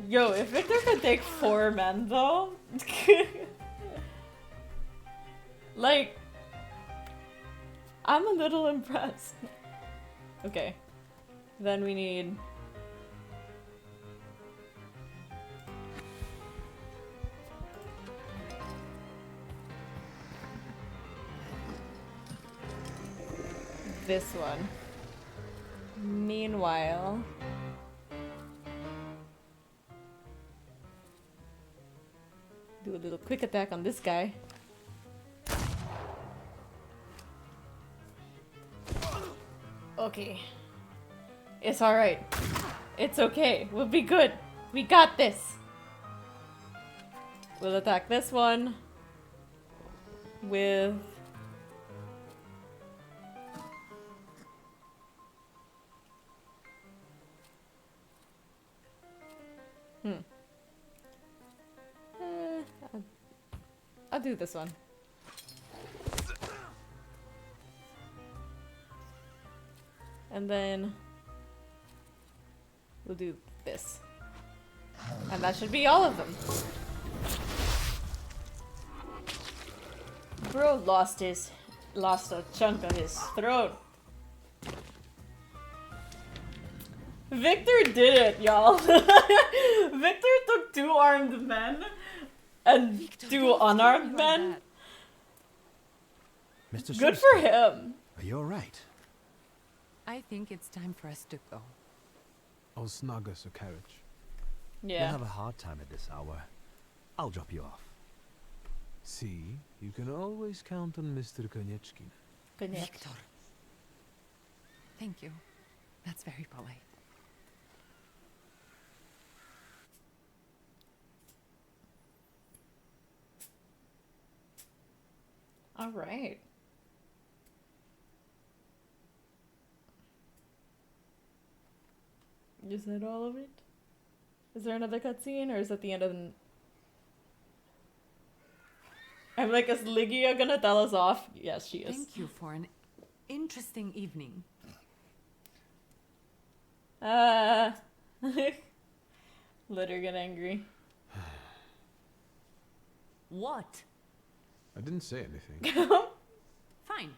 Yo, if Victor could take 4 men though... like... I'm a little impressed. Okay. Then we need... this one. Meanwhile... do a little quick attack on this guy. Okay. It's alright. It's okay. We'll be good. We got this. We'll attack this one with... I'll do this one. And then we'll do this. And that should be all of them. Bro lost a chunk of his throat. Victor did it, y'all. Victor took 2 armed men and Victor, 2 unarmed men. Mr. Good for him. Are you alright? I think it's time for us to go. I'll snug us a carriage. Yeah. You'll have a hard time at this hour. I'll drop you off. See, you can always count on Mr. Konieczkin. Victor. Thank you. That's very polite. All right. Is that all of it? Is there another cutscene, or is that the end of the... I'm like, is Lygia gonna tell us off? Yes, she is. Thank you for an interesting evening. Let her get angry. What? I didn't say anything. Fine.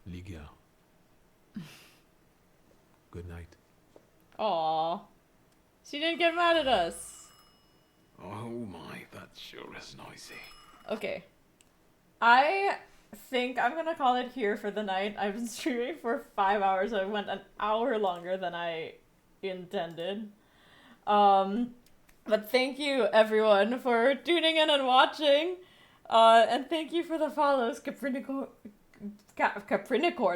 Lygia. Good night. Aww. She didn't get mad at us. Oh my, that sure is noisy. Okay. I think I'm gonna call it here for the night. I've been streaming for 5 hours. I went an hour longer than I intended. But thank you everyone for tuning in and watching. And thank you for the follows, Capricorn.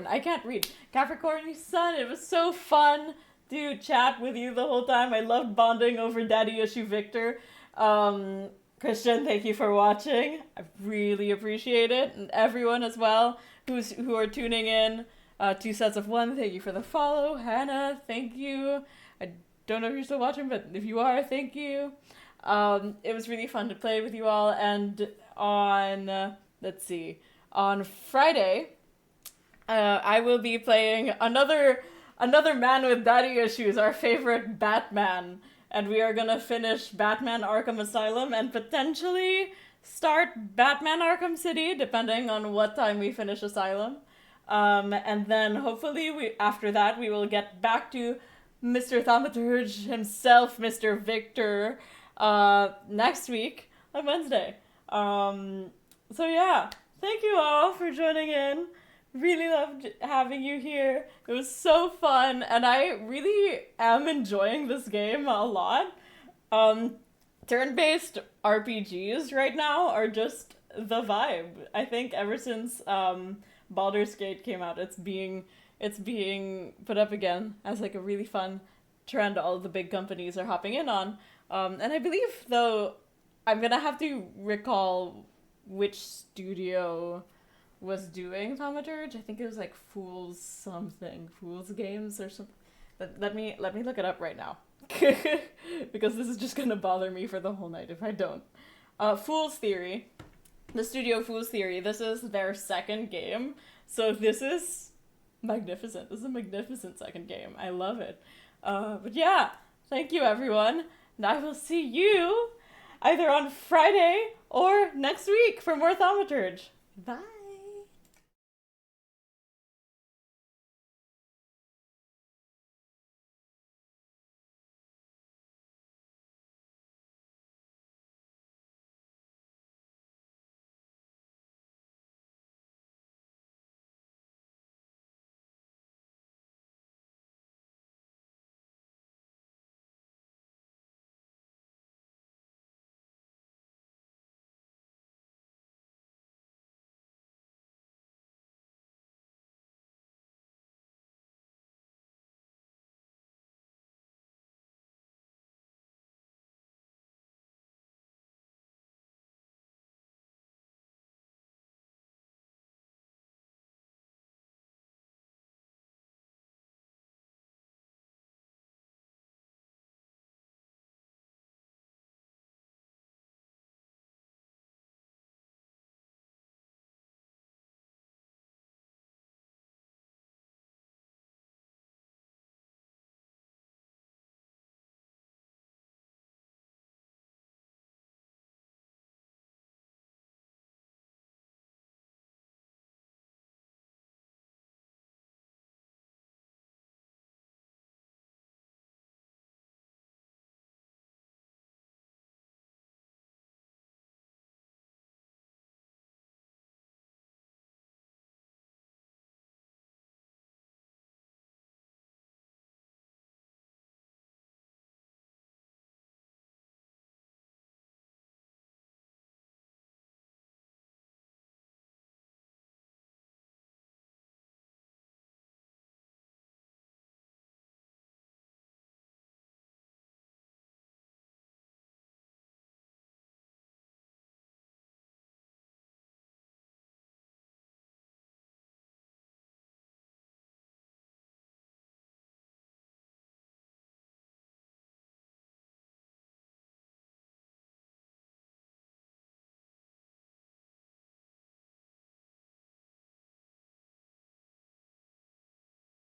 I can't read. Capricorn Sun. It was so fun to chat with you the whole time. I loved bonding over Daddy Issue Victor. Christian, thank you for watching. I really appreciate it. And everyone as well who are tuning in. 2 sets of 1, thank you for the follow. Hannah, thank you. I don't know if you're still watching, but if you are, thank you. It was really fun to play with you all. And on, let's see, on Friday, I will be playing another man with daddy issues, our favorite Batman. And we are gonna finish Batman Arkham Asylum and potentially start Batman Arkham City, depending on what time we finish Asylum. And then hopefully after that we will get back to Mr. Thaumaturge himself, Mr. Victor, next week on Wednesday. So yeah, thank you all for joining in. Really loved having you here. It was so fun, and I really am enjoying this game a lot. Turn-based RPGs right now are just the vibe. I think ever since Baldur's Gate came out, it's being put up again as like a really fun trend all of the big companies are hopping in on. And I believe, though, I'm gonna have to recall which studio was doing Thaumaturge. I think it was like Fool's Games or something. Let me look it up right now. Because this is just gonna bother me for the whole night if I don't. Fool's Theory. The studio Fool's Theory. This is their second game. So this is magnificent. This is a magnificent second game. I love it. But yeah, thank you everyone. And I will see you either on Friday or next week for more Thaumaturge. Bye.